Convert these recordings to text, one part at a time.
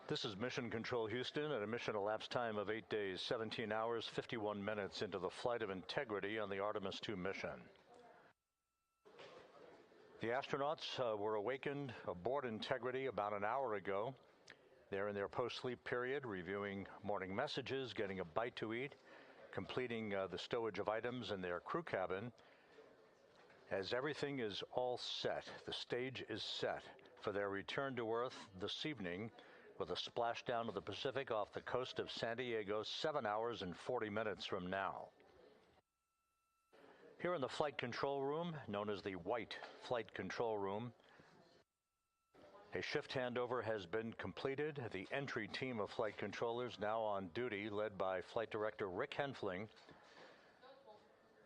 This is Mission Control Houston at a mission elapsed time of 8 days, 17 hours, 51 minutes into the flight of Integrity on the Artemis II mission. The astronauts were awakened aboard Integrity about an hour ago. They're in their post-sleep period, reviewing morning messages, getting a bite to eat, completing the stowage of items in their crew cabin. As everything is all set, the stage is set for their return to Earth this evening with a splashdown of the Pacific off the coast of San Diego 7 hours and 40 minutes from now. Here in the flight control room, known as the White Flight Control Room, a shift handover has been completed. The entry team of flight controllers now on duty, led by Flight Director Rick Henfling.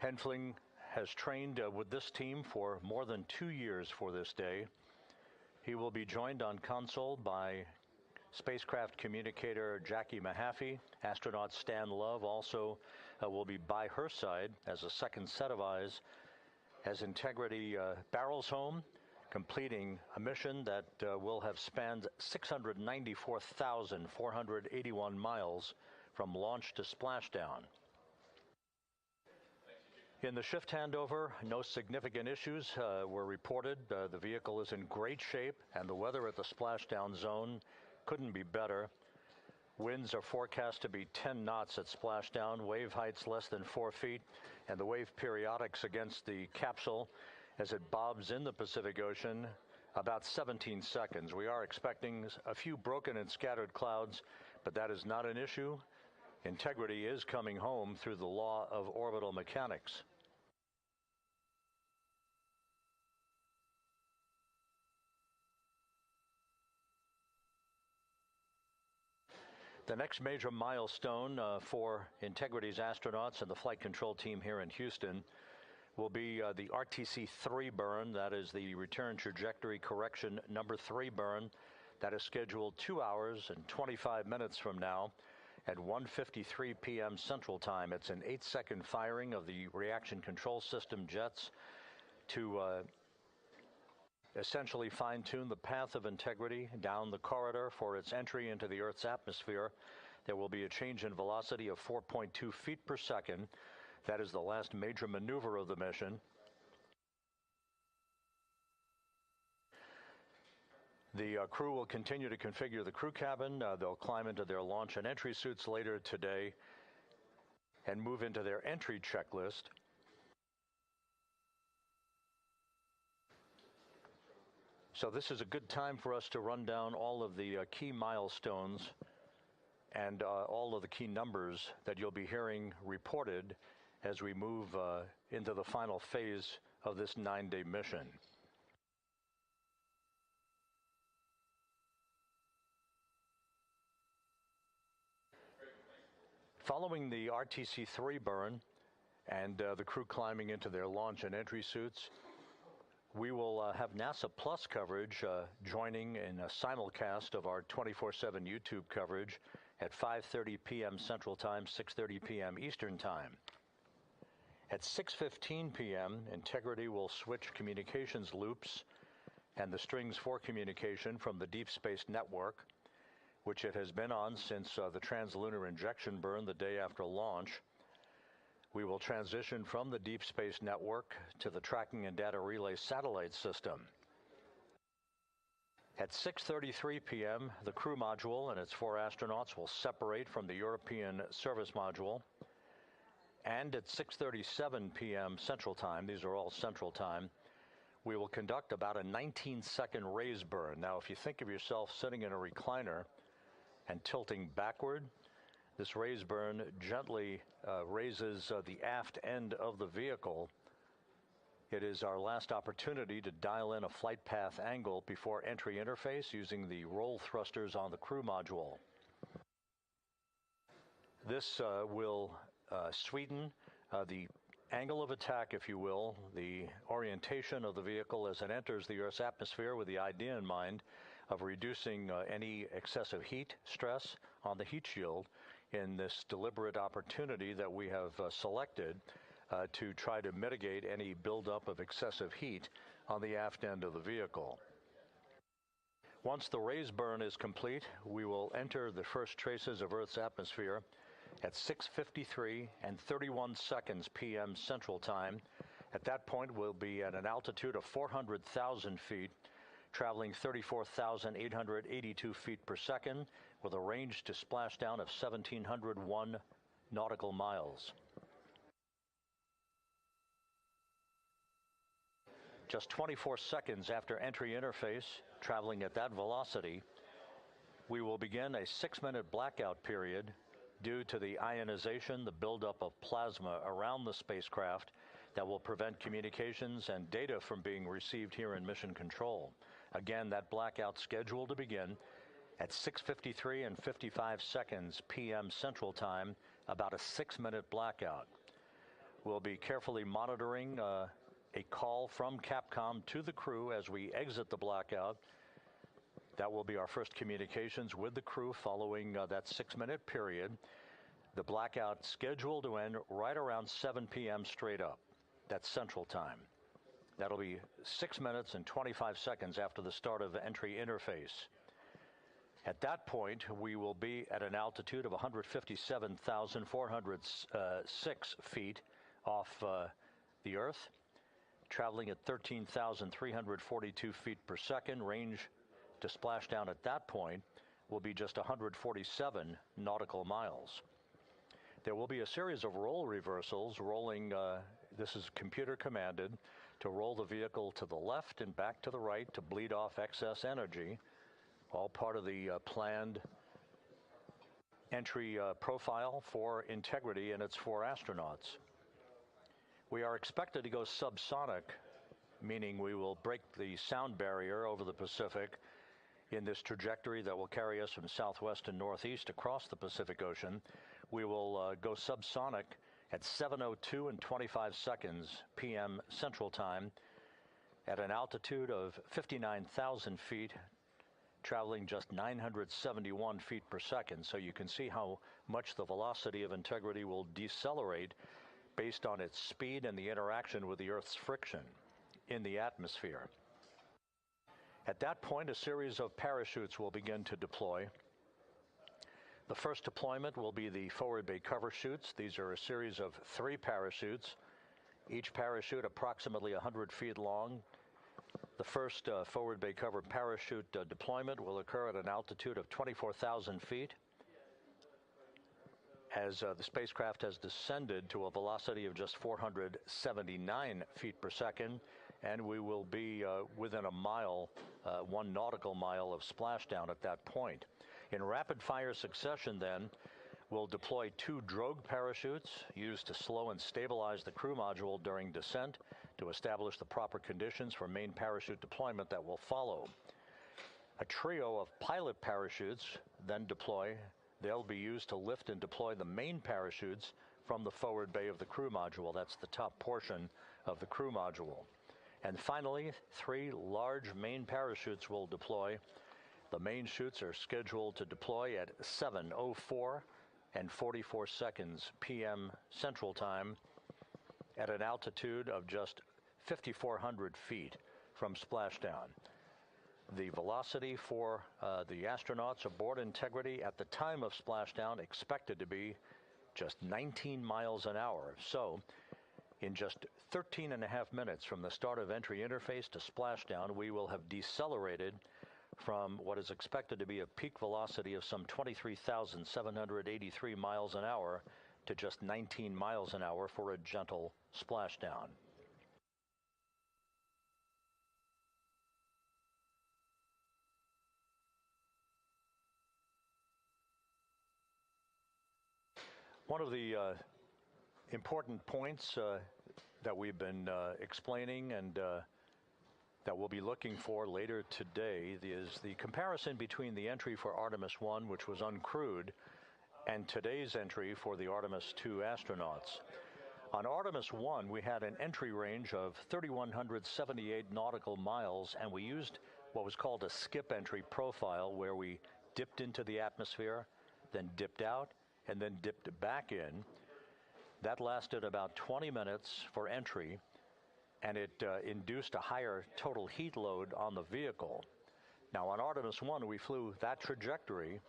Henfling has trained with this team for more than 2 years for this day. He will be joined on console by spacecraft communicator Jackie Mahaffey. Astronaut Stan Love also will be by her side as a second set of eyes as Integrity barrels home, completing a mission that will have spanned 694,481 miles from launch to splashdown. In the shift handover, no significant issues were reported. The vehicle is in great shape, and the weather at the splashdown zone couldn't be better. Winds are forecast to be 10 knots at splashdown, wave heights less than 4 feet, and the wave periodics against the capsule as it bobs in the Pacific Ocean about 17 seconds. We are expecting a few broken and scattered clouds, but that is not an issue. Integrity is coming home through the law of orbital mechanics. The next major milestone for Integrity's astronauts and the flight control team here in Houston will be the RTC-3 burn. That is the return trajectory correction number 3 burn. That is scheduled 2 hours and 25 minutes from now at 1:53 p.m. Central Time. It's an 8-second firing of the reaction control system jets to essentially fine-tune the path of Integrity down the corridor for its entry into the Earth's atmosphere. There will be a change in velocity of 4.2 feet per second. That is the last major maneuver of the mission. The crew will continue to configure the crew cabin. They'll climb into their launch and entry suits later today and move into their entry checklist. So this is a good time for us to run down all of the key milestones and all of the key numbers that you'll be hearing reported as we move into the final phase of this 9-day mission. Following the RTC-3 burn and the crew climbing into their launch and entry suits, we will have NASA Plus coverage joining in a simulcast of our 24/7 YouTube coverage at 5:30 p.m. Central Time, 6:30 p.m. Eastern Time. At 6:15 p.m., Integrity will switch communications loops and the strings for communication from the Deep Space Network, which it has been on since the translunar injection burn the day after launch. We will transition from the Deep Space Network to the Tracking and Data Relay Satellite System. At 6:33 p.m., the crew module and its 4 astronauts will separate from the European Service Module. And at 6:37 p.m. Central Time, these are all Central Time, we will conduct about a 19-second raise burn. Now, if you think of yourself sitting in a recliner and tilting backward, this raise burn gently raises the aft end of the vehicle. It is our last opportunity to dial in a flight path angle before entry interface using the roll thrusters on the crew module. This will sweeten the angle of attack, if you will, the orientation of the vehicle as it enters the Earth's atmosphere, with the idea in mind of reducing any excessive heat stress on the heat shield in this deliberate opportunity that we have selected to try to mitigate any buildup of excessive heat on the aft end of the vehicle. Once the raise burn is complete, we will enter the first traces of Earth's atmosphere at 6:53 and 31 seconds p.m. Central Time. At that point, we'll be at an altitude of 400,000 feet, traveling 34,882 feet per second, with a range to splashdown of 1,701 nautical miles. Just 24 seconds after entry interface, traveling at that velocity, we will begin a 6-minute blackout period due to the ionization, the buildup of plasma around the spacecraft that will prevent communications and data from being received here in Mission Control. Again, that blackout scheduled to begin at 6:53 and 55 seconds p.m. Central Time, about a 6-minute blackout. We'll be carefully monitoring a call from Capcom to the crew as we exit the blackout. That will be our first communications with the crew following that 6-minute period. The blackout scheduled to end right around 7 p.m. straight up. That's Central Time. That'll be 6 minutes and 25 seconds after the start of entry interface. At that point, we will be at an altitude of 157,406 feet off the Earth, traveling at 13,342 feet per second. Range to splashdown at that point will be just 147 nautical miles. There will be a series of roll reversals, this is computer commanded, to roll the vehicle to the left and back to the right to bleed off excess energy, all part of the planned entry profile for integrity and its 4 astronauts. We are expected to go subsonic, meaning we will break the sound barrier over the Pacific in this trajectory that will carry us from southwest and northeast across the Pacific Ocean. We will go subsonic at 7:02 and 25 seconds p.m. Central Time at an altitude of 59,000 feet, traveling just 971 feet per second. So you can see how much the velocity of integrity will decelerate based on its speed and the interaction with the Earth's friction in the atmosphere. At that point, a series of parachutes will begin to deploy. The first deployment will be the forward bay cover chutes. These are a series of 3 parachutes, each parachute approximately 100 feet long. The first forward bay cover parachute deployment will occur at an altitude of 24,000 feet. As the spacecraft has descended to a velocity of just 479 feet per second, and we will be within a mile, 1 nautical mile of splashdown at that point. In rapid fire succession then, we'll deploy 2 drogue parachutes used to slow and stabilize the crew module during descent to establish the proper conditions for main parachute deployment that will follow. A trio of pilot parachutes then deploy. They'll be used to lift and deploy the main parachutes from the forward bay of the crew module. That's the top portion of the crew module. And finally, 3 large main parachutes will deploy. The main chutes are scheduled to deploy at 7:04 and 44 seconds p.m. Central Time at an altitude of just 5,400 feet from splashdown. The velocity for the astronauts aboard Integrity at the time of splashdown expected to be just 19 miles an hour. So, in just 13 and a half minutes from the start of entry interface to splashdown, we will have decelerated from what is expected to be a peak velocity of some 23,783 miles an hour to just 19 miles an hour for a gentle splashdown. One of the important points that we've been explaining and that we'll be looking for later today is the comparison between the entry for Artemis I, which was uncrewed, and today's entry for the Artemis II astronauts. On Artemis I, we had an entry range of 3,178 nautical miles, and we used what was called a skip entry profile, where we dipped into the atmosphere, then dipped out, and then dipped back in. That lasted about 20 minutes for entry, and it induced a higher total heat load on the vehicle. Now, on Artemis I, we flew that trajectory,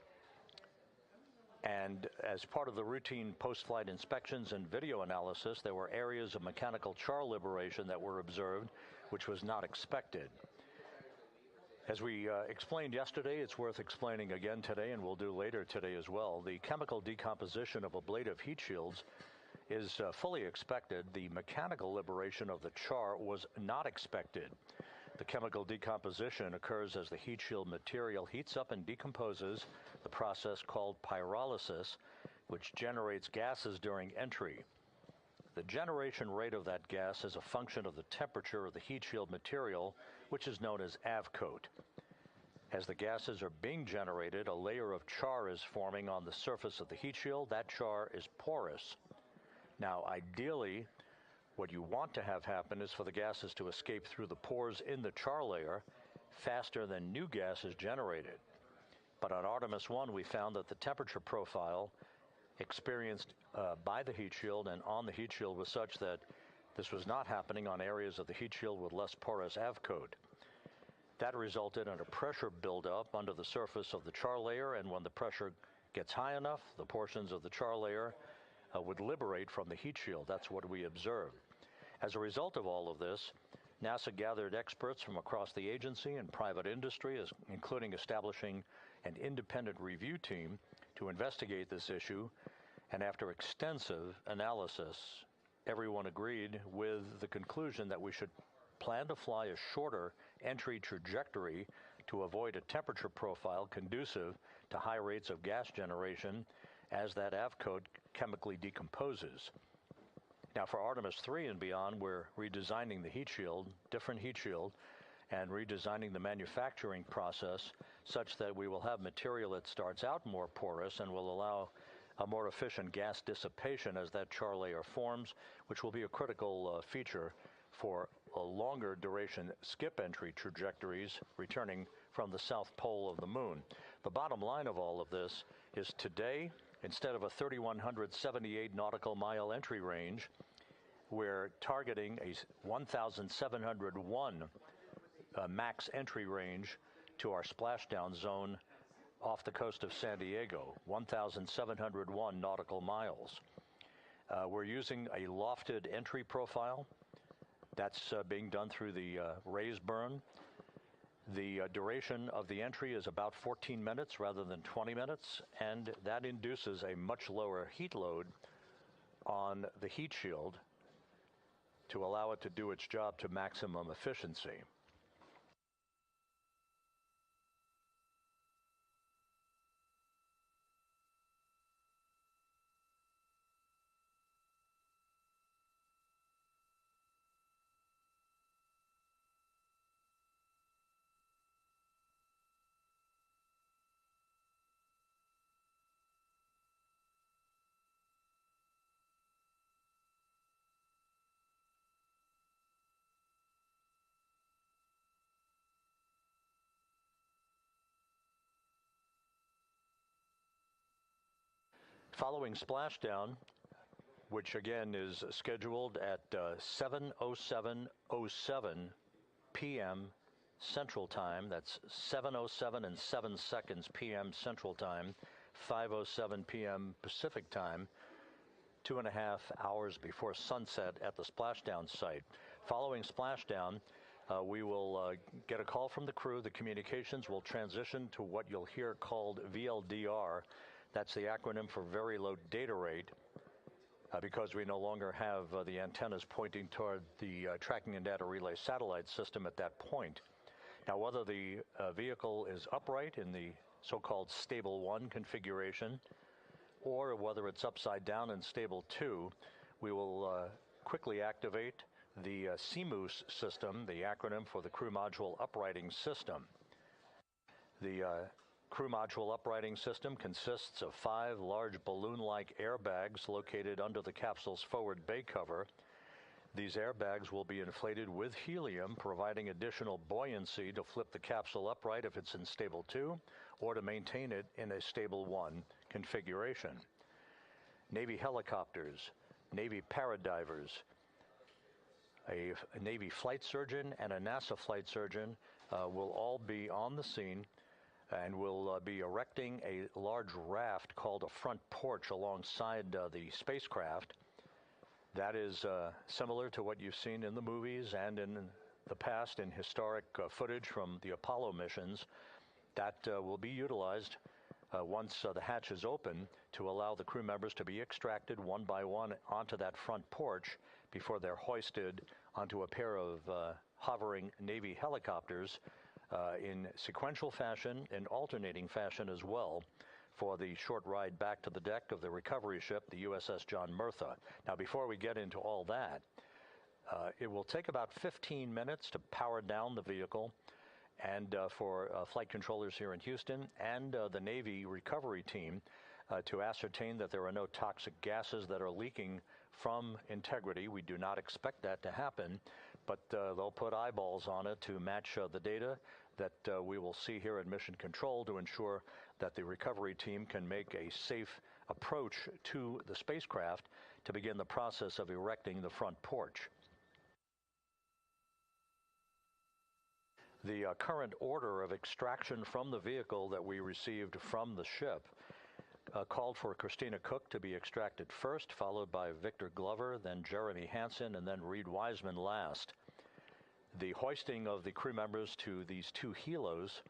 and as part of the routine post-flight inspections and video analysis, there were areas of mechanical char liberation that were observed, which was not expected. As we explained yesterday, it's worth explaining again today, and we'll do later today as well. The chemical decomposition of ablative heat shields is fully expected. The mechanical liberation of the char was not expected. The chemical decomposition occurs as the heat shield material heats up and decomposes, the process called pyrolysis, which generates gases during entry. The generation rate of that gas is a function of the temperature of the heat shield material, which is known as avcoat. As the gases are being generated, a layer of char is forming on the surface of the heat shield. That char is porous. Now, ideally, what you want to have happen is for the gases to escape through the pores in the char layer faster than new gas is generated. But on Artemis I, we found that the temperature profile experienced by the heat shield and on the heat shield was such that this was not happening on areas of the heat shield with less porous avcoat. That resulted in a pressure buildup under the surface of the char layer, and when the pressure gets high enough, the portions of the char layer would liberate from the heat shield. That's what we observed. As a result of all of this, NASA gathered experts from across the agency and private industry, including establishing an independent review team to investigate this issue, and after extensive analysis, everyone agreed with the conclusion that we should plan to fly a shorter entry trajectory to avoid a temperature profile conducive to high rates of gas generation as that avcoat chemically decomposes. Now, for Artemis III and beyond, we're redesigning the heat shield, different heat shield, and redesigning the manufacturing process such that we will have material that starts out more porous and will allow a more efficient gas dissipation as that char layer forms, which will be a critical feature for a longer duration skip entry trajectories returning from the south pole of the moon. The bottom line of all of this is today, instead of a 3,178 nautical mile entry range, we're targeting a 1,701 max entry range to our splashdown zone off the coast of San Diego, 1,701 nautical miles. We're using a lofted entry profile. That's being done through the raise burn. The duration of the entry is about 14 minutes rather than 20 minutes, and that induces a much lower heat load on the heat shield to allow it to do its job to maximum efficiency. Following splashdown, which again is scheduled at 7:07:07 p.m. Central Time, that's 7:07 and 7 seconds p.m. Central Time, 5:07 p.m. Pacific Time, 2.5 hours before sunset at the splashdown site. Following splashdown, we will get a call from the crew. The communications will transition to what you'll hear called VLDR. That's the acronym for Very Low Data Rate, because we no longer have the antennas pointing toward the Tracking and Data Relay satellite system at that point. Now, whether the vehicle is upright in the so-called Stable 1 configuration, or whether it's upside down in Stable 2, we will quickly activate the CMOOS system, the acronym for the Crew Module Uprighting System. The Crew Module Uprighting System consists of 5 large balloon-like airbags located under the capsule's forward bay cover. These airbags will be inflated with helium, providing additional buoyancy to flip the capsule upright if it's in Stable 2, or to maintain it in a Stable 1 configuration. Navy helicopters, Navy paradivers, a Navy flight surgeon and a NASA flight surgeon will all be on the scene, and we'll be erecting a large raft called a front porch alongside the spacecraft. That is similar to what you've seen in the movies and in the past in historic footage from the Apollo missions. That will be utilized once the hatch is open to allow the crew members to be extracted one by one onto that front porch before they're hoisted onto a pair of hovering Navy helicopters in sequential fashion and alternating fashion as well for the short ride back to the deck of the recovery ship, the USS John Murtha. Now, before we get into all that, it will take about 15 minutes to power down the vehicle, and for flight controllers here in Houston and the Navy recovery team to ascertain that there are no toxic gases that are leaking from Integrity. We do not expect that to happen, but they'll put eyeballs on it to match the data that we will see here at Mission Control to ensure that the recovery team can make a safe approach to the spacecraft to begin the process of erecting the front porch. The current order of extraction from the vehicle that we received from the ship called for Christina Cook to be extracted first, followed by Victor Glover, then Jeremy Hansen, and then Reed Wiseman last. The hoisting of the crew members to these two helos,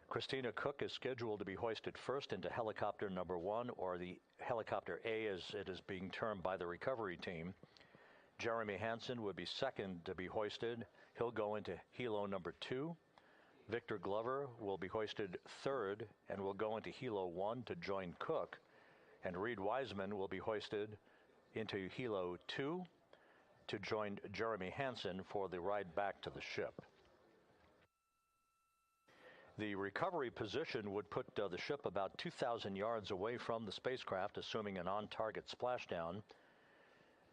Christina Cook is scheduled to be hoisted first into helicopter number 1, or the helicopter A as it is being termed by the recovery team. Jeremy Hansen would be second to be hoisted. He'll go into helo number 2. Victor Glover will be hoisted third and will go into helo 1 to join Cook. And Reed Wiseman will be hoisted into helo 2 to join Jeremy Hansen for the ride back to the ship. The recovery position would put the ship about 2,000 yards away from the spacecraft, assuming an on-target splashdown.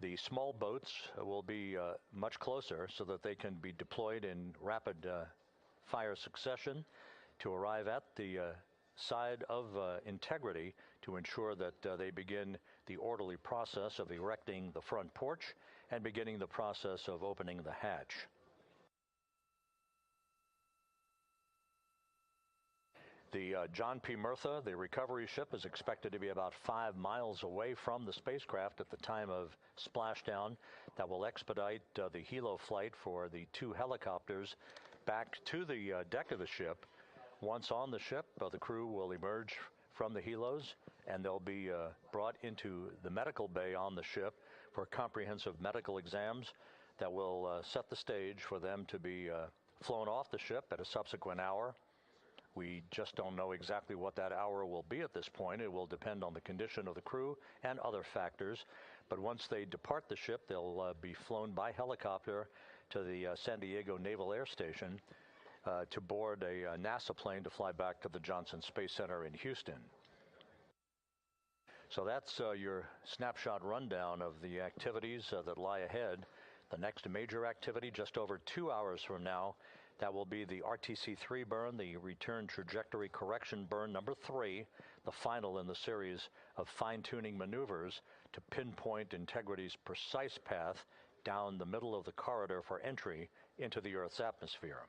The small boats will be much closer so that they can be deployed in rapid fire succession to arrive at the side of Integrity to ensure that they begin the orderly process of erecting the front porch and beginning the process of opening the hatch. The John P. Murtha, the recovery ship, is expected to be about 5 miles away from the spacecraft at the time of splashdown. That will expedite the helo flight for the two helicopters back to the deck of the ship. Once on the ship, the crew will emerge from the helos, and they'll be brought into the medical bay on the ship for comprehensive medical exams that will set the stage for them to be flown off the ship at a subsequent hour. We just don't know exactly what that hour will be at this point. It will depend on the condition of the crew and other factors. But once they depart the ship, they'll be flown by helicopter to the San Diego Naval Air Station to board a NASA plane to fly back to the Johnson Space Center in Houston. So that's your snapshot rundown of the activities that lie ahead. The next major activity, just over 2 hours from now, that will be the RTC-3 burn, the return trajectory correction burn number 3, the final in the series of fine-tuning maneuvers to pinpoint Integrity's precise path down the middle of the corridor for entry into the Earth's atmosphere.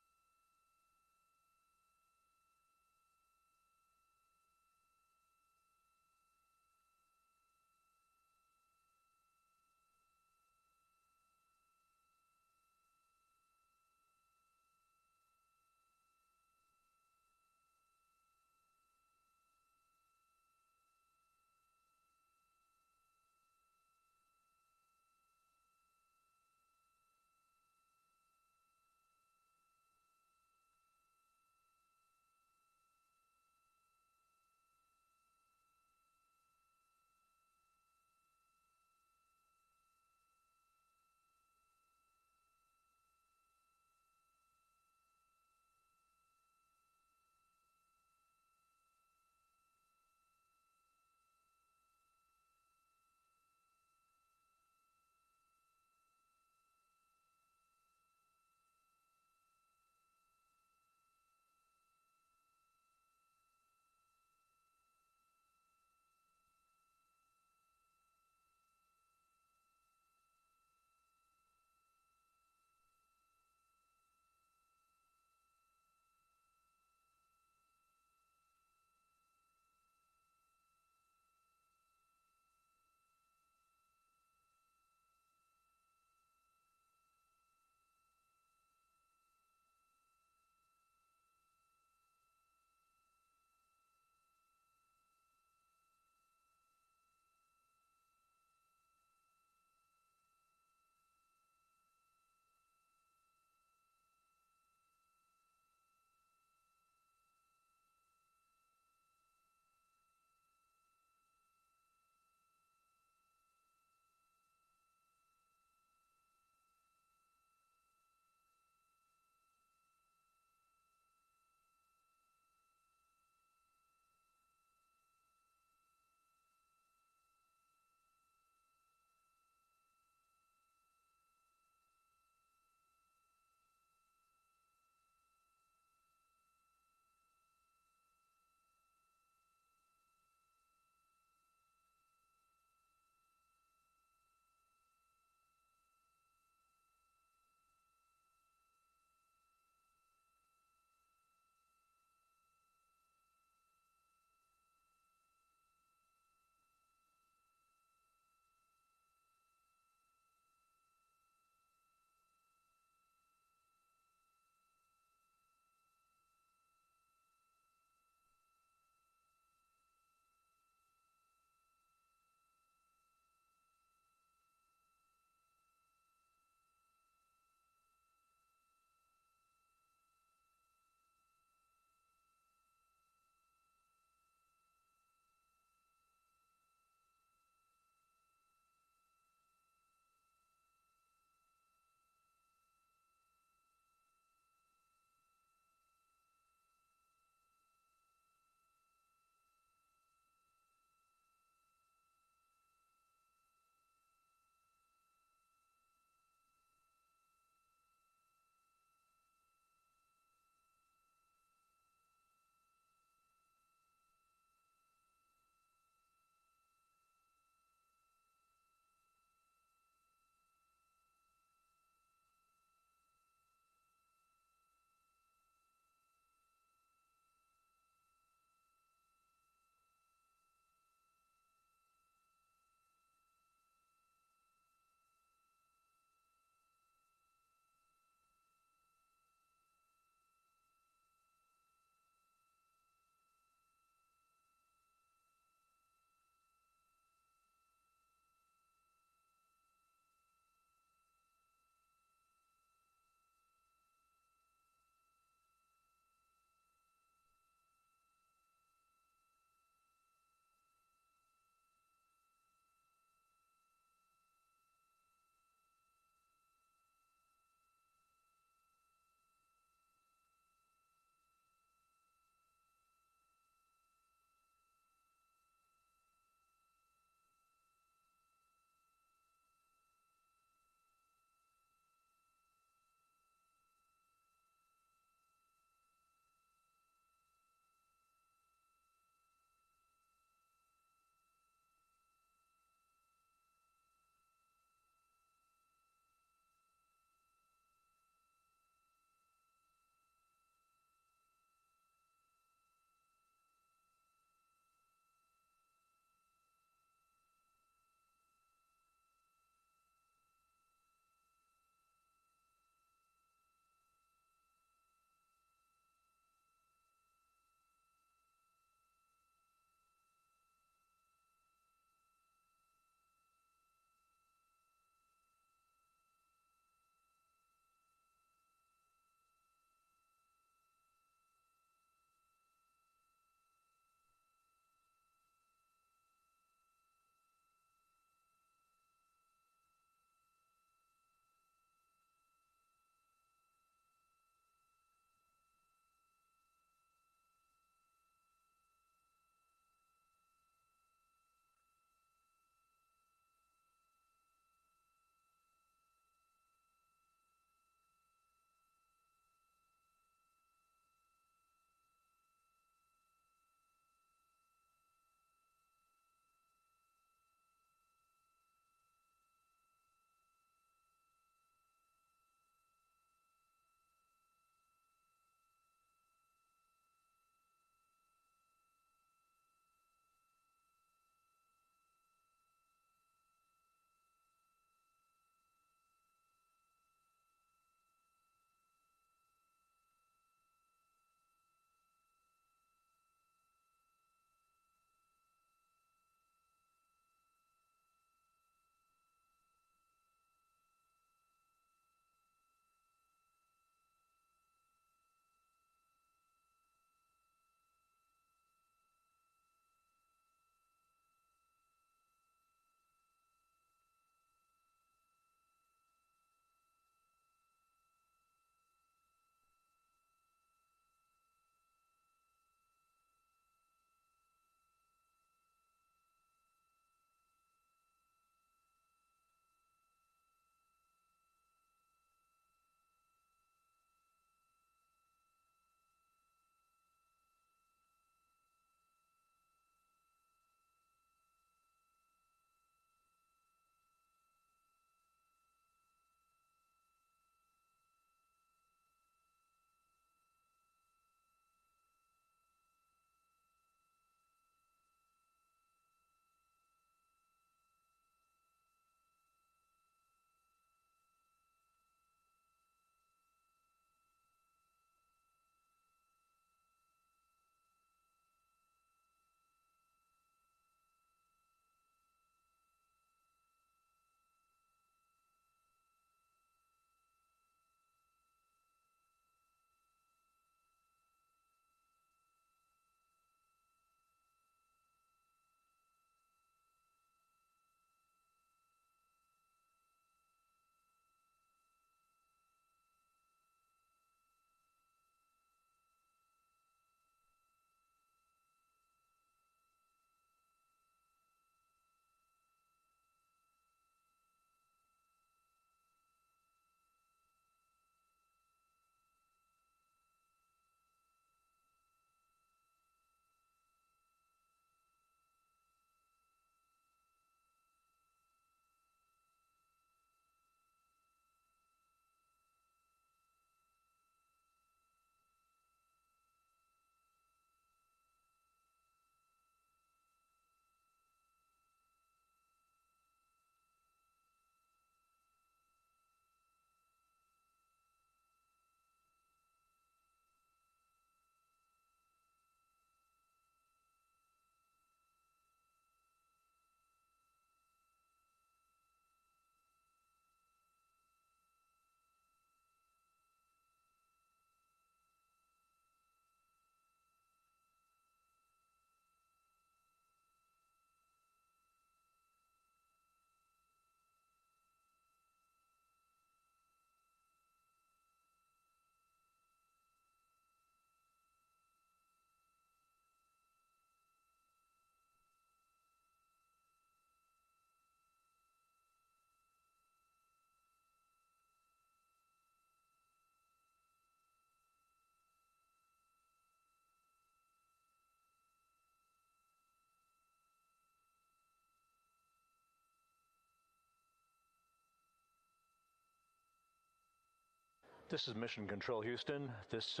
This is Mission Control Houston. This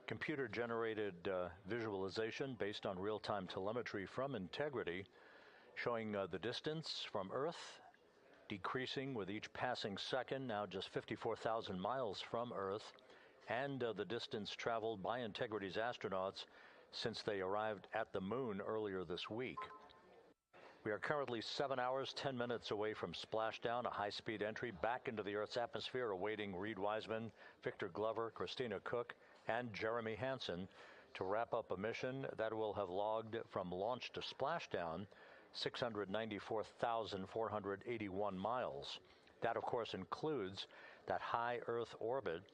computer-generated visualization based on real-time telemetry from Integrity showing the distance from Earth decreasing with each passing second, now just 54,000 miles from Earth, and the distance traveled by Integrity's astronauts since they arrived at the moon earlier this week. We are currently 7 hours, 10 minutes away from Splashdown, a high-speed entry back into the Earth's atmosphere, awaiting Reed Wiseman, Victor Glover, Christina Cook, and Jeremy Hansen to wrap up a mission that will have logged from launch to Splashdown 694,481 miles. That, of course, includes that high Earth orbit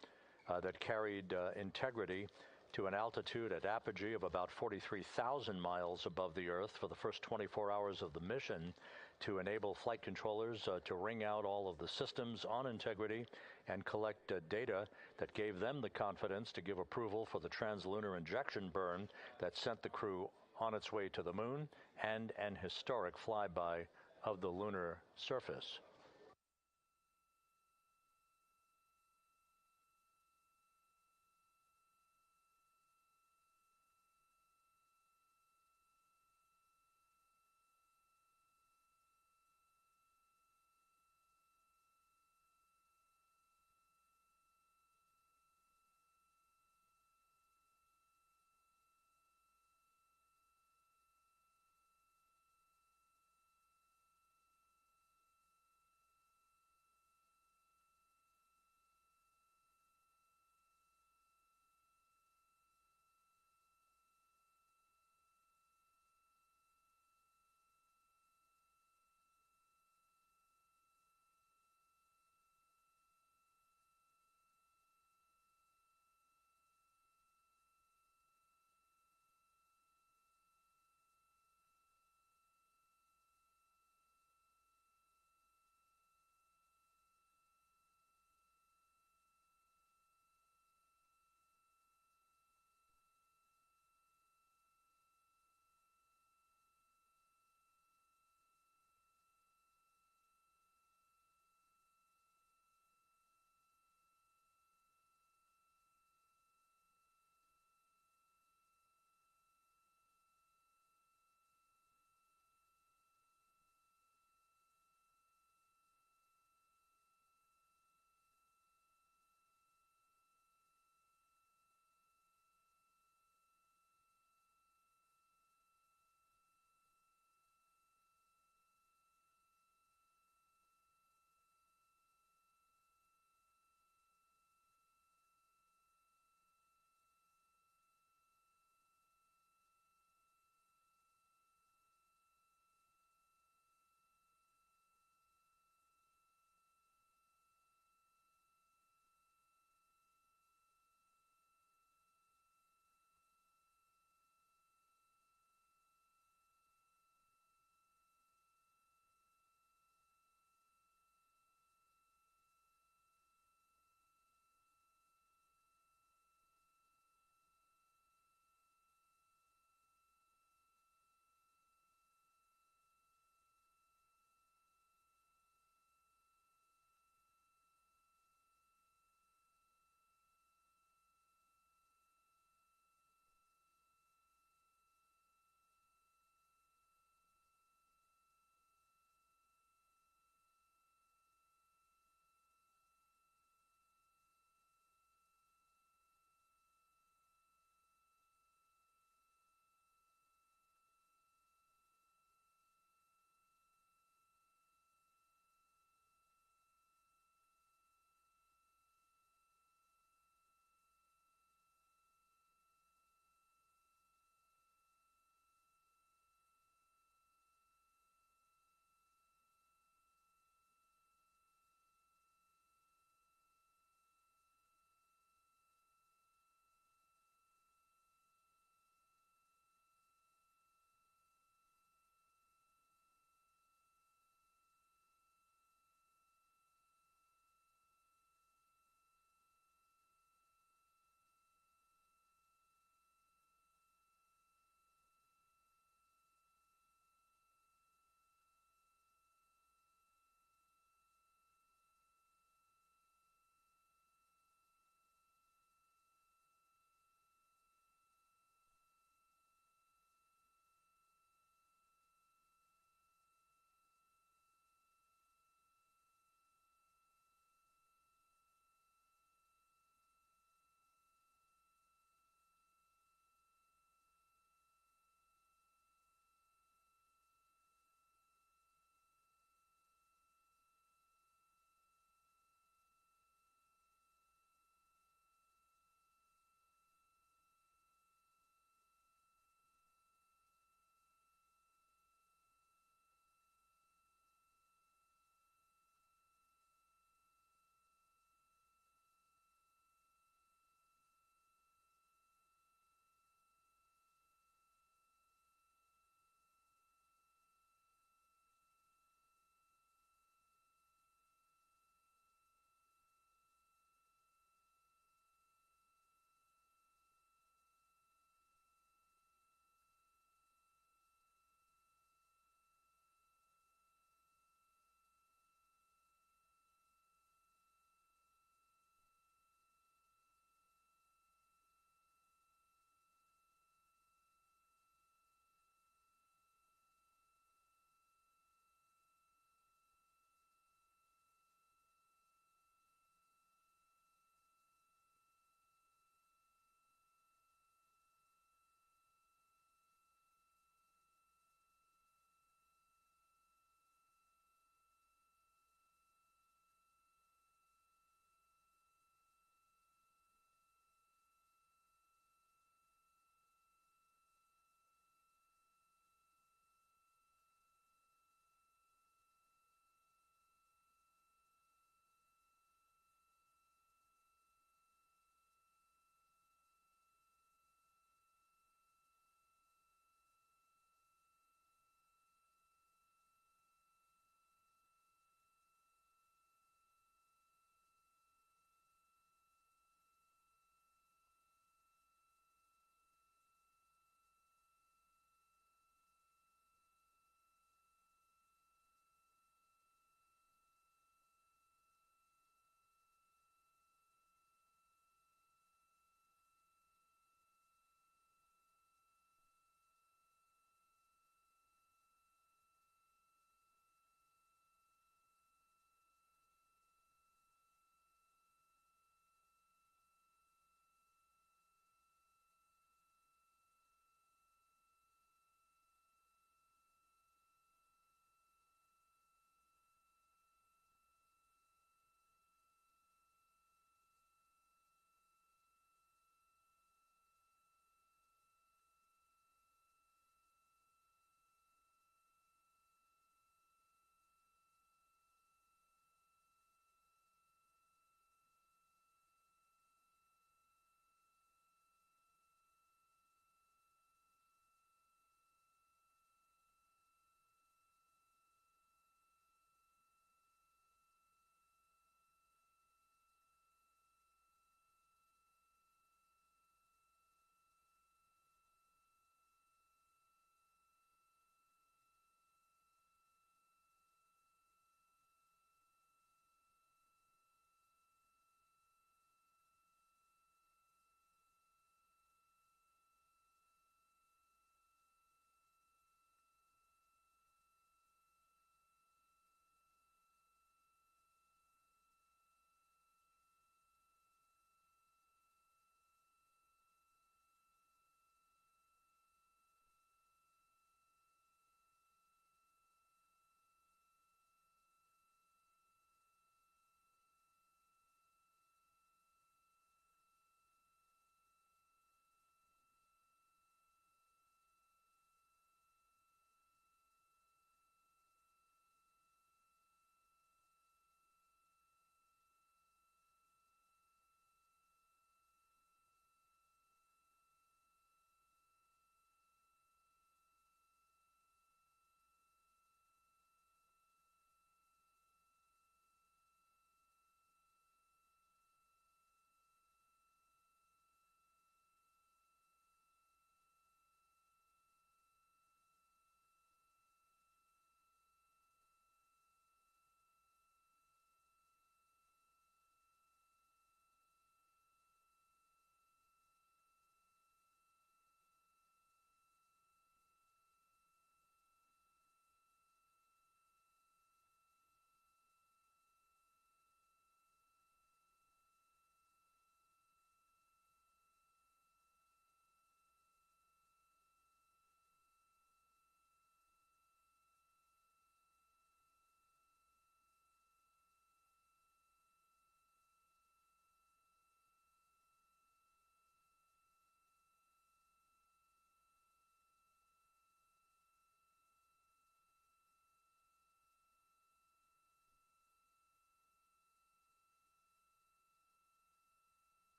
that carried Integrity to an altitude at apogee of about 43,000 miles above the Earth for the first 24 hours of the mission to enable flight controllers to wring out all of the systems on Integrity and collect data that gave them the confidence to give approval for the translunar injection burn that sent the crew on its way to the moon and an historic flyby of the lunar surface.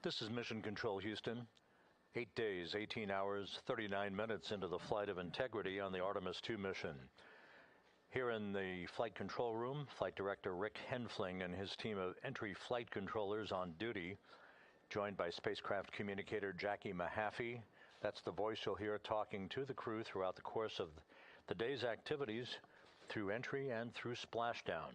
This is Mission Control Houston. 8 days, 18 hours, 39 minutes into the flight of integrity on the Artemis II mission. Here in the flight control room, Flight Director Rick Henfling and his team of entry flight controllers on duty, joined by spacecraft communicator Jackie Mahaffey. That's the voice you'll hear talking to the crew throughout the course of the day's activities through entry and through splashdown.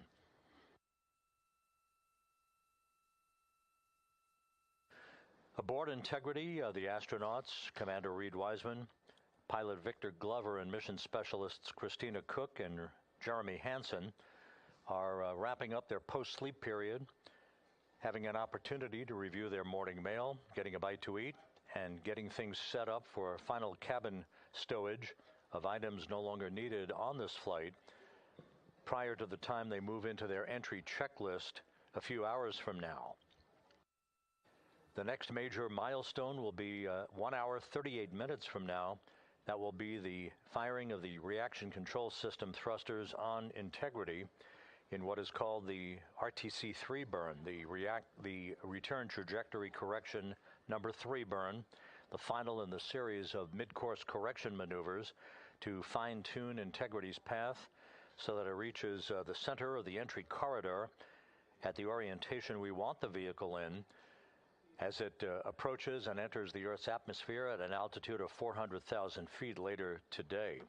Aboard Integrity, the astronauts, Commander Reed Wiseman, pilot Victor Glover, and mission specialists Christina Cook and Jeremy Hansen are wrapping up their post-sleep period, having an opportunity to review their morning mail, getting a bite to eat, and getting things set up for final cabin stowage of items no longer needed on this flight prior to the time they move into their entry checklist a few hours from now. The next major milestone will be 1 hour, 38 minutes from now. That will be the firing of the reaction control system thrusters on Integrity in what is called the RTC-3 burn, the return trajectory correction number 3 burn, the final in the series of mid-course correction maneuvers to fine-tune Integrity's path so that it reaches the center of the entry corridor at the orientation we want the vehicle in as it approaches and enters the Earth's atmosphere at an altitude of 400,000 feet later today.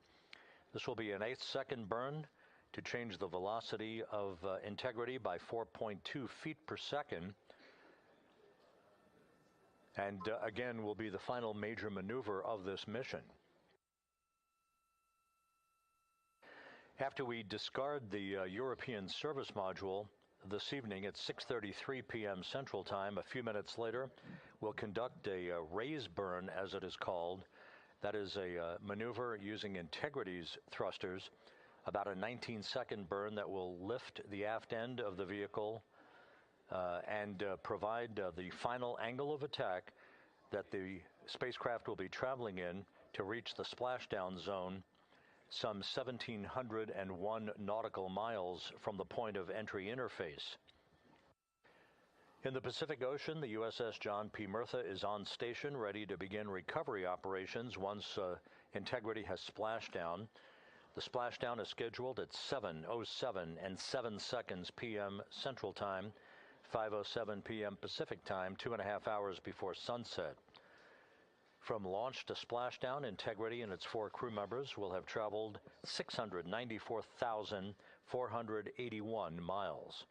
This will be an 8-second burn to change the velocity of Integrity by 4.2 feet per second. And again, will be the final major maneuver of this mission. After we discard the European service module this evening at 6:33 p.m. Central Time, a few minutes later, we'll conduct a raise burn, as it is called. That is a maneuver using Integrity's thrusters, about a 19-second burn that will lift the aft end of the vehicle and provide the final angle of attack that the spacecraft will be traveling in to reach the splashdown zone some 1,701 nautical miles from the point of entry interface. In the Pacific Ocean, the USS John P. Murtha is on station, ready to begin recovery operations once Integrity has splashed down. The splashdown is scheduled at 7:07 and 7 seconds p.m. Central Time, 5:07 p.m. Pacific Time, 2.5 hours before sunset. From launch to splashdown, Integrity and its 4 crew members will have traveled 694,481 miles.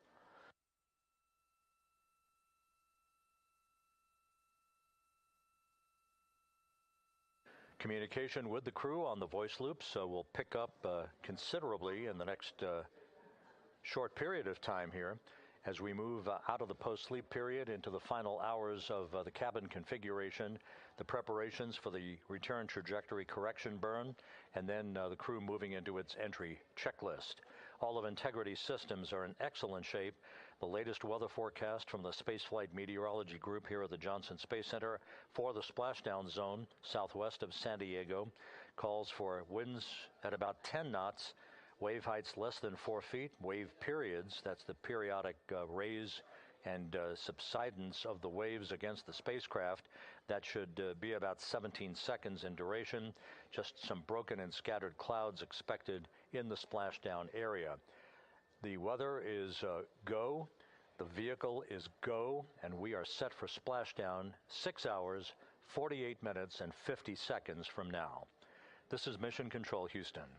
Communication with the crew on the voice loops will pick up considerably in the next short period of time here as we move out of the post-sleep period into the final hours of the cabin configuration, the preparations for the return trajectory correction burn, and then the crew moving into its entry checklist. All of Integrity's systems are in excellent shape. The latest weather forecast from the Spaceflight Meteorology Group here at the Johnson Space Center for the splashdown zone southwest of San Diego calls for winds at about 10 knots, wave heights less than 4 feet, wave periods, that's the periodic raise and subsidence of the waves against the spacecraft, that should be about 17 seconds in duration. Just some broken and scattered clouds expected in the splashdown area. The weather is go, the vehicle is go, and we are set for splashdown 6 hours, 48 minutes, and 50 seconds from now. This is Mission Control Houston.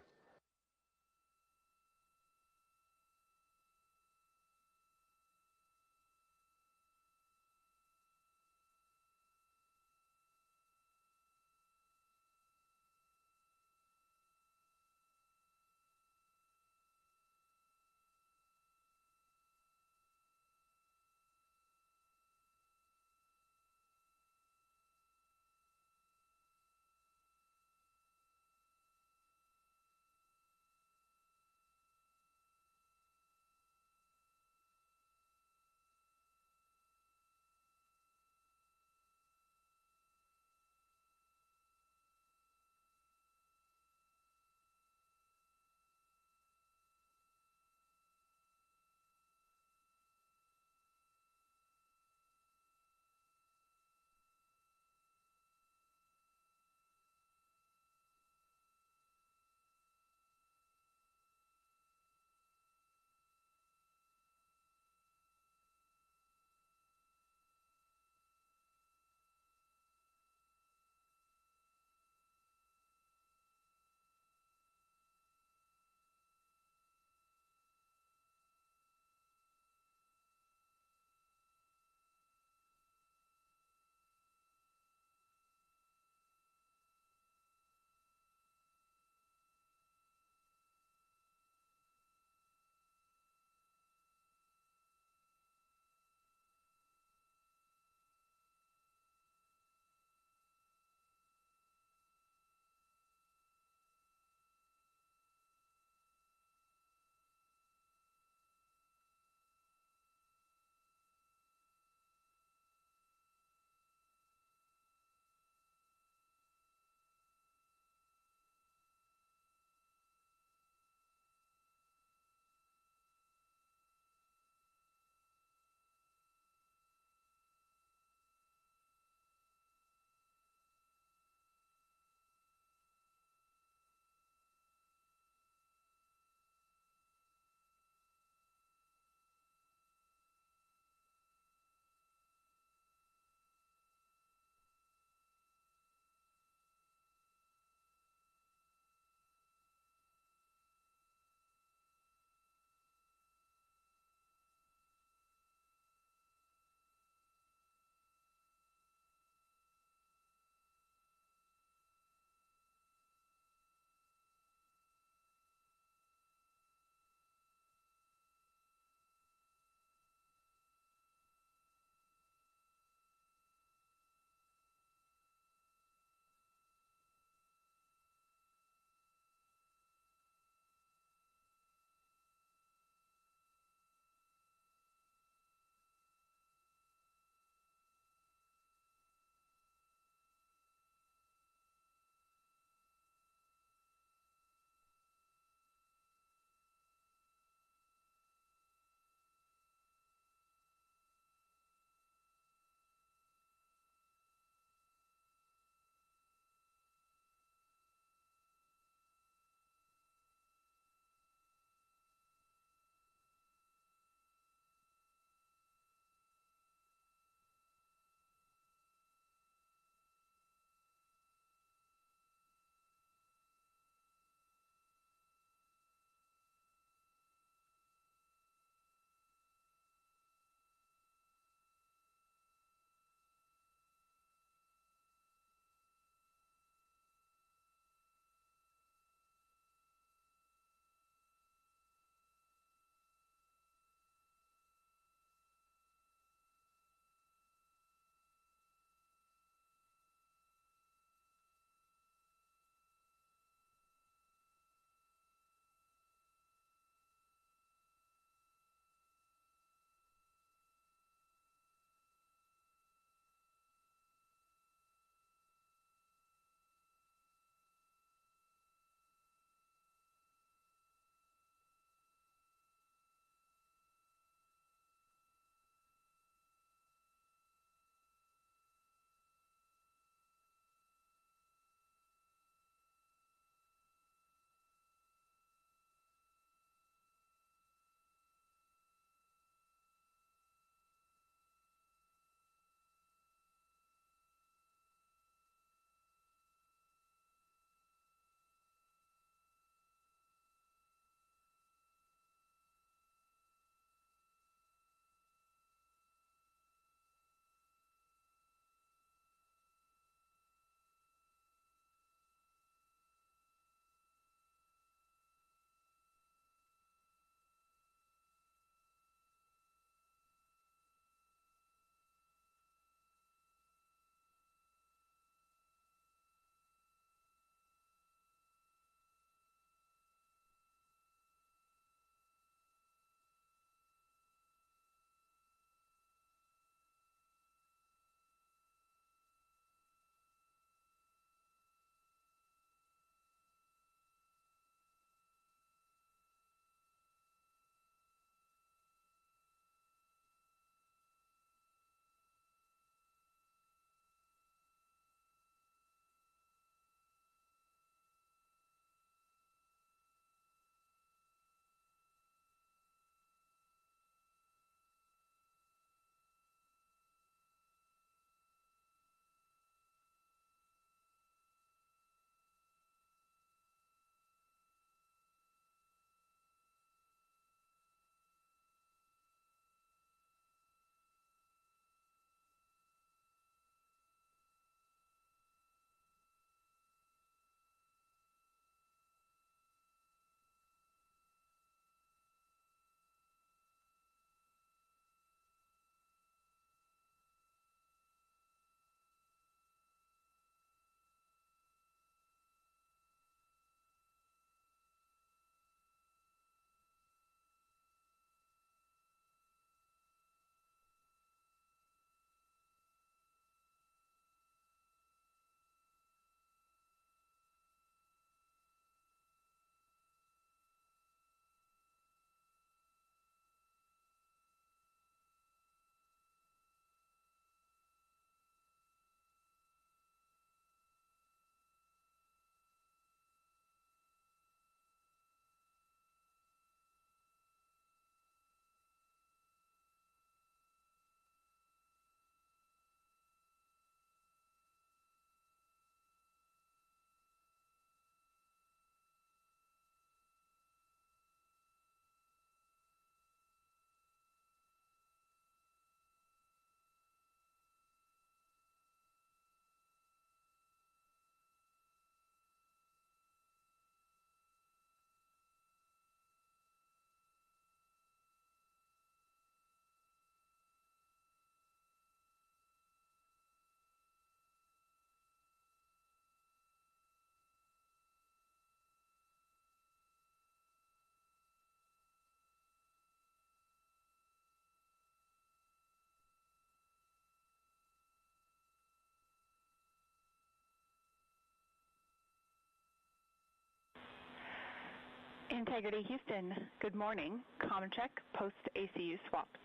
Integrity Houston, good morning. Comm check, post ACU swaps.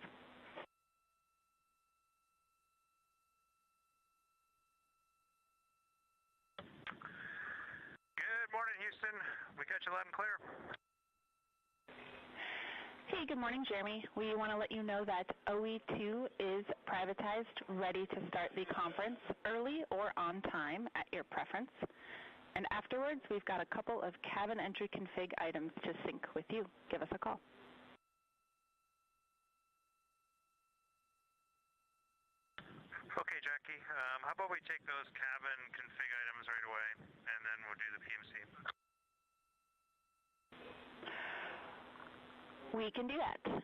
Good morning, Houston. We got you loud and clear. Hey, good morning, Jeremy. We want to let you know that OE2 is privatized, ready to start the conference early or on time at your preference. And afterwards, we've got a couple of cabin entry config items to sync with you. Give us a call. Okay, Jackie. How about we take those cabin config items right away, and then we'll do the PMC. We can do that.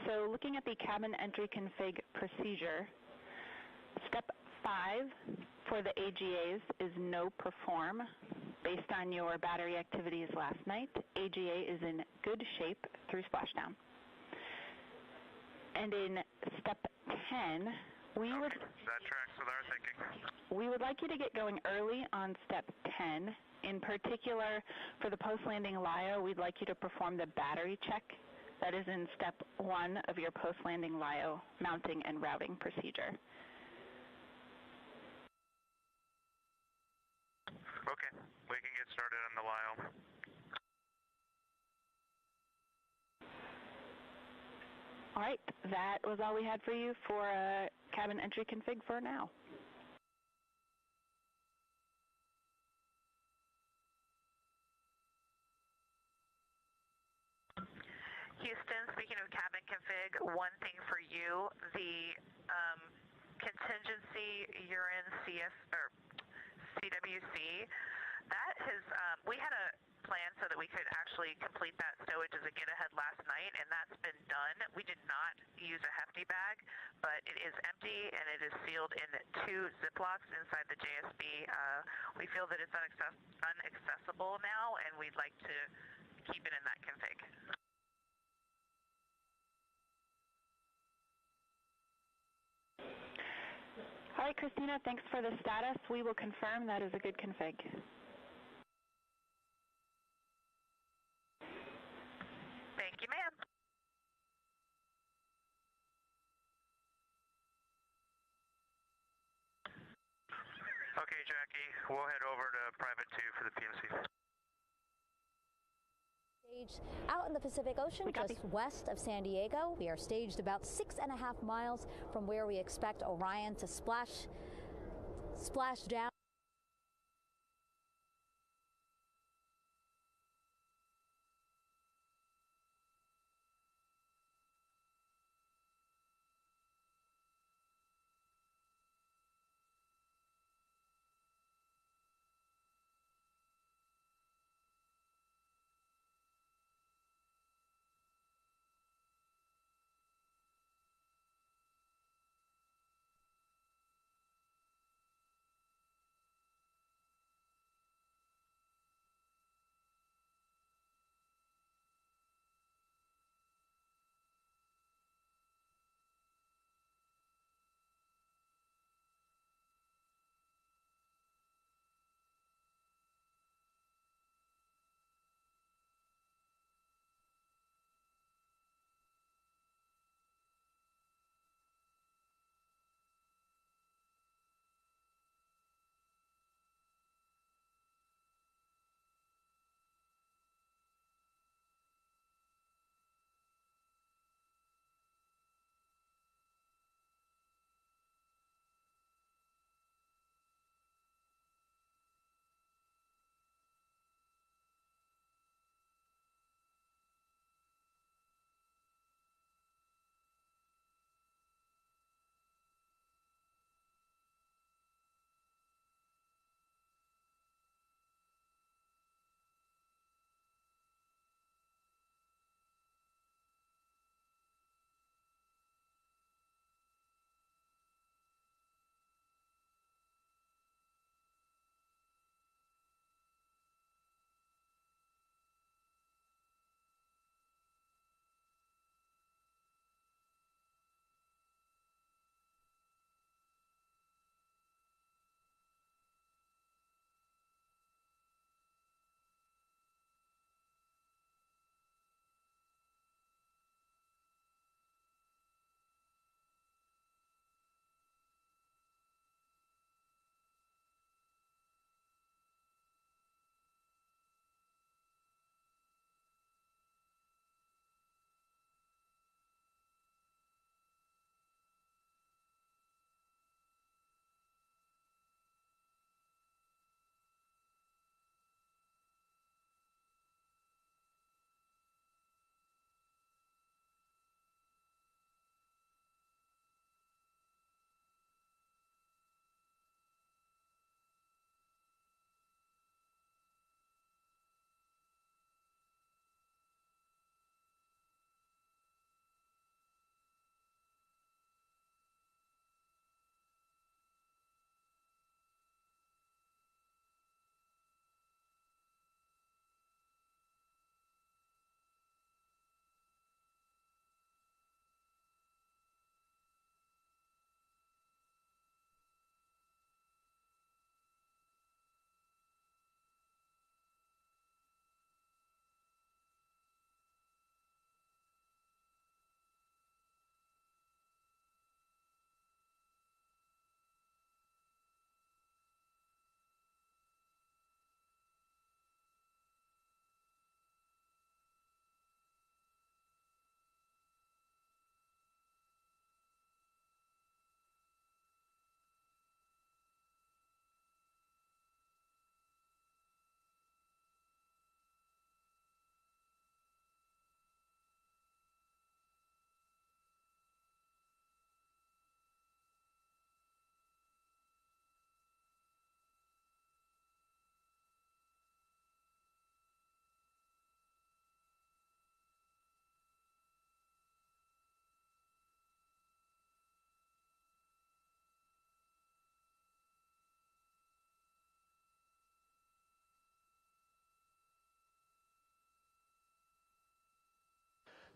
So looking at the cabin entry config procedure, step 5 for the AGAs is no perform. Based on your battery activities last night, AGA is in good shape through splashdown. And in step 10, that tracks with our thinking. We would like you to get going early on step 10. In particular, for the post-landing LIO, we'd like you to perform the battery check. That is in step 1 of your post-landing LIO mounting and routing procedure. Okay, we can get started on the LIO. All right, that was all we had for you for cabin entry config for now. Houston, speaking of cabin config, one thing for you, the contingency urine CWC, that has, we had a plan so that we could actually complete that stowage as a get-ahead last night, and that's been done. We did not use a hefty bag, but it is empty, and it is sealed in 2 Ziplocs inside the JSB. We feel that it's unaccessible now, and we'd like to keep it in that config. All right, Christina, thanks for the status. We will confirm that is a good config. Thank you, ma'am. Okay, Jackie, we'll head over to Private 2 for the PMC. Staged out in the Pacific Ocean, just west of San Diego. We are staged about 6.5 miles from where we expect Orion to splash down.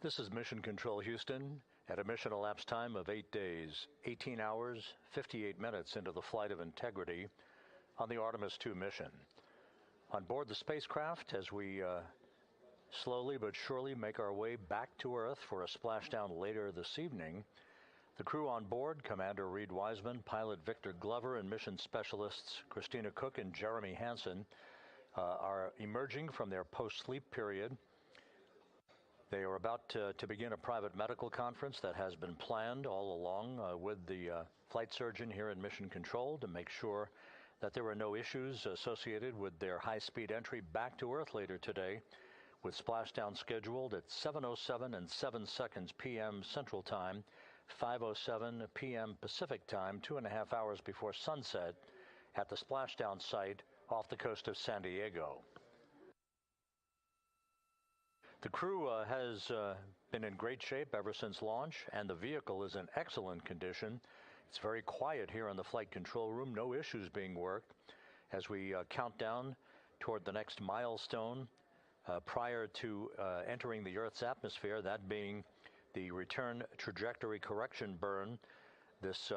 This is Mission Control Houston at a mission elapsed time of 8 days, 18 hours, 58 minutes into the flight of Integrity on the Artemis II mission. On board the spacecraft, as we slowly but surely make our way back to Earth for a splashdown later this evening, the crew on board, Commander Reed Wiseman, Pilot Victor Glover, and mission specialists Christina Cook and Jeremy Hansen are emerging from their post-sleep period. They are about to begin a private medical conference that has been planned all along with the flight surgeon here in Mission Control to make sure that there are no issues associated with their high-speed entry back to Earth later today, with splashdown scheduled at 7:07 and 7 seconds p.m. Central Time, 5:07 p.m. Pacific Time, 2.5 hours before sunset at the splashdown site off the coast of San Diego. The crew has been in great shape ever since launch, and the vehicle is in excellent condition. It's very quiet here in the flight control room, no issues being worked as we count down toward the next milestone prior to entering the Earth's atmosphere, that being the return trajectory correction burn. This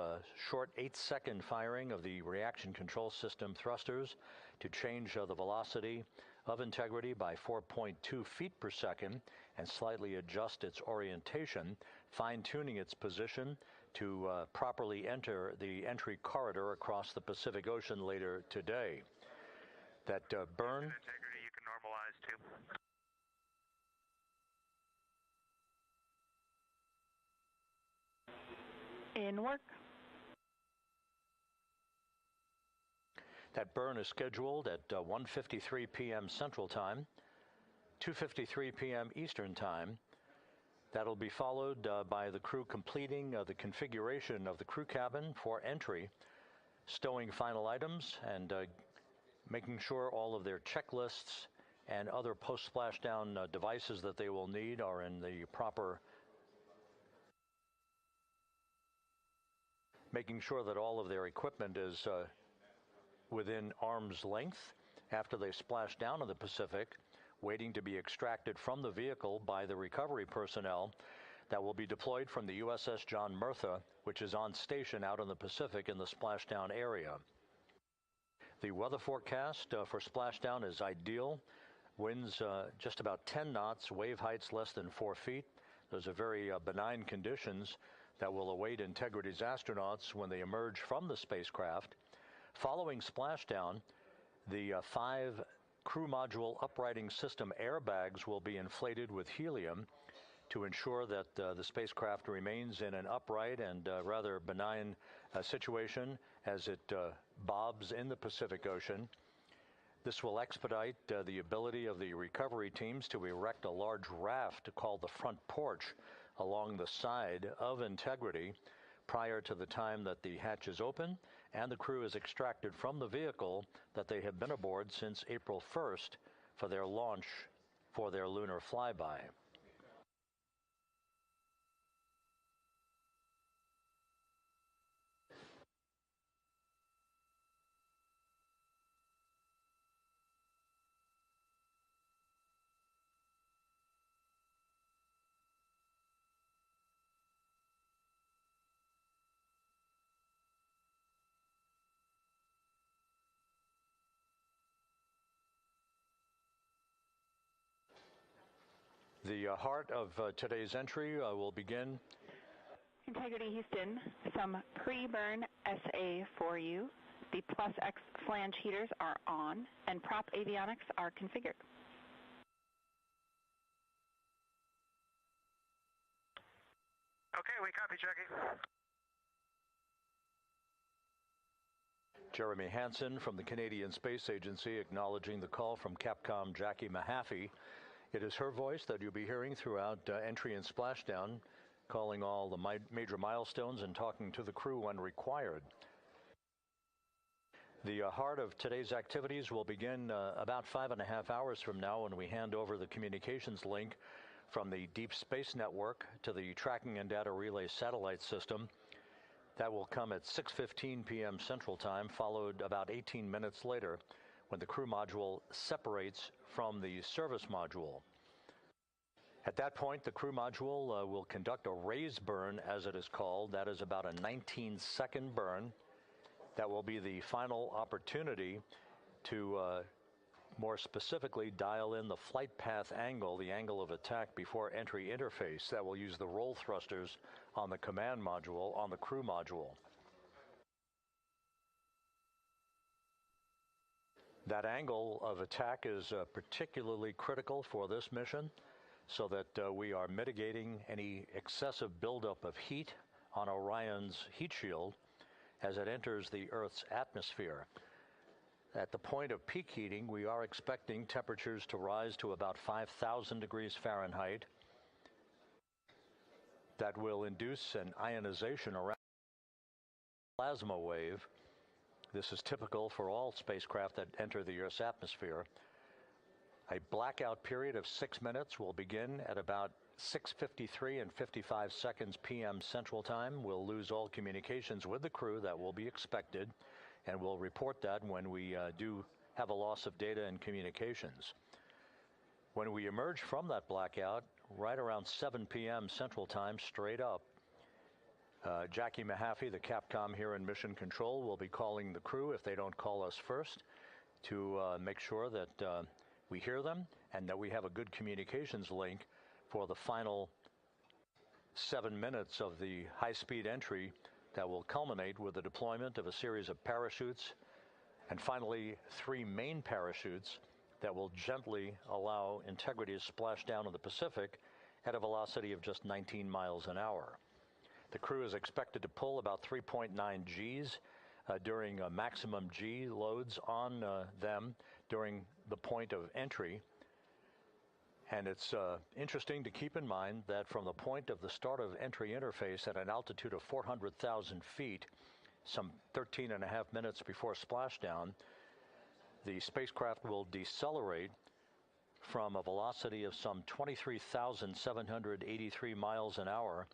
short 8-second firing of the reaction control system thrusters to change the velocity of Integrity by 4.2 feet per second and slightly adjust its orientation, fine-tuning its position to properly enter the entry corridor across the Pacific Ocean later today. That burn... Integrity you can normalize too. In work. That burn is scheduled at 1:53 p.m. Central Time, 2:53 p.m. Eastern Time. That'll be followed by the crew completing the configuration of the crew cabin for entry, stowing final items, and making sure all of their checklists and other post-splashdown devices that they will need are in the proper... making sure that all of their equipment is within arm's length after they splash down in the Pacific, waiting to be extracted from the vehicle by the recovery personnel that will be deployed from the USS John Murtha, which is on station out in the Pacific in the splashdown area. The weather forecast for splashdown is ideal. Winds just about 10 knots, wave heights less than 4 feet. Those are very benign conditions that will await Integrity's astronauts when they emerge from the spacecraft. Following splashdown, the 5 crew module uprighting system airbags will be inflated with helium to ensure that the spacecraft remains in an upright and rather benign situation as it bobs in the Pacific Ocean. This will expedite the ability of the recovery teams to erect a large raft called the front porch along the side of Integrity prior to the time that the hatch is open and the crew is extracted from the vehicle that they have been aboard since April 1st for their launch for their lunar flyby. The heart of today's entry will begin. Integrity Houston, some pre-burn SA for you. The Plus X flange heaters are on and prop avionics are configured. Okay, we copy, Jackie. Jeremy Hansen from the Canadian Space Agency acknowledging the call from Capcom Jackie Mahaffey. It is her voice that you'll be hearing throughout entry and splashdown, calling all the major milestones and talking to the crew when required. The heart of today's activities will begin about 5.5 hours from now when we hand over the communications link from the Deep Space Network to the Tracking and Data Relay Satellite System. That will come at 6:15 p.m. Central Time, followed about 18 minutes later when the crew module separates from the service module. At that point, the crew module will conduct a raise burn, as it is called. That is about a 19-second burn. That will be the final opportunity to more specifically dial in the flight path angle, the angle of attack before entry interface. That will use the roll thrusters on the command module, on the crew module. That angle of attack is particularly critical for this mission, so that we are mitigating any excessive buildup of heat on Orion's heat shield as it enters the Earth's atmosphere. At the point of peak heating, we are expecting temperatures to rise to about 5,000 degrees Fahrenheit. That will induce an ionization around the plasma wave. This is typical for all spacecraft that enter the Earth's atmosphere. A blackout period of 6 minutes will begin at about 6:53 and 55 seconds p.m. Central Time. We'll lose all communications with the crew. That will be expected, and we'll report that when we do have a loss of data and communications. When we emerge from that blackout, right around 7 p.m. Central Time, straight up, Jackie Mahaffey, the Capcom here in Mission Control, will be calling the crew, if they don't call us first, to make sure that we hear them and that we have a good communications link for the final 7 minutes of the high-speed entry that will culminate with the deployment of a series of parachutes and finally 3 main parachutes that will gently allow integrity to splash down in the Pacific at a velocity of just 19 miles an hour. The crew is expected to pull about 3.9 Gs during maximum G loads on them during the point of entry. And it's interesting to keep in mind that from the point of the start of entry interface at an altitude of 400,000 feet, some 13 and a half minutes before splashdown, the spacecraft will decelerate from a velocity of some 23,783 miles an hour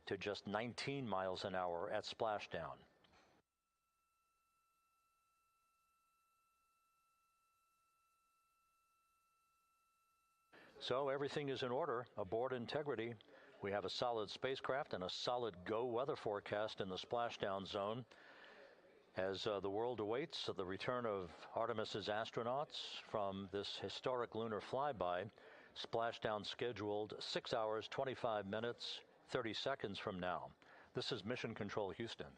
to just 19 miles an hour at splashdown. So everything is in order aboard Integrity. We have a solid spacecraft and a solid go weather forecast in the splashdown zone as the world awaits the return of Artemis's astronauts from this historic lunar flyby. Splashdown scheduled 6 hours, 25 minutes, 30 seconds from now. This is Mission Control Houston.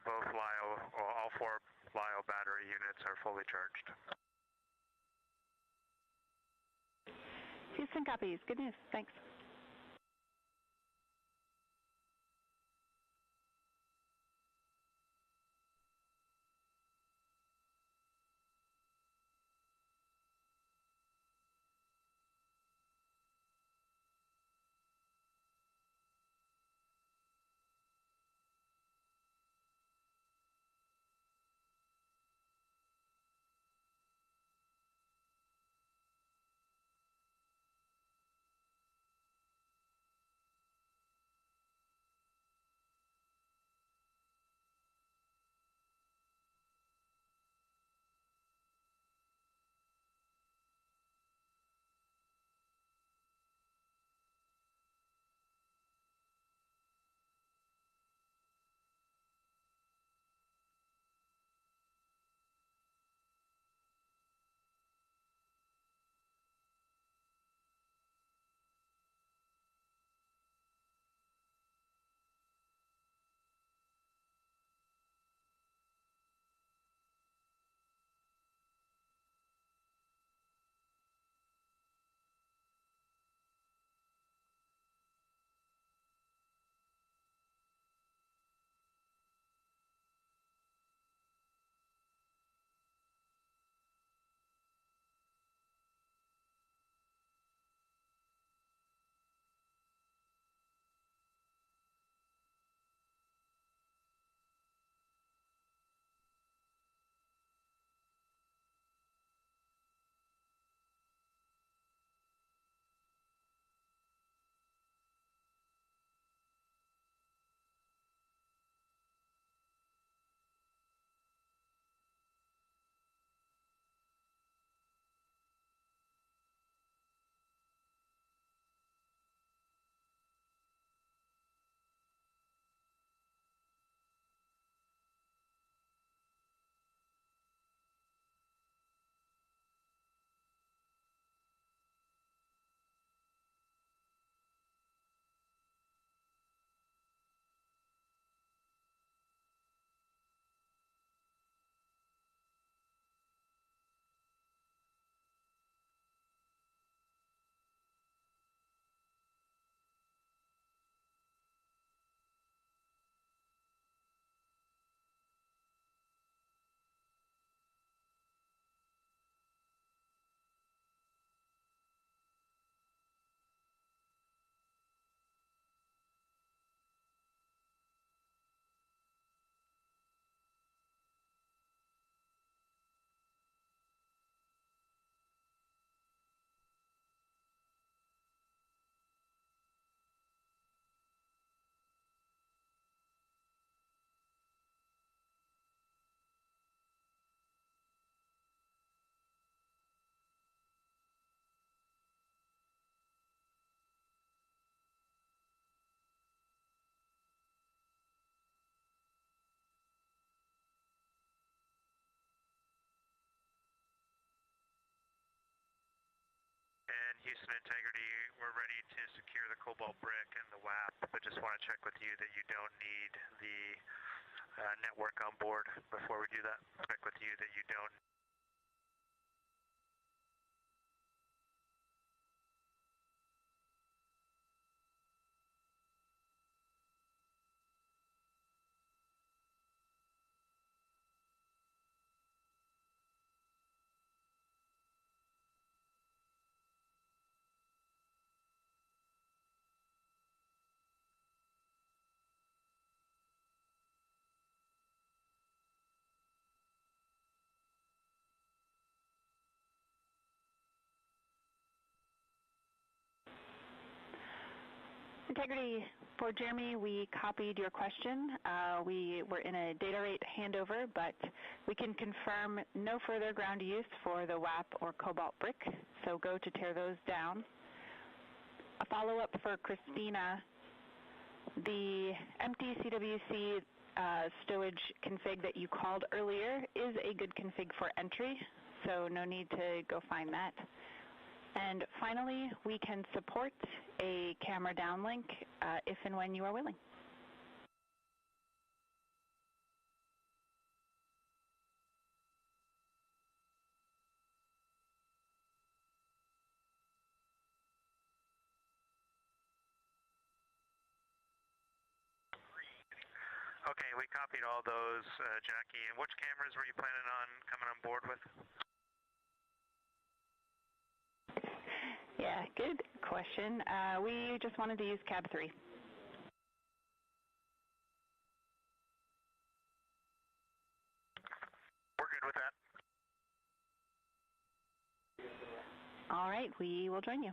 both LiO, or all 4 LiO battery units are fully charged. Houston copies. Good news. Thanks. And Houston Integrity, we're ready to secure the cobalt brick and the WAP, but just want to check with you that you don't need the network on board before we do that. Check with you that you don't. Integrity, for Jeremy, we copied your question. We were in a data rate handover, but we can confirm no further ground use for the WAP or cobalt brick, so go to tear those down. A follow-up for Christina, the empty CWC stowage config that you called earlier is a good config for entry, so no need to go find that. And finally, we can support a camera downlink if and when you are willing. Okay, we copied all those, Jackie. And which cameras were you planning on coming on board with? Yeah, good question. We just wanted to use cab 3. We're good with that. All right, we will join you.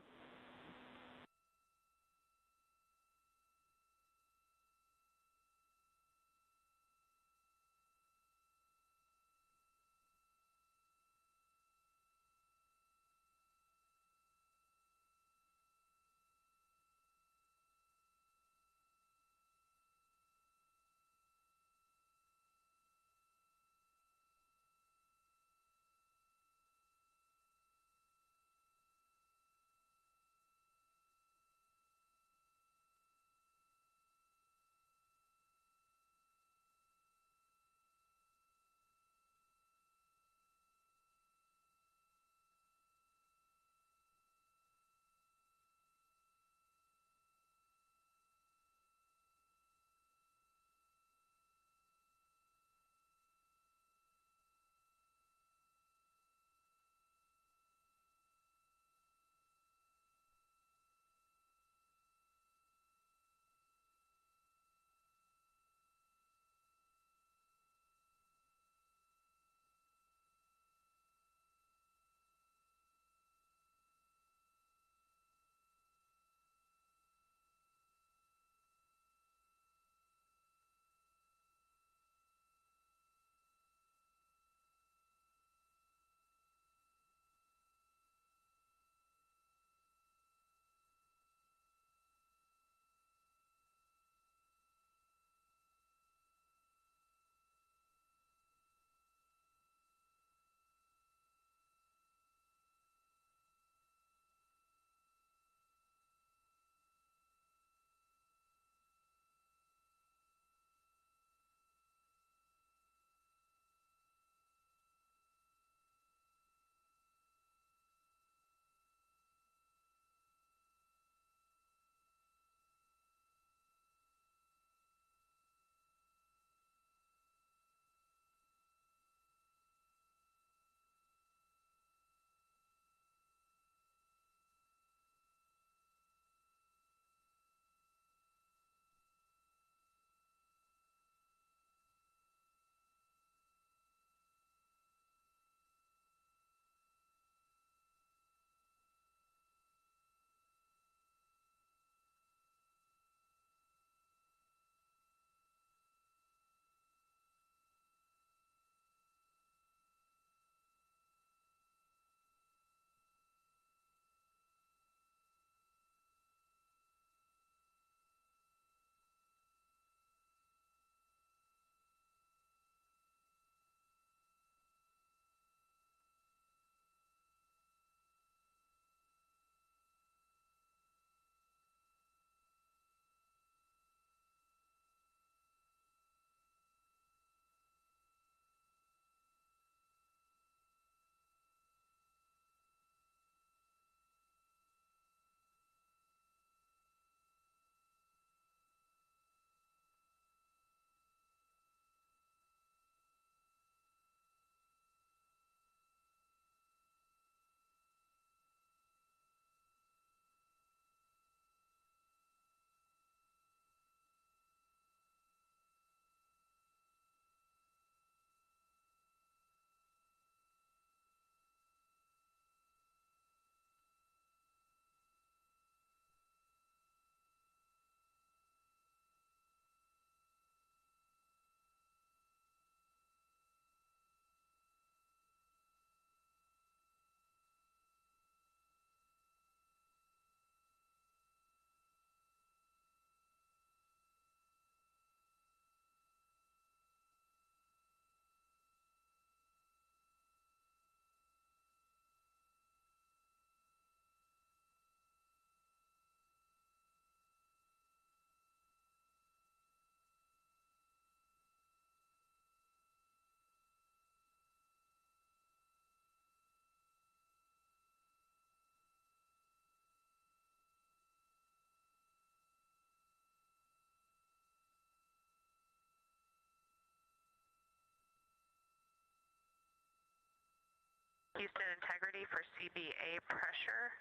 Houston integrity for CBA pressure.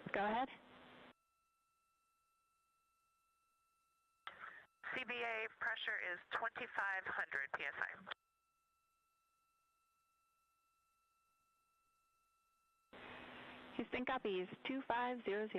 Go ahead. CBA pressure is 2,500 psi. Houston copies 2500.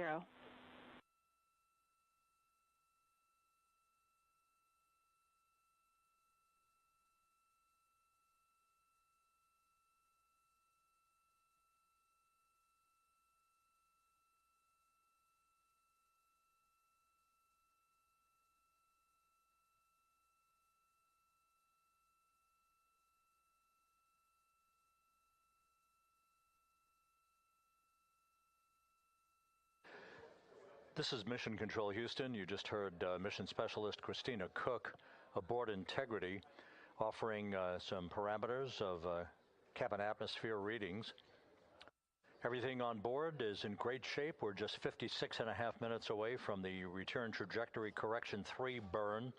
This is Mission Control Houston. You just heard Mission Specialist Christina Cook aboard Integrity offering some parameters of cabin atmosphere readings. Everything on board is in great shape. We're just 56.5 minutes away from the return trajectory correction 3 burn.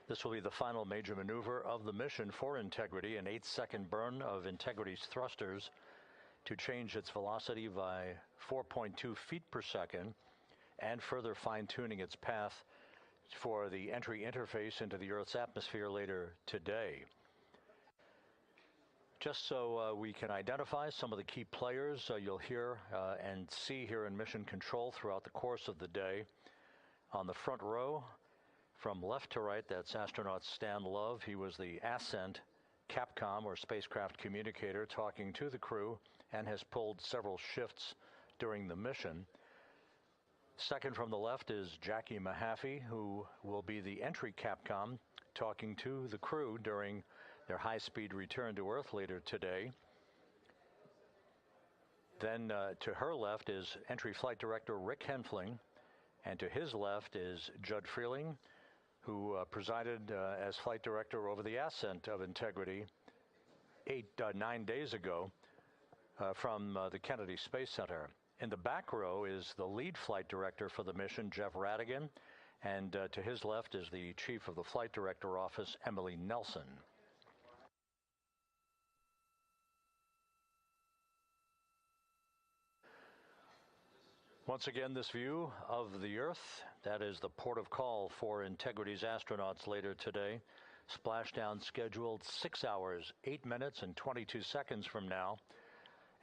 This will be the final major maneuver of the mission for Integrity, an 8-second burn of Integrity's thrusters to change its velocity by 4.2 feet per second, and further fine-tuning its path for the entry interface into the Earth's atmosphere later today. Just so we can identify some of the key players you'll hear and see here in Mission Control throughout the course of the day. On the front row, from left to right, that's astronaut Stan Love. He was the Ascent Capcom, or spacecraft communicator, talking to the crew and has pulled several shifts during the mission. Second from the left is Jackie Mahaffey, who will be the entry Capcom, talking to the crew during their high-speed return to Earth later today. Then to her left is entry flight director Rick Henfling, and to his left is Judd Freeling, who presided as flight director over the ascent of Integrity 9 days ago from the Kennedy Space Center. In the back row is the lead flight director for the mission, Jeff Radigan, and to his left is the chief of the flight director office, Emily Nelson. Once again, this view of the Earth, that is the port of call for Integrity's astronauts later today. Splashdown scheduled 6 hours, 8 minutes, and 22 seconds from now.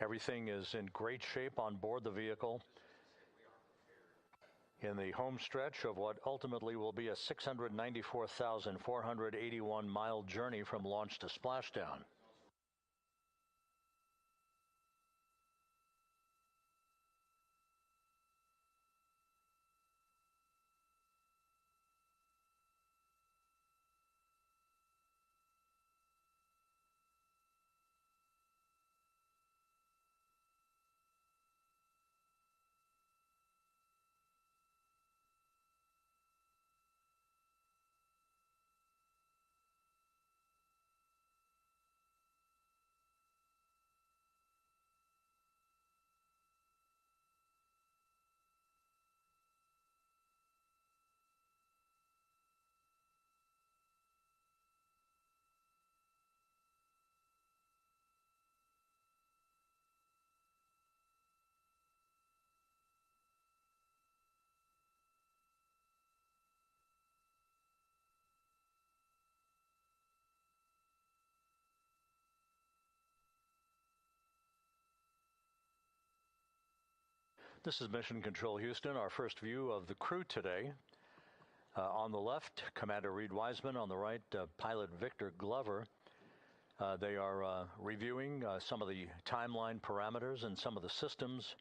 Everything is in great shape on board the vehicle in the home stretch of what ultimately will be a 694,481-mile journey from launch to splashdown. This is Mission Control Houston, our first view of the crew today. On the left, Commander Reed Wiseman. On the right, pilot Victor Glover. They are reviewing some of the timeline parameters and some of the systems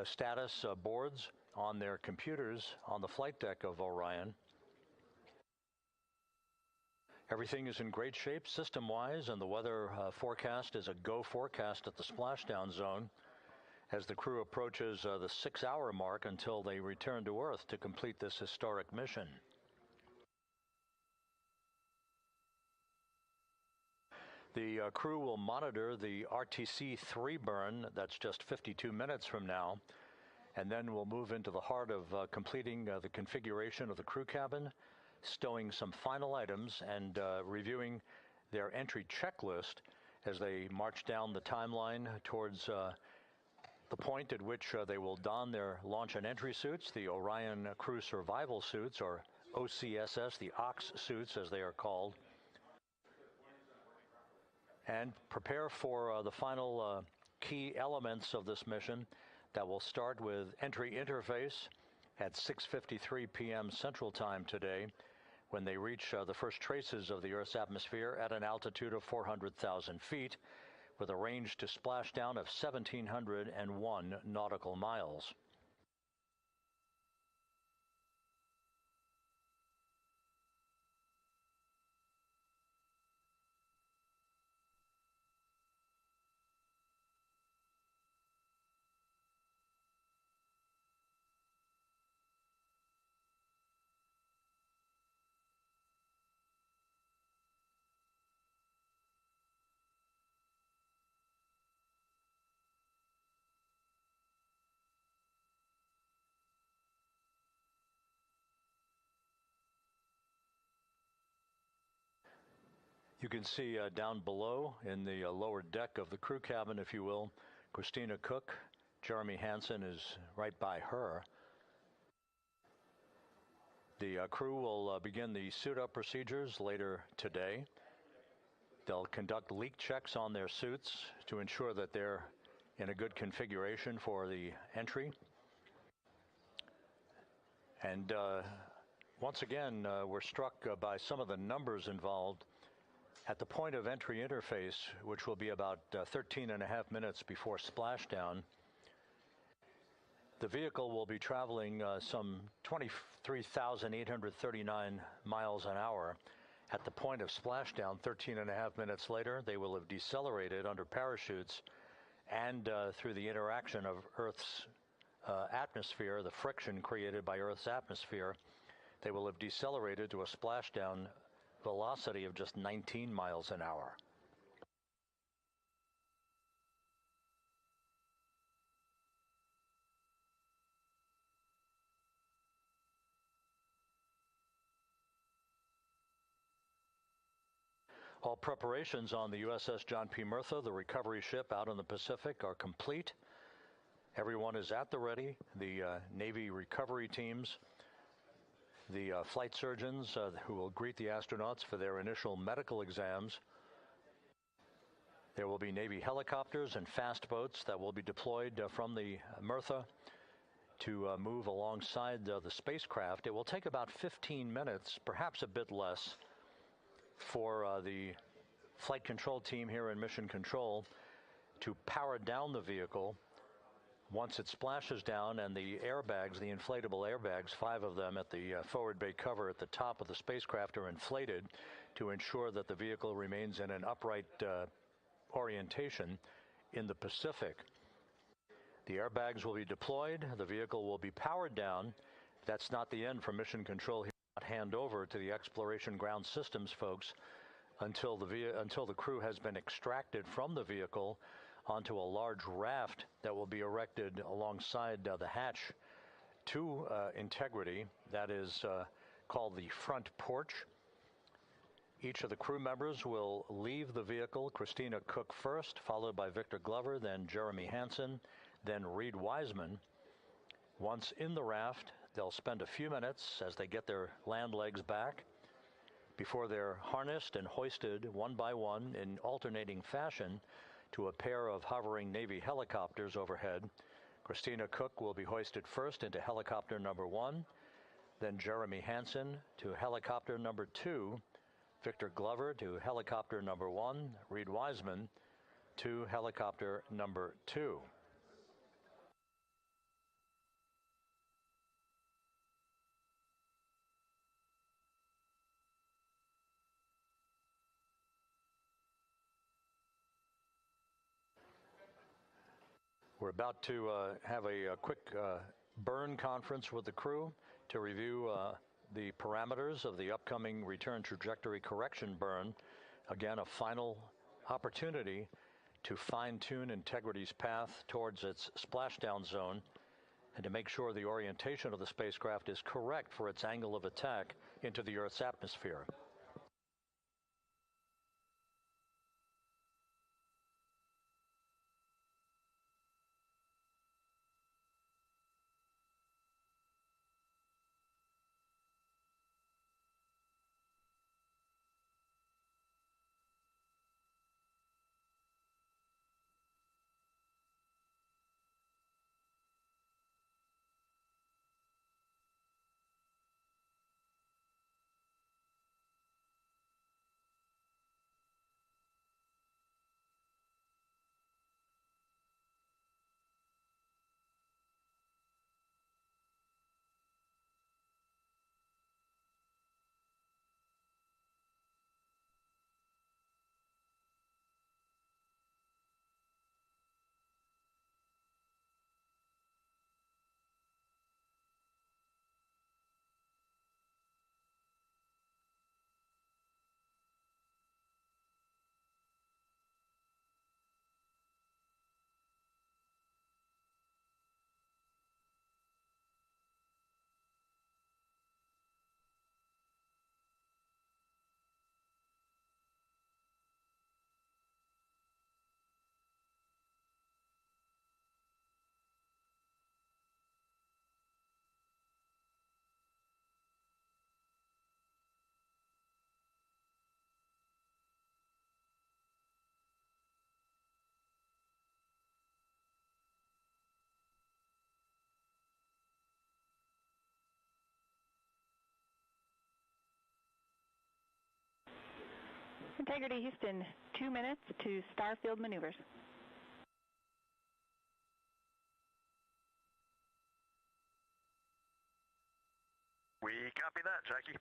status boards on their computers on the flight deck of Orion. Everything is in great shape system-wise, and the weather forecast is a go forecast at the splashdown zone as the crew approaches the 6-hour mark until they return to Earth to complete this historic mission. The crew will monitor the RTC-3 burn. That's just 52 minutes from now. And then we'll move into the heart of completing the configuration of the crew cabin, stowing some final items, and reviewing their entry checklist as they march down the timeline towards the point at which they will don their launch and entry suits, the Orion Crew Survival Suits, or OCSS, the OX suits as they are called, and prepare for the final key elements of this mission that will start with entry interface at 6:53 p.m. Central Time today, when they reach the first traces of the Earth's atmosphere at an altitude of 400,000 feet, with a range to splashdown of 1,701 nautical miles. You can see down below in the lower deck of the crew cabin, if you will, Christina Cook. Jeremy Hansen is right by her. The crew will begin the suit-up procedures later today. They'll conduct leak checks on their suits to ensure that they're in a good configuration for the entry. And once again, we're struck by some of the numbers involved. At the point of entry interface, which will be about 13 and a half minutes before splashdown, the vehicle will be traveling some 23,839 miles an hour. At the point of splashdown, 13 and a half minutes later, they will have decelerated under parachutes and through the interaction of Earth's atmosphere, the friction created by Earth's atmosphere, they will have decelerated to a splashdown velocity of just 19 miles an hour. All preparations on the USS John P. Murtha, the recovery ship out in the Pacific, are complete. Everyone is at the ready. The Navy recovery teams, the flight surgeons who will greet the astronauts for their initial medical exams. There will be Navy helicopters and fast boats that will be deployed from the Murtha to move alongside the spacecraft. It will take about 15 minutes, perhaps a bit less, for the flight control team here in Mission Control to power down the vehicle. Once it splashes down and the airbags, the inflatable airbags, 5 of them at the forward bay cover at the top of the spacecraft, are inflated to ensure that the vehicle remains in an upright orientation in the Pacific. The airbags will be deployed. The vehicle will be powered down. That's not the end for Mission Control. He will not hand over to the Exploration Ground Systems folks until the crew has been extracted from the vehicle onto a large raft that will be erected alongside the hatch to Integrity. That is called the front porch. Each of the crew members will leave the vehicle, Christina Cook first, followed by Victor Glover, then Jeremy Hansen, then Reed Wiseman. Once in the raft, they'll spend a few minutes as they get their land legs back before they're harnessed and hoisted one by one in alternating fashion to a pair of hovering Navy helicopters overhead. Christina Cook will be hoisted first into helicopter number 1, then Jeremy Hansen to helicopter number 2, Victor Glover to helicopter number 1, Reed Wiseman to helicopter number 2. We're about to have a quick burn conference with the crew to review the parameters of the upcoming return trajectory correction burn. Again, a final opportunity to fine-tune Integrity's path towards its splashdown zone and to make sure the orientation of the spacecraft is correct for its angle of attack into the Earth's atmosphere. Integrity Houston, 2 minutes to Starfield maneuvers. We copy that, Jackie.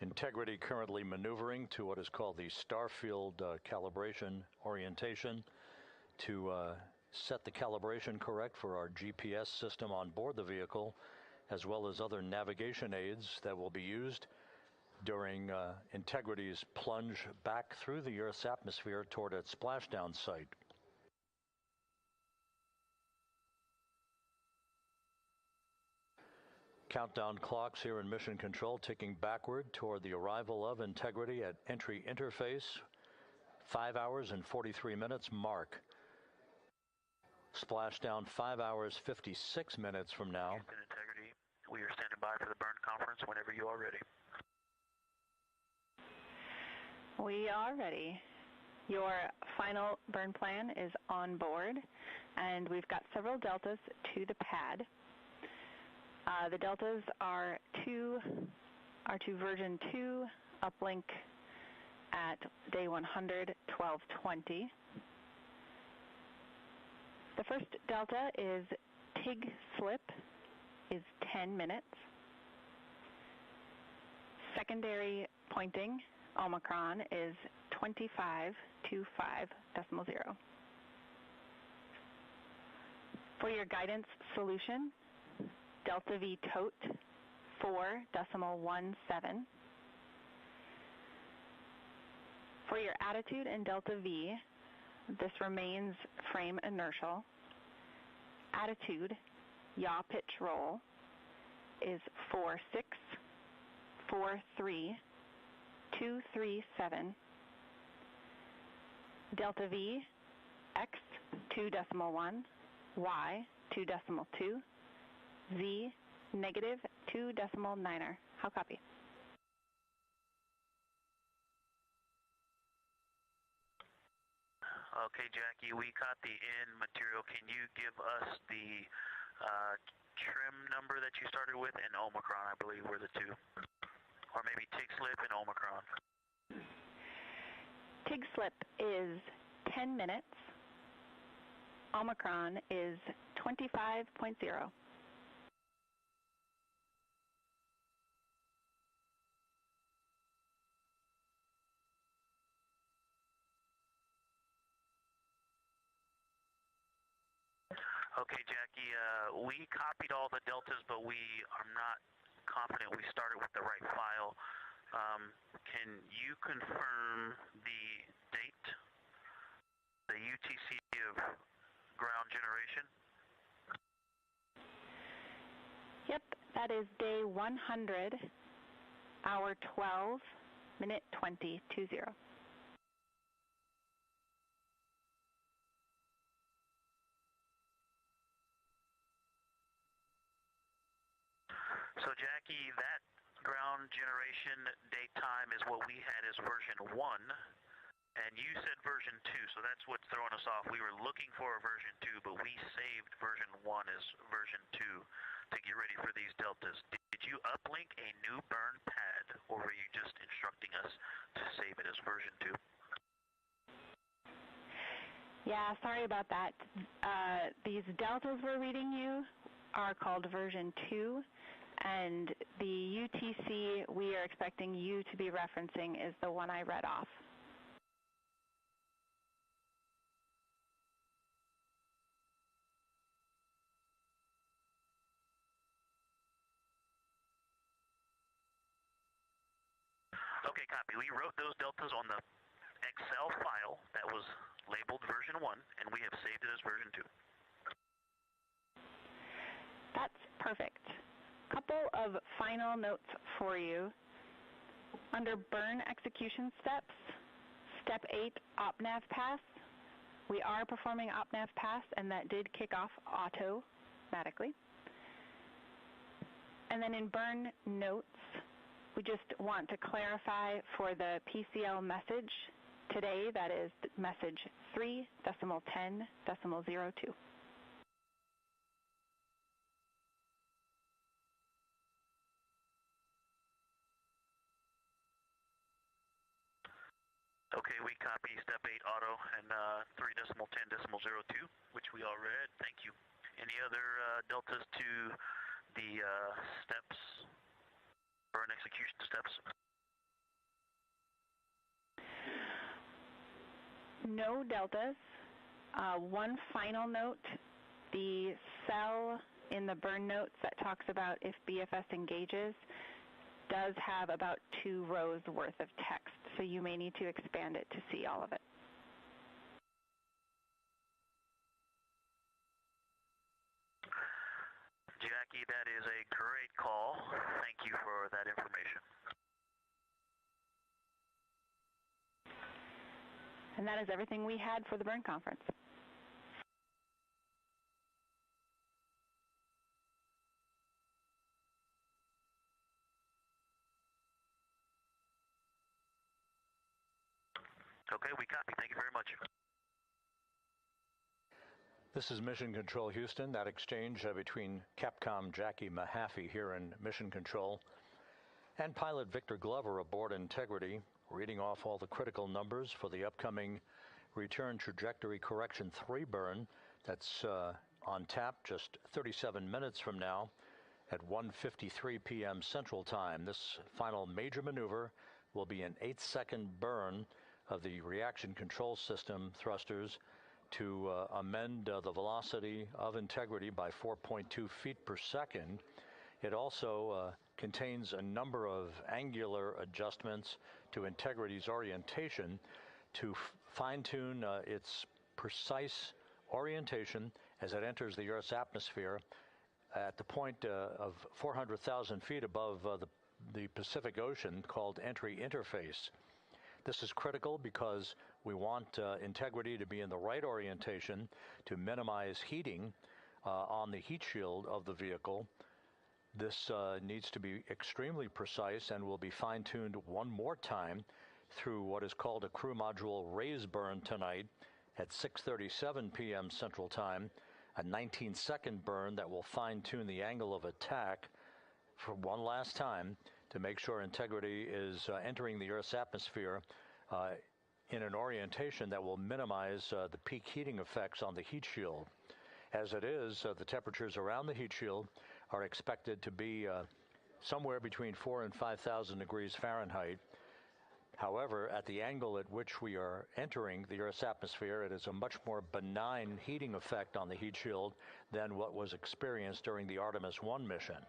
Integrity currently maneuvering to what is called the Starfield calibration orientation to set the calibration correct for our GPS system on board the vehicle, as well as other navigation aids that will be used during Integrity's plunge back through the Earth's atmosphere toward its splashdown site. Countdown clocks here in Mission Control ticking backward toward the arrival of Integrity at entry interface. 5 hours and 43 minutes mark. Splashdown 5 hours 56 minutes from now. Houston Integrity, we are standing by for the burn conference whenever you are ready. We are ready. Your final burn plan is on board, and we've got several deltas to the pad. The deltas are to version 2 uplink at day 100, 12:20. The first delta is TIG slip is 10 minutes. Secondary pointing Omicron is 2525.0. For your guidance solution, Delta V tote 4.17. For your attitude in Delta V, this remains frame inertial. Attitude, yaw pitch roll, is 4643.237. Delta V, X 2.1, Y 2.2, Z negative 2.9er. How copy? Okay, Jackie, we caught the end material. Can you give us the trim number that you started with and Omicron, I believe, were the two? Or maybe TIG slip and Omicron. TIG slip is 10 minutes. Omicron is 25.0. Okay, Jackie, we copied all the deltas, but we are not confident we started with the right file. Can you confirm the date, the UTC of ground generation? Yep, that is day 100, hour 12, minute 20, 20. So Jackie, that ground generation date time is what we had as version 1, and you said version 2, so that's what's throwing us off. We were looking for a version 2, but we saved version 1 as version 2 to get ready for these deltas. Did you uplink a new burn pad, or were you just instructing us to save it as version 2? Yeah, sorry about that. These deltas we're reading you are called version 2. And the UTC we are expecting you to be referencing is the one I read off. Okay, copy. We wrote those deltas on the Excel file that was labeled version 1, and we have saved it as version 2. That's perfect. Couple of final notes for you. Under burn execution steps, step 8, OpNav pass. We are performing OpNav pass, and that did kick off automatically. And then in burn notes, we just want to clarify for the PCL message today, that is message 3.10.02. Okay, we copy step 8 auto and 3.10.02, which we all read. Thank you. Any other deltas to the steps, burn execution steps? No deltas. One final note, the cell in the burn notes that talks about if BFS engages does have about 2 rows worth of text, so you may need to expand it to see all of it. Jackie, that is a great call. Thank you for that information. And that is everything we had for the burn conference. Okay, we copy. Thank you very much. This is Mission Control Houston, that exchange between Capcom Jackie Mahaffey here in Mission Control and pilot Victor Glover aboard Integrity, reading off all the critical numbers for the upcoming Return Trajectory Correction 3 burn that's on tap just 37 minutes from now at 1:53 p.m. Central Time. This final major maneuver will be an 8-second burn of the reaction control system thrusters to amend the velocity of Integrity by 4.2 feet per second. It also contains a number of angular adjustments to Integrity's orientation to fine-tune its precise orientation as it enters the Earth's atmosphere at the point of 400,000 feet above the Pacific Ocean, called entry interface. This is critical because we want Integrity to be in the right orientation to minimize heating on the heat shield of the vehicle. This needs to be extremely precise and will be fine-tuned one more time through what is called a crew module raise burn tonight at 6:37 p.m. Central Time, a 19-second burn that will fine-tune the angle of attack for one last time to make sure Integrity is entering the Earth's atmosphere in an orientation that will minimize the peak heating effects on the heat shield. As it is, the temperatures around the heat shield are expected to be somewhere between 4,000 and 5,000 degrees Fahrenheit. However, at the angle at which we are entering the Earth's atmosphere, it is a much more benign heating effect on the heat shield than what was experienced during the Artemis I mission.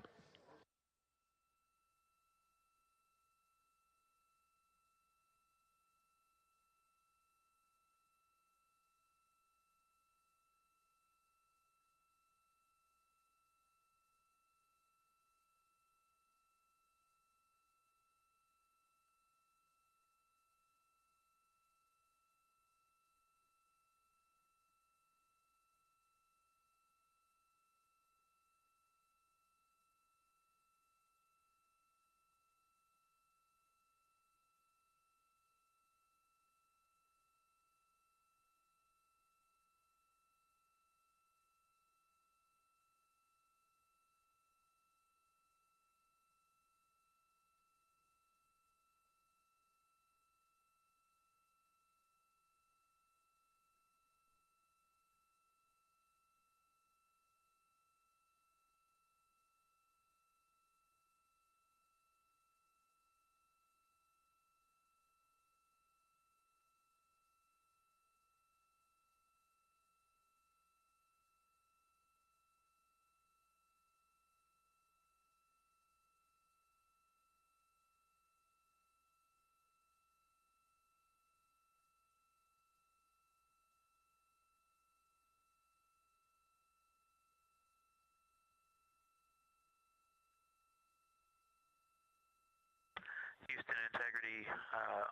Houston Integrity,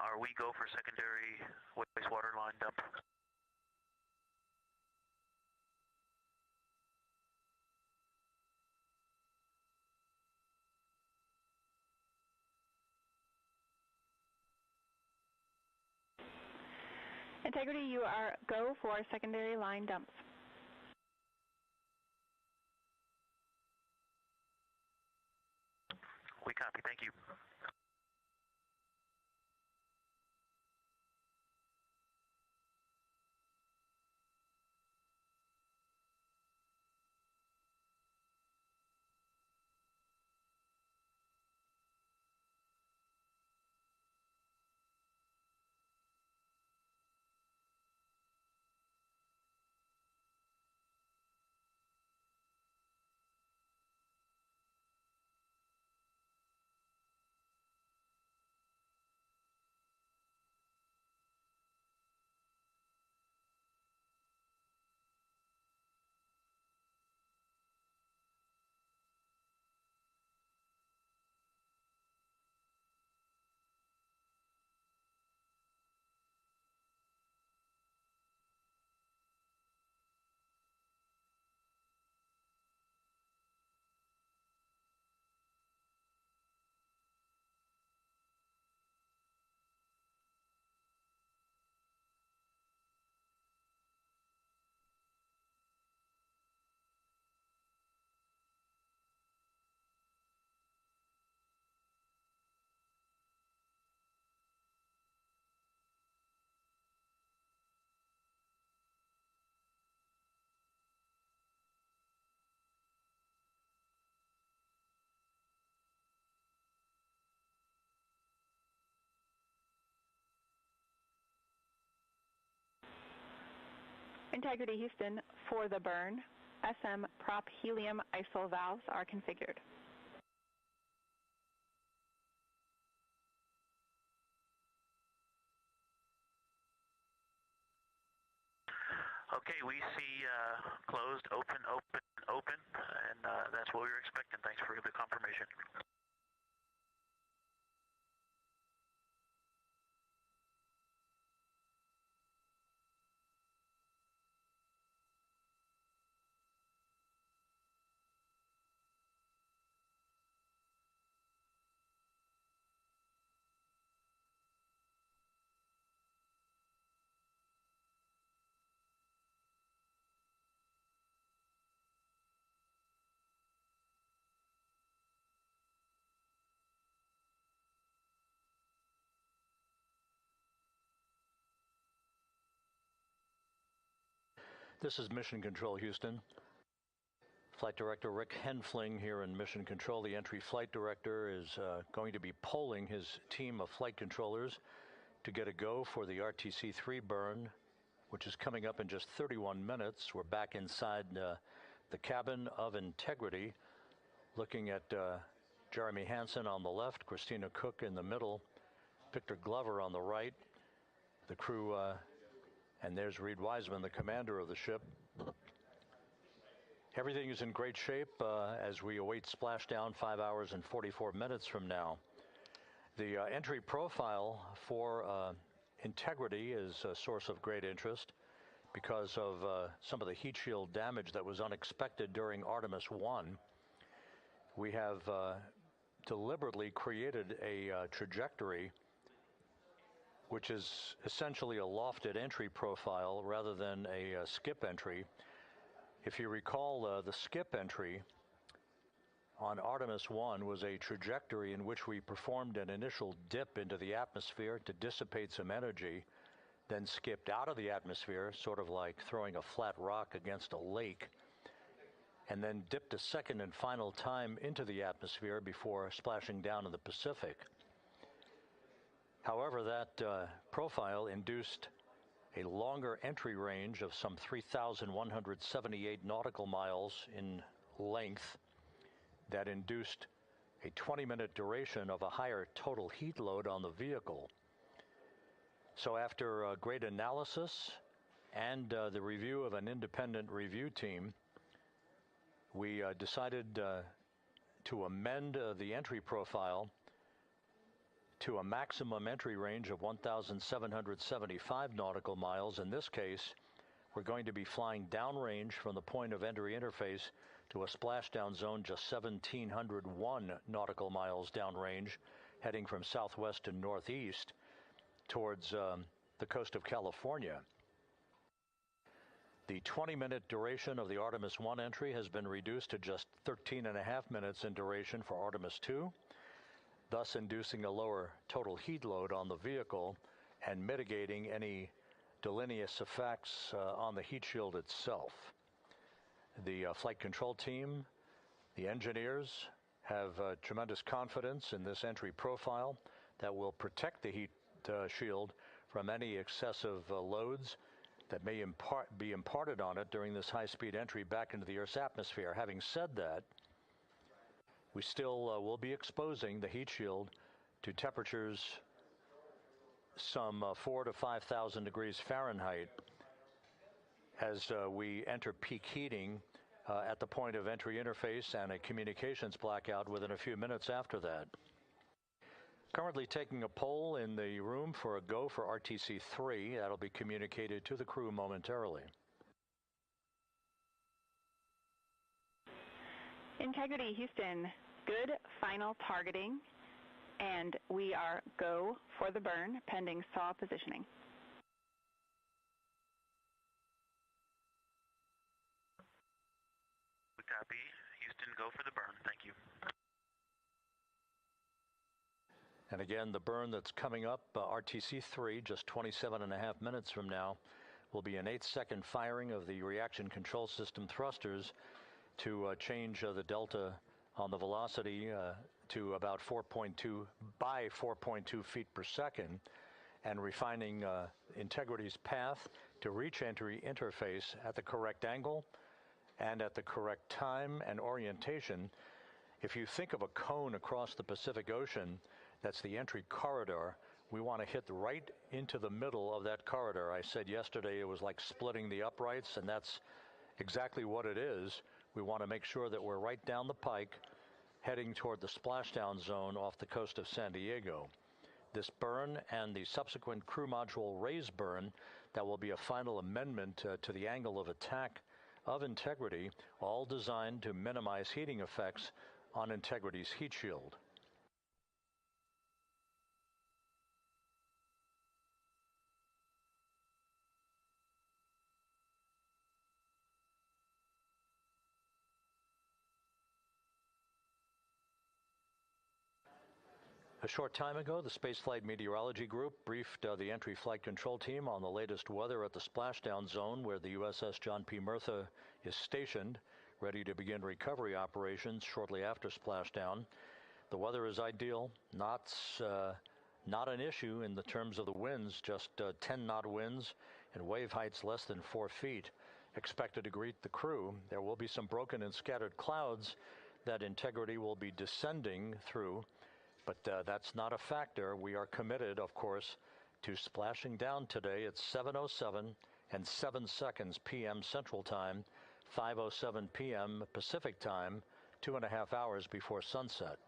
are we go for secondary wastewater line dump? Integrity, you are go for secondary line dumps. We copy, thank you. Integrity Houston, for the burn, SM prop helium isol valves are configured. Okay, we see closed, open, and that's what we were expecting. Thanks for the confirmation. This is Mission Control, Houston. Flight Director Rick Henfling here in Mission Control. The entry flight director is going to be polling his team of flight controllers to get a go for the RTC-3 burn, which is coming up in just 31 minutes. We're back inside the cabin of Integrity, looking at Jeremy Hansen on the left, Christina Cook in the middle, Victor Glover on the right, the crew, and there's Reed Wiseman, the commander of the ship. Everything is in great shape as we await splashdown 5 hours and 44 minutes from now. The entry profile for Integrity is a source of great interest because of some of the heat shield damage that was unexpected during Artemis I. We have deliberately created a trajectory which is essentially a lofted entry profile rather than a skip entry. If you recall, the skip entry on Artemis I was a trajectory in which we performed an initial dip into the atmosphere to dissipate some energy, then skipped out of the atmosphere, sort of like throwing a flat rock against a lake, and then dipped a second and final time into the atmosphere before splashing down in the Pacific. However, that profile induced a longer entry range of some 3,178 nautical miles in length that induced a 20-minute duration of a higher total heat load on the vehicle. So after great analysis and the review of an independent review team, we decided to amend the entry profile to a maximum entry range of 1,775 nautical miles. In this case, we're going to be flying downrange from the point of entry interface to a splashdown zone just 1,701 nautical miles downrange, heading from southwest to northeast towards the coast of California. The 20-minute duration of the Artemis I entry has been reduced to just 13.5 minutes in duration for Artemis II, thus inducing a lower total heat load on the vehicle and mitigating any deleterious effects on the heat shield itself. The flight control team, the engineers, have tremendous confidence in this entry profile that will protect the heat shield from any excessive loads that may be imparted on it during this high-speed entry back into the Earth's atmosphere. Having said that, we still will be exposing the heat shield to temperatures some 4,000 to 5,000 degrees Fahrenheit as we enter peak heating at the point of entry interface and a communications blackout within a few minutes after that. Currently taking a poll in the room for a go for RTC-3. That'll be communicated to the crew momentarily. Integrity, Houston, good final targeting, and we are go for the burn pending SAW positioning. We copy. Houston, go for the burn. Thank you. And again, the burn that's coming up, RTC-3, just 27.5 minutes from now, will be an 8-second firing of the reaction control system thrusters to change the delta on the velocity to about 4.2 by 4.2 feet per second, and refining Integrity's path to reach entry interface at the correct angle and at the correct time and orientation. If you think of a cone across the Pacific Ocean, that's the entry corridor. We want to hit right into the middle of that corridor. I said yesterday it was like splitting the uprights, and that's exactly what it is. We want to make sure that we're right down the pike, heading toward the splashdown zone off the coast of San Diego. This burn and the subsequent crew module raise burn, that will be a final amendment to the angle of attack of Integrity, all designed to minimize heating effects on Integrity's heat shield. A short time ago, the Spaceflight Meteorology Group briefed the entry flight control team on the latest weather at the splashdown zone where the USS John P. Murtha is stationed, ready to begin recovery operations shortly after splashdown. The weather is ideal, not an issue in the terms of the winds, just 10-knot winds and wave heights less than 4 feet expected to greet the crew. There will be some broken and scattered clouds that Integrity will be descending through, but that's not a factor. We are committed, of course, to splashing down today at 7:07 and 7 seconds p.m. Central Time, 5:07 p.m. Pacific Time, 2.5 hours before sunset.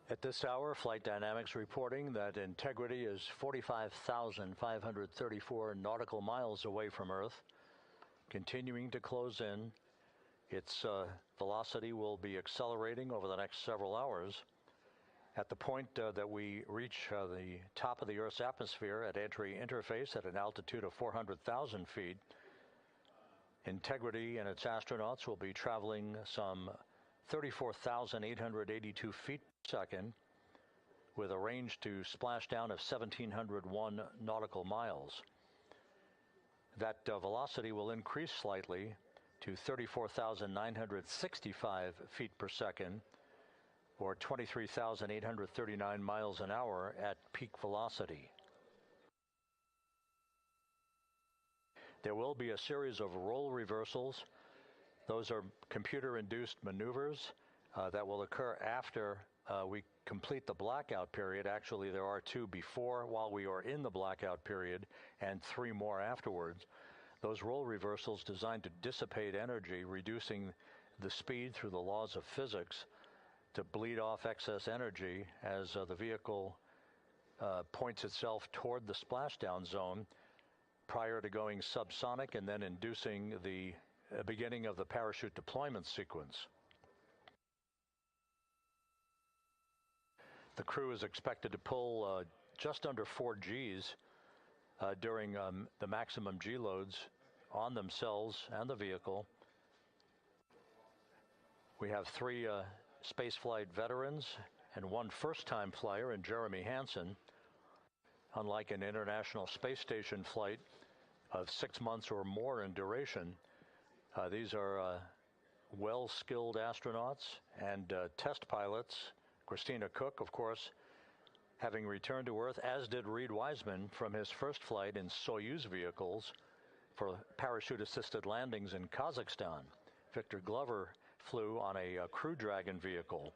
At this hour, Flight Dynamics reporting that Integrity is 45,534 nautical miles away from Earth. continuing to close in. Its velocity will be accelerating over the next several hours. At the point that we reach the top of the Earth's atmosphere at entry interface at an altitude of 400,000 feet, Integrity and its astronauts will be traveling some 34,882 feet per second with a range to splashdown of 1,701 nautical miles. That velocity will increase slightly to 34,965 feet per second, or 23,839 miles an hour at peak velocity. There will be a series of roll reversals. Those are computer-induced maneuvers that will occur after we complete the blackout period. Actually, there are 2 before while we are in the blackout period and 3 more afterwards. Those roll reversals designed to dissipate energy, reducing the speed through the laws of physics to bleed off excess energy as the vehicle points itself toward the splashdown zone prior to going subsonic and then inducing the beginning of the parachute deployment sequence. The crew is expected to pull just under 4 Gs during the maximum G loads on themselves and the vehicle. We have 3 spaceflight veterans and 1 first-time flyer in Jeremy Hansen. Unlike an International Space Station flight of 6 months or more in duration, these are well-skilled astronauts and test pilots. Christina Cook, of course, having returned to Earth, as did Reed Wiseman from his first flight in Soyuz vehicles for parachute-assisted landings in Kazakhstan. Victor Glover flew on a Crew Dragon vehicle.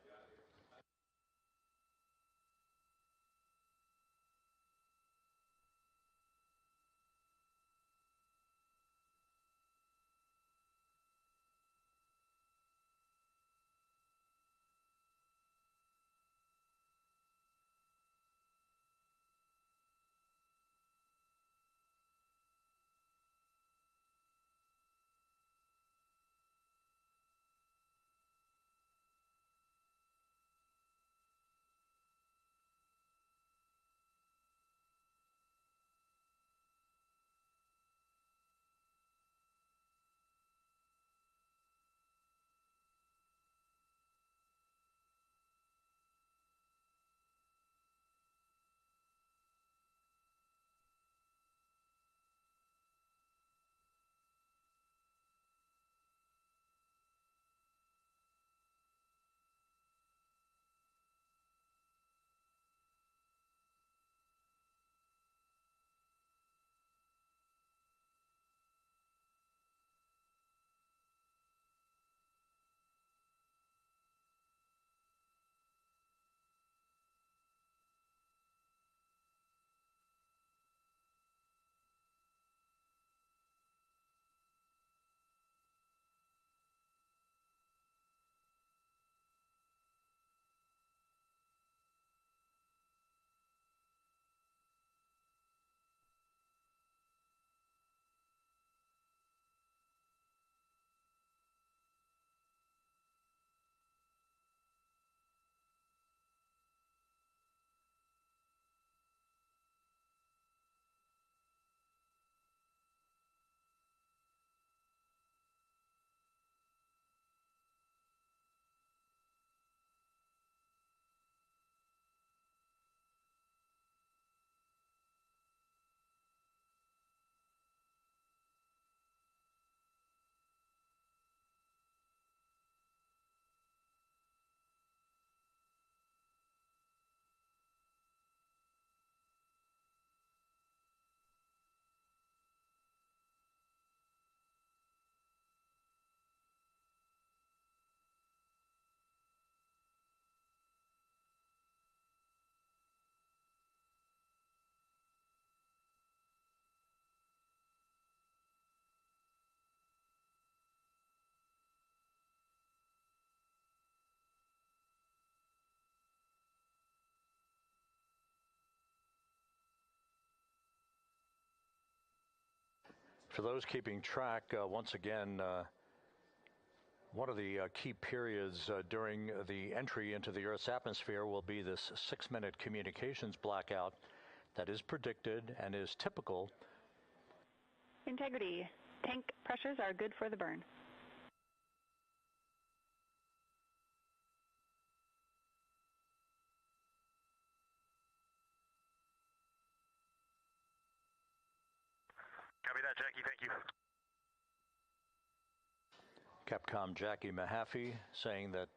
For those keeping track, once again, one of the key periods during the entry into the Earth's atmosphere will be this 6-minute communications blackout that is predicted and is typical. Integrity. Tank pressures are good for the burn. Copy that, Jackie. Thank you. Capcom Jackie Mahaffey saying that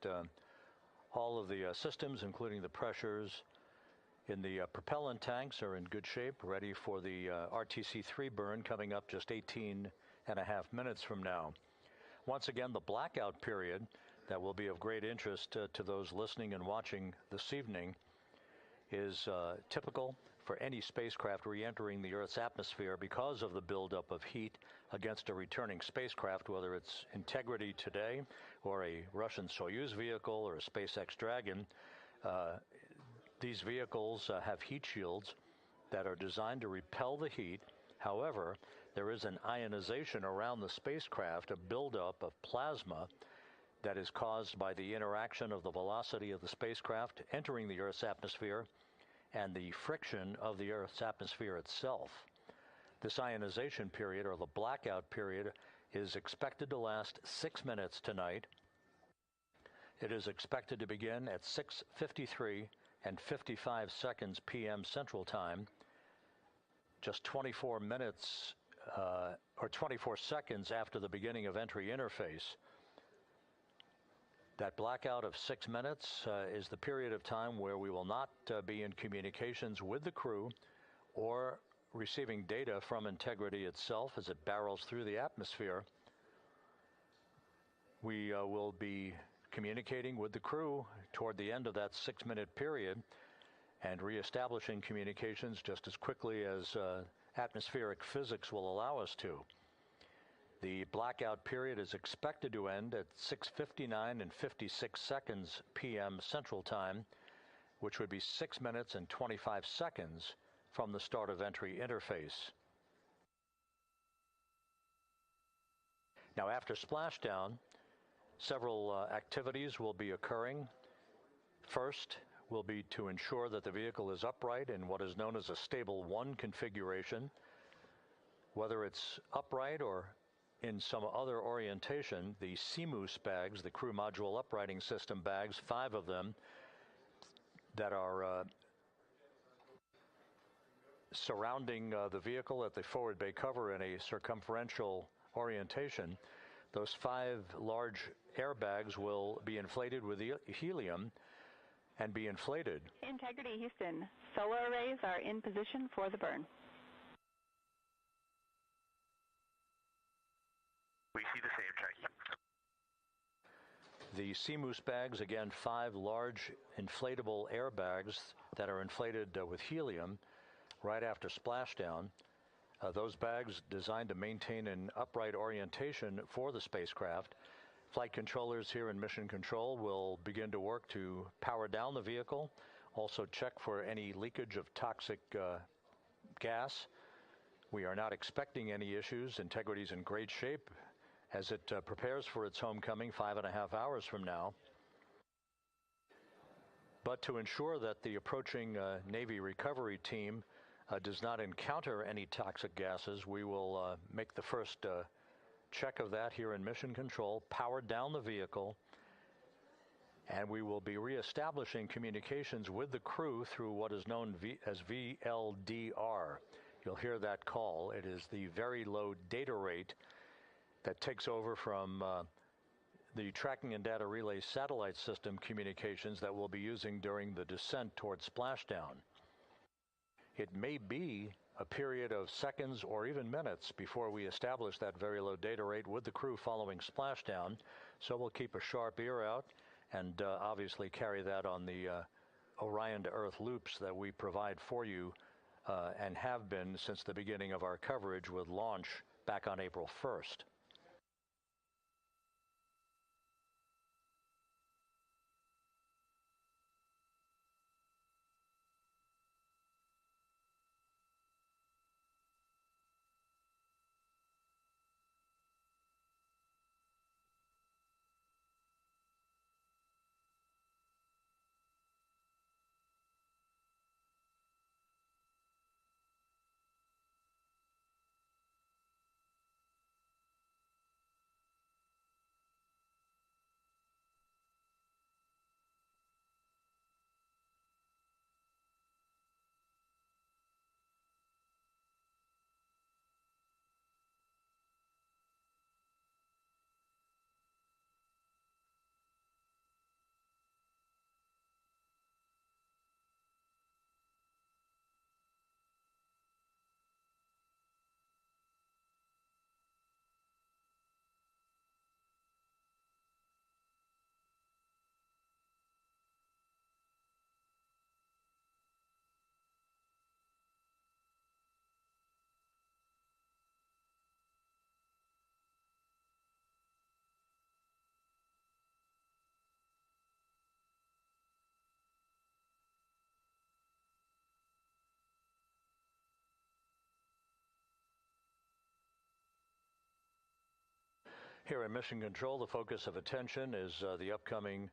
all of the systems, including the pressures in the propellant tanks, are in good shape, ready for the RTC-3 burn coming up just 18 and a half minutes from now. Once again, the blackout period that will be of great interest to those listening and watching this evening is typical for any spacecraft re-entering the Earth's atmosphere because of the buildup of heat against a returning spacecraft, whether it's Integrity today or a Russian Soyuz vehicle or a SpaceX Dragon. These vehicles have heat shields that are designed to repel the heat. However, there is an ionization around the spacecraft, a buildup of plasma that is caused by the interaction of the velocity of the spacecraft entering the Earth's atmosphere and the friction of the Earth's atmosphere itself. This ionization period, or the blackout period, is expected to last 6 minutes tonight. It is expected to begin at 6:53 and 55 seconds p.m. Central Time, just 24 minutes or 24 seconds after the beginning of entry interface. That blackout of 6 minutes is the period of time where we will not be in communications with the crew or receiving data from Integrity itself as it barrels through the atmosphere. We will be communicating with the crew toward the end of that 6-minute period and reestablishing communications just as quickly as atmospheric physics will allow us to. The blackout period is expected to end at 6:59 and 56 seconds p.m. Central Time, which would be 6 minutes and 25 seconds from the start of entry interface. Now, after splashdown, several activities will be occurring. First will be to ensure that the vehicle is upright in what is known as a stable 1 configuration. Whether it's upright or in some other orientation, the CMOOS bags, the crew module uprighting system bags, 5 of them that are surrounding the vehicle at the forward bay cover in a circumferential orientation, those 5 large airbags will be inflated with helium and be inflated. Integrity Houston, solar arrays are in position for the burn. We see the same, Jackie. The CMOOS bags, again, 5 large inflatable airbags that are inflated with helium right after splashdown. Those bags designed to maintain an upright orientation for the spacecraft. Flight controllers here in Mission Control will begin to work to power down the vehicle, also check for any leakage of toxic gas. We are not expecting any issues. Integrity's in great shape as it prepares for its homecoming 5.5 hours from now. But to ensure that the approaching Navy recovery team does not encounter any toxic gases, we will make the first check of that here in Mission Control, power down the vehicle, and we will be reestablishing communications with the crew through what is known as VLDR. You'll hear that call. It is the very low data rate that takes over from the tracking and data relay satellite system communications that we'll be using during the descent towards splashdown. It may be a period of seconds or even minutes before we establish that very low data rate with the crew following splashdown, so we'll keep a sharp ear out and obviously carry that on the Orion to Earth loops that we provide for you and have been since the beginning of our coverage with launch back on April 1st. Here in Mission Control, the focus of attention is the upcoming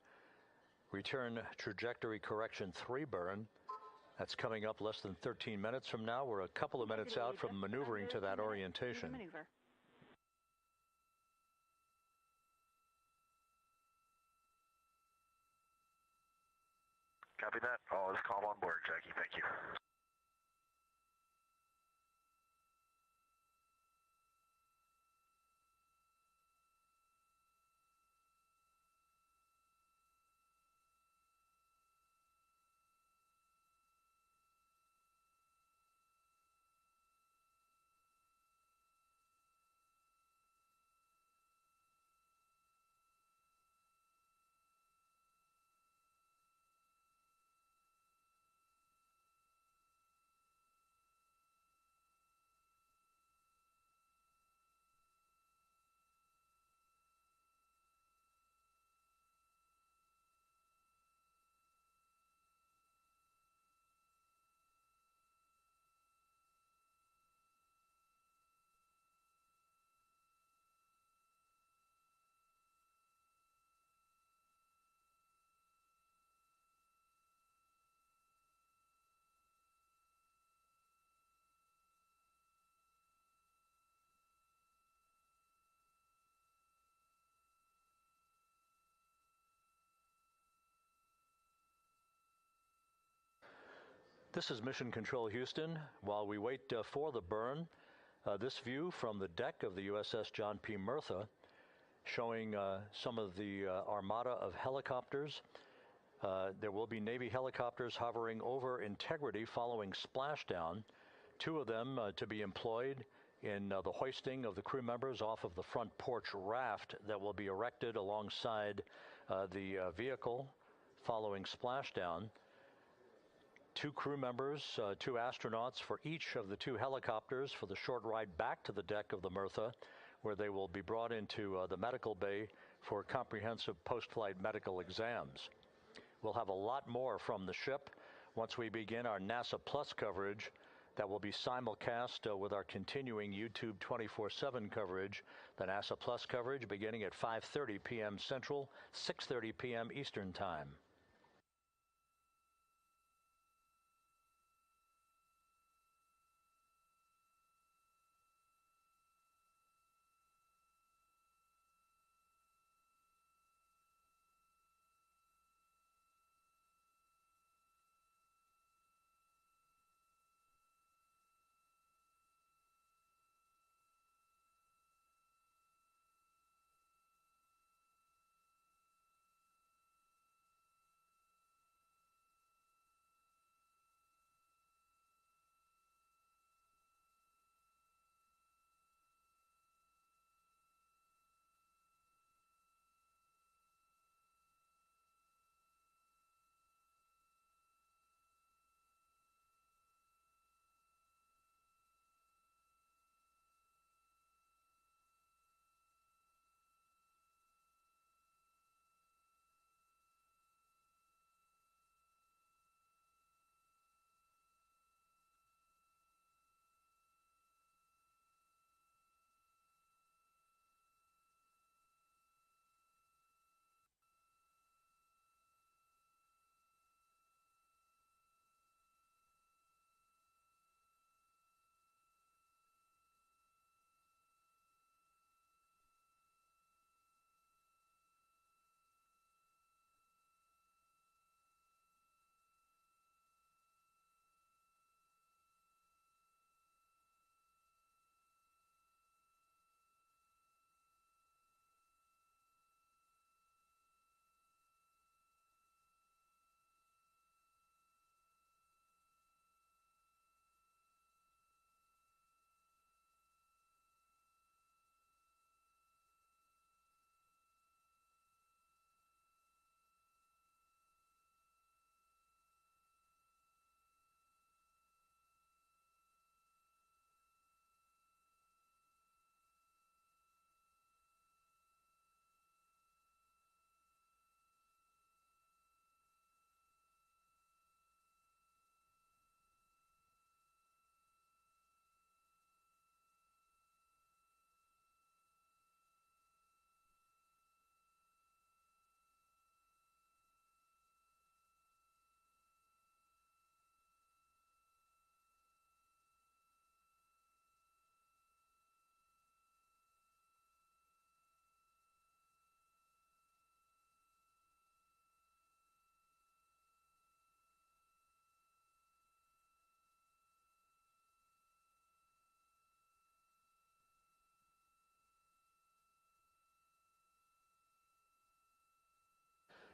Return Trajectory Correction 3 burn. That's coming up less than 13 minutes from now. We're a couple of minutes out from maneuvering to that orientation. Copy that. All is calm on board, Jackie. Thank you. This is Mission Control Houston. While we wait for the burn, this view from the deck of the USS John P. Murtha showing some of the armada of helicopters. There will be Navy helicopters hovering over Integrity following splashdown, 2 of them to be employed in the hoisting of the crew members off of the front porch raft that will be erected alongside the vehicle following splashdown. 2 crew members, 2 astronauts for each of the 2 helicopters for the short ride back to the deck of the Murtha, where they will be brought into the medical bay for comprehensive post-flight medical exams. We'll have a lot more from the ship once we begin our NASA Plus coverage that will be simulcast with our continuing YouTube 24/7 coverage, the NASA Plus coverage beginning at 5:30 p.m. Central, 6:30 p.m. Eastern Time.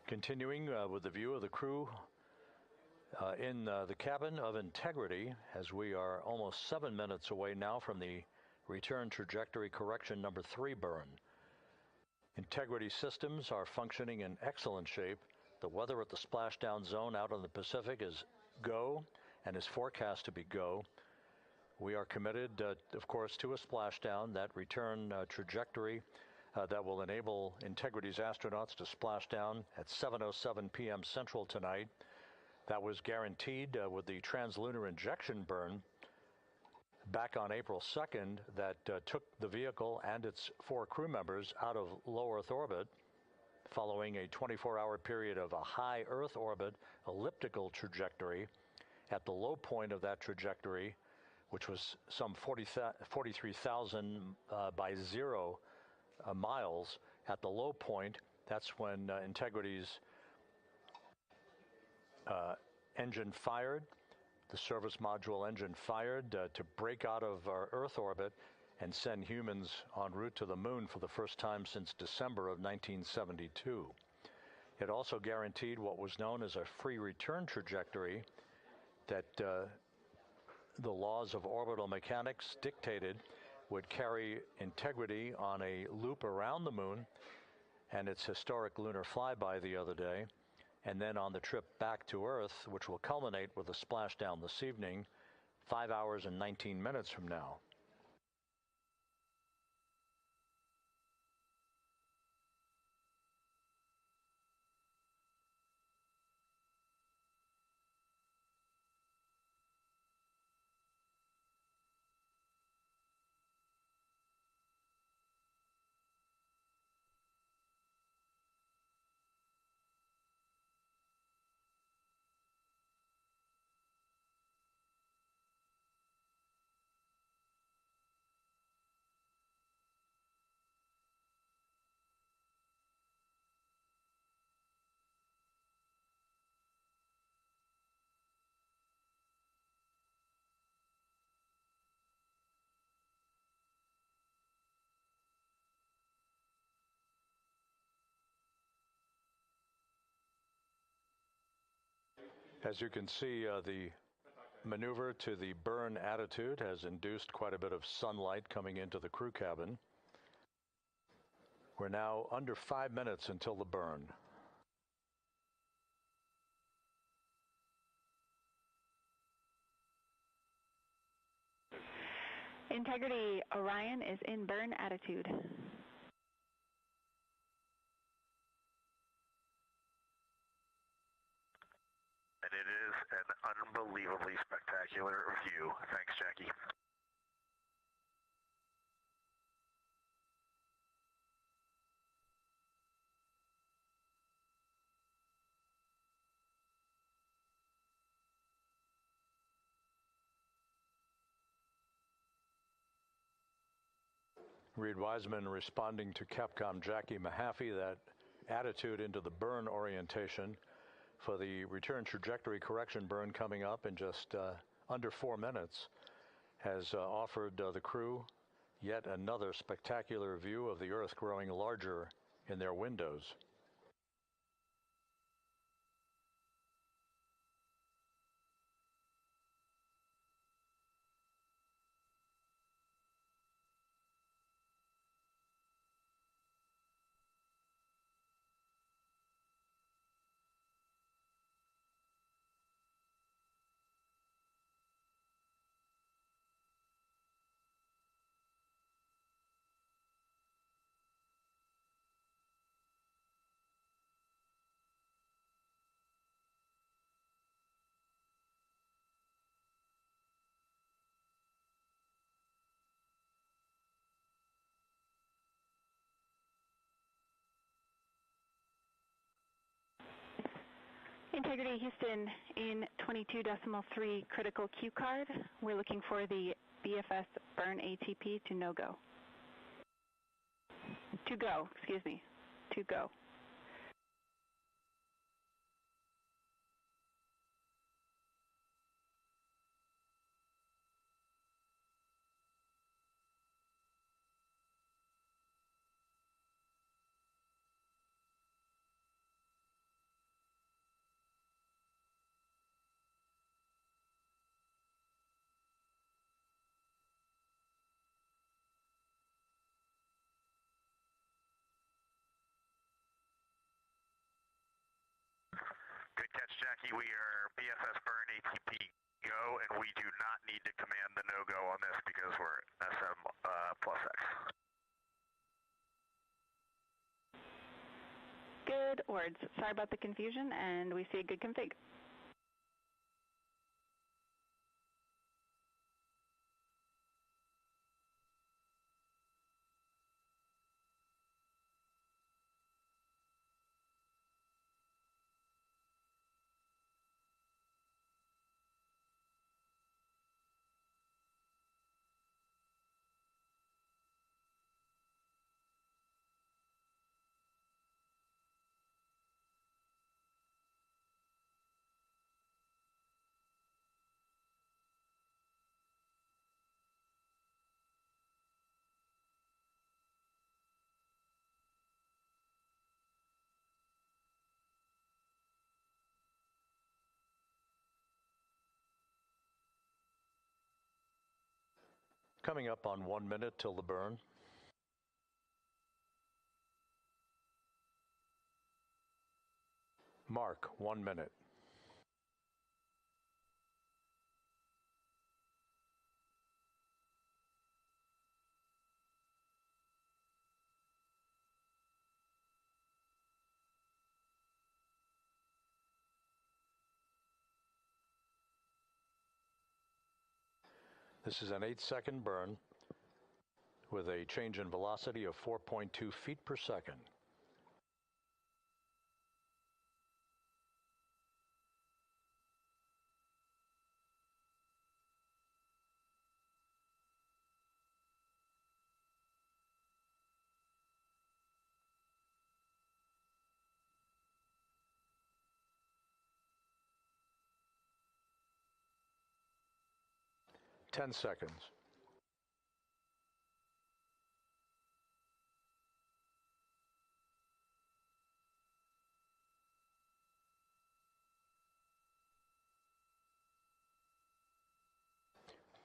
Continuing with the view of the crew in the cabin of Integrity, as we are almost 7 minutes away now from the return trajectory correction number 3 burn. Integrity systems are functioning in excellent shape. The weather at the splashdown zone out in the Pacific is go and is forecast to be go. We are committed, of course, to a splashdown, that return trajectory that will enable Integrity's astronauts to splash down at 7:07 p.m. Central tonight. That was guaranteed with the translunar injection burn back on April 2nd that took the vehicle and its 4 crew members out of low Earth orbit following a 24-hour period of a high Earth orbit elliptical trajectory. At the low point of that trajectory, which was some 43,000 by 0 miles, at the low point, that's when Integrity's engine fired, the service module engine fired to break out of our Earth orbit and send humans en route to the moon for the first time since December of 1972. It also guaranteed what was known as a free return trajectory that the laws of orbital mechanics dictated would carry Integrity on a loop around the moon and its historic lunar flyby the other day, and then on the trip back to Earth, which will culminate with a splashdown this evening, 5 hours and 19 minutes from now. As you can see, the maneuver to the burn attitude has induced quite a bit of sunlight coming into the crew cabin. We're now under 5 minutes until the burn. Integrity Orion is in burn attitude. And it is an unbelievably spectacular view. Thanks, Jackie. Reed Wiseman responding to Capcom Jackie Mahaffey, that attitude into the burn orientation for the return trajectory correction burn coming up in just under 4 minutes has offered the crew yet another spectacular view of the Earth growing larger in their windows. Integrity Houston in 22.3 critical Q card. We're looking for the BFS burn ATP to no go. To go, excuse me. To go. Jackie, we are BFS burn ATP go, and we do not need to command the no-go on this because we're SM plus X. Good words. Sorry about the confusion, and we see a good config. Coming up on 1 minute till the burn. Mark, 1 minute. This is an 8-second burn with a change in velocity of 4.2 feet per second. Ten seconds.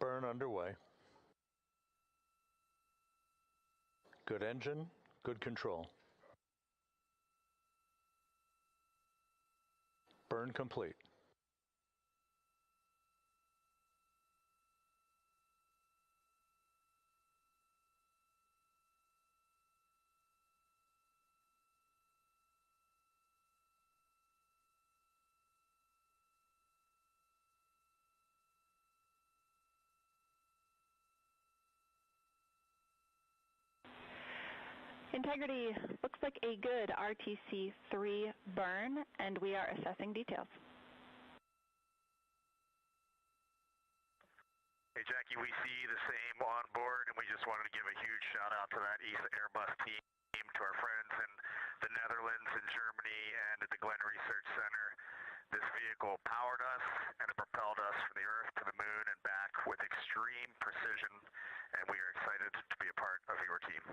Burn underway. Good engine, good control. Burn complete. Integrity looks like a good RTC-3 burn, and we are assessing details. Hey, Jackie, we see the same on board, and we just wanted to give a huge shout out to that ESA Airbus team, to our friends in the Netherlands and Germany and at the Glenn Research Center. This vehicle powered us and it propelled us from the Earth to the Moon and back with extreme precision, and we are excited to be a part of your team.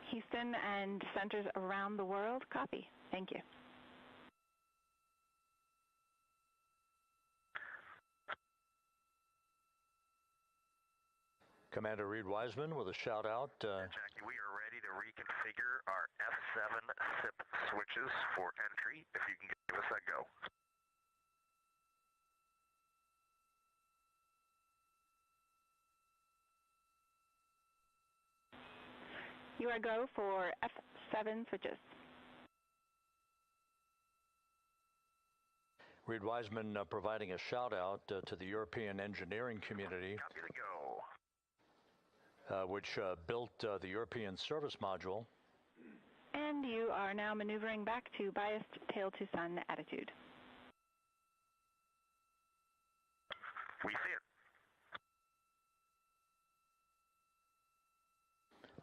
Houston and centers around the world, copy. Thank you. Commander Reed Wiseman with a shout out. Jackie, we are ready to reconfigure our F7 SIP switches for entry, if you can give us that go. You are go for F7 switches. Reed Wiseman providing a shout out to the European engineering community, Copy the go. which built the European service module. And you are now maneuvering back to biased tail to sun attitude. We see it.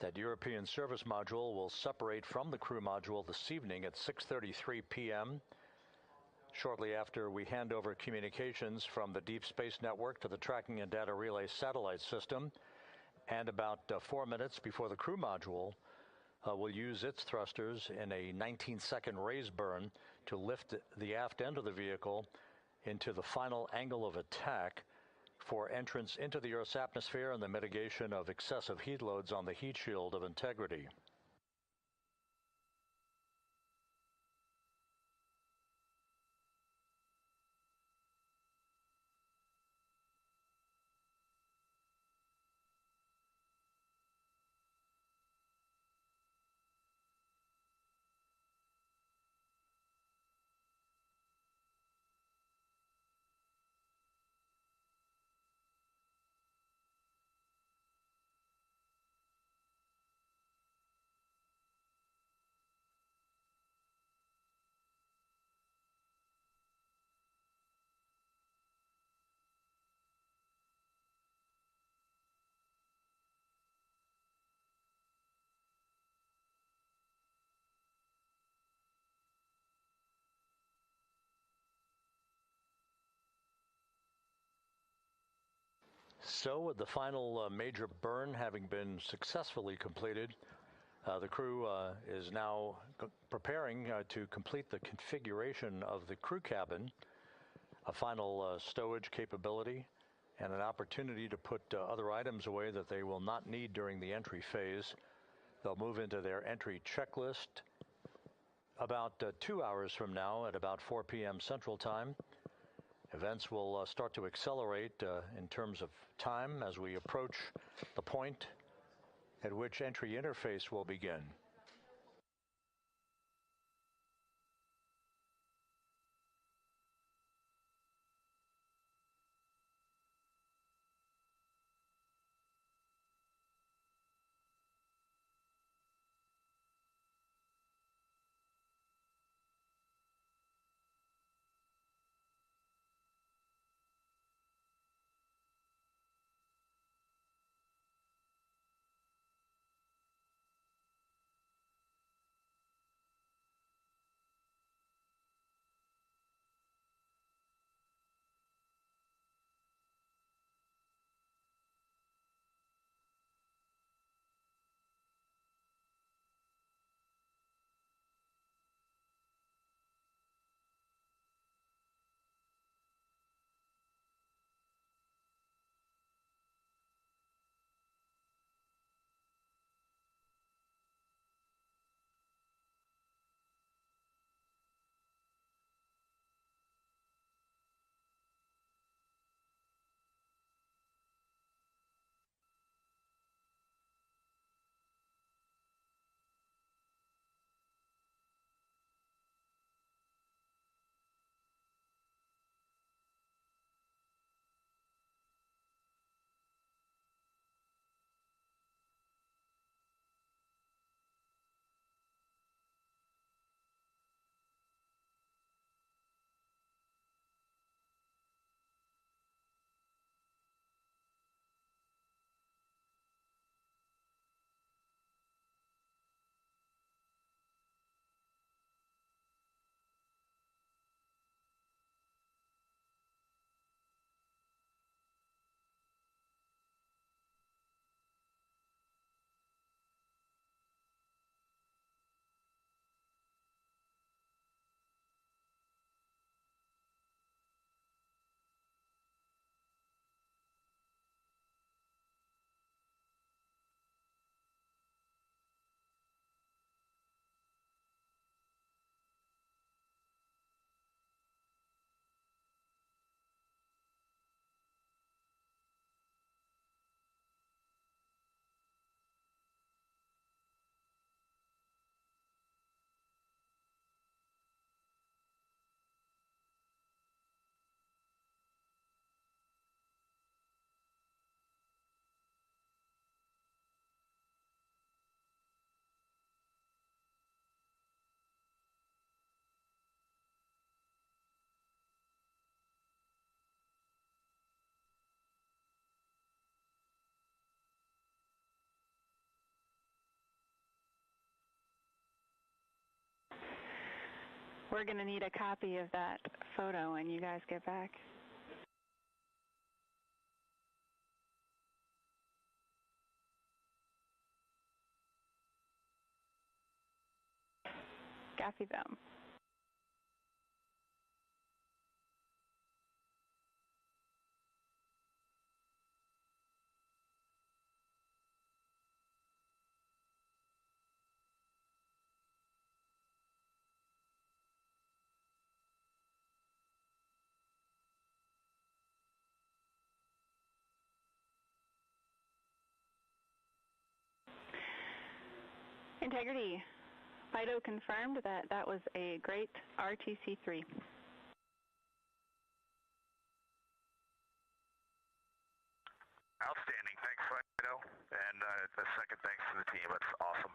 That European service module will separate from the crew module this evening at 6:33 p.m. shortly after we hand over communications from the Deep Space Network to the Tracking and Data Relay satellite system, and about 4 minutes before the crew module will use its thrusters in a 19-second raise burn to lift the aft end of the vehicle into the final angle of attack for entrance into the Earth's atmosphere and the mitigation of excessive heat loads on the heat shield of Integrity. So with the final major burn having been successfully completed, the crew is now preparing to complete the configuration of the crew cabin, a final stowage capability, and an opportunity to put other items away that they will not need during the entry phase. They'll move into their entry checklist about 2 hours from now at about 4 p.m. Central Time. Events will start to accelerate in terms of time as we approach the point at which entry interface will begin. We're going to need a copy of that photo when you guys get back. Copy them. Integrity. FIDO confirmed that that was a great RTC3. Outstanding. Thanks, Fido. And a second thanks to the team. That's awesome.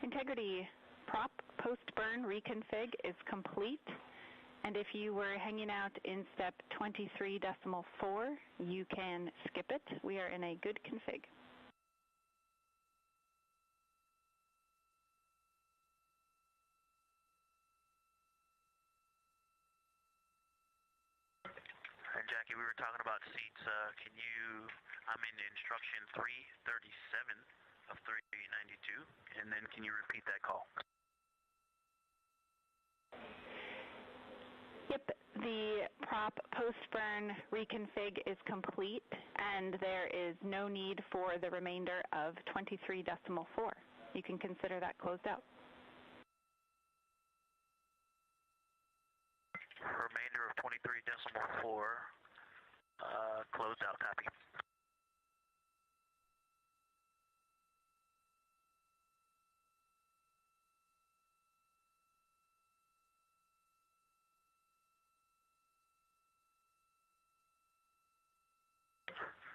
Integrity prop post-burn reconfig is complete. And if you were hanging out in step 23.4, you can skip it. We are in a good config. And Jackie, we were talking about seats. I'm in instruction 337 of 392, and then can you repeat that call? Yep, the prop post-burn reconfig is complete, and there is no need for the remainder of 23.4. You can consider that closed out. Remainder of 23.4, closed out, copy.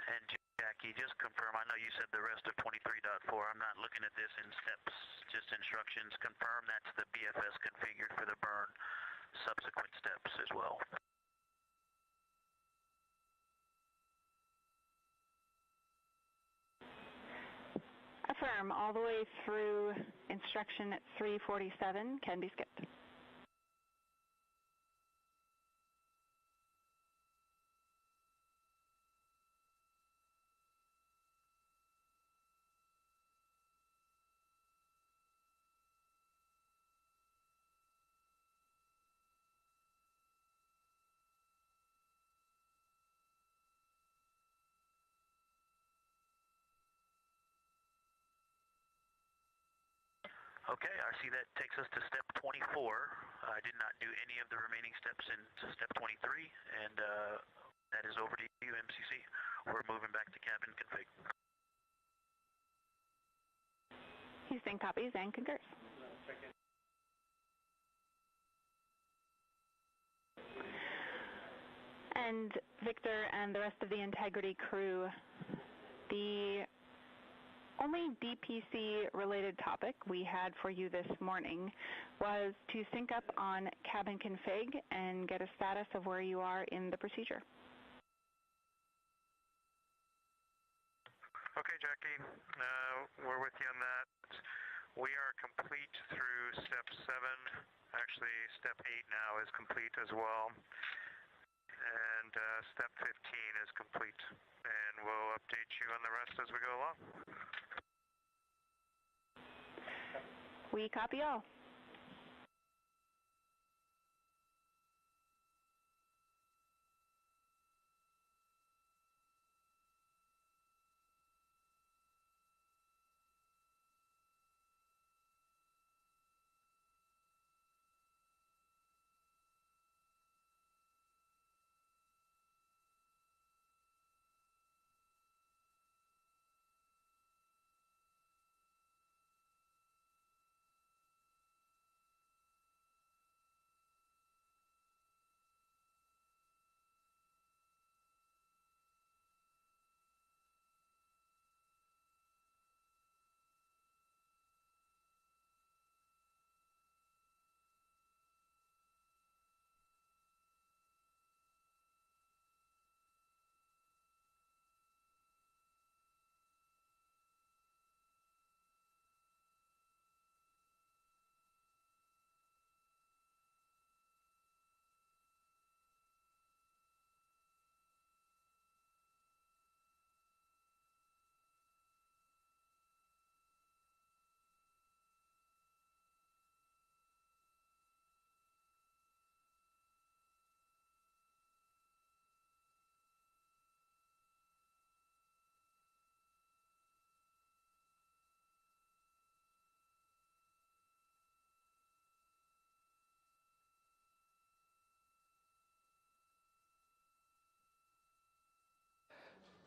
And Jackie, just confirm, I know you said the rest of 23.4. I'm not looking at this in steps, just instructions. Confirm that's the BFS configured for the burn subsequent steps as well. Affirm, all the way through instruction 347 can be skipped. Okay, I see that takes us to step 24. I did not do any of the remaining steps in step 23, and that is over to you, MCC. We're moving back to cabin config. Houston copies and concurs. And Victor and the rest of the Integrity crew, the only DPC-related topic we had for you this morning was to sync up on cabin config and get a status of where you are in the procedure. Okay, Jackie, we're with you on that. We are complete through step 7. Actually, step 8 now is complete as well. And step 15 is complete. And we'll update you on the rest as we go along. We copy all.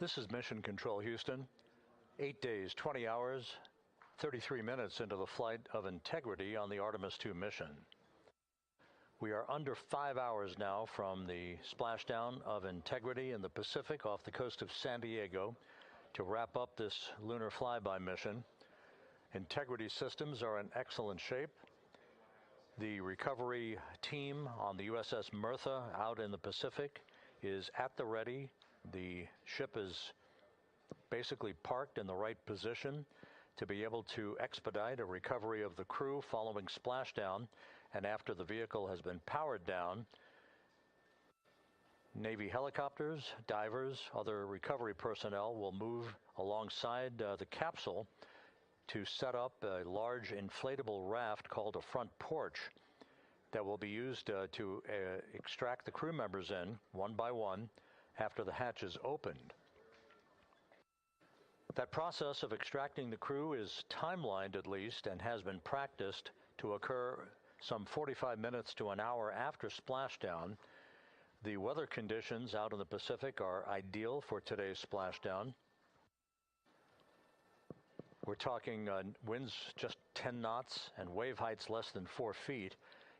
This is Mission Control, Houston. 8 days, 20 hours, 33 minutes into the flight of Integrity on the Artemis II mission. We are under 5 hours now from the splashdown of Integrity in the Pacific off the coast of San Diego to wrap up this lunar flyby mission. Integrity systems are in excellent shape. The recovery team on the USS Mertha out in the Pacific is at the ready. The ship is basically parked in the right position to be able to expedite a recovery of the crew following splashdown and after the vehicle has been powered down. Navy helicopters, divers, other recovery personnel will move alongside the capsule to set up a large inflatable raft called a front porch that will be used to extract the crew members in one by one after the hatch is opened. That process of extracting the crew is timelined at least and has been practiced to occur some 45 minutes to an hour after splashdown. The weather conditions out in the Pacific are ideal for today's splashdown. We're talking winds just 10 knots and wave heights less than 4 feet.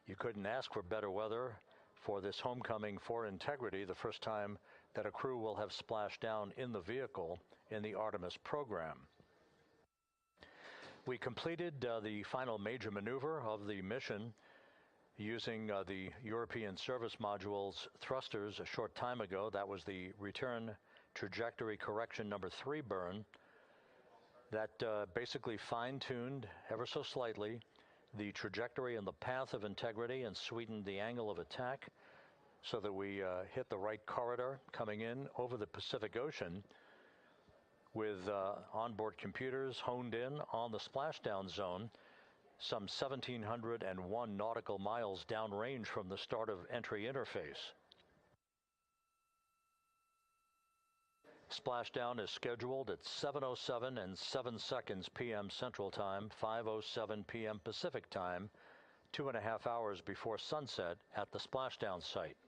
You couldn't ask for better weather for this homecoming for Integrity, the first time that a crew will have splashed down in the vehicle in the Artemis program. We completed the final major maneuver of the mission using the European Service Module's thrusters a short time ago. That was the return trajectory correction number 3 burn that basically fine-tuned ever so slightly the trajectory and the path of Integrity and sweetened the angle of attack so that we hit the right corridor coming in over the Pacific Ocean with onboard computers honed in on the splashdown zone some 1,701 nautical miles downrange from the start of entry interface. Splashdown is scheduled at 7:07 and 7 seconds p.m. Central Time, 5:07 p.m. Pacific Time, 2.5 hours before sunset at the splashdown site.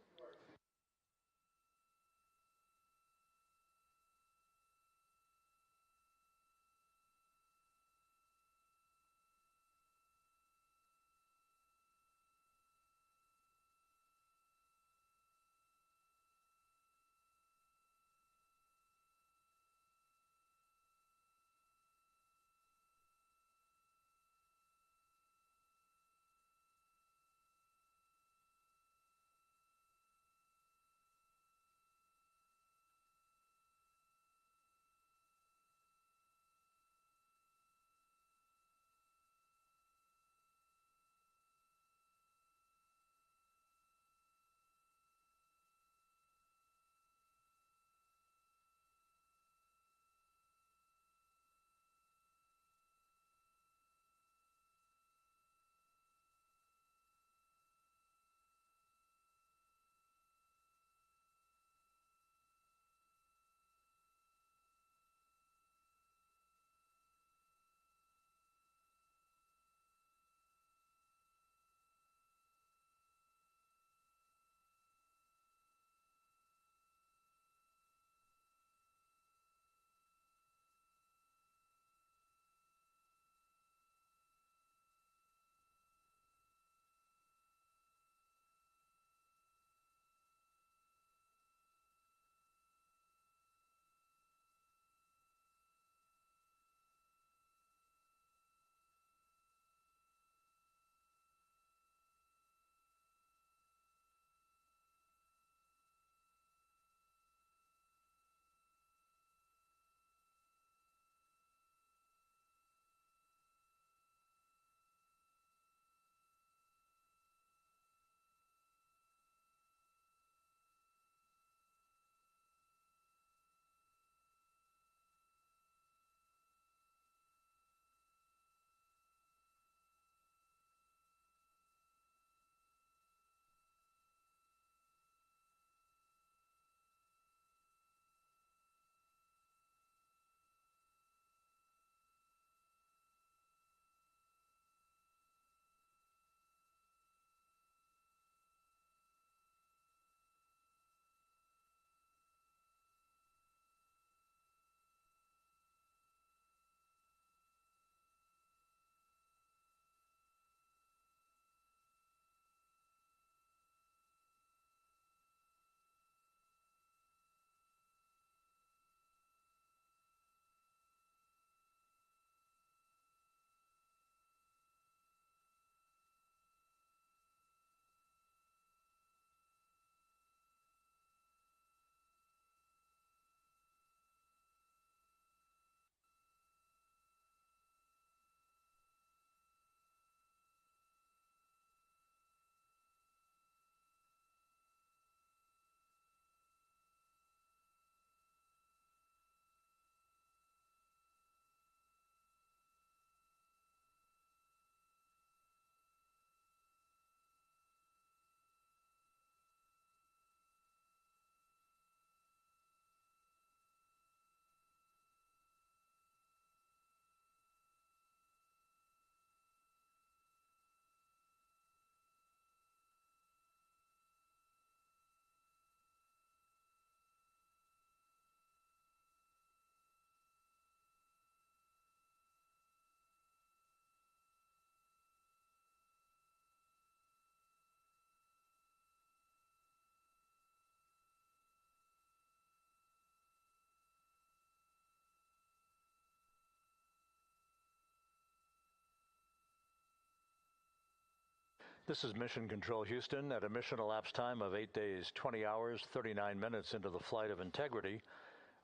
This is Mission Control Houston at a mission elapsed time of 8 days, 20 hours, 39 minutes into the flight of Integrity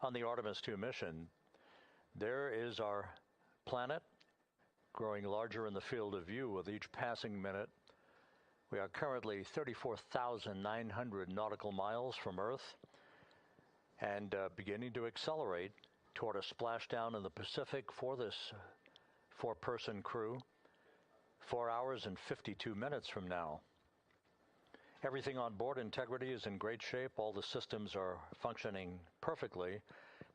on the Artemis II mission. There is our planet, growing larger in the field of view with each passing minute. We are currently 34,900 nautical miles from Earth and beginning to accelerate toward a splashdown in the Pacific for this four-person crew, 4 hours and 52 minutes from now. Everything on board Integrity is in great shape. All the systems are functioning perfectly.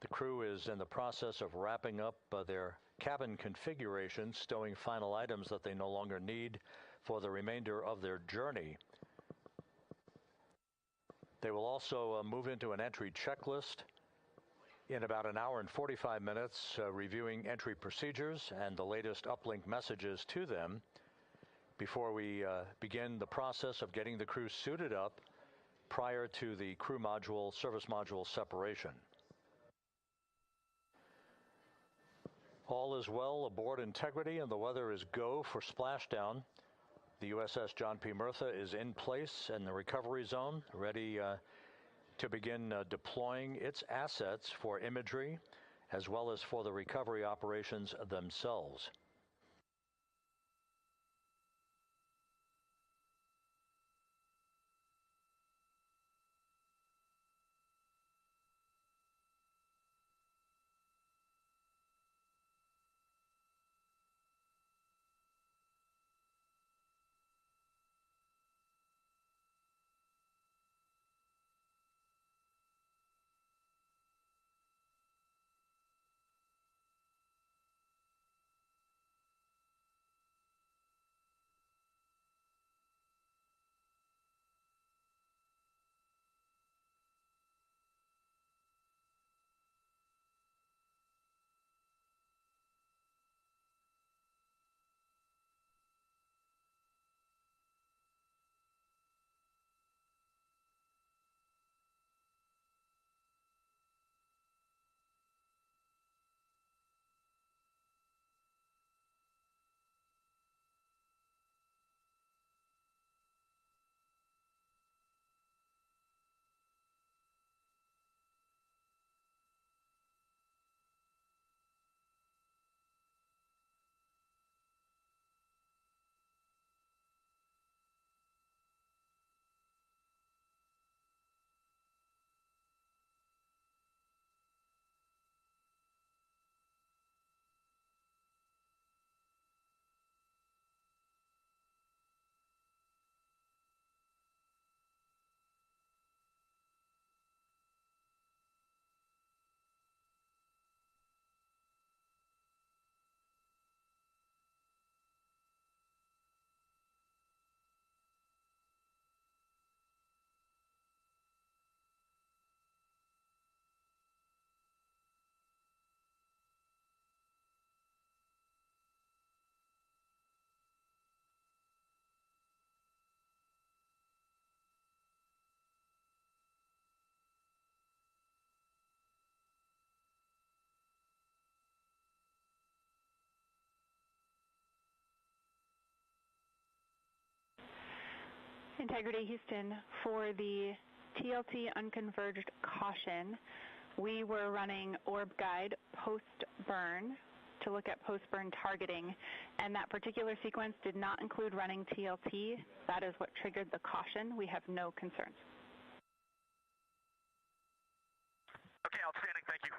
The crew is in the process of wrapping up their cabin configuration, stowing final items that they no longer need for the remainder of their journey. They will also move into an entry checklist in about an hour and 45 minutes, reviewing entry procedures and the latest uplink messages to them before we begin the process of getting the crew suited up prior to the crew module, service module separation. All is well aboard Integrity, and the weather is go for splashdown. The USS John P. Murtha is in place in the recovery zone, ready to begin deploying its assets for imagery as well as for the recovery operations themselves. Integrity Houston, for the TLT unconverged caution, we were running orb guide post-burn to look at post-burn targeting, and that particular sequence did not include running TLT. That is what triggered the caution. We have no concerns. Okay, outstanding. Thank you.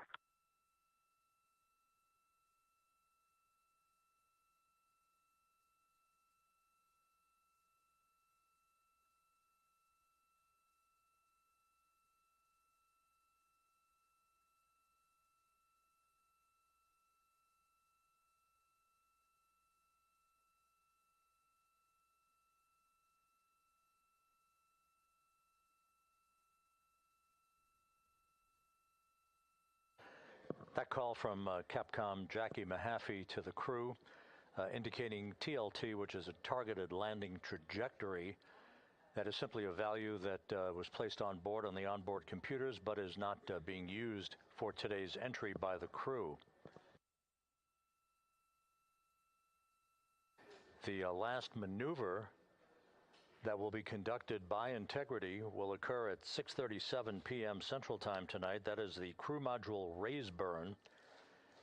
That call from Capcom Jackie Mahaffey to the crew, indicating TLT, which is a targeted landing trajectory. That is simply a value that was placed on board on the onboard computers, but is not being used for today's entry by the crew. The last maneuver that will be conducted by Integrity will occur at 6:37 p.m. Central Time tonight. That is the crew module raise burn.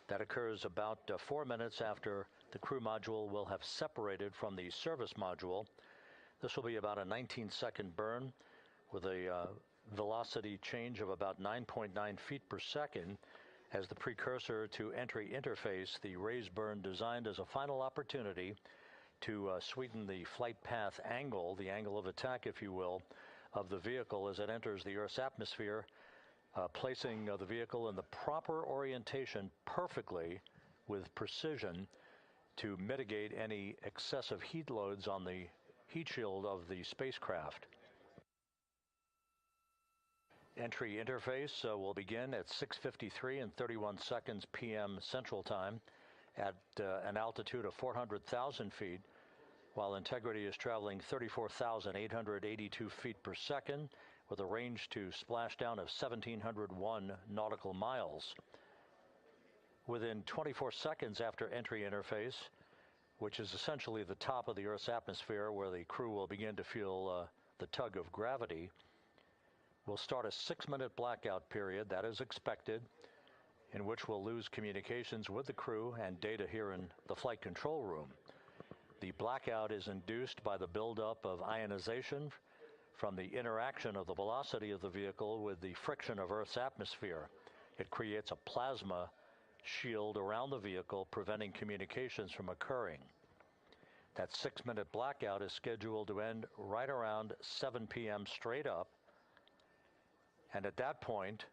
That occurs about 4 minutes after the crew module will have separated from the service module. This will be about a 19-second burn with a velocity change of about 9.9 feet per second as the precursor to entry interface. The raise burn designed as a final opportunity to sweeten the flight path angle, the angle of attack, if you will, of the vehicle as it enters the Earth's atmosphere, placing the vehicle in the proper orientation perfectly with precision to mitigate any excessive heat loads on the heat shield of the spacecraft. Entry interface will begin at 6:53 and 31 seconds p.m. Central Time at an altitude of 400,000 feet, while Integrity is traveling 34,882 feet per second with a range to splashdown of 1,701 nautical miles. Within 24 seconds after entry interface, which is essentially the top of the Earth's atmosphere where the crew will begin to feel the tug of gravity, we'll start a 6-minute blackout period, that is expected, in which we'll lose communications with the crew and data here in the flight control room. The blackout is induced by the buildup of ionization from the interaction of the velocity of the vehicle with the friction of Earth's atmosphere. It creates a plasma shield around the vehicle, preventing communications from occurring. That 6-minute blackout is scheduled to end right around 7 p.m. straight up, and at that point,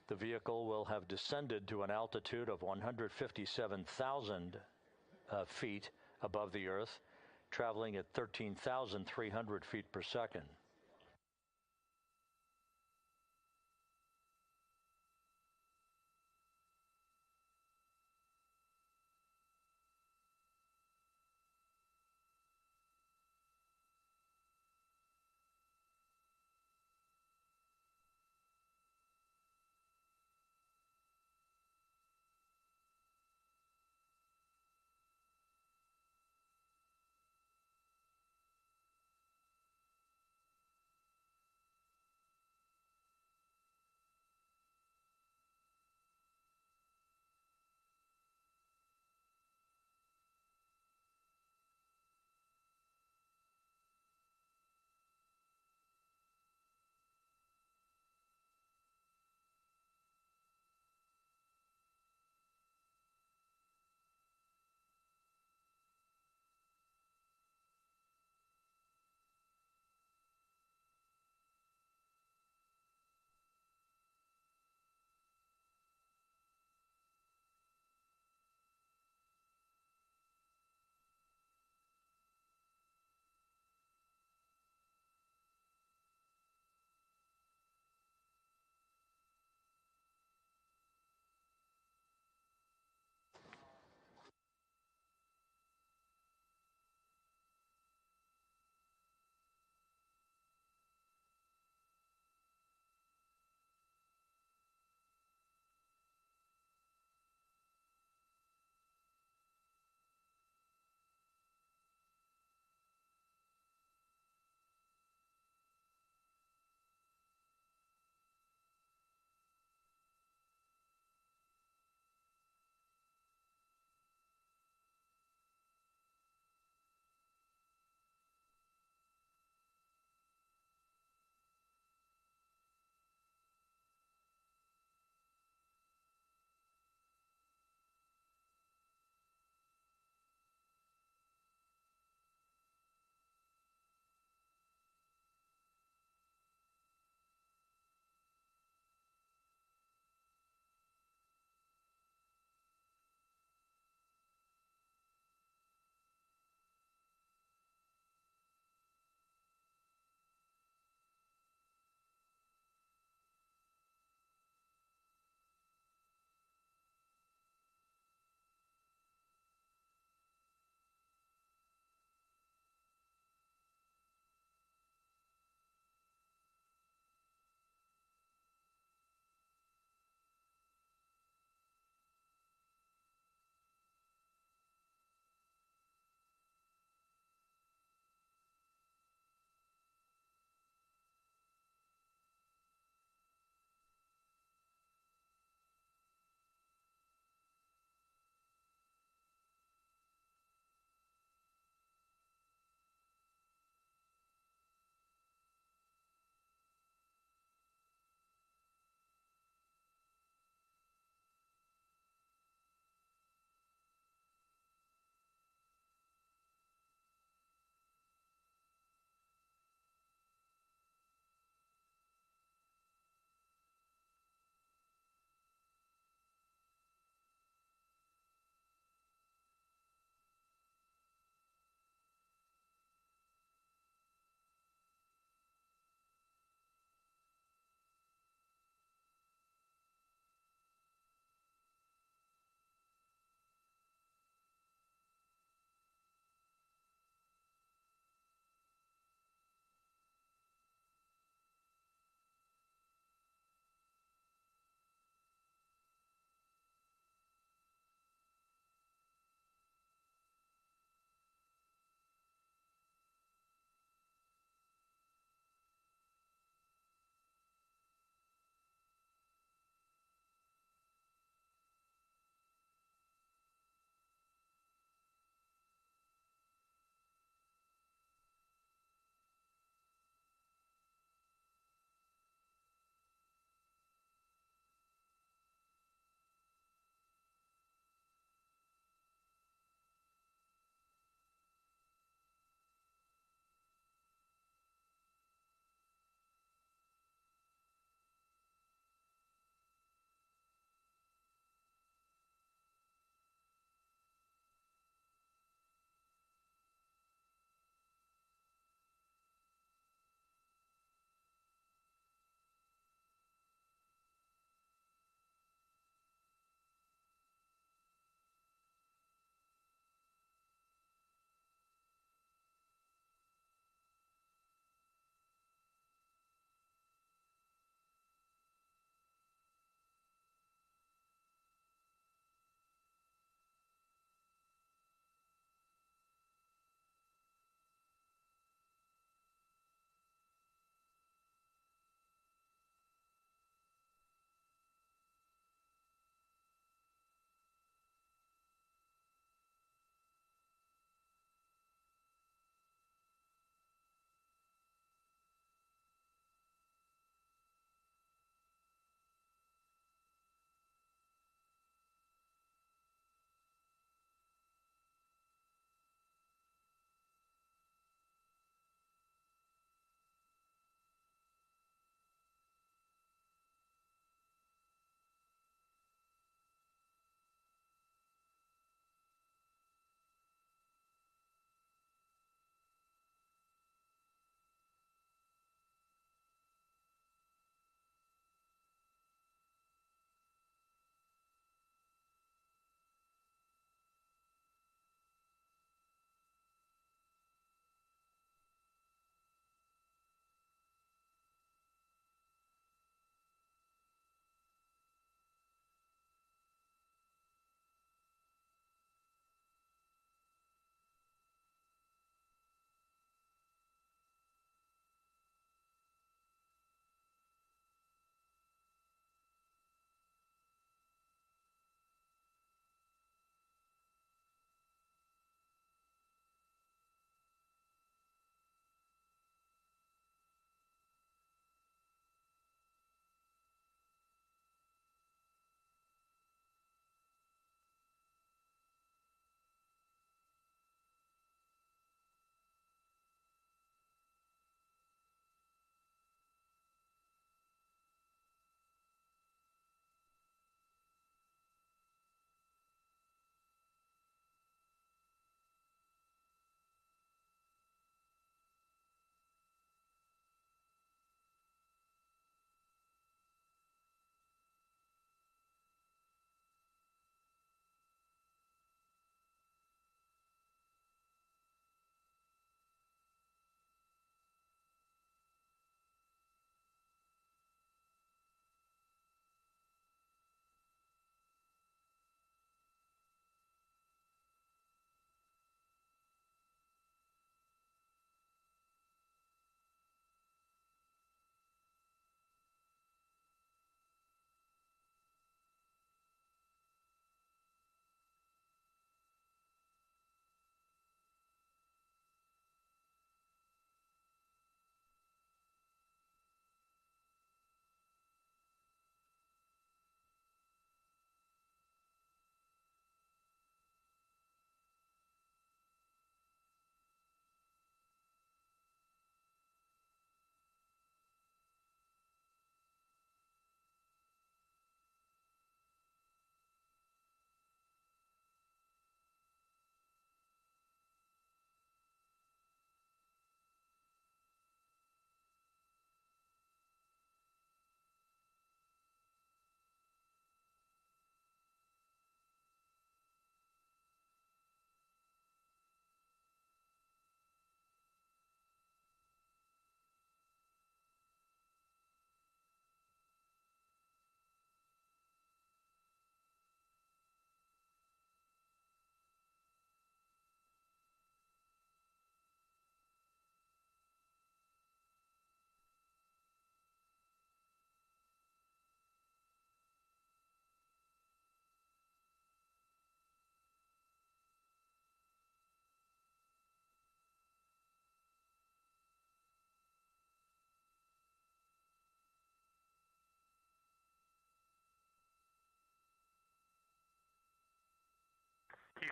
the vehicle will have descended to an altitude of 157,000 feet above the Earth, traveling at 13,300 feet per second.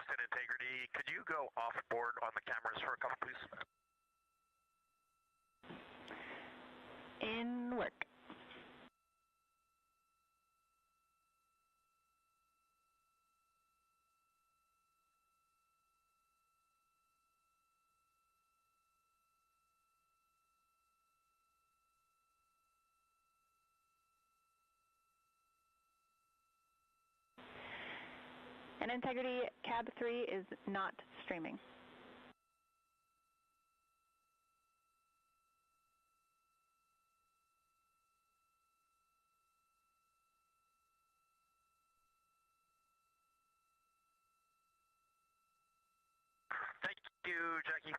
and integrity. Could you go off board on the cameras for a couple, please? In work. And integrity, cab 3 is not streaming. Thank you, Jackie.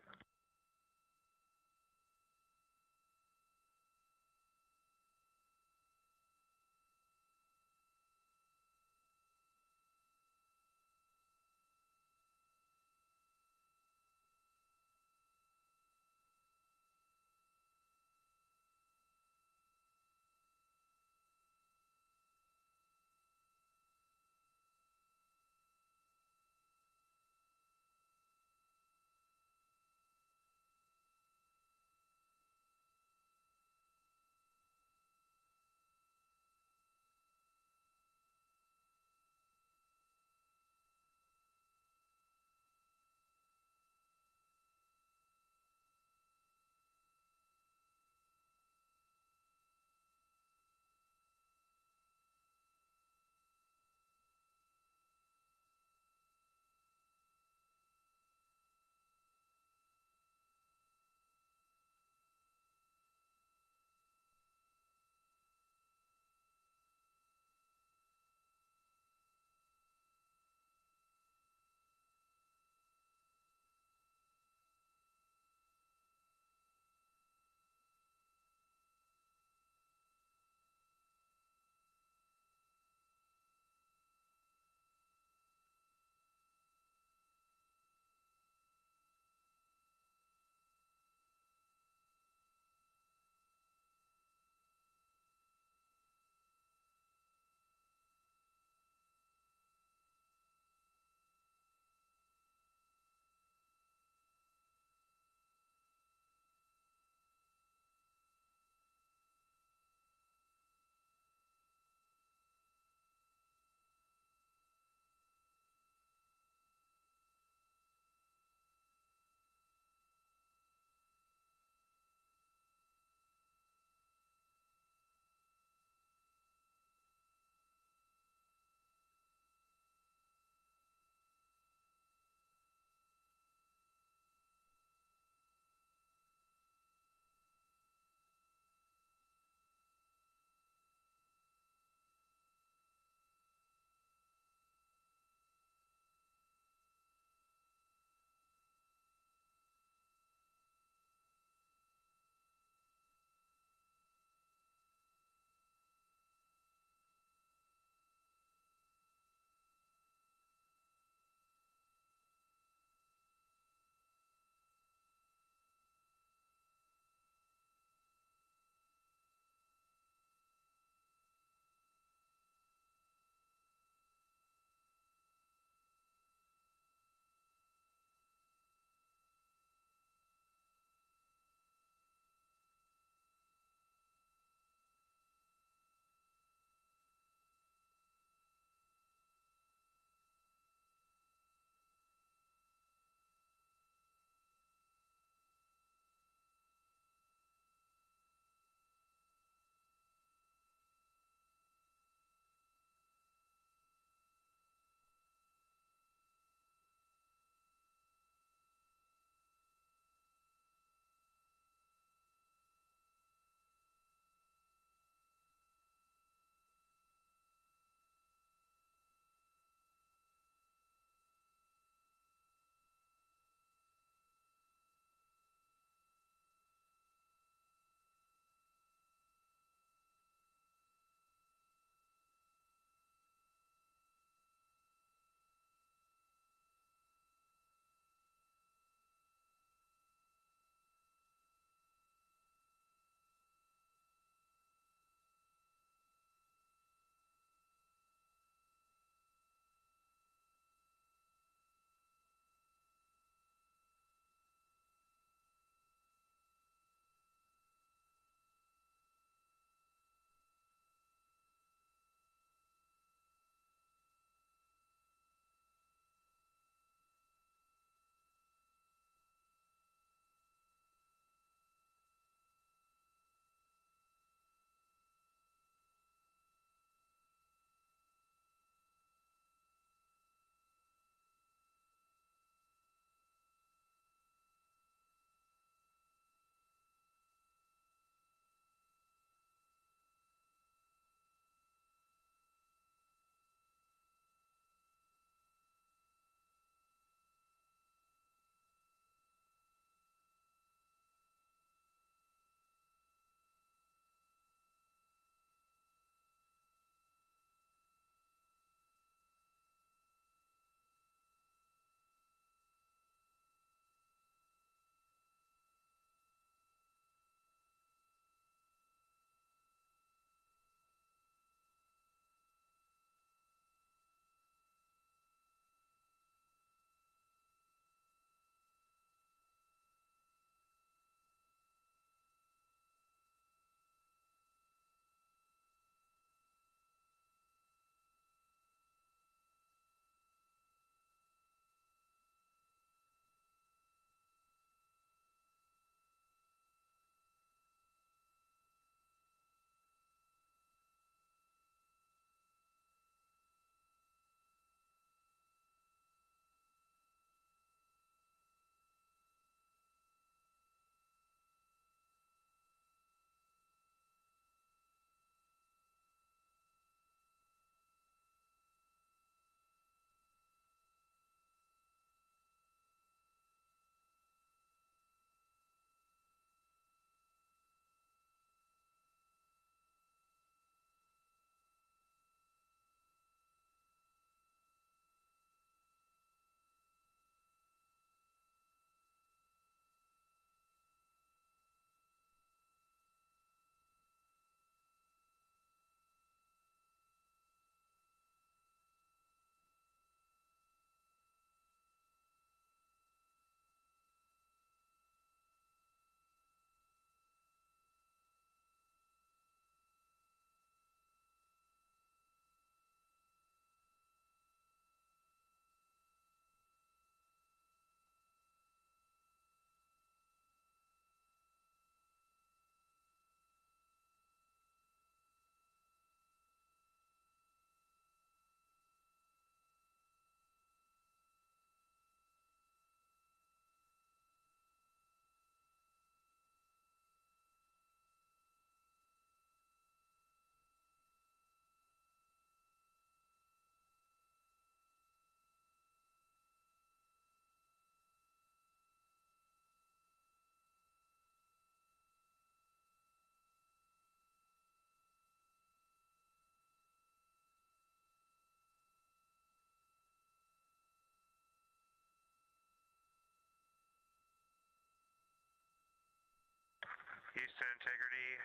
integrity.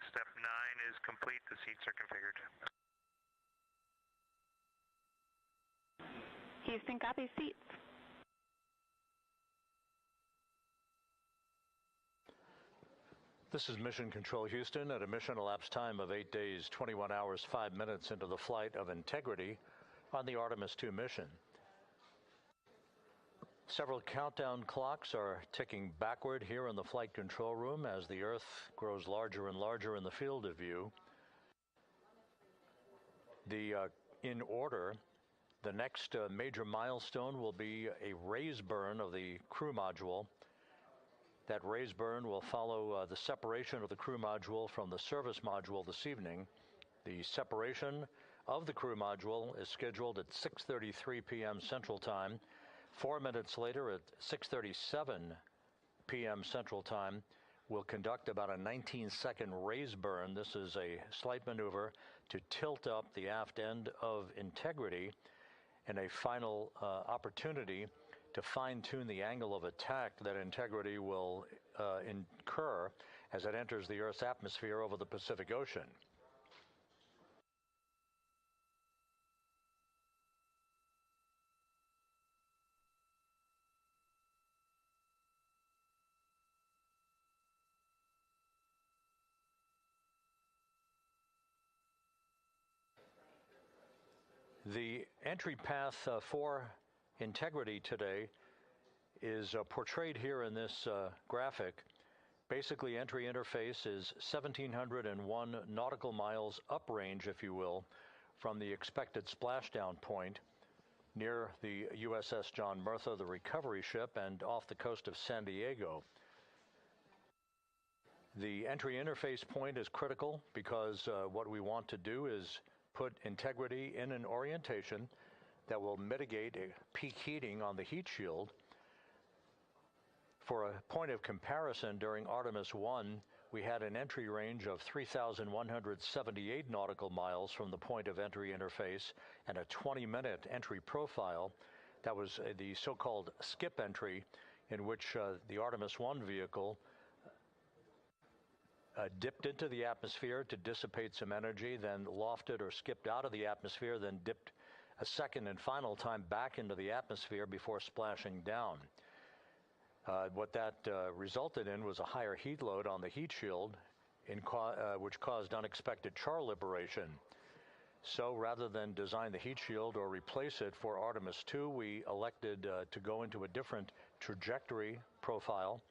Step 9 is complete. The seats are configured. Houston, copy seats. This is Mission Control Houston at a mission elapsed time of 8 days, 21 hours, 5 minutes into the flight of Integrity on the Artemis II mission. Several countdown clocks are ticking backward here in the flight control room as the Earth grows larger and larger in the field of view. In order, the next major milestone will be a raise burn of the crew module. That raise burn will follow the separation of the crew module from the service module this evening. The separation of the crew module is scheduled at 6:33 p.m. Central Time. 4 minutes later, at 6:37 p.m. Central Time, we'll conduct about a 19-second raise burn. This is a slight maneuver to tilt up the aft end of Integrity in a final opportunity to fine-tune the angle of attack that Integrity will incur as it enters the Earth's atmosphere over the Pacific Ocean. The entry path for Integrity today is portrayed here in this graphic. Basically, entry interface is 1,701 nautical miles uprange, if you will, from the expected splashdown point near the USS John Murtha, the recovery ship, and off the coast of San Diego. The entry interface point is critical because what we want to do is put Integrity in an orientation that will mitigate peak heating on the heat shield. For a point of comparison, during Artemis I, we had an entry range of 3,178 nautical miles from the point of entry interface and a 20-minute entry profile. That was the so-called skip entry, in which the Artemis I vehicle dipped into the atmosphere to dissipate some energy, then lofted or skipped out of the atmosphere, then dipped a second and final time back into the atmosphere before splashing down. What that resulted in was a higher heat load on the heat shield, which caused unexpected char liberation. So rather than design the heat shield or replace it for Artemis II, we elected to go into a different trajectory profile.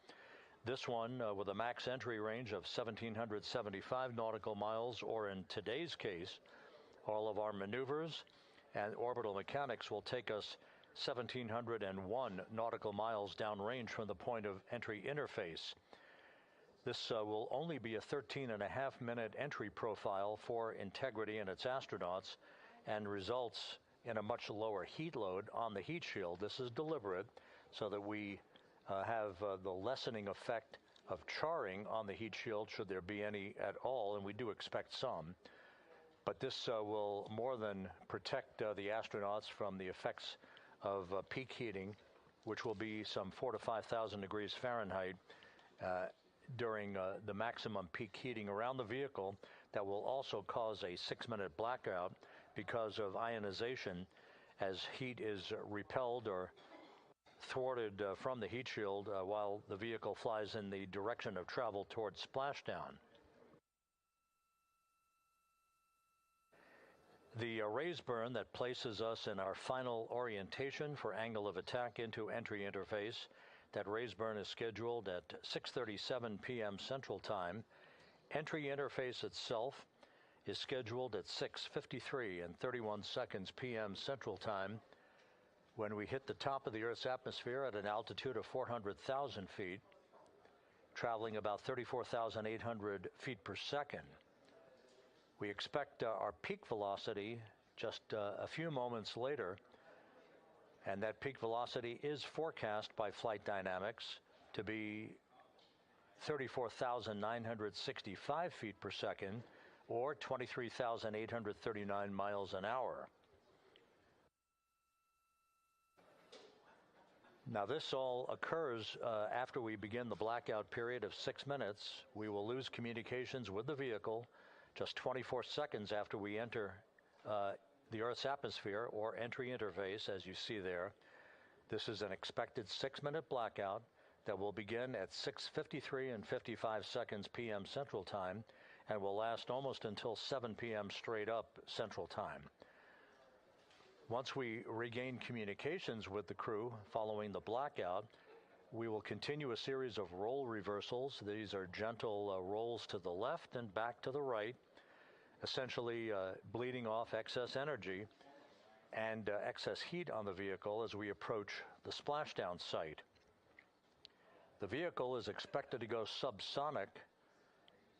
This one with a max entry range of 1,775 nautical miles, or in today's case, all of our maneuvers and orbital mechanics will take us 1,701 nautical miles downrange from the point of entry interface. This will only be a 13.5-minute entry profile for Integrity and its astronauts, and results in a much lower heat load on the heat shield. This is deliberate so that we have the lessening effect of charring on the heat shield, should there be any at all, and we do expect some. But this will more than protect the astronauts from the effects of peak heating, which will be some 4,000 to 5,000 degrees Fahrenheit during the maximum peak heating around the vehicle. That will also cause a 6-minute blackout because of ionization as heat is repelled or thwarted from the heat shield while the vehicle flies in the direction of travel towards splashdown. The raise burn that places us in our final orientation for angle of attack into entry interface, that raise burn is scheduled at 6:37 p.m. Central Time. Entry interface itself is scheduled at 6:53 and 31 seconds p.m. Central Time, when we hit the top of the Earth's atmosphere at an altitude of 400,000 feet, traveling about 34,800 feet per second. We expect our peak velocity just a few moments later, and that peak velocity is forecast by Flight Dynamics to be 34,965 feet per second, or 23,839 miles an hour. Now this all occurs after we begin the blackout period of 6 minutes. We will lose communications with the vehicle just 24 seconds after we enter the Earth's atmosphere or entry interface, as you see there. This is an expected 6-minute blackout that will begin at 6:53 and 55 seconds p.m. Central Time and will last almost until 7 p.m. straight up Central Time. Once we regain communications with the crew following the blackout, we will continue a series of roll reversals. These are gentle rolls to the left and back to the right, essentially bleeding off excess energy and excess heat on the vehicle as we approach the splashdown site. The vehicle is expected to go subsonic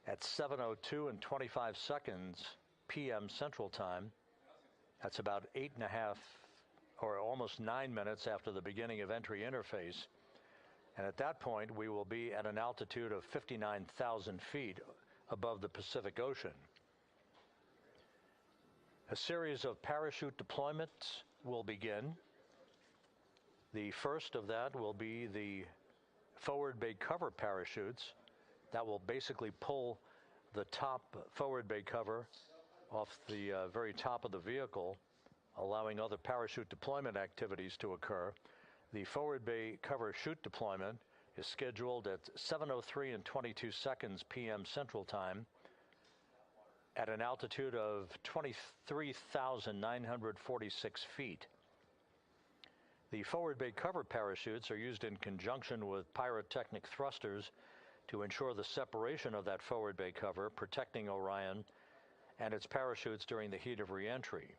at 7:02 and 25 seconds p.m. Central Time. That's about 8.5 or almost 9 minutes after the beginning of entry interface. And at that point, we will be at an altitude of 59,000 feet above the Pacific Ocean. A series of parachute deployments will begin. The first of that will be the forward bay cover parachutes that will basically pull the top forward bay cover off the very top of the vehicle, allowing other parachute deployment activities to occur. The forward bay cover chute deployment is scheduled at 7:03 and 22 seconds p.m. Central Time at an altitude of 23,946 feet. The forward bay cover parachutes are used in conjunction with pyrotechnic thrusters to ensure the separation of that forward bay cover, protecting Orion and its parachutes during the heat of re-entry.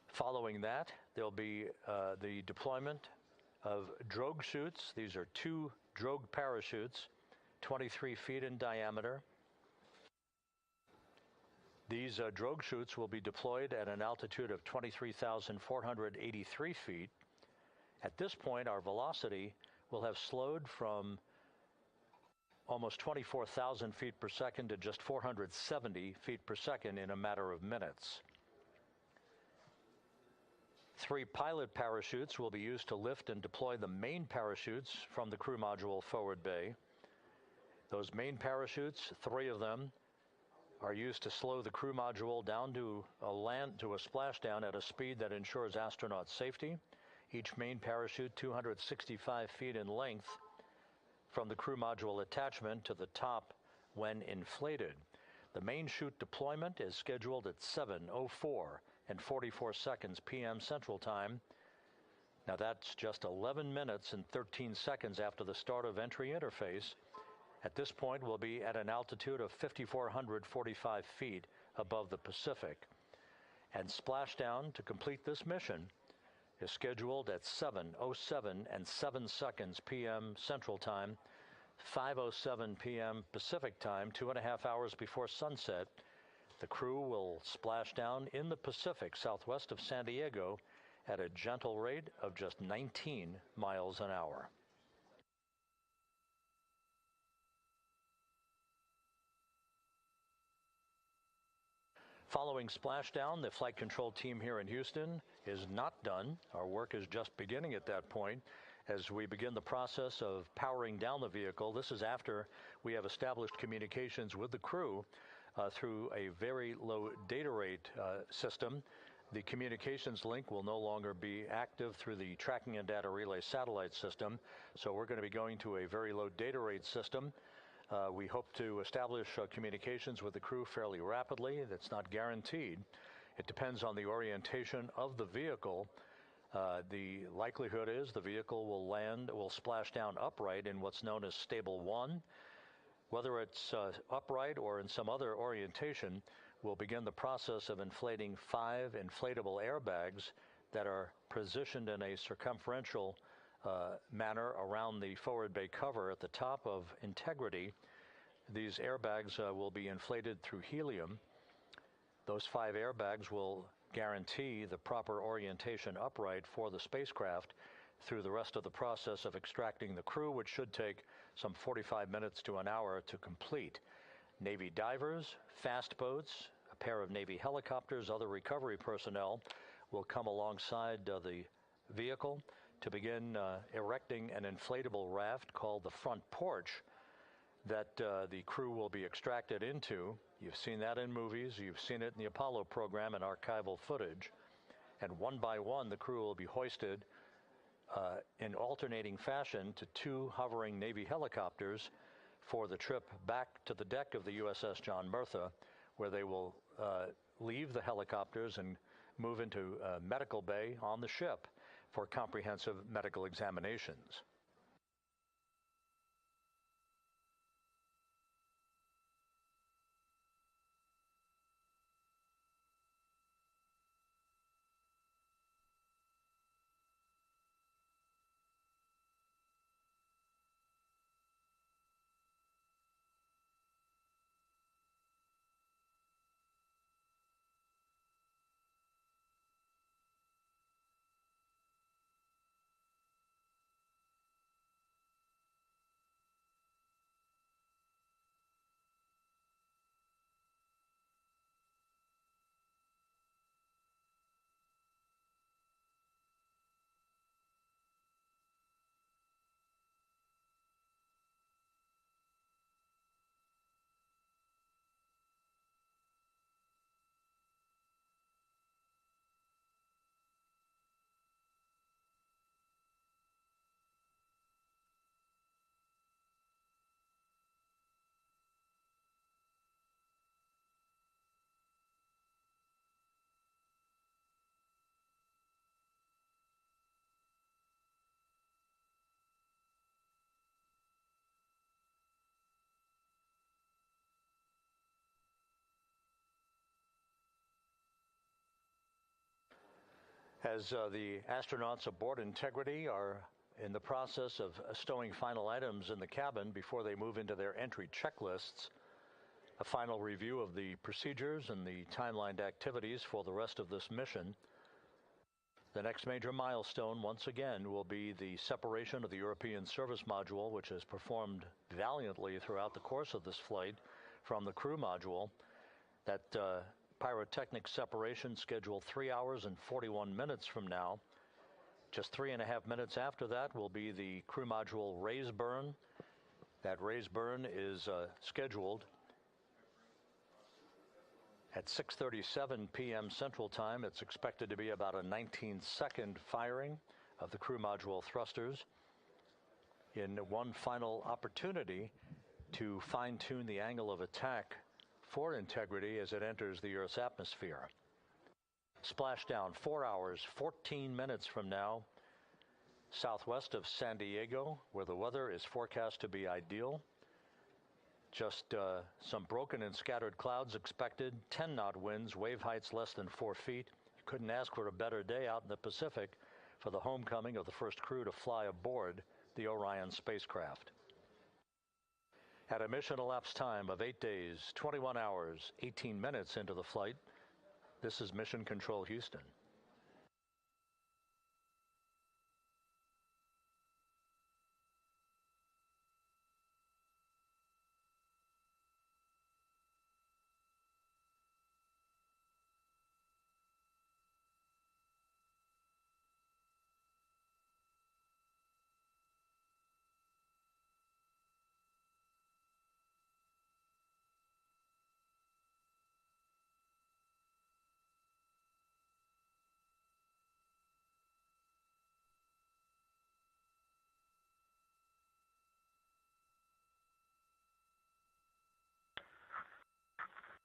Following that, there'll be the deployment of drogue chutes. These are 2 drogue parachutes, 23 feet in diameter. These drogue chutes will be deployed at an altitude of 23,483 feet. At this point, our velocity will have slowed from almost 24,000 feet per second to just 470 feet per second in a matter of minutes. 3 pilot parachutes will be used to lift and deploy the main parachutes from the crew module forward bay. Those main parachutes, 3 of them, are used to slow the crew module down to a splashdown at a speed that ensures astronaut safety. Each main parachute 265 feet in length from the crew module attachment to the top when inflated. The main chute deployment is scheduled at 7:04 and 44 seconds p.m. Central Time. Now that's just 11 minutes and 13 seconds after the start of entry interface. At this point, we'll be at an altitude of 5,445 feet above the Pacific. And splashdown to complete this mission is scheduled at 7:07 and 7 seconds p.m. Central Time, 5:07 p.m. Pacific Time, 2.5 hours before sunset. The crew will splash down in the Pacific southwest of San Diego at a gentle rate of just 19 miles an hour. Following splashdown, the flight control team here in Houston is not done. Our work is just beginning at that point as we begin the process of powering down the vehicle. This is after we have established communications with the crew through a very low data rate system. The communications link will no longer be active through the tracking and data relay satellite system, so we're going to be going to a very low data rate system. We hope to establish communications with the crew fairly rapidly. That's not guaranteed. It depends on the orientation of the vehicle. The likelihood is the vehicle will splash down upright in what's known as stable 1. Whether it's upright or in some other orientation, we'll begin the process of inflating 5 inflatable airbags that are positioned in a circumferential manner around the forward bay cover at the top of integrity. These airbags will be inflated through helium. Those 5 airbags will guarantee the proper orientation upright for the spacecraft through the rest of the process of extracting the crew, which should take some 45 minutes to an hour to complete. Navy divers, fast boats, a pair of Navy helicopters, other recovery personnel will come alongside the vehicle to begin erecting an inflatable raft called the front porch that the crew will be extracted into. You've seen that in movies. You've seen it in the Apollo program and archival footage. And one by one, the crew will be hoisted in alternating fashion to two hovering Navy helicopters for the trip back to the deck of the USS John Murtha, where they will leave the helicopters and move into medical bay on the ship for comprehensive medical examinations. As the astronauts aboard Integrity are in the process of stowing final items in the cabin before they move into their entry checklists, a final review of the procedures and the timelined activities for the rest of this mission. The next major milestone, once again, will be the separation of the European service module, which has performed valiantly throughout the course of this flight, from the crew module. That pyrotechnic separation scheduled 3 hours and 41 minutes from now. Just 3.5 minutes after that will be the crew module raise burn. That raise burn is scheduled at 6:37 p.m. Central Time. It's expected to be about a 19-second firing of the crew module thrusters in one final opportunity to fine-tune the angle of attack for Integrity as it enters the Earth's atmosphere. Splashdown 4 hours, 14 minutes from now, southwest of San Diego, where the weather is forecast to be ideal. Just some broken and scattered clouds expected, 10-knot winds, wave heights less than 4 feet. You couldn't ask for a better day out in the Pacific for the homecoming of the first crew to fly aboard the Orion spacecraft. At a mission elapsed time of 8 days, 21 hours, 18 minutes into the flight, this is Mission Control Houston.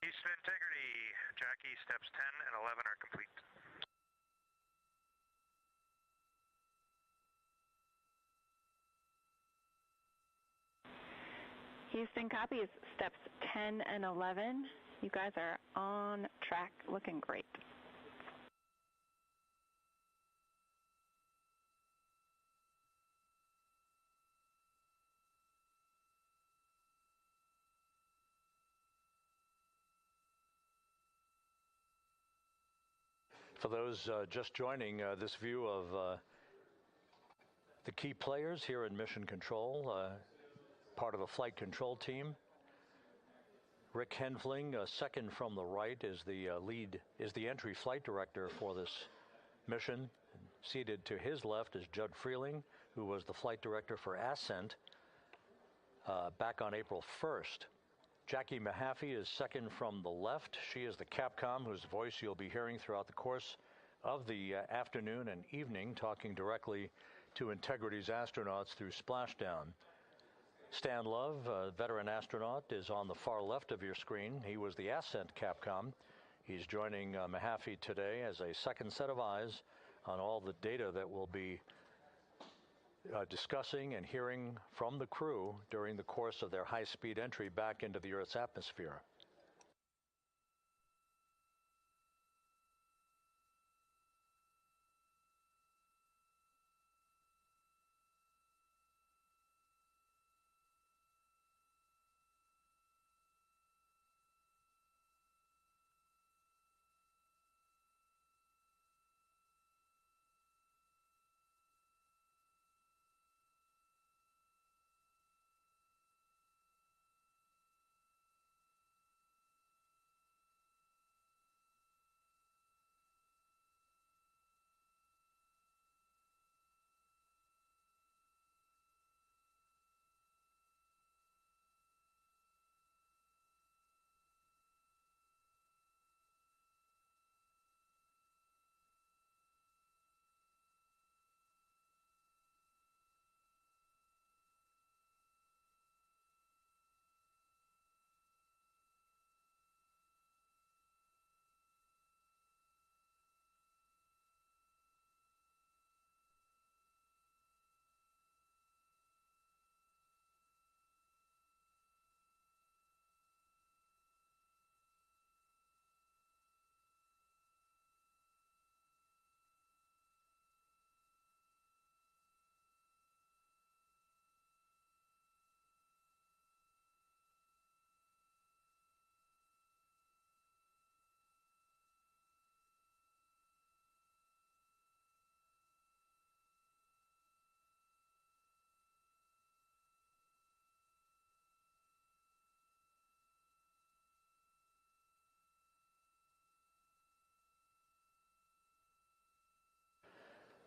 Houston Integrity, Jackie, steps 10 and 11 are complete. Houston copies steps 10 and 11. You guys are on track, looking great. For those just joining this view of the key players here in Mission Control, part of a flight control team. Rick Henfling, second from the right, is the entry flight director for this mission. Seated to his left is Judd Freeling, who was the flight director for Ascent back on April 1st. Jackie Mahaffey is second from the left. She is the Capcom whose voice you'll be hearing throughout the course of the afternoon and evening, talking directly to Integrity's astronauts through Splashdown. Stan Love, a veteran astronaut, is on the far left of your screen. He was the Ascent Capcom. He's joining Mahaffey today as a second set of eyes on all the data that we'll be discussing and hearing from the crew during the course of their high-speed entry back into the Earth's atmosphere.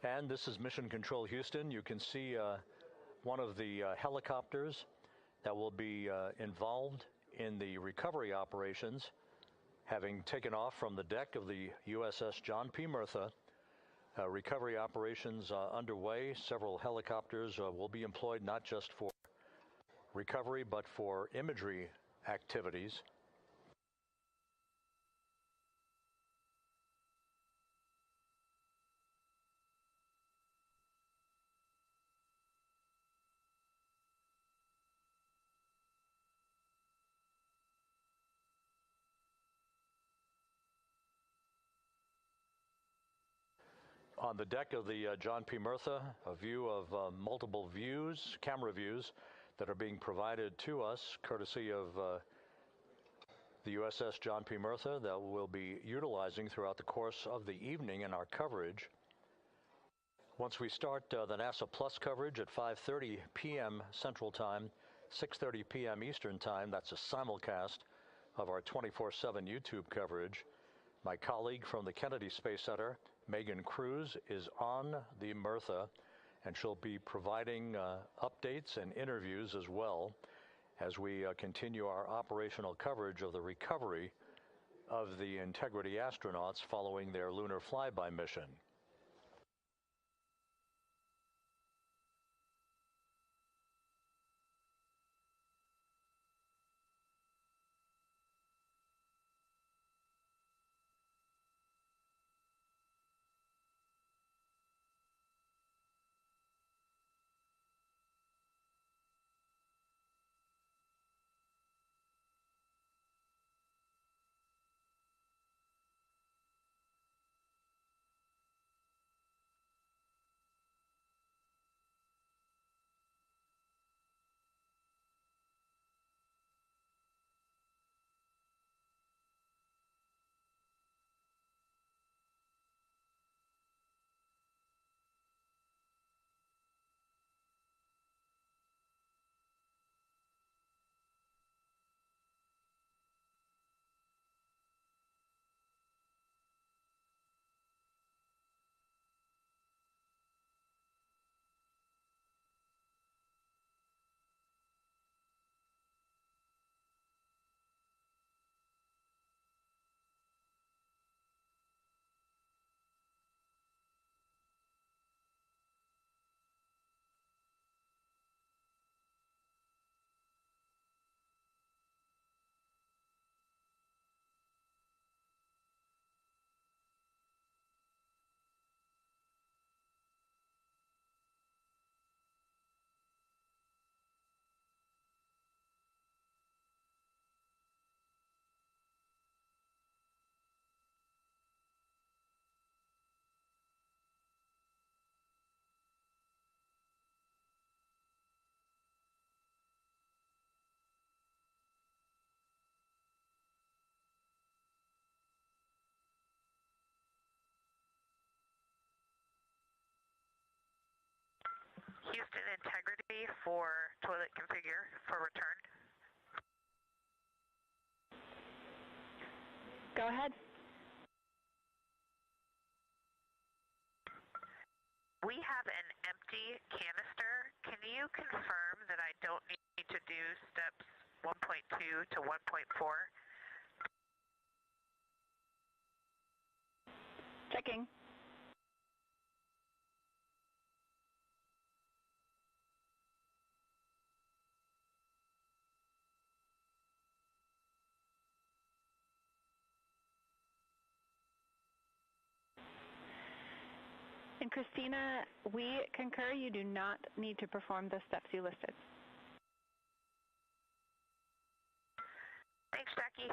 And this is Mission Control Houston. You can see one of the helicopters that will be involved in the recovery operations, having taken off from the deck of the USS John P. Murtha. Recovery operations underway. Several helicopters will be employed not just for recovery but for imagery activities. On the deck of the John P. Murtha, a view of multiple views, camera views, that are being provided to us courtesy of the USS John P. Murtha that we'll be utilizing throughout the course of the evening in our coverage. Once we start the NASA Plus coverage at 5:30 p.m. Central Time, 6:30 p.m. Eastern Time, that's a simulcast of our 24/7 YouTube coverage. My colleague from the Kennedy Space Center, Megan Cruz, is on the Murtha, and she'll be providing updates and interviews as well as we continue our operational coverage of the recovery of the Integrity astronauts following their lunar flyby mission. integrity for toilet configure for return? Go ahead. We have an empty canister. Can you confirm that I don't need to do steps 1.2 to 1.4? Checking. And Christina, we concur you do not need to perform the steps you listed. Thanks, Jackie.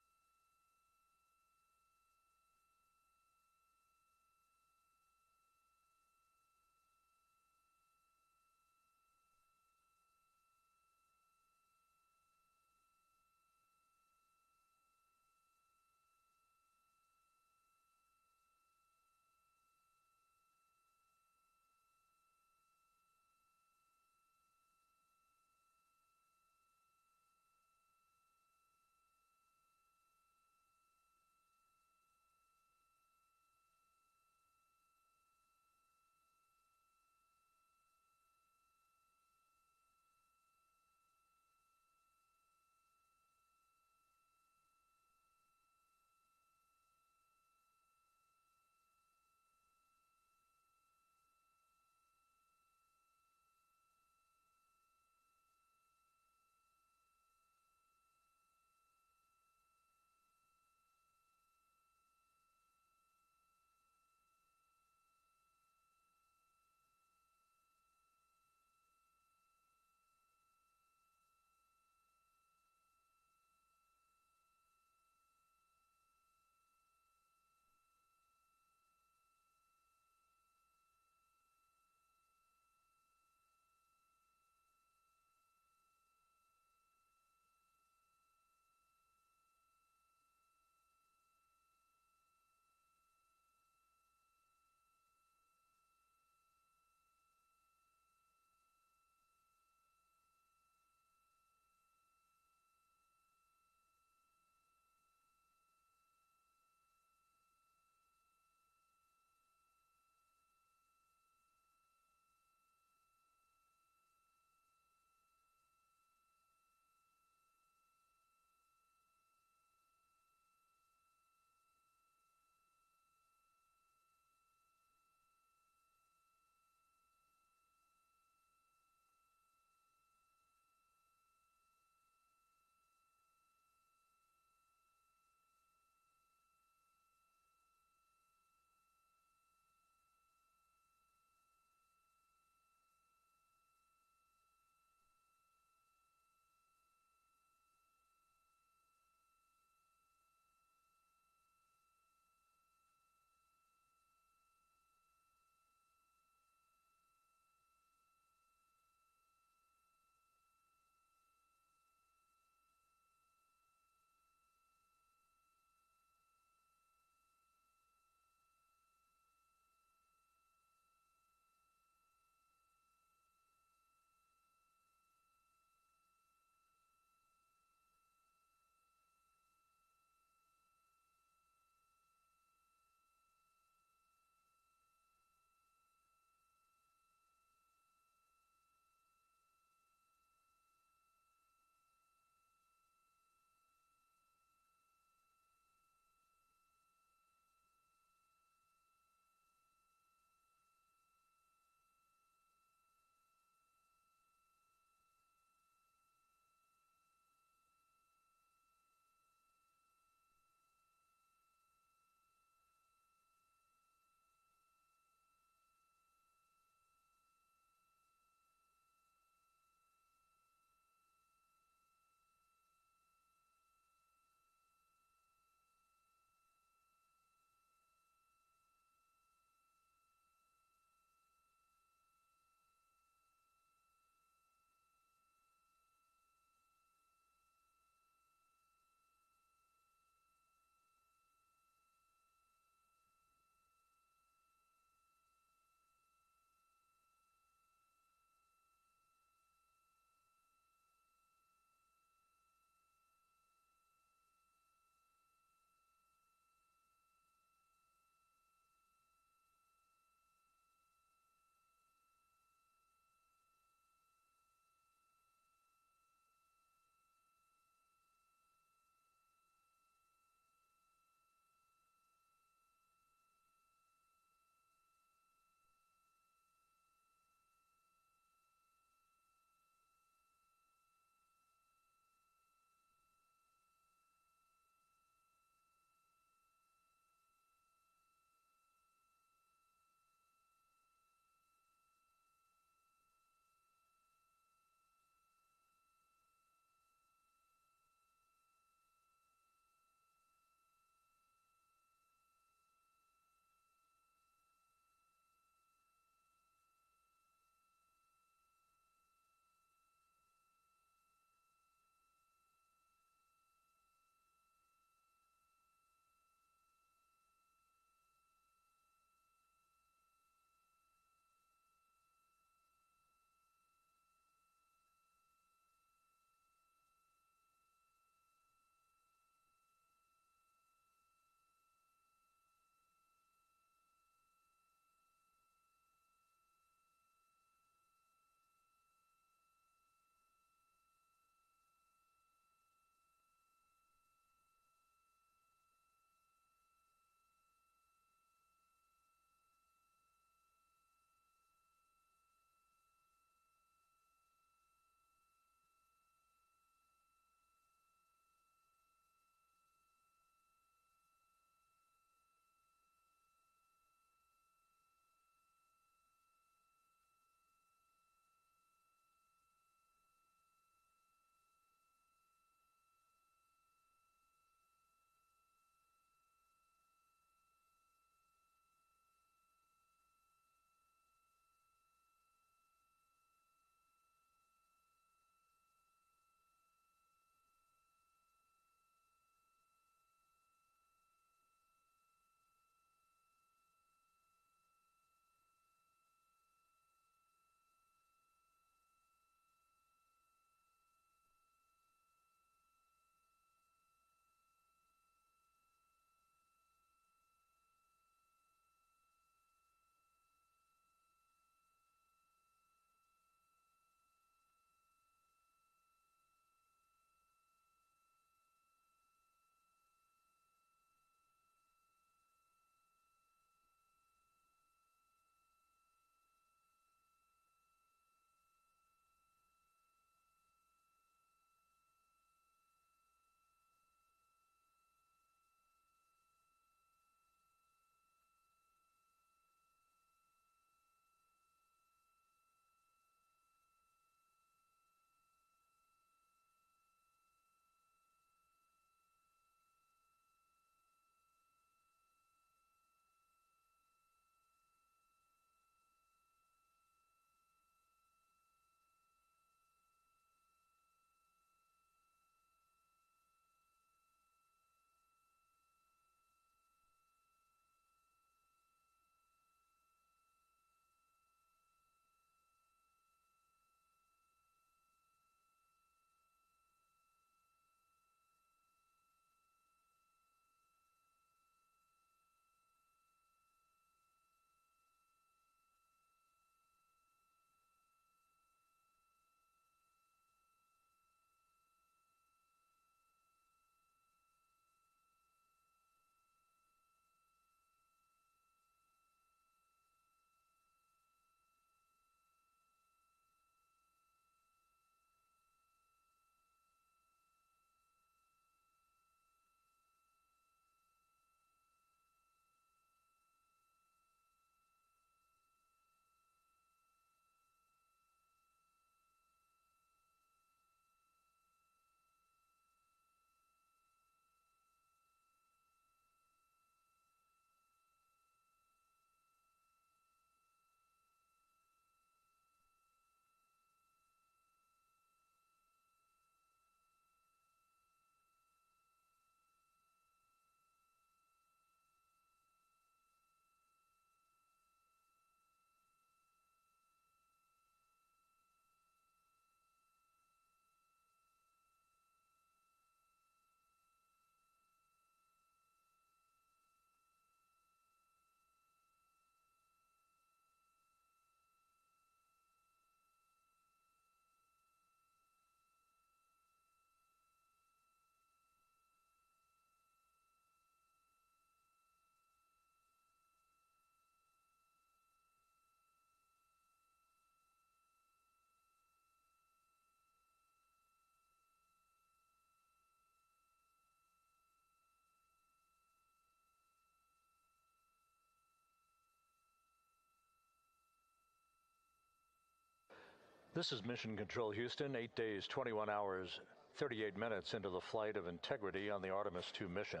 This is Mission Control Houston, 8 days, 21 hours, 38 minutes into the flight of Integrity on the Artemis II mission.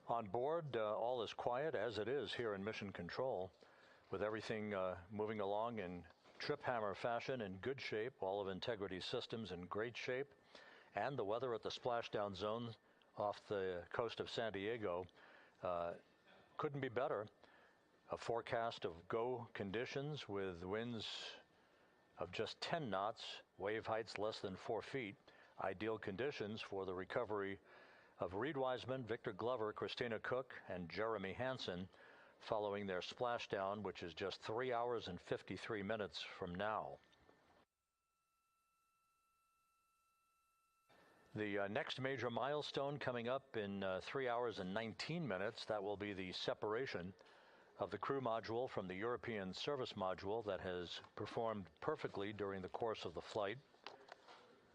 On board, all is quiet, as it is here in Mission Control, with everything moving along in trip hammer fashion, in good shape, all of Integrity's systems in great shape, and the weather at the splashdown zone off the coast of San Diego couldn't be better. A forecast of go conditions with winds of just 10 knots, wave heights less than 4 feet, ideal conditions for the recovery of Reed Wiseman, Victor Glover, Christina Cook, and Jeremy Hansen following their splashdown, which is just 3 hours and 53 minutes from now. The next major milestone coming up in 3 hours and 19 minutes, that will be the separation of the crew module from the European service module that has performed perfectly during the course of the flight.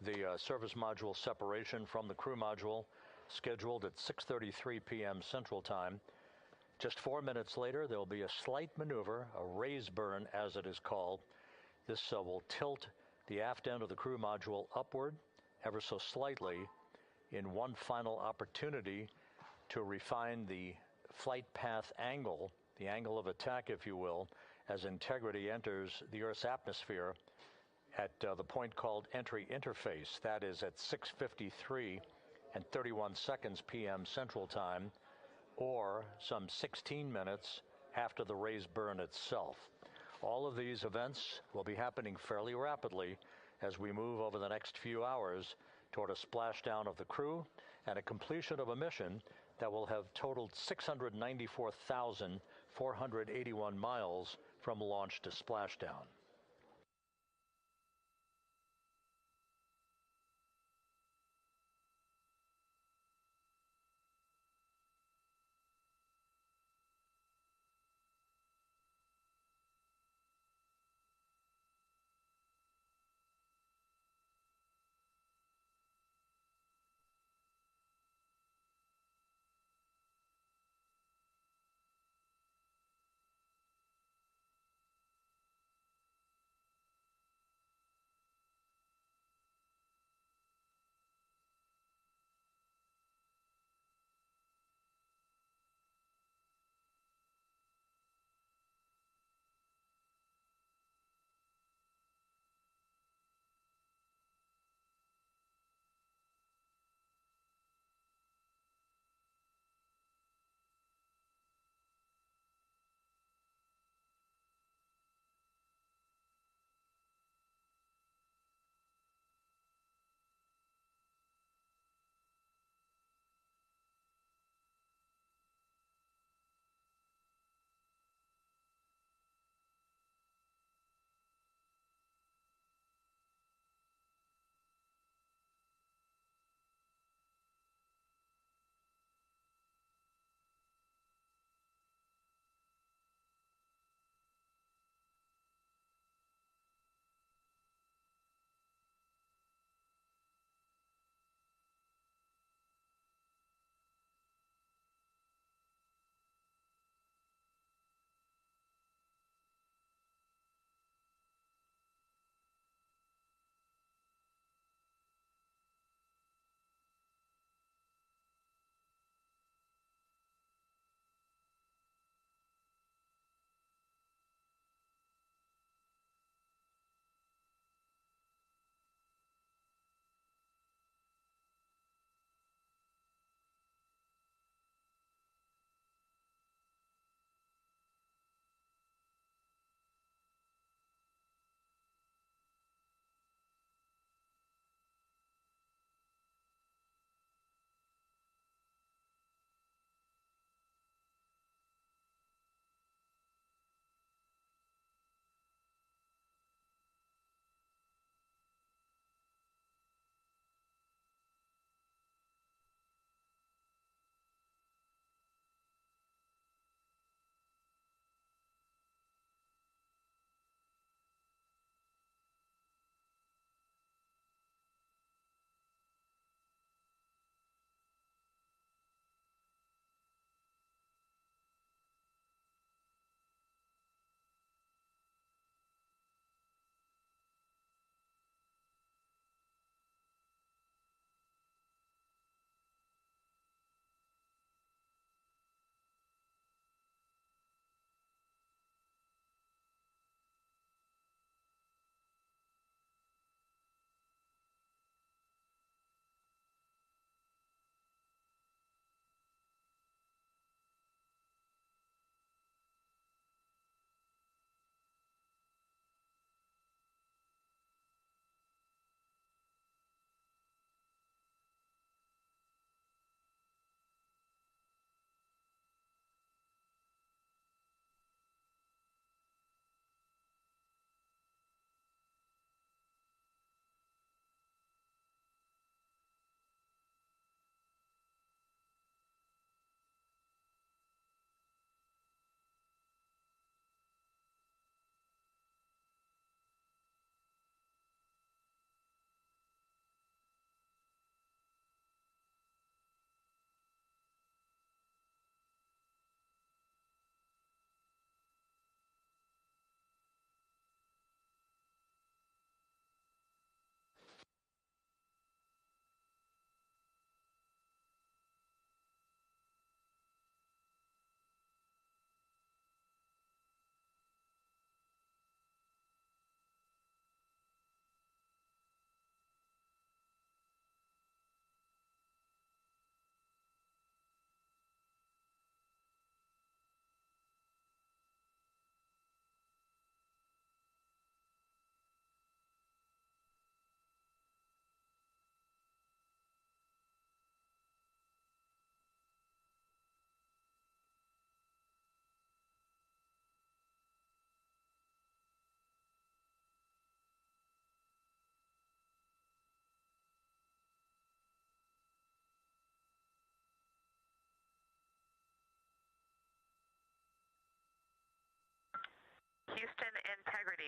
The service module separation from the crew module scheduled at 6:33 p.m. Central Time. Just 4 minutes later, there will be a slight maneuver, a raise burn as it is called. This will tilt the aft end of the crew module upward ever so slightly in one final opportunity to refine the flight path angle, the angle of attack, if you will, as Integrity enters the Earth's atmosphere at the point called entry interface. That is at 6:53 and 31 seconds p.m. Central Time, or some 16 minutes after the raise burn itself. All of these events will be happening fairly rapidly as we move over the next few hours toward a splashdown of the crew and a completion of a mission that will have totaled 694,481 miles from launch to splashdown.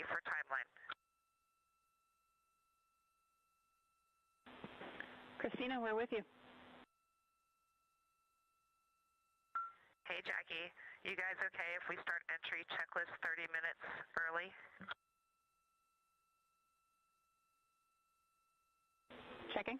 ready for timeline. Christina, we're with you. Hey, Jackie. You guys okay if we start entry checklist 30 minutes early? Checking.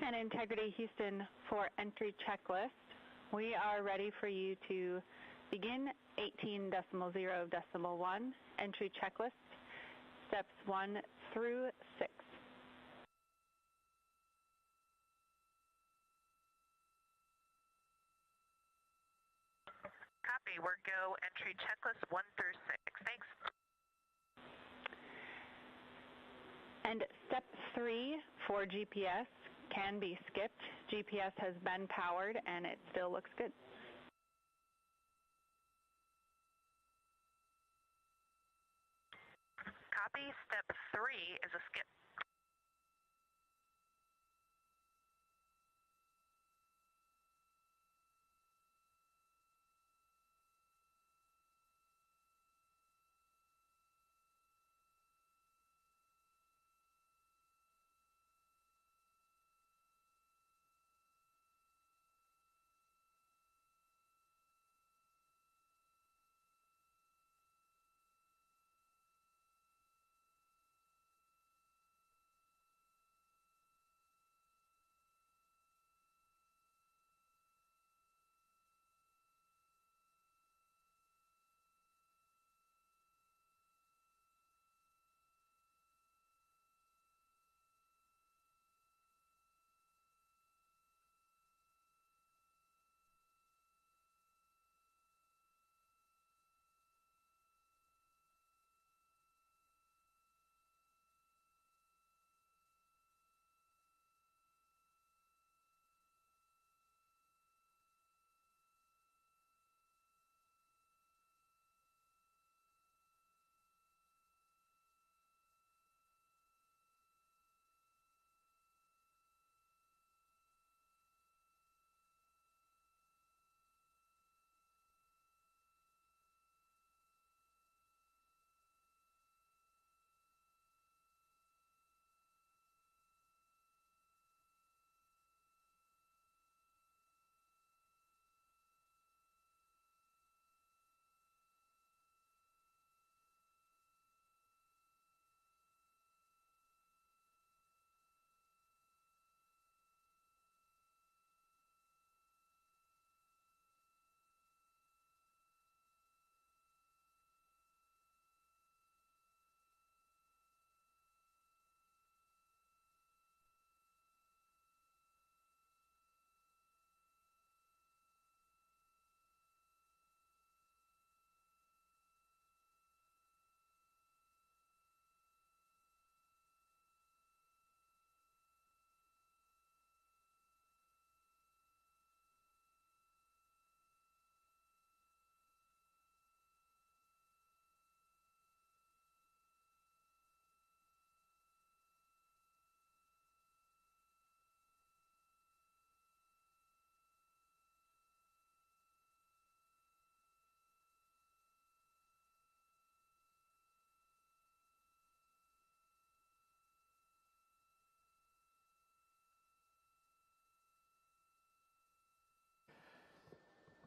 And Integrity Houston for entry checklist. We are ready for you to begin 18.0.1 entry checklist, steps 1 through 6. Copy. We're go entry checklist 1 through 6. Thanks. And step 3 for GPS can be skipped. GPS has been powered and it still looks good. Copy. Step 3 is a skip.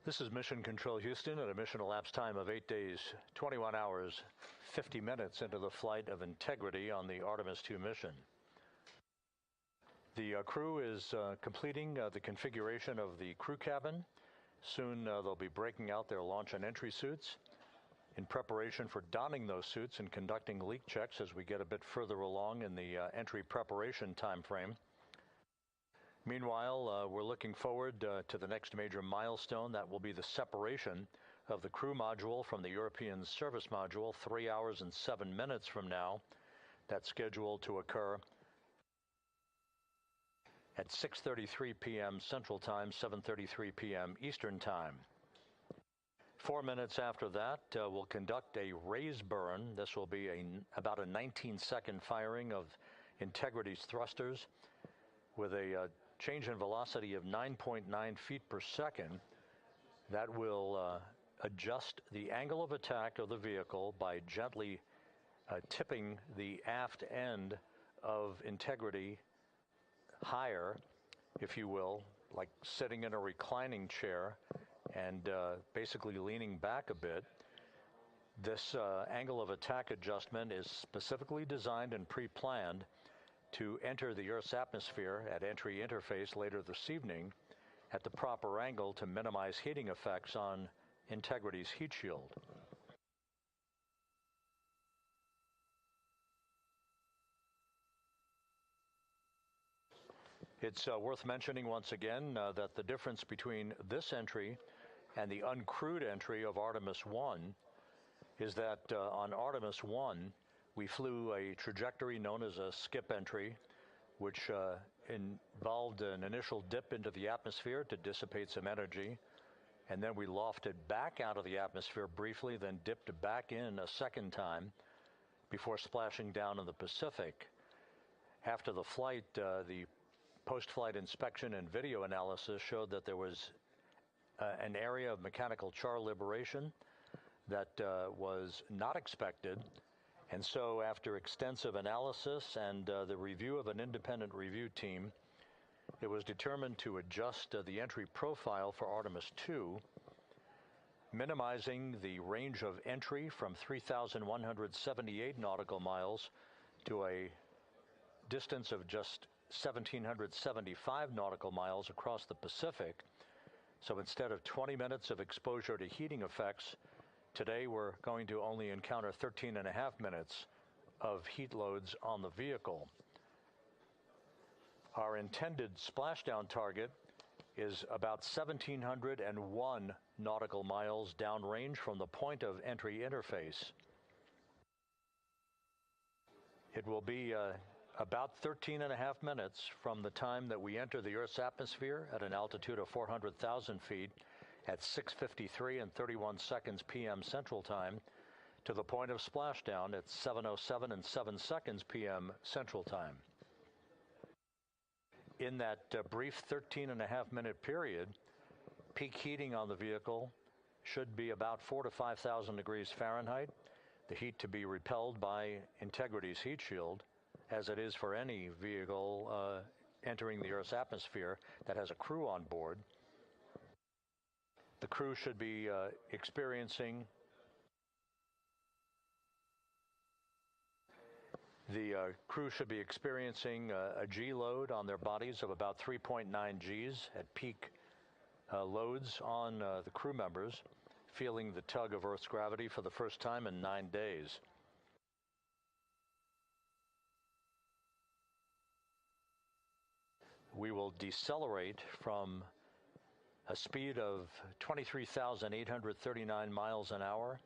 This is Mission Control Houston at a mission elapsed time of 8 days, 21 hours, 50 minutes into the flight of Integrity on the Artemis II mission. The crew is completing the configuration of the crew cabin. Soon they'll be breaking out their launch and entry suits in preparation for donning those suits and conducting leak checks as we get a bit further along in the entry preparation time frame. Meanwhile, we're looking forward to the next major milestone. That will be the separation of the crew module from the European service module 3 hours and 7 minutes from now. That's scheduled to occur at 6:33 p.m. Central Time, 7:33 p.m. Eastern Time. 4 minutes after that, we'll conduct a raise burn. This will be about a 19-second firing of Integrity's thrusters with a change in velocity of 9.9 feet per second. That will adjust the angle of attack of the vehicle by gently tipping the aft end of Integrity higher, if you will, like sitting in a reclining chair and basically leaning back a bit. This angle of attack adjustment is specifically designed and pre-planned to enter the Earth's atmosphere at entry interface later this evening at the proper angle to minimize heating effects on Integrity's heat shield. It's worth mentioning once again that the difference between this entry and the uncrewed entry of Artemis I is that on Artemis I, we flew a trajectory known as a skip entry, which involved an initial dip into the atmosphere to dissipate some energy, and then we lofted back out of the atmosphere briefly, then dipped back in a second time before splashing down in the Pacific. After the flight, the post-flight inspection and video analysis showed that there was an area of mechanical char liberation that was not expected. And so after extensive analysis and the review of an independent review team, it was determined to adjust the entry profile for Artemis II, minimizing the range of entry from 3,178 nautical miles to a distance of just 1,775 nautical miles across the Pacific. So instead of 20 minutes of exposure to heating effects, today we're going to only encounter 13 and a half minutes of heat loads on the vehicle. Our intended splashdown target is about 1,701 nautical miles downrange from the point of entry interface. It will be about 13 and a half minutes from the time that we enter the Earth's atmosphere at an altitude of 400,000 feet at 6:53 and 31 seconds p.m. Central Time to the point of splashdown at 7:07 and 7 seconds p.m. Central Time. In that brief 13 and a half minute period, peak heating on the vehicle should be about 4,000 to 5,000 degrees Fahrenheit. The heat to be repelled by Integrity's heat shield, as it is for any vehicle entering the Earth's atmosphere that has a crew on board. The crew should be experiencing a G load on their bodies of about 3.9 Gs at peak loads on the crew members, feeling the tug of Earth's gravity for the first time in 9 days. We will decelerate from a speed of 23,839 miles an hour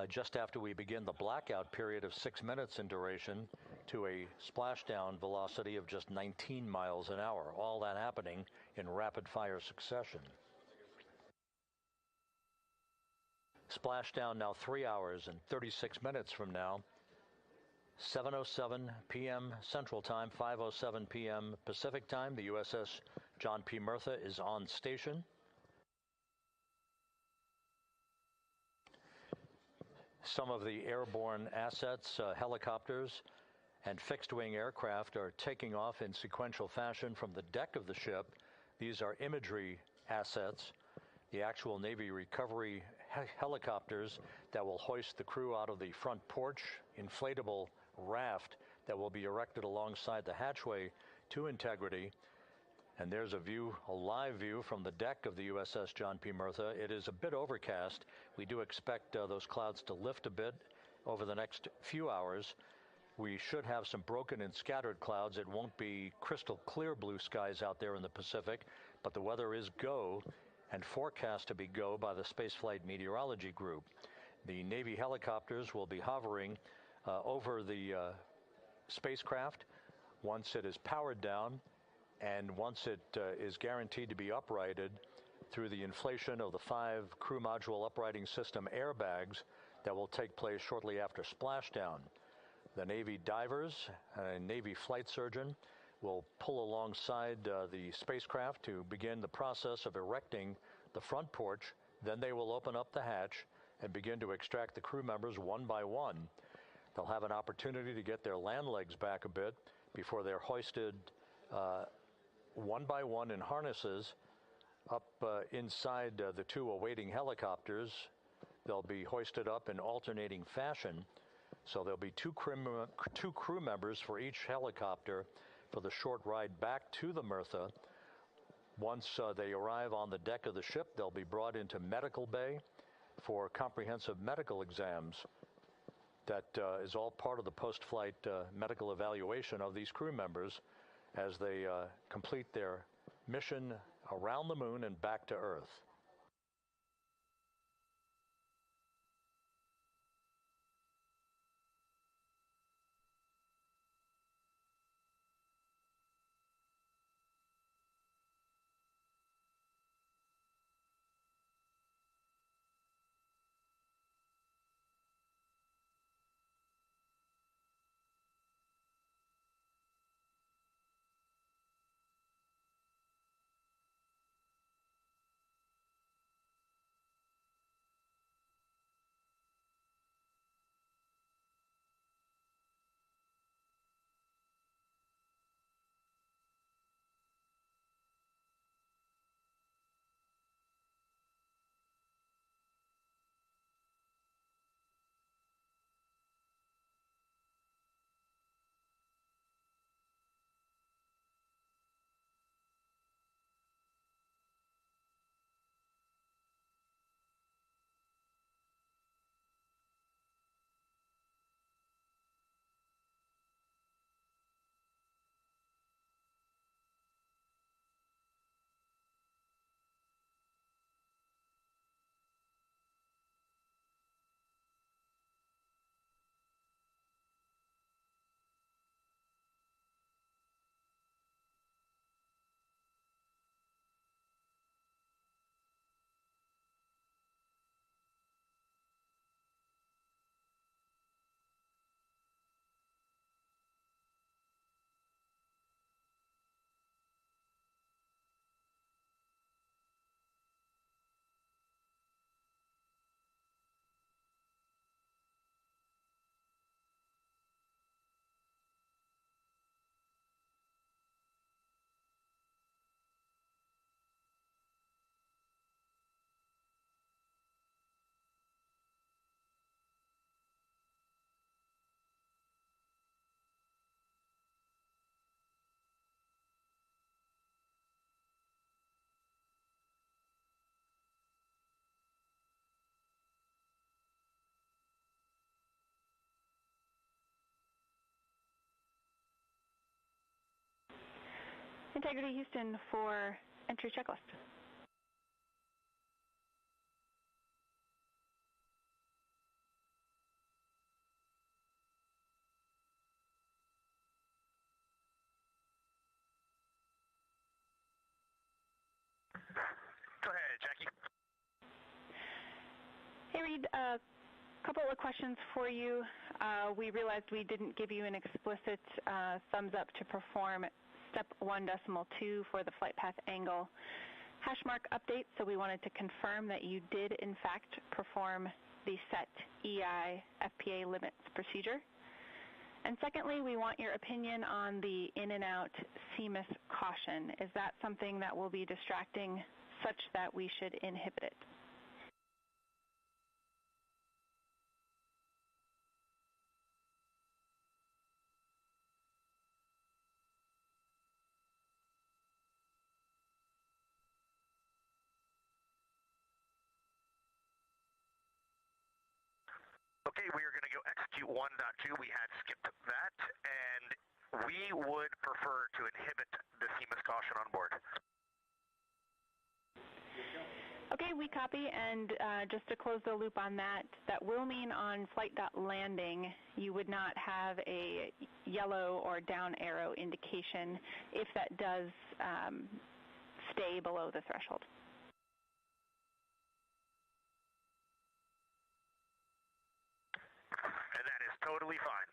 just after we begin the blackout period of 6 minutes in duration to a splashdown velocity of just 19 miles an hour, all that happening in rapid-fire succession. Splashdown now 3 hours and 36 minutes from now, 7:07 p.m. Central Time, 5:07 p.m. Pacific Time. The USS John P. Murtha is on station. Some of the airborne assets, helicopters, and fixed-wing aircraft are taking off in sequential fashion from the deck of the ship. These are imagery assets the actual Navy recovery helicopters that will hoist the crew out of the front porch inflatable raft that will be erected alongside the hatchway to Integrity. And there's a view, a live view from the deck of the USS John P. Murtha. It is a bit overcast. We do expect those clouds to lift a bit over the next few hours. We should have some broken and scattered clouds. It won't be crystal clear blue skies out there in the Pacific, but the weather is go and forecast to be go by the Spaceflight Meteorology Group. The Navy helicopters will be hovering over the spacecraft once it is powered down and once it is guaranteed to be uprighted through the inflation of the 5 crew module uprighting system airbags that will take place shortly after splashdown. The Navy divers and Navy flight surgeon will pull alongside the spacecraft to begin the process of erecting the front porch. Then they will open up the hatch and begin to extract the crew members one by one. They'll have an opportunity to get their land legs back a bit before they're hoisted one by one in harnesses up inside the 2 awaiting helicopters. They'll be hoisted up in alternating fashion. So there'll be two crew members for each helicopter for the short ride back to the Murtha. Once they arrive on the deck of the ship, they'll be brought into medical bay for comprehensive medical exams. That is all part of the post-flight medical evaluation of these crew members as they complete their mission around the moon and back to Earth. Integrity Houston for entry checklist. Go ahead, Jackie. Hey, Reed, a couple of questions for you. We realized we didn't give you an explicit thumbs up to perform step 1.2 for the flight path angle hash mark update, so we wanted to confirm that you did in fact perform the set EI FPA limits procedure. And secondly, we want your opinion on the in and out CMIS caution. Is that something that will be distracting such that we should inhibit it. Okay, we are going to go execute 1.2. We had skipped that, and we would prefer to inhibit the CMIS caution on board. Okay, we copy, and just to close the loop on that, that will mean on flight.landing you would not have a yellow or down arrow indication if that does stay below the threshold. And that is totally fine.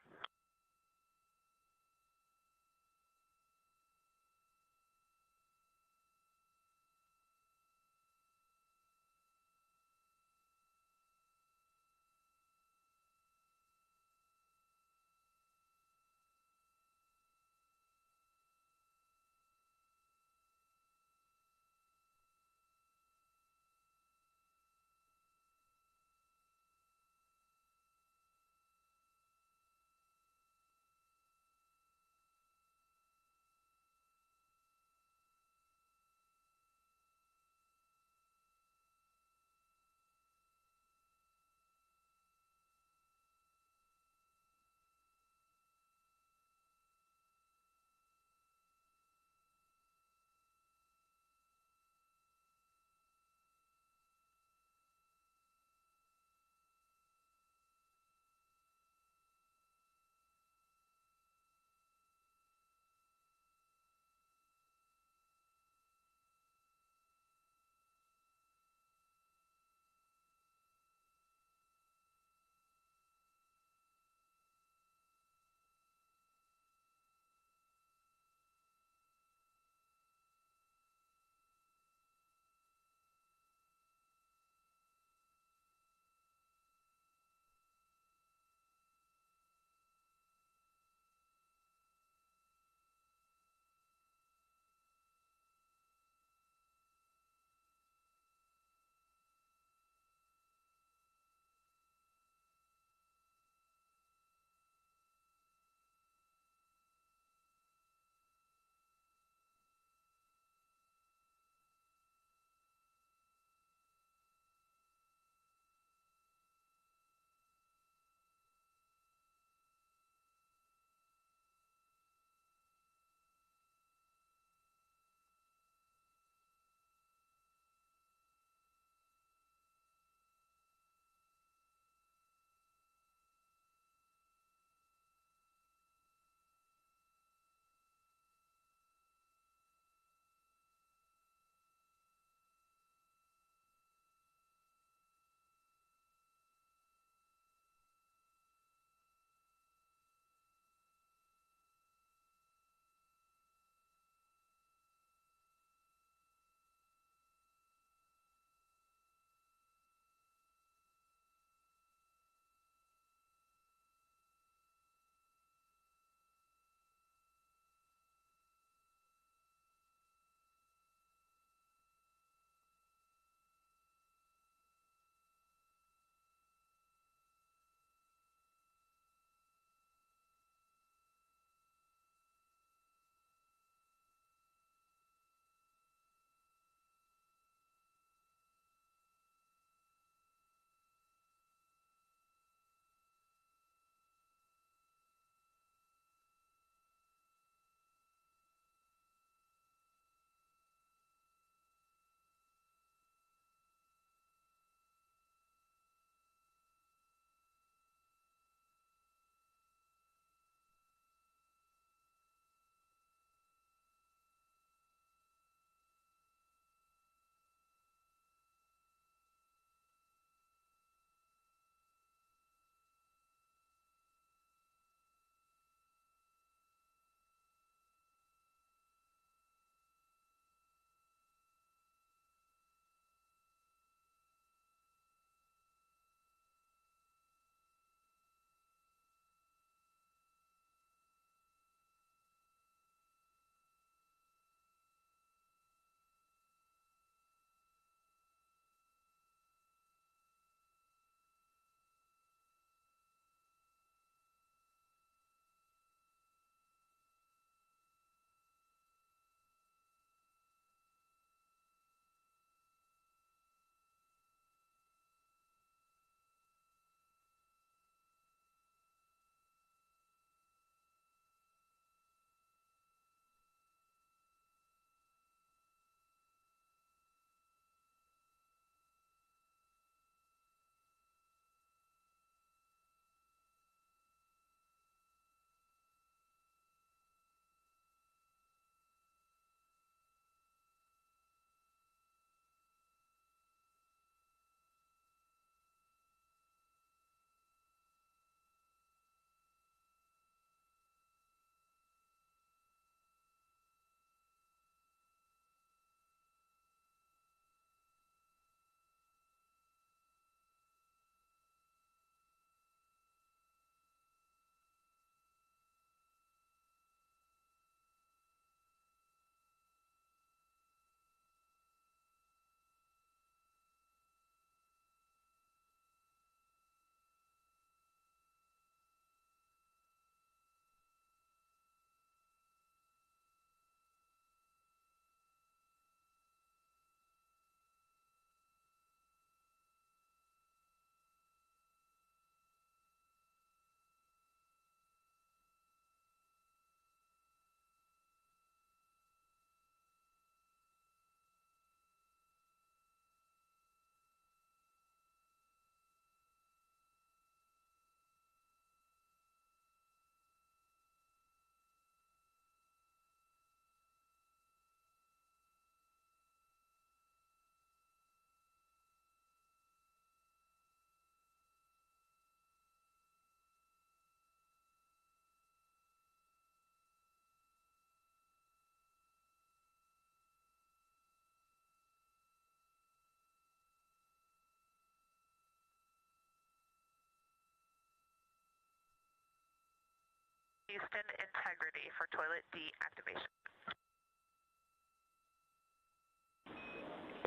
Houston, integrity for toilet deactivation.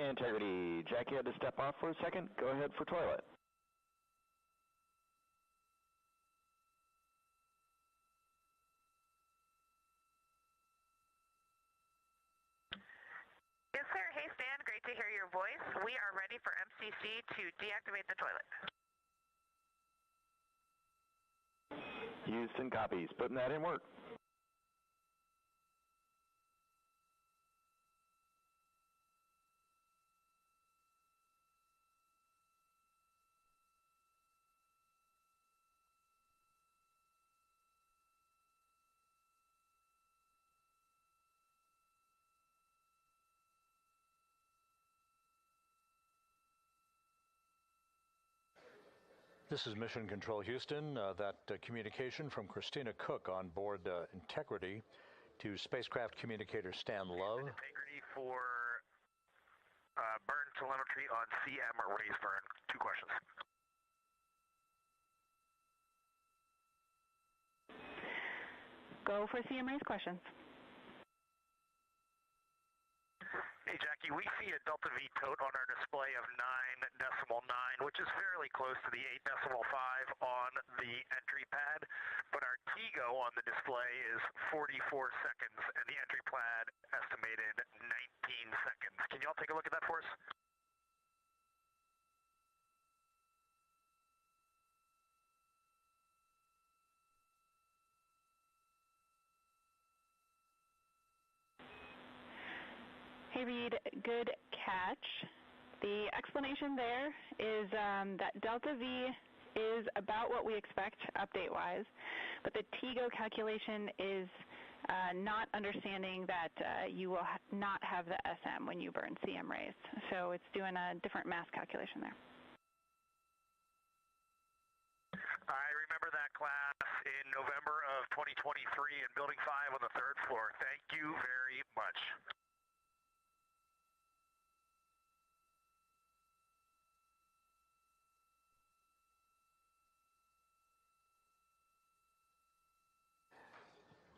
Integrity, Jackie had to step off for a second. Go ahead for toilet. Yes, sir. Hey, Stan. Great to hear your voice. We are ready for MCC to deactivate the toilet. Houston copies. Putting that in work. This is Mission Control Houston. That communication from Christina Cook on board Integrity to spacecraft communicator Stan Love. Integrity for burn telemetry on CM raise burn. 2 questions. Go for CM raise questions. Hey, Jackie, we see a Delta V tote on our display of 9.9, which is fairly close to the 8.5 on the entry pad, but our TGO on the display is 44 seconds, and the entry pad estimated 19 seconds. Can you all take a look at that for us? Hey, Reed, good catch. The explanation there is that Delta V is about what we expect update-wise, but the TGO calculation is not understanding that you will not have the SM when you burn CM raised. So it's doing a different mass calculation there. I remember that class in November of 2023 in Building 5 on the 3rd floor. Thank you very much.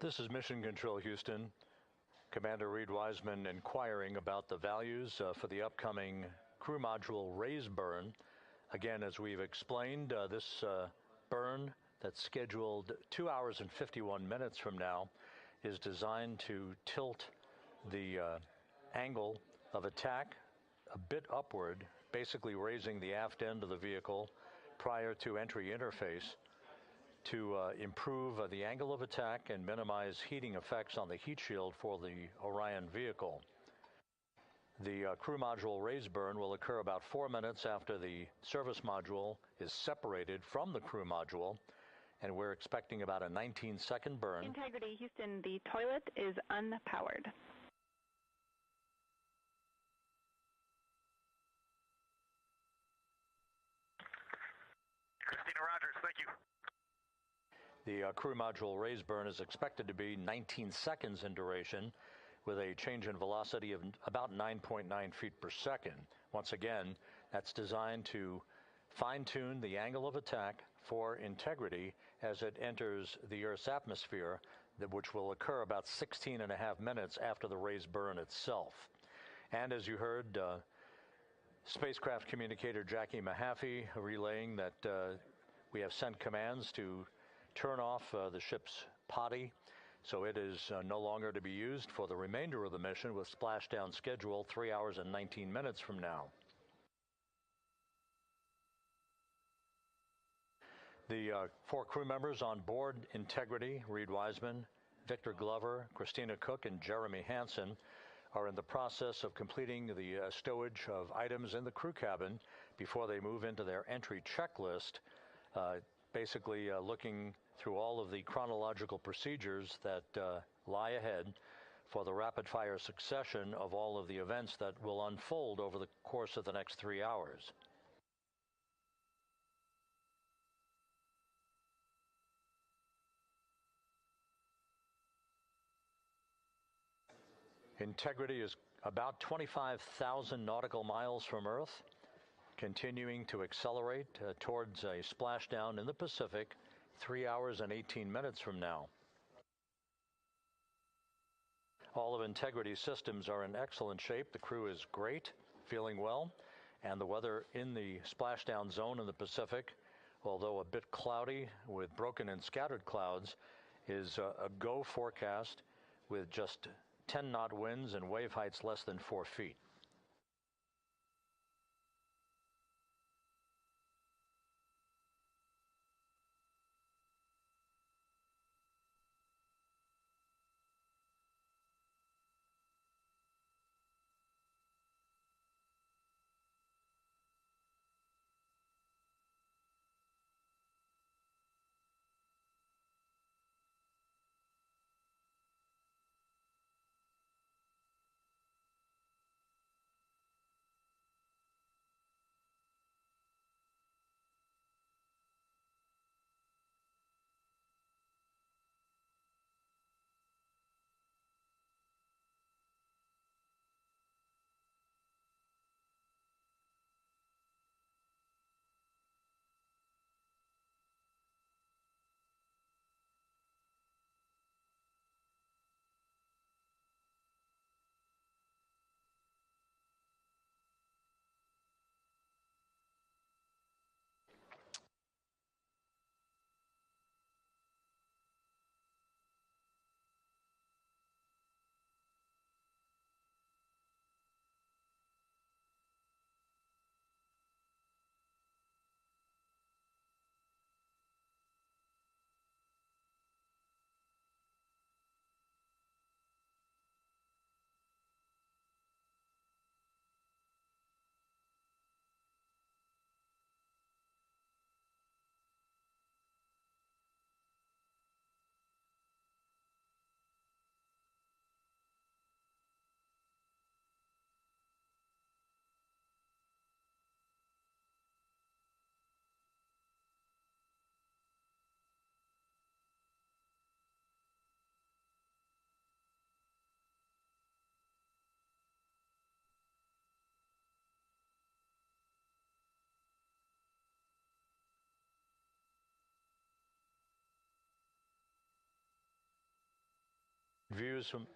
This is Mission Control Houston. Commander Reed Wiseman inquiring about the values for the upcoming crew module raise burn. Again, as we've explained, this burn that's scheduled 2 hours and 51 minutes from now is designed to tilt the angle of attack a bit upward, basically raising the aft end of the vehicle prior to entry interface to improve the angle of attack and minimize heating effects on the heat shield for the Orion vehicle. The crew module raise burn will occur about 4 minutes after the service module is separated from the crew module, and we're expecting about a 19-second burn. Integrity, Houston, the toilet is unpowered. Christina Rogers, thank you. The crew module raise burn is expected to be 19 seconds in duration with a change in velocity of about 9.9 feet per second. Once again, that's designed to fine-tune the angle of attack for Integrity as it enters the Earth's atmosphere, which will occur about 16 and a half minutes after the raise burn itself. And as you heard, spacecraft communicator Jackie Mahaffey relaying that we have sent commands to turn off the ship's potty, so it is no longer to be used for the remainder of the mission, with splashdown scheduled 3 hours and 19 minutes from now. The 4 crew members on board Integrity, Reed Wiseman, Victor Glover, Christina Cook, and Jeremy Hansen, are in the process of completing the stowage of items in the crew cabin before they move into their entry checklist, basically looking through all of the chronological procedures that lie ahead for the rapid-fire succession of all of the events that will unfold over the course of the next 3 hours. Integrity is about 25,000 nautical miles from Earth, continuing to accelerate towards a splashdown in the Pacific 3 hours and 18 minutes from now. All of Integrity's systems are in excellent shape. The crew is great, feeling well, and the weather in the splashdown zone in the Pacific, although a bit cloudy with broken and scattered clouds, is a go forecast with just 10-knot winds and wave heights less than 4 feet. Views from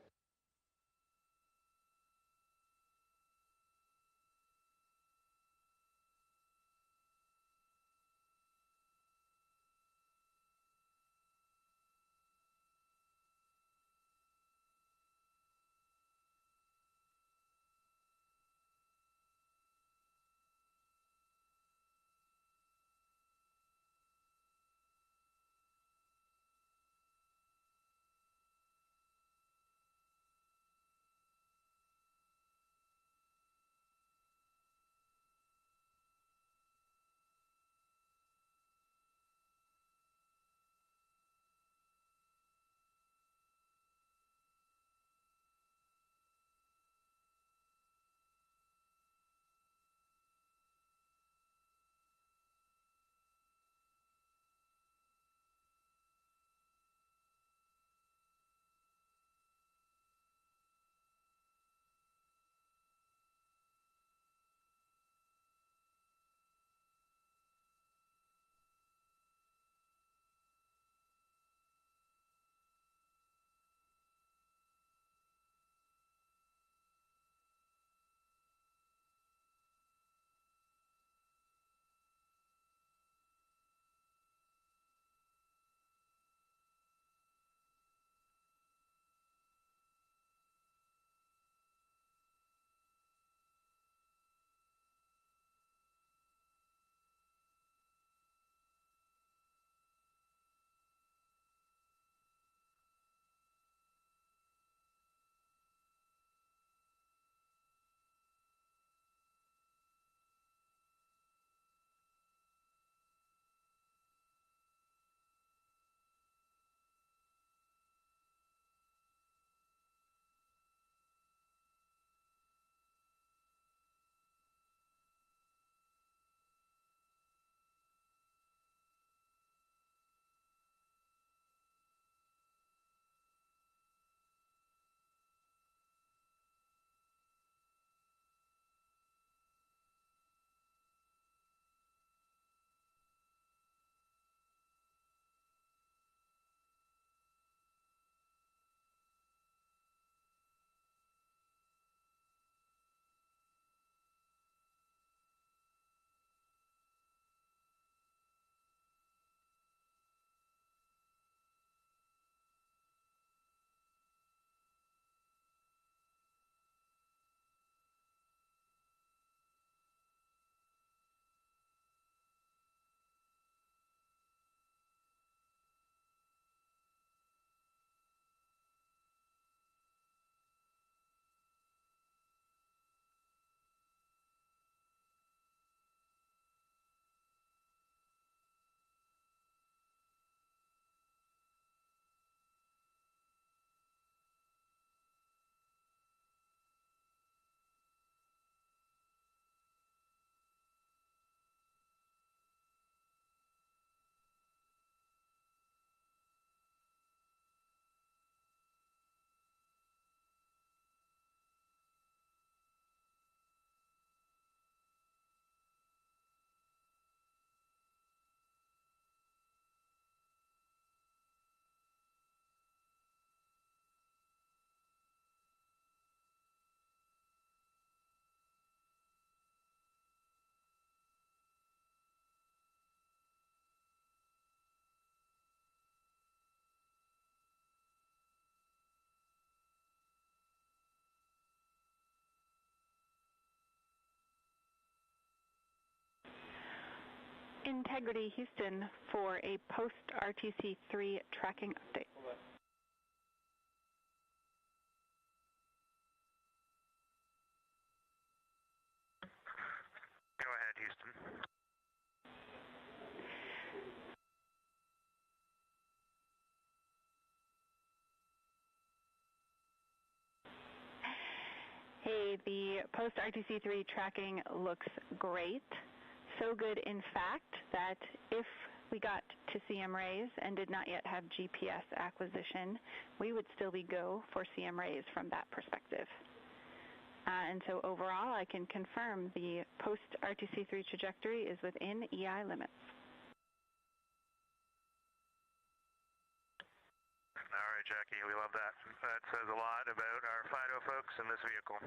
Integrity Houston for a post-RTC3 tracking update. Go ahead, Houston. Hey, the post-RTC3 tracking looks great. So good, in fact, that if we got to CM rays and did not yet have GPS acquisition, we would still be go for CM rays from that perspective. And so overall, I can confirm the post-RTC3 trajectory is within EI limits. All right, Jackie, we love that. That says a lot about our FIDO folks in this vehicle.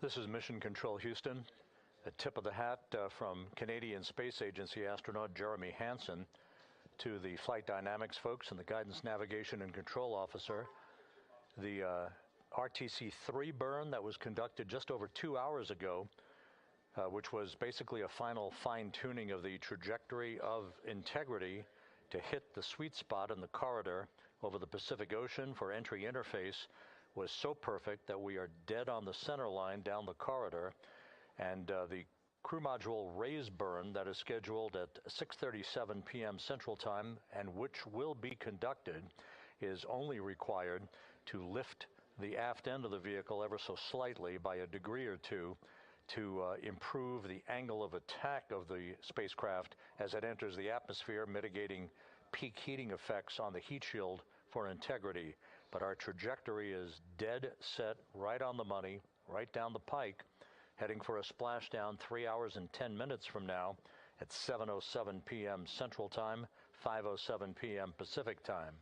This is Mission Control Houston. A tip of the hat from Canadian Space Agency astronaut Jeremy Hansen to the flight dynamics folks and the guidance, navigation, and control officer. The RTC-3 burn that was conducted just over 2 hours ago, which was basically a final fine-tuning of the trajectory of Integrity to hit the sweet spot in the corridor over the Pacific Ocean for entry interface, was so perfect that we are dead on the center line down the corridor, and the crew module raise burn that is scheduled at 6:37 p.m. Central Time and which will be conducted is only required to lift the aft end of the vehicle ever so slightly by a degree or two to improve the angle of attack of the spacecraft as it enters the atmosphere, mitigating peak heating effects on the heat shield for Integrity. But our trajectory is dead set, right on the money, right down the pike, heading for a splashdown 3 hours and 10 minutes from now at 7:07 p.m. Central Time, 5:07 p.m. Pacific Time.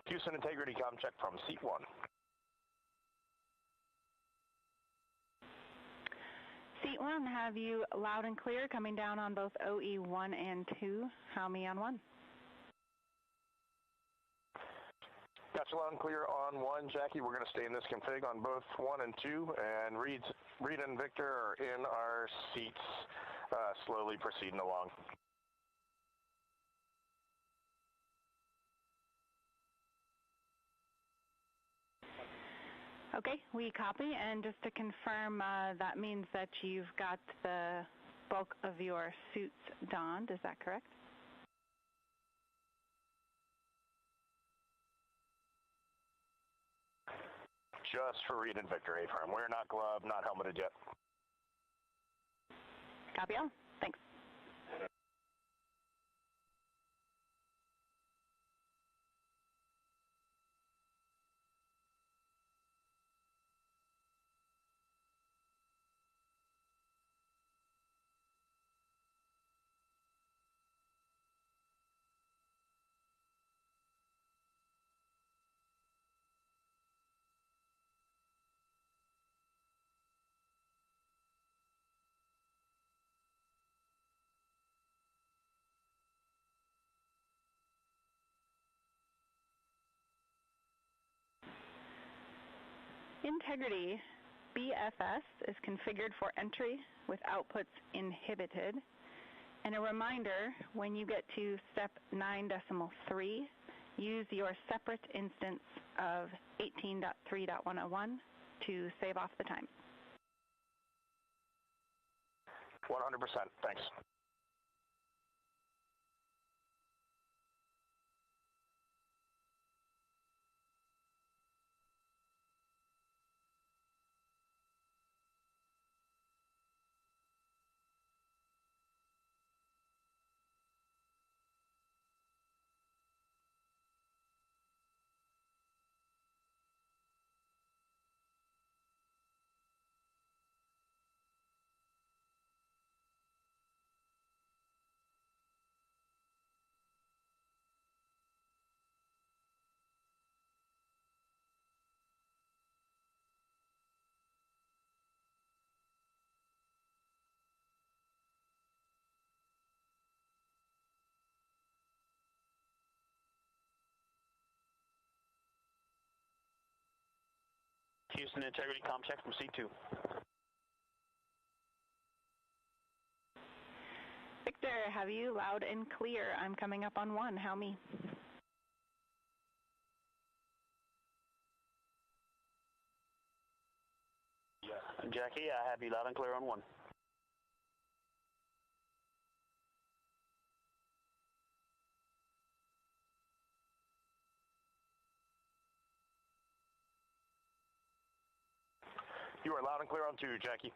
Houston integrity com check from seat 1. Seat 1, have you loud and clear coming down on both OE 1 and 2? How me on 1? Gotcha, loud and clear on 1, Jackie. We're going to stay in this config on both 1 and 2, and Reed and Victor are in our seats, slowly proceeding along. Okay, we copy, and just to confirm, that means that you've got the bulk of your suits donned, is that correct? Just for Reed and Victor, A-firm. We're not gloved, not helmeted yet. Copy all. Thanks. Integrity BFS is configured for entry with outputs inhibited. And a reminder, when you get to step 9.3, use your separate instance of 18.3.101 to save off the time. 100%, thanks. Houston integrity com check from C2. Victor, have you loud and clear? I'm coming up on 1. How me? Jackie, I have you loud and clear on 1. You are loud and clear on 2, Jackie.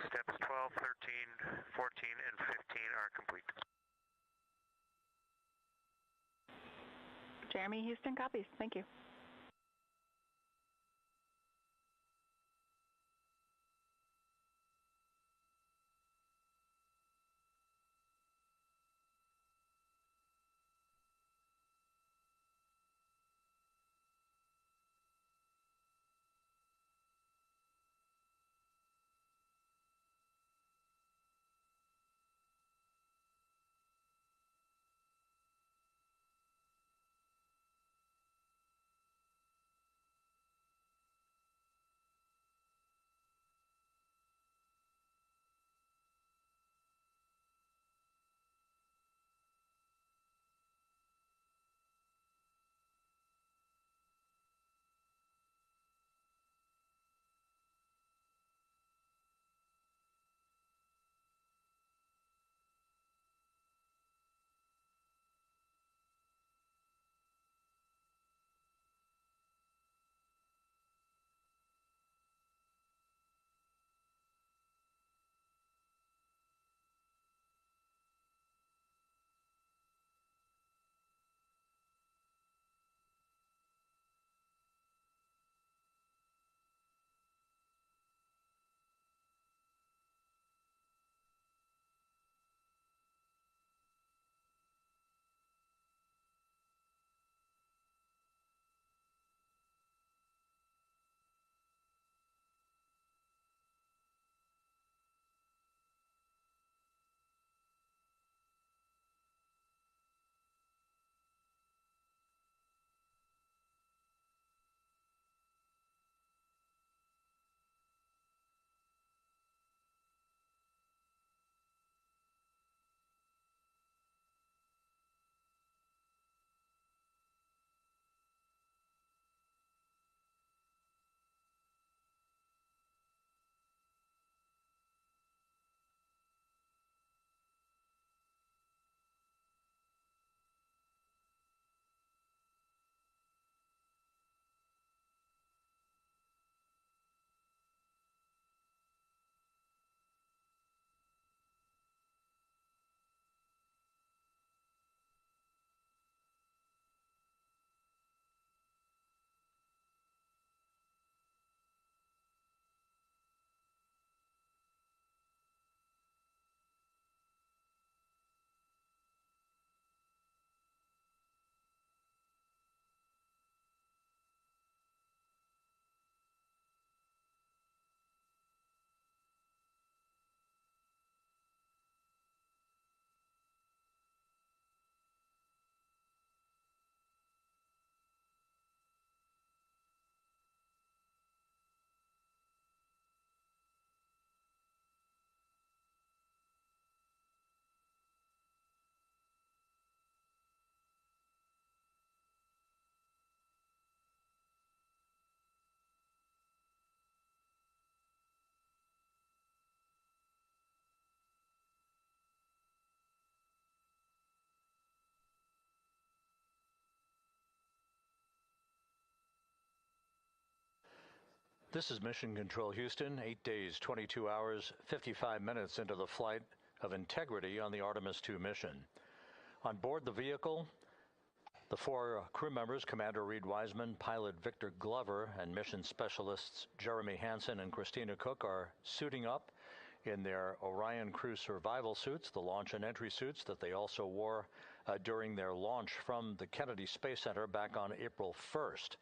Steps 12, 13, 14, and 15 are complete. Jeremy, Houston copies. Thank you. This is Mission Control Houston, 8 days, 22 hours, 55 minutes into the flight of Integrity on the Artemis II mission. On board the vehicle, the 4 crew members, Commander Reed Wiseman, pilot Victor Glover, and mission specialists Jeremy Hansen and Christina Cook are suiting up in their Orion crew survival suits, the launch and entry suits that they also wore during their launch from the Kennedy Space Center back on April 1st.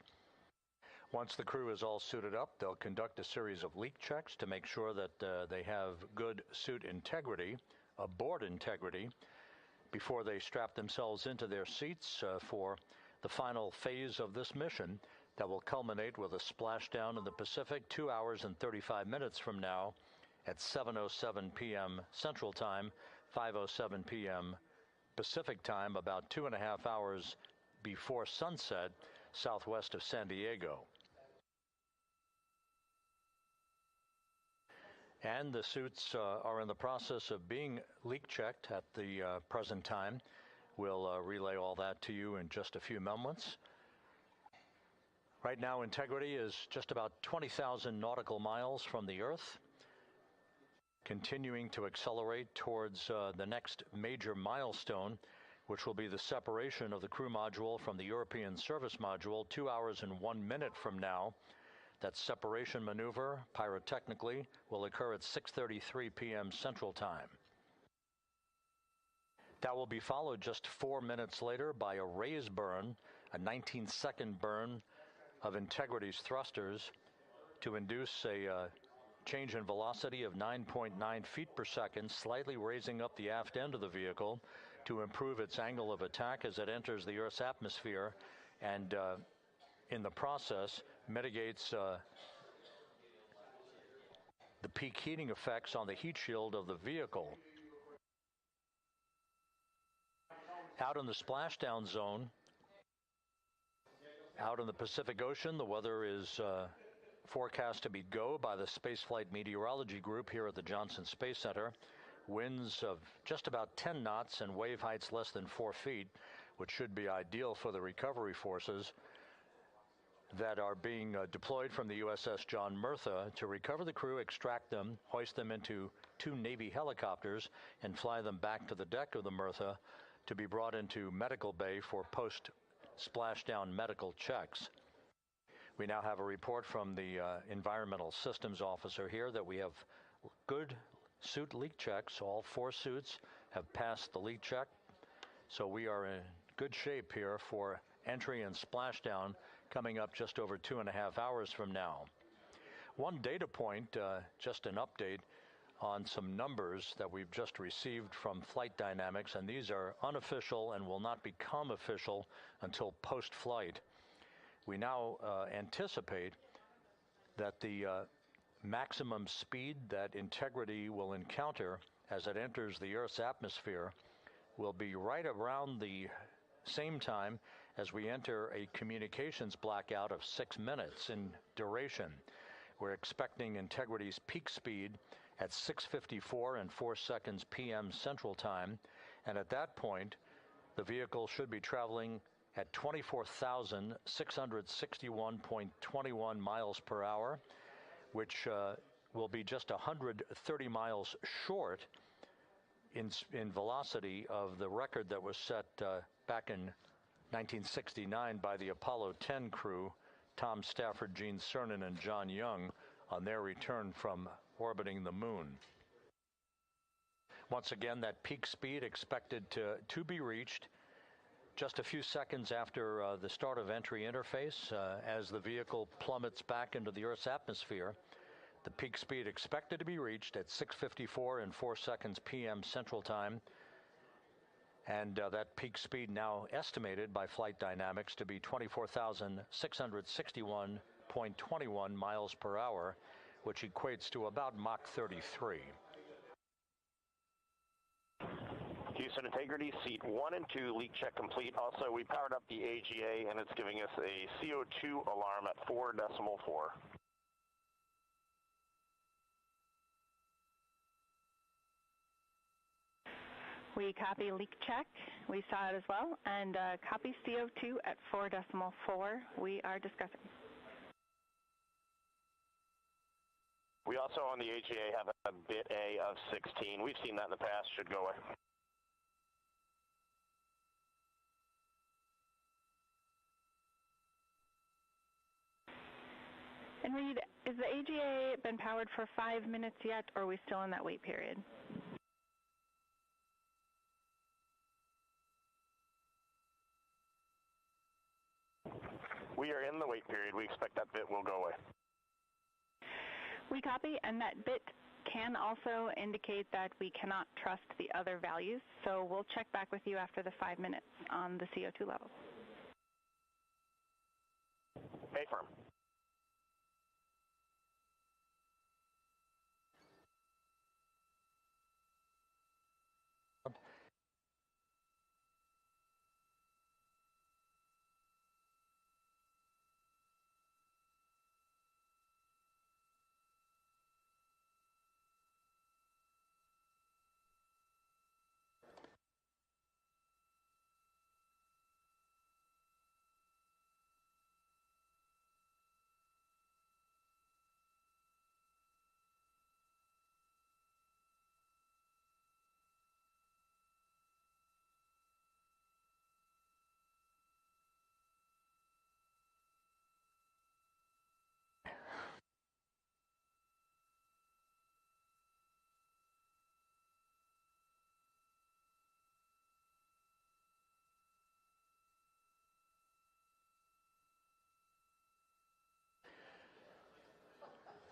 Once the crew is all suited up, they'll conduct a series of leak checks to make sure that they have good suit integrity, aboard integrity, before they strap themselves into their seats for the final phase of this mission that will culminate with a splashdown in the Pacific 2 hours and 35 minutes from now at 7:07 p.m. Central Time, 5:07 p.m. Pacific Time, about 2.5 hours before sunset, southwest of San Diego. And the suits are in the process of being leak checked at the present time. We'll relay all that to you in just a few moments. Right now, Integrity is just about 20,000 nautical miles from the Earth. continuing to accelerate towards the next major milestone, which will be the separation of the crew module from the European service module 2 hours and 1 minute from now. That separation maneuver, pyrotechnically, will occur at 6:33 p.m. Central Time. That will be followed just 4 minutes later by a raise burn, a 19-second burn of Integrity's thrusters to induce a change in velocity of 9.9 feet per second, slightly raising up the aft end of the vehicle to improve its angle of attack as it enters the Earth's atmosphere, and in the process mitigates the peak heating effects on the heat shield of the vehicle. Out in the splashdown zone, out in the Pacific Ocean, the weather is forecast to be go by the Spaceflight Meteorology Group here at the Johnson Space Center. Winds of just about 10 knots and wave heights less than 4 feet, which should be ideal for the recovery forces that are being deployed from the USS John Murtha to recover the crew, extract them, hoist them into 2 Navy helicopters, and fly them back to the deck of the Murtha to be brought into medical bay for post-splashdown medical checks. We now have a report from the environmental systems officer here that we have good suit leak checks. All 4 suits have passed the leak check, so we are in good shape here for entry and splashdown coming up just over 2.5 hours from now. One data point, just an update on some numbers that we've just received from Flight Dynamics, and these are unofficial and will not become official until post-flight. We now anticipate that the maximum speed that Integrity will encounter as it enters the Earth's atmosphere will be right around the same time as we enter a communications blackout of 6 minutes in duration. We're expecting Integrity's peak speed at 6:54 and 4 seconds p.m. Central Time, and at that point, the vehicle should be traveling at 24,661.21 miles per hour, which will be just 130 miles short in velocity of the record that was set back in 1969 by the Apollo 10 crew, Tom Stafford, Gene Cernan, and John Young, on their return from orbiting the moon. Once again, that peak speed expected to be reached just a few seconds after the start of entry interface, as the vehicle plummets back into the Earth's atmosphere. The peak speed expected to be reached at 6:54 and 4 seconds p.m. Central Time, and that peak speed now estimated by Flight Dynamics to be 24,661.21 miles per hour, which equates to about Mach 33. Houston Integrity, seat 1 and 2, leak check complete. Also, we powered up the AGA, and it's giving us a CO2 alarm at 4.4. We copy leak check. We saw it as well. And copy CO2 at 4.4. We are discussing. We also on the AGA have a bit A of 16. We've seen that in the past. Should go away. And Reed, is the AGA been powered for 5 minutes yet, or are we still in that wait period? We are in the wait period. We expect that bit will go away. We copy, and that bit can also indicate that we cannot trust the other values, so we'll check back with you after the 5 minutes on the CO2 levels. A firm.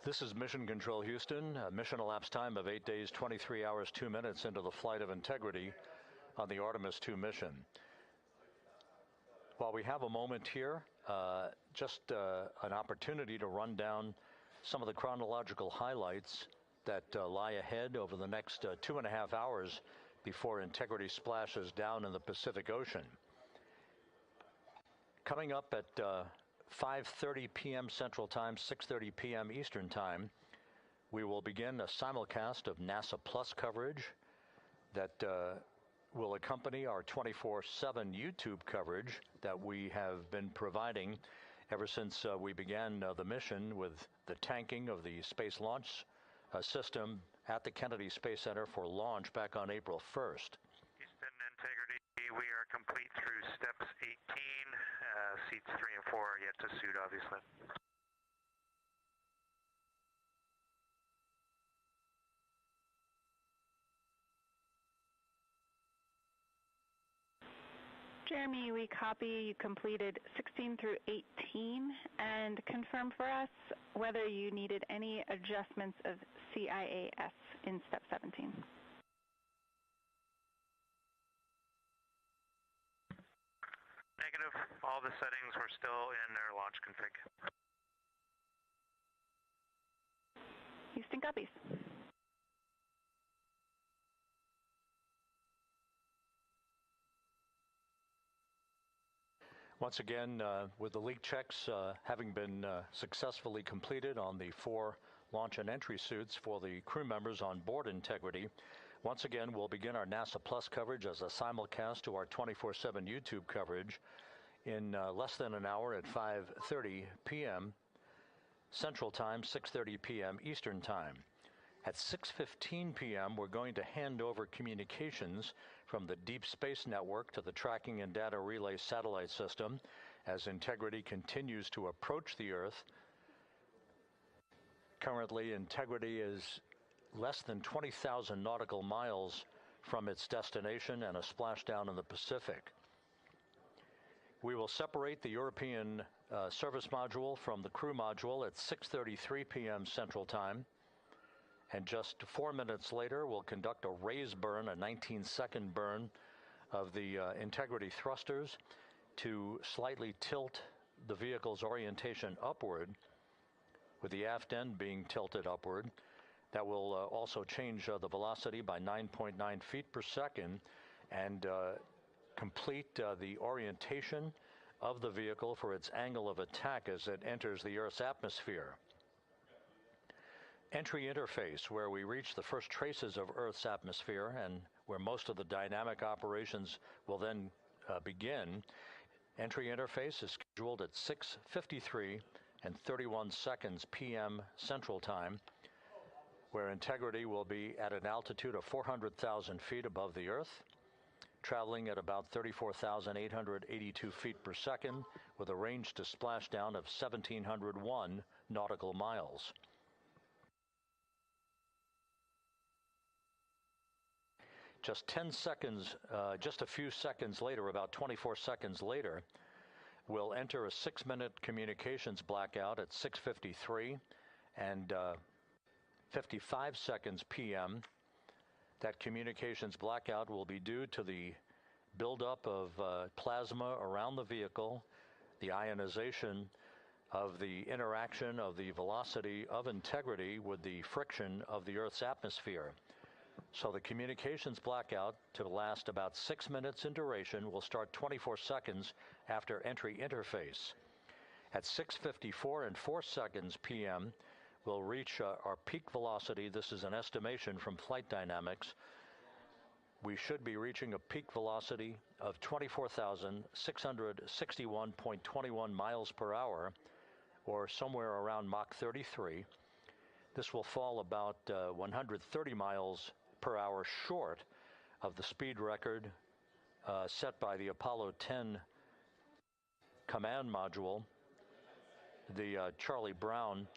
This is Mission Control Houston. Mission elapsed time of 8 days, 23 hours, 2 minutes into the flight of Integrity on the Artemis II mission. While we have a moment here, just an opportunity to run down some of the chronological highlights that lie ahead over the next 2.5 hours before Integrity splashes down in the Pacific Ocean. Coming up at 5:30 p.m. Central Time, 6:30 p.m. Eastern Time, we will begin a simulcast of NASA Plus coverage that will accompany our 24/7 YouTube coverage that we have been providing ever since we began the mission with the tanking of the Space Launch System at the Kennedy Space Center for launch back on April 1st. Houston Integrity, we are complete through steps 18. Seats 3 and 4 are yet to suit, obviously. Jeremy, we copy you completed 16 through 18 and confirm for us whether you needed any adjustments of CIAS in step 17. Negative. All the settings were still in their launch config. Houston copies. Once again, with the leak checks having been successfully completed on the 4 launch and entry suits for the crew members on board Integrity, once again we'll begin our NASA Plus coverage as a simulcast to our 24/7 YouTube coverage in less than an hour at 5:30 p.m. Central Time, 6:30 p.m. Eastern Time. At 6:15 p.m., we're going to hand over communications from the Deep Space Network to the Tracking and Data Relay Satellite System as Integrity continues to approach the Earth. Currently, Integrity is less than 20,000 nautical miles from its destination and a splashdown in the Pacific. We will separate the European service module from the crew module at 6:33 p.m. Central Time. And just 4 minutes later, we'll conduct a raise burn, a 19-second burn of the Integrity thrusters to slightly tilt the vehicle's orientation upward, with the aft end being tilted upward. That will also change the velocity by 9.9 feet per second and complete the orientation of the vehicle for its angle of attack as it enters the Earth's atmosphere. Entry interface, where we reach the first traces of Earth's atmosphere and where most of the dynamic operations will then begin. Entry interface is scheduled at 6:53 and 31 seconds p.m. Central Time, where Integrity will be at an altitude of 400,000 feet above the Earth, traveling at about 34,882 feet per second with a range to splashdown of 1,701 nautical miles. Just 10 seconds, just a few seconds later, about 24 seconds later, we'll enter a 6-minute communications blackout at 6:53 and 55 seconds p.m. That communications blackout will be due to the buildup of plasma around the vehicle, the ionization of the interaction of the velocity of Integrity with the friction of the Earth's atmosphere. So the communications blackout, to last about 6 minutes in duration, will start 24 seconds after entry interface. At 6:54 and 4 seconds p.m., we'll reach our peak velocity. This is an estimation from Flight Dynamics. We should be reaching a peak velocity of 24,661.21 miles per hour, or somewhere around Mach 33. This will fall about 130 miles per hour short of the speed record set by the Apollo 10 command module, the Charlie Brown,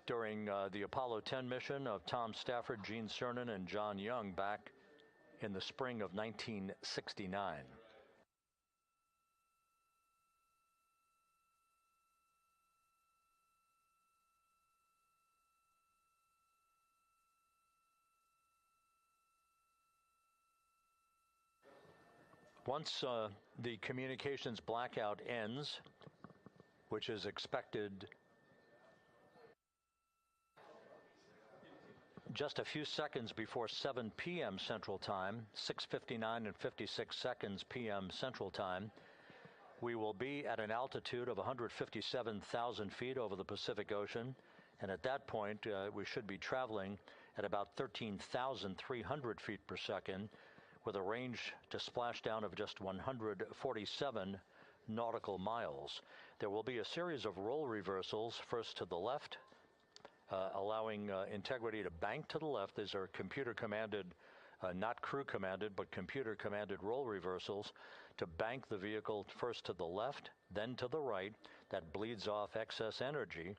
during the Apollo 10 mission of Tom Stafford, Gene Cernan, and John Young back in the spring of 1969. Once the communications blackout ends, which is expected just a few seconds before 7 p.m. Central Time, 6:59 and 56 seconds p.m. Central Time, we will be at an altitude of 157,000 feet over the Pacific Ocean, and at that point we should be traveling at about 13,300 feet per second with a range to splashdown of just 147 nautical miles. There will be a series of roll reversals, first to the left, allowing Integrity to bank to the left. These are computer-commanded, not crew-commanded, but computer-commanded roll reversals to bank the vehicle first to the left, then to the right. That bleeds off excess energy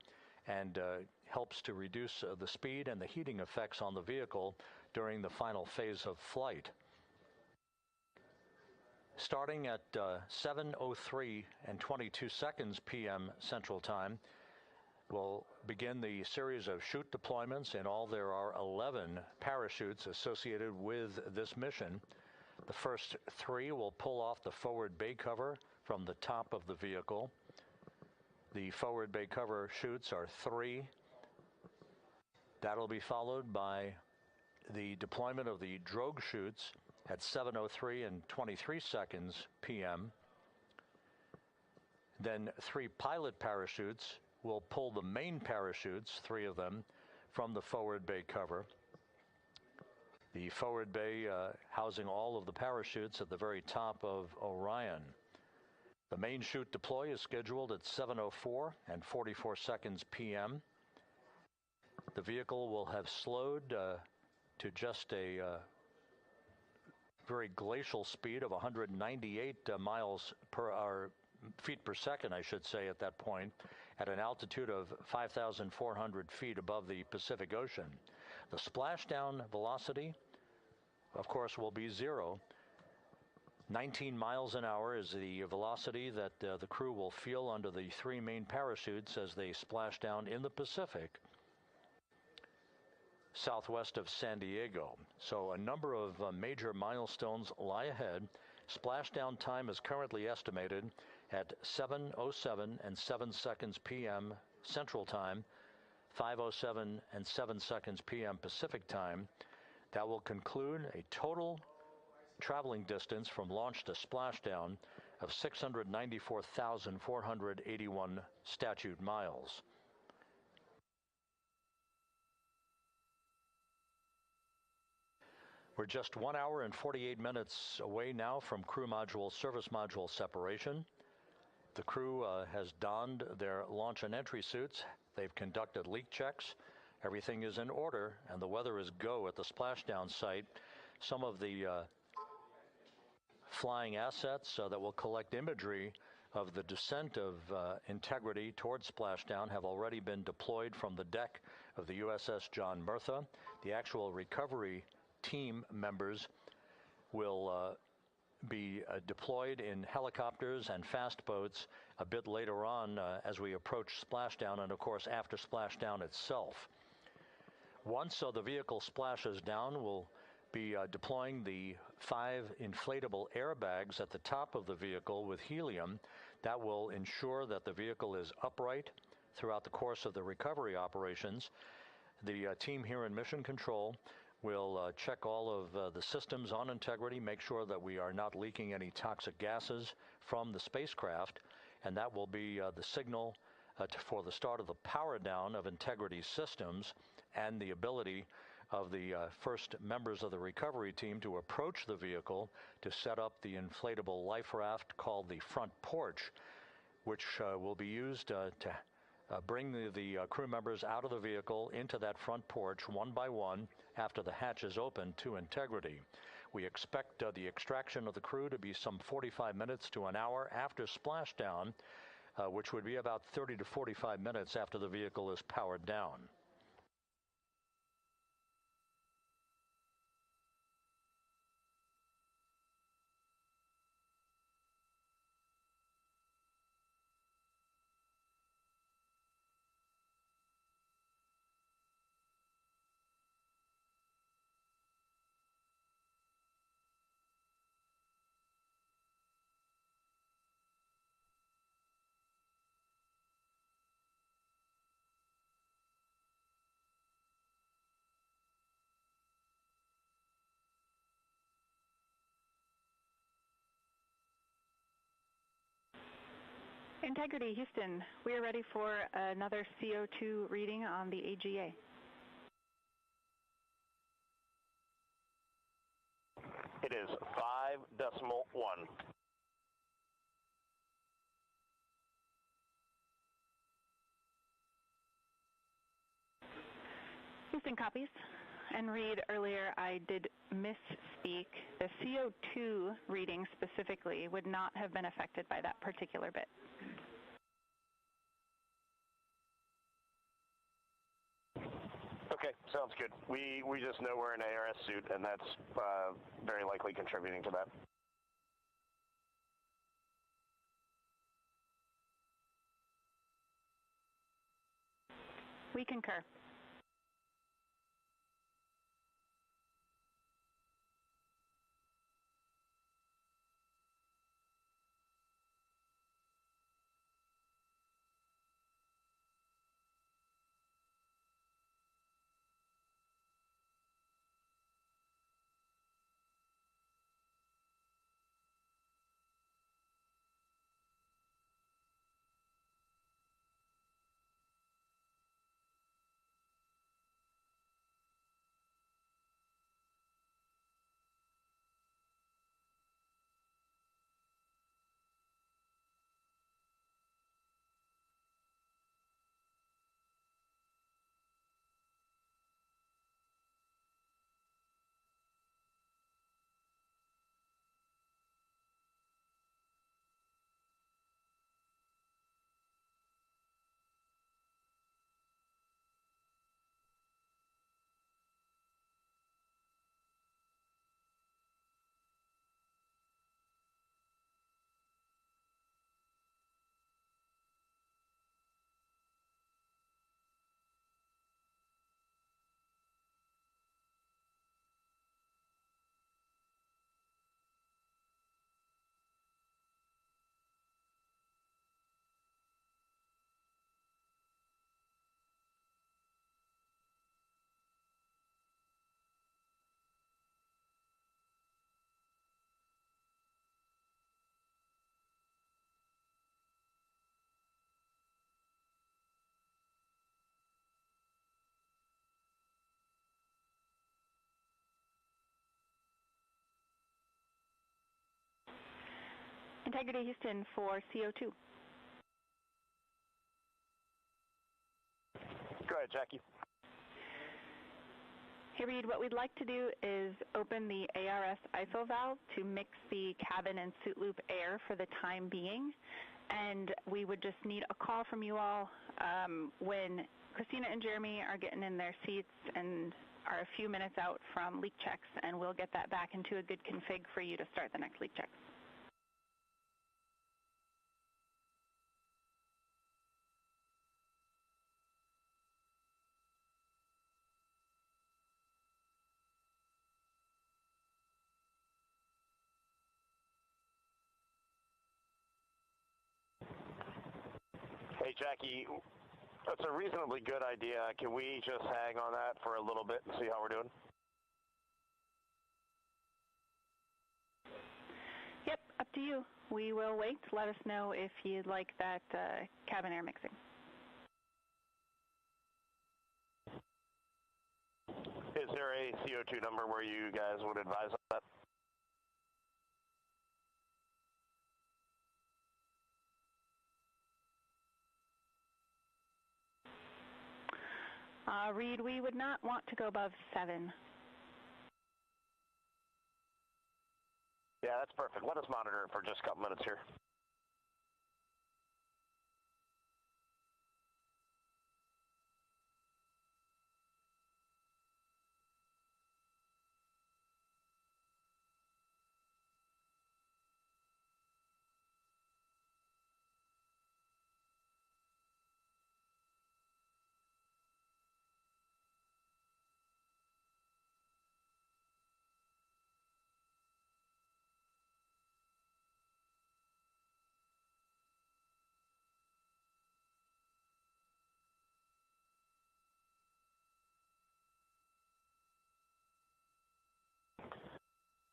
and helps to reduce the speed and the heating effects on the vehicle during the final phase of flight. Starting at 7:03 and 22 seconds p.m. Central Time, we'll begin the series of chute deployments. In all, there are 11 parachutes associated with this mission. The first 3 will pull off the forward bay cover from the top of the vehicle. The forward bay cover chutes are 3. That'll be followed by the deployment of the drogue chutes at 7:03 and 23 seconds p.m. Then 3 pilot parachutes will pull the main parachutes, 3 of them, from the forward bay cover. The forward bay housing all of the parachutes at the very top of Orion. The main chute deploy is scheduled at 7:04 and 44 seconds p.m. The vehicle will have slowed to just a very glacial speed of 198 feet per second, I should say, at that point, at an altitude of 5,400 feet above the Pacific Ocean. The splashdown velocity, of course, will be 0. 19 miles an hour is the velocity that the crew will feel under the 3 main parachutes as they splash down in the Pacific, southwest of San Diego. So a number of major milestones lie ahead. Splashdown time is currently estimated at 7:07 and 7 seconds p.m. Central Time, 5:07 and 7 seconds p.m. Pacific Time. That will conclude a total traveling distance from launch to splashdown of 694,481 statute miles. We're just 1 hour and 48 minutes away now from crew module, service module separation. The crew has donned their launch and entry suits. They've conducted leak checks. Everything is in order, and the weather is go at the splashdown site. Some of the flying assets that will collect imagery of the descent of Integrity towards splashdown have already been deployed from the deck of the USS John Murtha. The actual recovery team members will be deployed in helicopters and fast boats a bit later on as we approach splashdown, and of course after splashdown itself. Once the vehicle splashes down, we'll be deploying the 5 inflatable airbags at the top of the vehicle with helium. That will ensure that the vehicle is upright throughout the course of the recovery operations. The team here in Mission Control will check all of the systems on Integrity, make sure that we are not leaking any toxic gases from the spacecraft, and that will be the signal for the start of the power down of Integrity systems and the ability of the first members of the recovery team to approach the vehicle to set up the inflatable life raft called the front porch, which will be used to bring the crew members out of the vehicle into that front porch one by one after the hatch is open to Integrity. We expect the extraction of the crew to be some 45 minutes to an hour after splashdown, which would be about 30 to 45 minutes after the vehicle is powered down. Integrity, Houston, we are ready for another CO2 reading on the AGA. It is 5.1. Houston copies. And Reed, earlier I did misspeak. The CO2 reading specifically would not have been affected by that particular bit. Okay, sounds good. We just know we're in ARS suit, and that's very likely contributing to that. We concur. Integrity, Houston, for CO2. Go ahead, Jackie. Hey, Reed, what we'd like to do is open the ARS ISO valve to mix the cabin and suit loop air for the time being. And we would just need a call from you all when Christina and Jeremy are getting in their seats and are a few minutes out from leak checks, and we'll get that back into a good config for you to start the next leak checks. Hey, Jackie, that's a reasonably good idea. Can we just hang on that for a little bit and see how we're doing? Yep, up to you. We will wait. Let us know if you'd like that cabin air mixing. Is there a CO2 number where you guys would advise on that? Reed, we would not want to go above 7. Yeah, that's perfect. Let us monitor it for just a couple minutes here.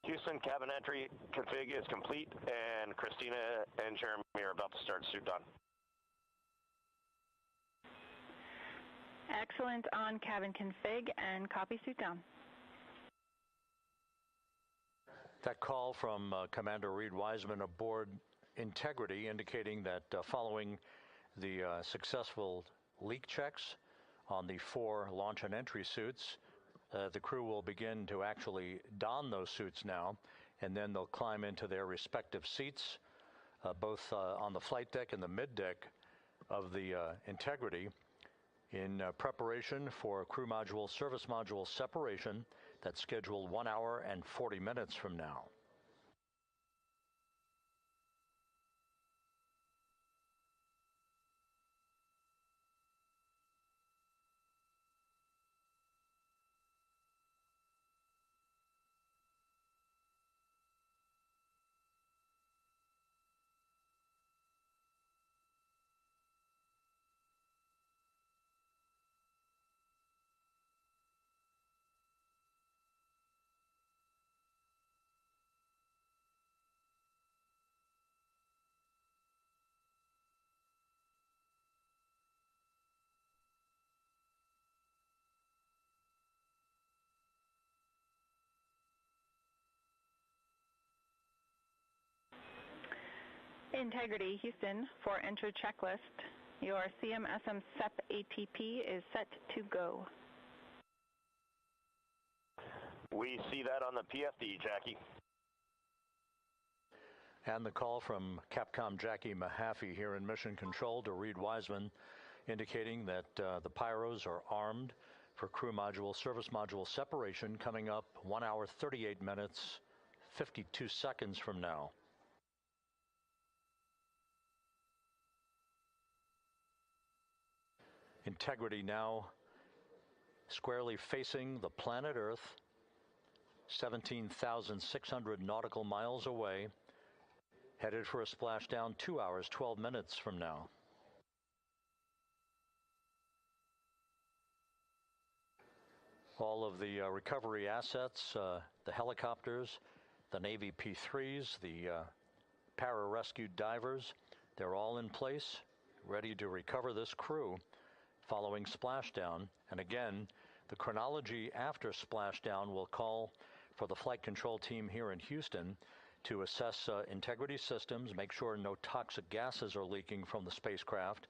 Houston, cabin entry config is complete, and Christina and Jeremy are about to start suit done. Excellent on cabin config and copy suit down. That call from Commander Reed Wiseman aboard Integrity indicating that following the successful leak checks on the 4 launch and entry suits, the crew will begin to actually don those suits now, and then they'll climb into their respective seats, both on the flight deck and the mid deck of the Integrity, in preparation for crew module service module separation that's scheduled 1 hour and 40 minutes from now. Integrity, Houston, for enter checklist. Your CMSM SEP ATP is set to go. We see that on the PFD, Jackie. And the call from Capcom Jackie Mahaffey here in Mission Control to Reed Wiseman, indicating that the pyros are armed for crew module service module separation coming up 1 hour 38 minutes 52 seconds from now. Integrity now squarely facing the planet Earth, 17,600 nautical miles away, headed for a splashdown 2 hours 12 minutes from now. All of the recovery assets, the helicopters, the Navy P-3s, the para-rescue divers, they're all in place, ready to recover this crew following splashdown. And again, the chronology after splashdown will call for the flight control team here in Houston to assess integrity systems, make sure no toxic gases are leaking from the spacecraft,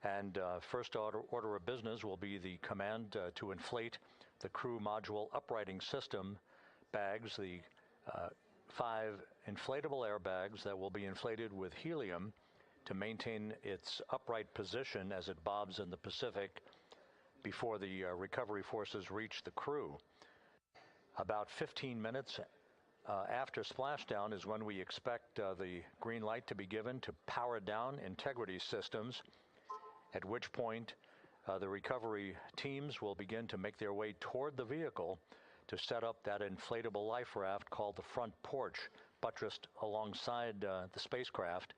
and first order of business will be the command to inflate the crew module uprighting system bags, the 5 inflatable airbags that will be inflated with helium to maintain its upright position as it bobs in the Pacific before the recovery forces reach the crew. About 15 minutes after splashdown is when we expect the green light to be given to power down integrity systems, at which point the recovery teams will begin to make their way toward the vehicle to set up that inflatable life raft called the front porch, buttressed alongside the spacecraft.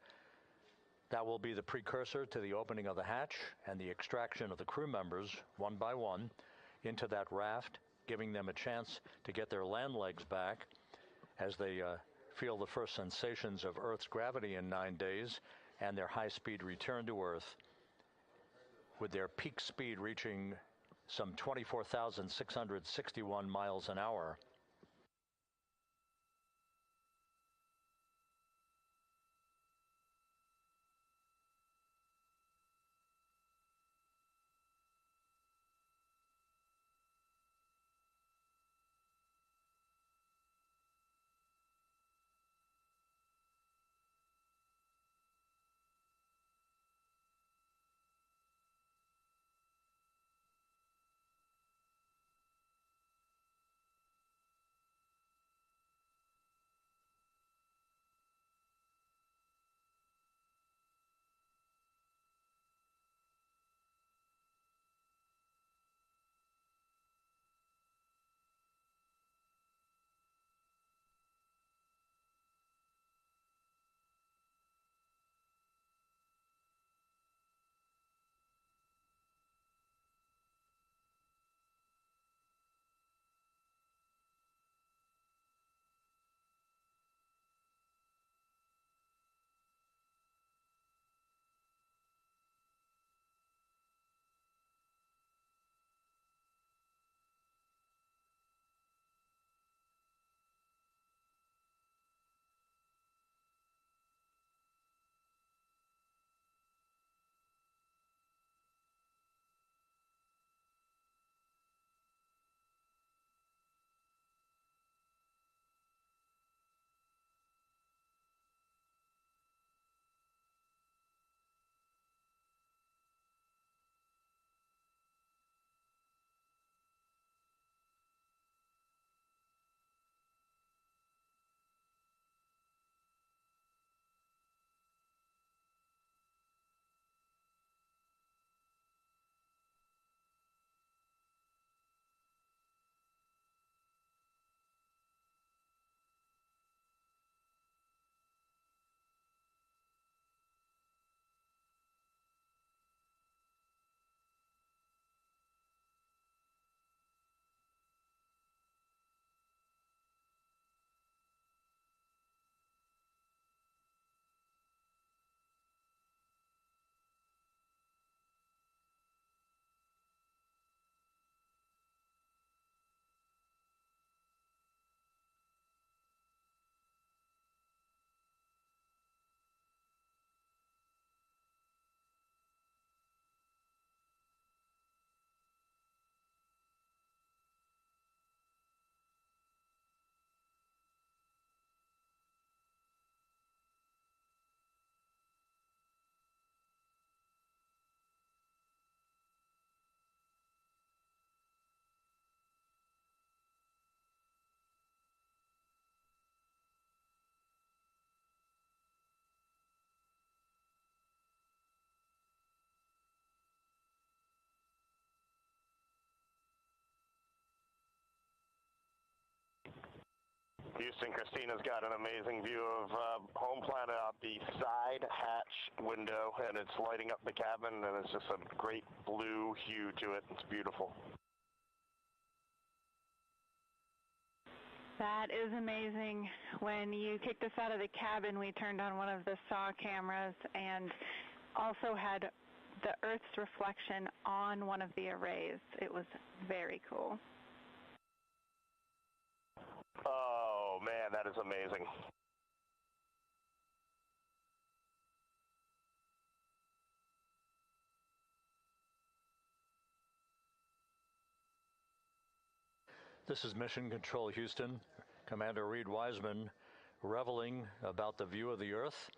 That will be the precursor to the opening of the hatch and the extraction of the crew members, one by one, into that raft, giving them a chance to get their land legs back as they feel the first sensations of Earth's gravity in 9 days and their high-speed return to Earth, with their peak speed reaching some 24,661 miles an hour. Houston, Christina's got an amazing view of home planet out the side hatch window, and it's lighting up the cabin, and it's just a great blue hue to it. It's beautiful. That is amazing. When you kicked us out of the cabin, we turned on one of the SAW cameras and also had the Earth's reflection on one of the arrays. It was very cool. Oh, man, that is amazing. This is Mission Control Houston. Commander Reed Wiseman reveling about the view of the Earth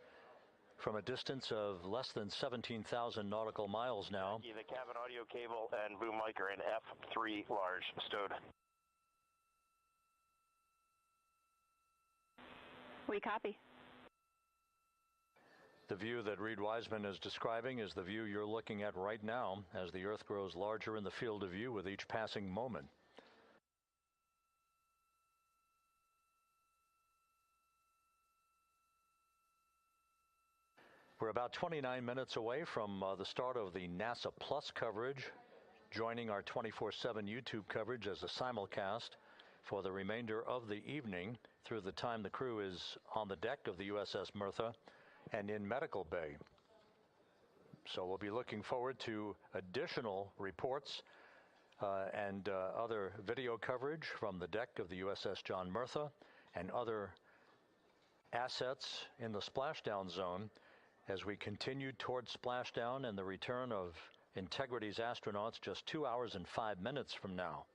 from a distance of less than 17,000 nautical miles now. The cabin audio cable and boom mic are in F3 large stowed. We copy. The view that Reed Wiseman is describing is the view you're looking at right now as the Earth grows larger in the field of view with each passing moment. We're about 29 minutes away from the start of the NASA Plus coverage, joining our 24/7 YouTube coverage as a simulcast for the remainder of the evening through the time the crew is on the deck of the USS Mertha and in medical bay. So we'll be looking forward to additional reports and other video coverage from the deck of the USS John Mertha and other assets in the splashdown zone as we continue towards splashdown and the return of Integrity's astronauts just 2 hours and 5 minutes from now.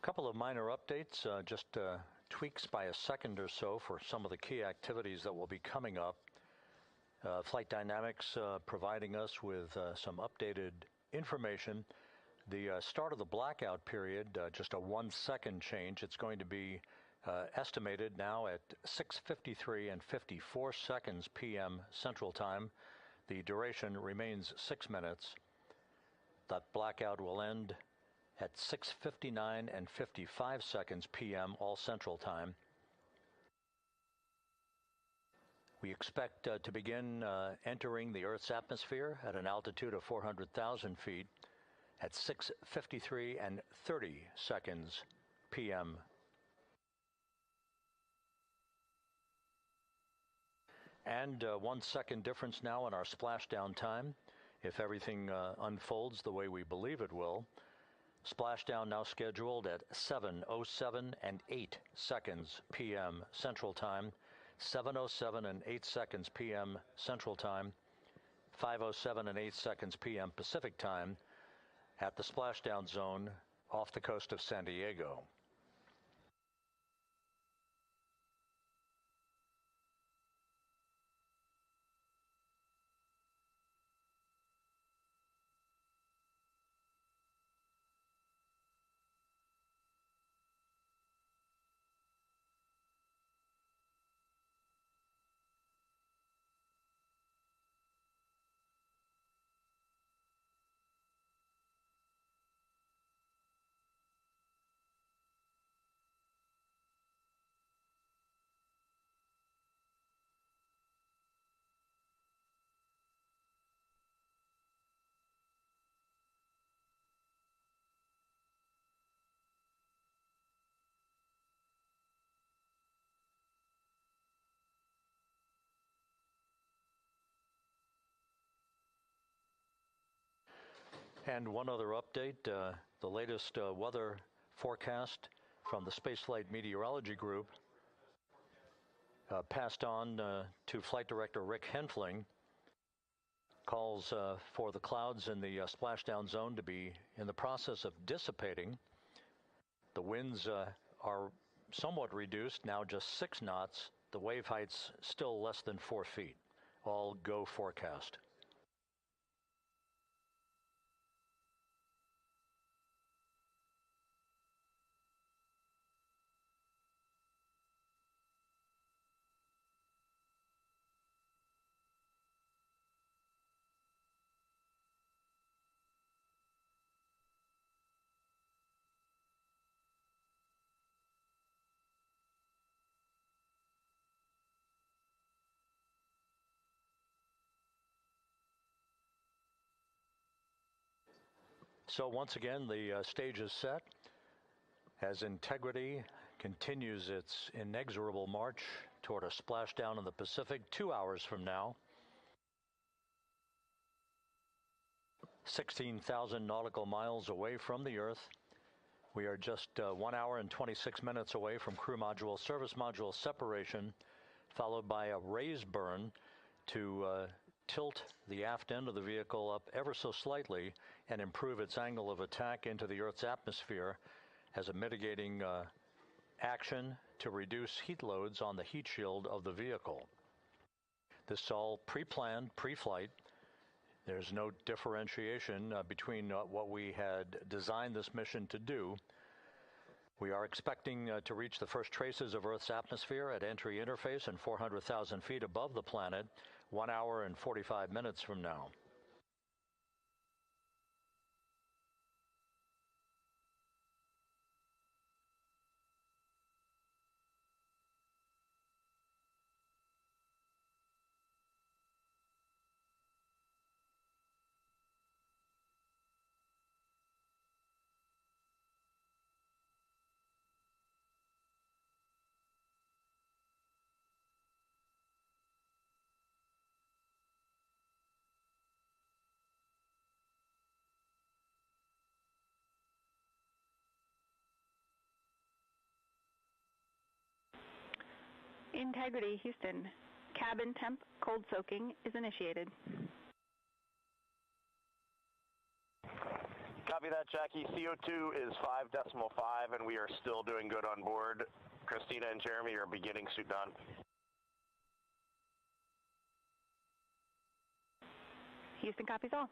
Couple of minor updates, just tweaks by a second or so for some of the key activities that will be coming up. Flight Dynamics providing us with some updated information. The start of the blackout period, just a 1 second change. It's going to be estimated now at 6:53 and 54 seconds p.m. Central Time. The duration remains 6 minutes. That blackout will end at 6:59 and 55 seconds p.m. all Central Time. We expect to begin entering the Earth's atmosphere at an altitude of 400,000 feet at 6:53 and 30 seconds p.m. And 1 second difference now in our splashdown time, if everything unfolds the way we believe it will. Splashdown now scheduled at 7:07 and 8 seconds p.m. Central Time, 7:07 and 8 seconds p.m. Central Time, 5:07 and 8 seconds p.m. Pacific Time at the splashdown zone off the coast of San Diego. And one other update, the latest weather forecast from the Spaceflight Meteorology Group passed on to Flight Director Rick Henfling, calls for the clouds in the splashdown zone to be in the process of dissipating. The winds are somewhat reduced, now just 6 knots. The wave height's still less than 4 feet. All go forecast. So once again, the stage is set as Integrity continues its inexorable march toward a splashdown in the Pacific 2 hours from now. 16,000 nautical miles away from the Earth. We are just 1 hour and 26 minutes away from crew module, service module separation, followed by a raise burn to tilt the aft end of the vehicle up ever so slightly and improve its angle of attack into the Earth's atmosphere as a mitigating action to reduce heat loads on the heat shield of the vehicle. This is all pre-planned, pre-flight. There's no differentiation between what we had designed this mission to do. We are expecting to reach the first traces of Earth's atmosphere at entry interface and 400,000 feet above the planet 1 hour and 45 minutes from now. Integrity, Houston. Cabin temp cold soaking is initiated. Copy that, Jackie. CO2 is 5.5, and we are still doing good on board. Christina and Jeremy are beginning suit down. Houston copies all.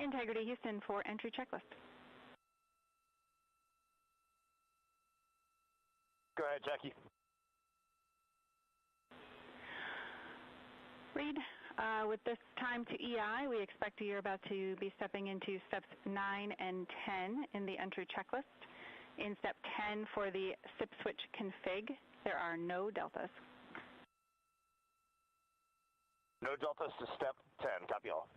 Integrity Houston for entry checklist. Go ahead, Jackie. Reed, with this time to EI, we expect you're about to be stepping into steps 9 and 10 in the entry checklist. In step 10 for the SIP switch config, there are no deltas. No deltas to step 10. Copy all.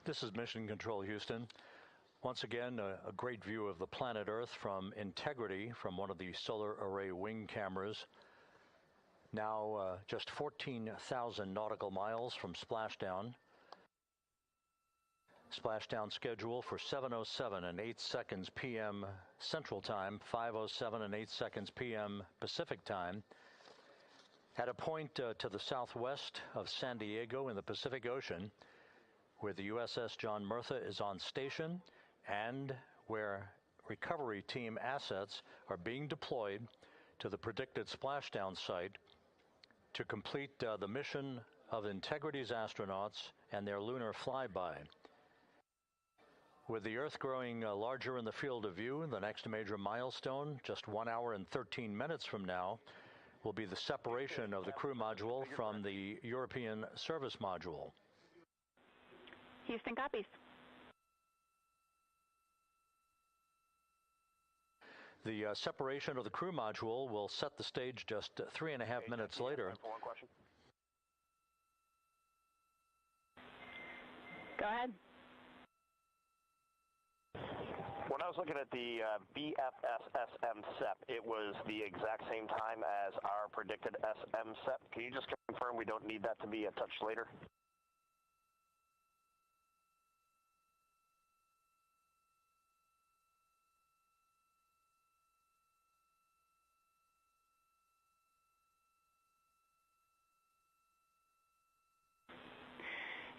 This is Mission Control, Houston. Once again, a great view of the planet Earth from Integrity from one of the solar array wing cameras. Now just 14,000 nautical miles from Splashdown. Splashdown schedule for 7:07 and 8 seconds p.m. Central Time, 5:07 and 8 seconds p.m. Pacific Time. At a point to the southwest of San Diego in the Pacific Ocean, where the USS John Murtha is on station and where recovery team assets are being deployed to the predicted splashdown site to complete the mission of Integrity's astronauts and their lunar flyby. With the Earth growing larger in the field of view, the next major milestone, just 1 hour and 13 minutes from now, will be the separation of the crew module from the European service module. Houston copies. The separation of the crew module will set the stage just 3.5 minutes later. One question. Go ahead. When I was looking at the BFS SM SEP, it was the exact same time as our predicted SM SEP. Can you just confirm we don't need that to be a touch later?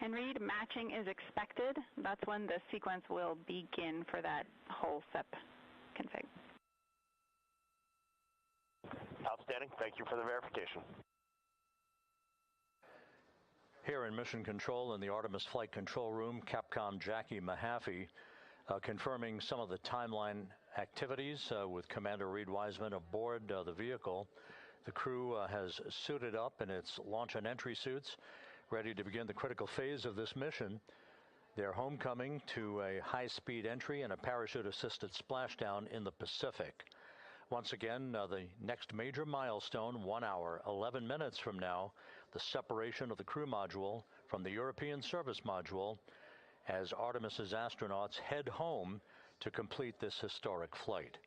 And Reed, matching is expected. That's when the sequence will begin for that whole SEP config. Outstanding. Thank you for the verification. Here in Mission Control in the Artemis Flight Control Room, Capcom Jackie Mahaffey confirming some of the timeline activities with Commander Reed Wiseman aboard the vehicle. The crew has suited up in its launch and entry suits, ready to begin the critical phase of this mission. Their homecoming to a high-speed entry and a parachute-assisted splashdown in the Pacific. Once again, the next major milestone, 1 hour, 11 minutes from now, the separation of the crew module from the European service module as Artemis's astronauts head home to complete this historic flight.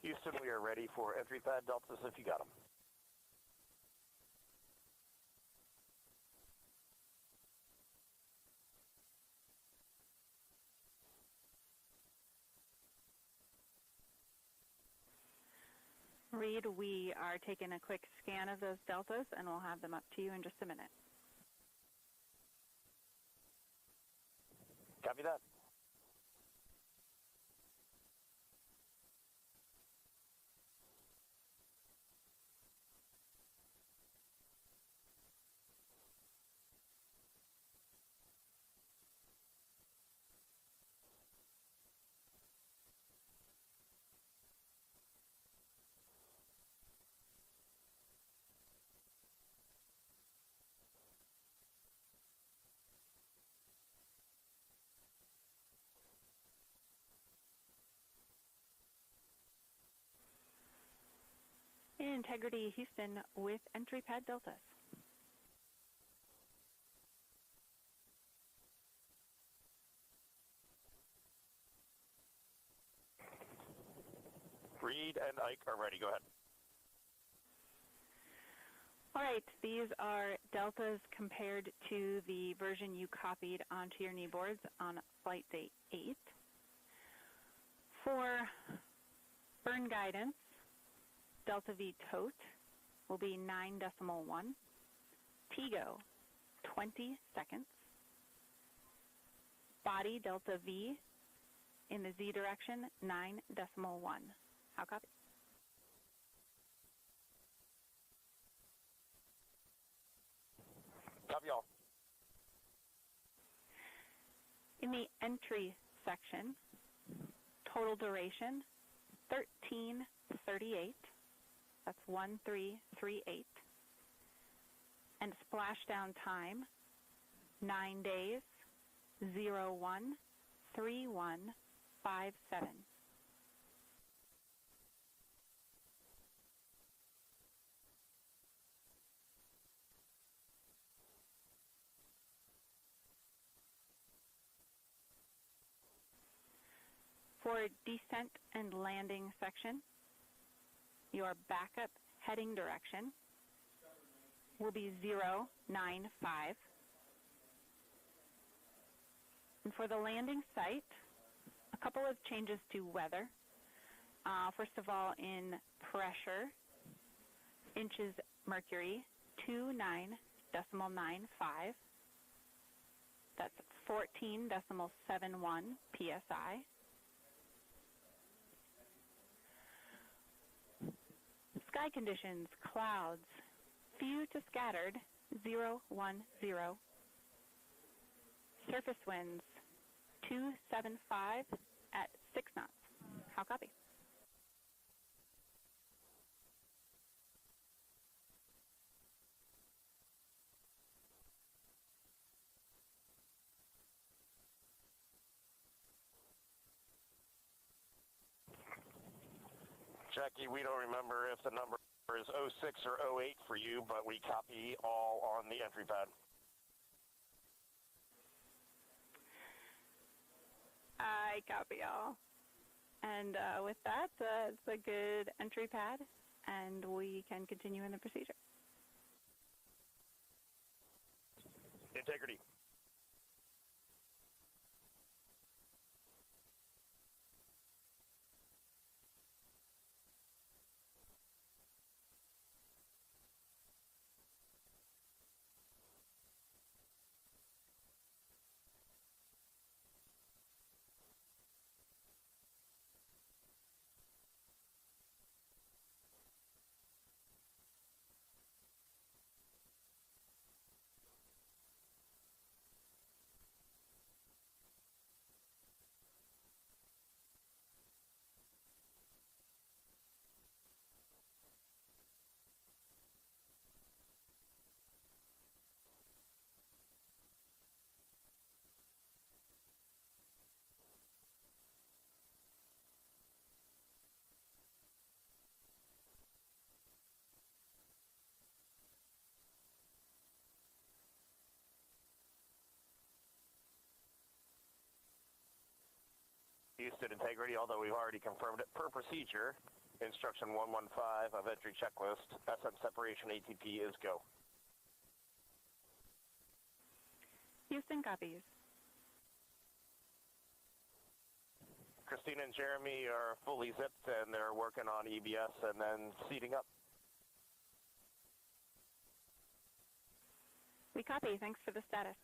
Houston, we are ready for entry pad deltas if you got them. Reed, we are taking a quick scan of those deltas, and we'll have them up to you in just a minute. Copy that. Integrity Houston with entry pad deltas. Reed and Ike are ready. Go ahead. All right, these are deltas compared to the version you copied onto your knee boards on flight day 8. For burn guidance, Delta V tote will be 9.1. TGO, 20 seconds. Body Delta V in the Z direction, 9.1. How copy? Copy all. In the entry section, total duration, 13:38. That's 1338. And splashdown time, 9 days, 013157. For descent and landing section, your backup heading direction will be 095. And for the landing site, a couple of changes to weather. First of all, in pressure, inches mercury, 29.95. That's 14.71 psi. Sky conditions, clouds, few to scattered, 010. Surface winds, 275 at 6 knots. How copy? Jackie, we don't remember if the number is 06 or 08 for you, but we copy all on the entry pad. I copy all. And with that, it's a good entry pad, and we can continue in the procedure. Integrity. Houston integrity, although we've already confirmed it per procedure. Instruction 115 of entry checklist. SM separation ATP is go. Houston copies. Christina and Jeremy are fully zipped and they're working on EBS and then seating up. We copy. Thanks for the status.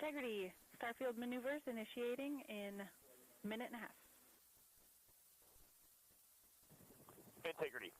integrity. Starfield maneuvers initiating in a minute and a half. Integrity.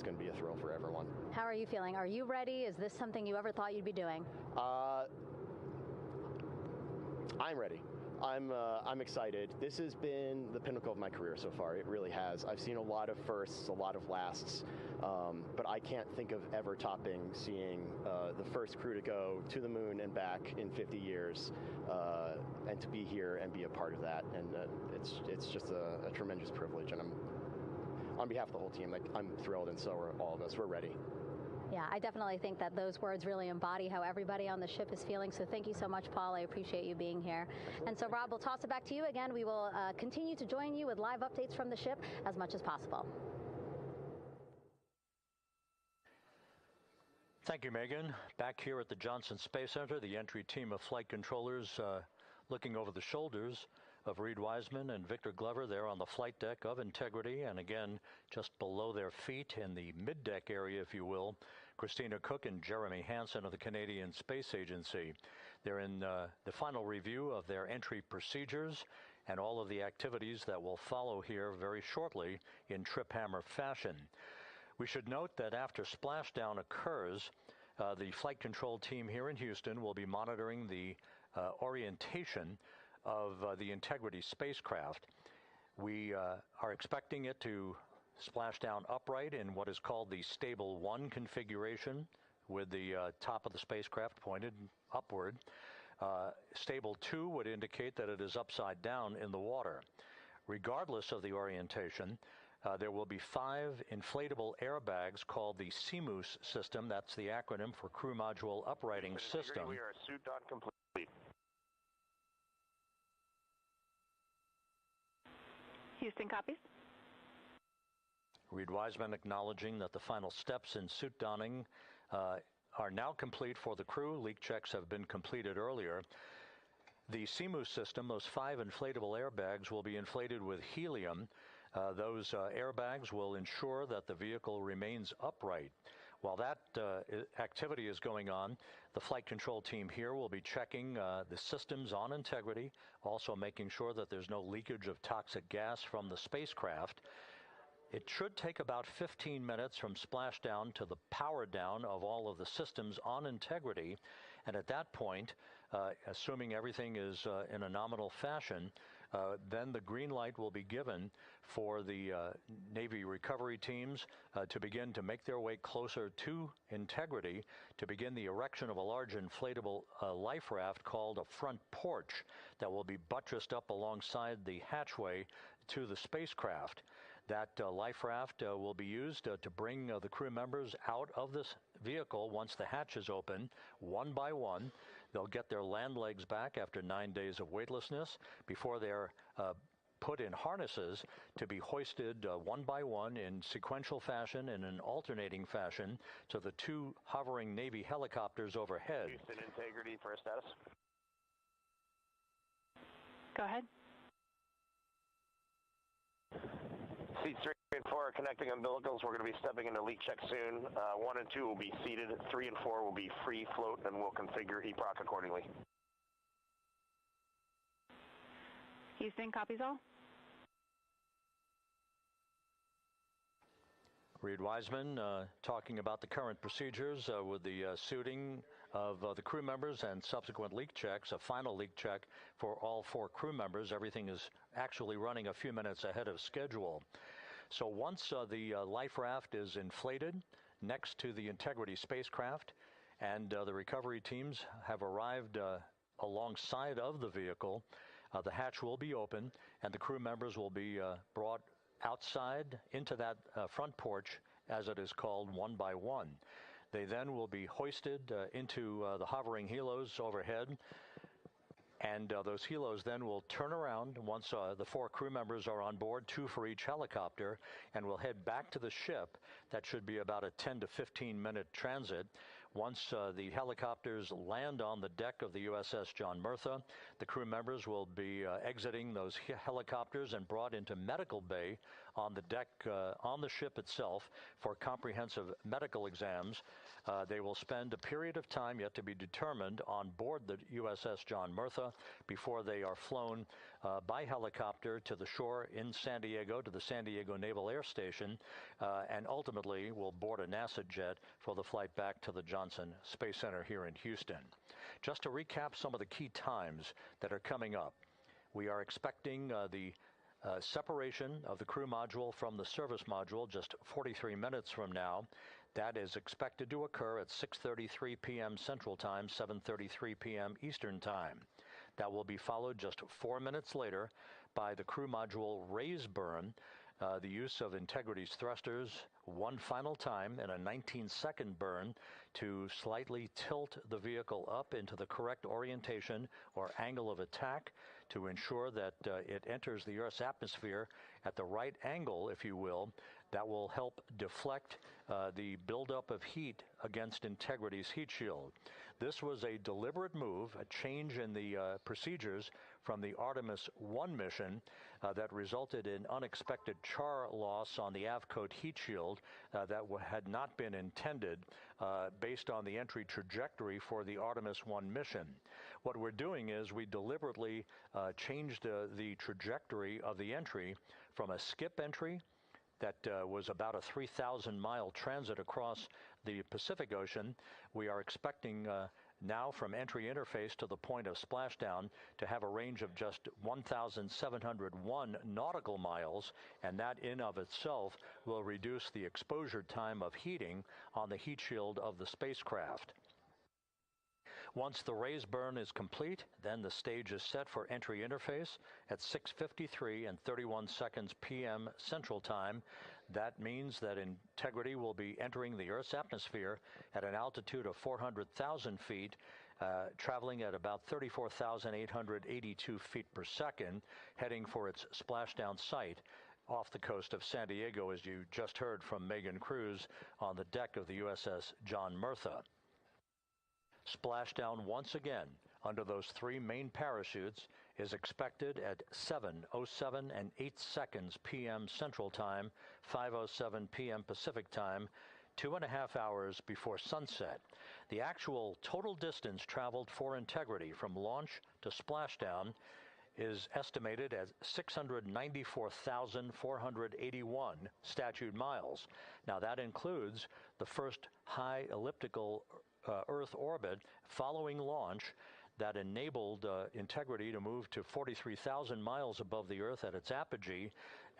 going to be a thrill for everyone. How are you feeling? Are you ready? Is this something you ever thought you'd be doing? I'm ready. I'm excited. This has been the pinnacle of my career so far. It really has. I've seen a lot of firsts, a lot of lasts, but I can't think of ever topping seeing the first crew to go to the moon and back in 50 years, and to be here and be a part of that. And it's just a tremendous privilege. And I'm, on behalf of the whole team, like, I'm thrilled, and so are all of us. We're ready. Yeah, I definitely think that those words really embody how everybody on the ship is feeling. So thank you so much, Paul. I appreciate you being here. And so, Rob, we'll toss it back to you again. We will continue to join you with live updates from the ship as much as possible. Thank you, Megan. Back here at the Johnson Space Center, the entry team of flight controllers looking over the shoulders of Reed Wiseman and Victor Glover there on the flight deck of Integrity, and again, just below their feet in the mid-deck area, if you will, Christina Cook and Jeremy Hansen of the Canadian Space Agency. They're in the final review of their entry procedures and all of the activities that will follow here very shortly in trip hammer fashion. We should note that after splashdown occurs, the flight control team here in Houston will be monitoring the orientation of the Integrity spacecraft. We are expecting it to splash down upright in what is called the Stable 1 configuration, with the top of the spacecraft pointed upward. Stable 2 would indicate that it is upside down in the water. Regardless of the orientation, there will be 5 inflatable airbags called the CMOOS system. That's the acronym for Crew Module Uprighting System. We are suit on complete. Houston copies. Reed Wiseman acknowledging that the final steps in suit donning are now complete for the crew. Leak checks have been completed earlier. The CMOOS system, those 5 inflatable airbags, will be inflated with helium. Those airbags will ensure that the vehicle remains upright. While that activity is going on, the flight control team here will be checking the systems on Integrity, also making sure that there's no leakage of toxic gas from the spacecraft. It should take about 15 minutes from splashdown to the power down of all of the systems on Integrity. And at that point, assuming everything is in a nominal fashion, then the green light will be given for the Navy recovery teams to begin to make their way closer to Integrity to begin the erection of a large inflatable life raft called a front porch that will be buttressed up alongside the hatchway to the spacecraft. That life raft will be used to bring the crew members out of this vehicle once the hatch is open, one by one. They'll get their land legs back after 9 days of weightlessness before they're put in harnesses to be hoisted one by one in sequential fashion and in alternating fashion to the 2 hovering Navy helicopters overhead. Houston Integrity for a status. Go ahead. Seats 3 and 4 are connecting umbilicals. We're going to be stepping into leak check soon. 1 and 2 will be seated. 3 and 4 will be free float, and we'll configure EPROC accordingly. Houston copies all. Reed Wiseman talking about the current procedures with the suiting of the crew members and subsequent leak checks, a final leak check for all 4 crew members. Everything is actually running a few minutes ahead of schedule. So once the life raft is inflated next to the Integrity spacecraft and the recovery teams have arrived alongside of the vehicle, the hatch will be open and the crew members will be brought outside into that front porch, as it is called, one by one. They then will be hoisted into the hovering helos overhead, and those helos then will turn around once the 4 crew members are on board, 2 for each helicopter, and will head back to the ship. That should be about a 10 to 15 minute transit. Once the helicopters land on the deck of the USS John Murtha, the crew members will be exiting those helicopters and brought into medical bay on the deck on the ship itself for comprehensive medical exams. They will spend a period of time yet to be determined on board the USS John Murtha before they are flown by helicopter to the shore in San Diego, to the San Diego Naval Air Station, and ultimately will board a NASA jet for the flight back to the Johnson Space Center here in Houston. Just to recap some of the key times that are coming up, we are expecting the separation of the crew module from the service module just 43 minutes from now. That is expected to occur at 6:33 p.m. Central Time, 7:33 p.m. Eastern Time. That will be followed just 4 minutes later by the crew module raise burn, the use of Integrity's thrusters one final time in a 19-second burn to slightly tilt the vehicle up into the correct orientation or angle of attack to ensure that it enters the Earth's atmosphere at the right angle, if you will. That will help deflect the buildup of heat against Integrity's heat shield. This was a deliberate move, a change in the procedures from the Artemis I mission that resulted in unexpected char loss on the Avcode heat shield that had not been intended based on the entry trajectory for the Artemis I mission. What we're doing is we deliberately changed the trajectory of the entry from a skip entry that was about a 3,000-mile transit across the Pacific Ocean. We are expecting now from entry interface to the point of splashdown to have a range of just 1,701 nautical miles, and that in of itself will reduce the exposure time of heating on the heat shield of the spacecraft. Once the raise burn is complete, then the stage is set for entry interface at 6:53 and 31 seconds p.m. Central Time. That means that Integrity will be entering the Earth's atmosphere at an altitude of 400,000 feet, traveling at about 34,882 feet per second, heading for its splashdown site off the coast of San Diego, as you just heard from Megan Cruz on the deck of the USS John Murtha. Splashdown once again under those three main parachutes is expected at 7:07 and 8 seconds p.m. Central Time, 5:07 p.m. Pacific Time, 2.5 hours before sunset. The actual total distance traveled for Integrity from launch to splashdown is estimated at 694,481 statute miles. Now that includes the first high elliptical Earth orbit following launch that enabled Integrity to move to 43,000 miles above the Earth at its apogee,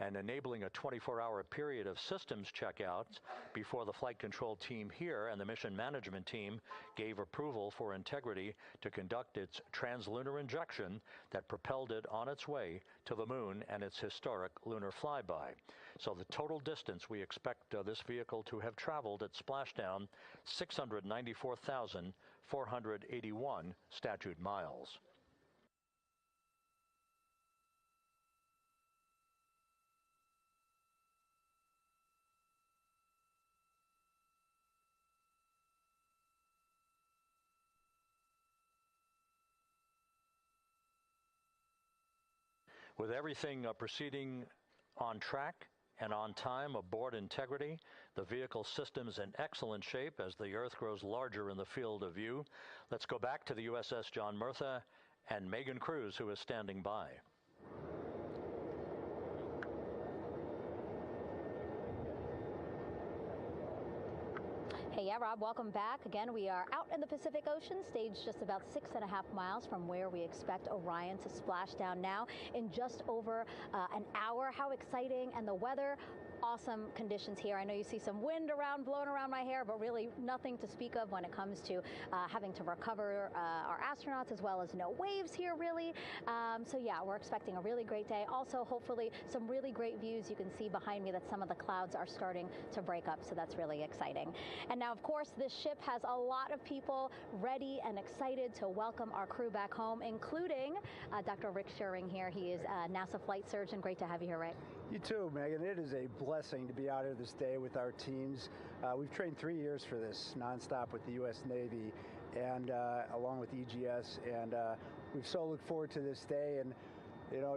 and enabling a 24-hour period of systems checkouts before the flight control team here and the mission management team gave approval for Integrity to conduct its translunar injection that propelled it on its way to the moon and its historic lunar flyby. So the total distance we expect this vehicle to have traveled at splashdown, 694,481 statute miles. With everything proceeding on track and on time aboard Integrity, the vehicle system's in excellent shape as the Earth grows larger in the field of view. Let's go back to the USS John Murtha and Megan Cruz, who is standing by. Hey, yeah, Rob, welcome back. Again, we are out in the Pacific Ocean, staged just about 6.5 miles from where we expect Orion to splash down now in just over an hour. How exciting, and the weather, awesome conditions here. I know you see some wind blowing around my hair, but really nothing to speak of when it comes to having to recover our astronauts, as well as no waves here, really. So yeah, we're expecting a really great day. Also, hopefully, some really great views. You can see behind me that some of the clouds are starting to break up, so that's really exciting. And now, of course, this ship has a lot of people ready and excited to welcome our crew back home, including Dr. Rick Schuring here. He is a NASA flight surgeon. Great to have you here, Rick. You too, Megan. It is a blessing to be out here this day with our teams. We've trained 3 years for this, nonstop with the U.S. Navy, and along with EGS, and we've so looked forward to this day. And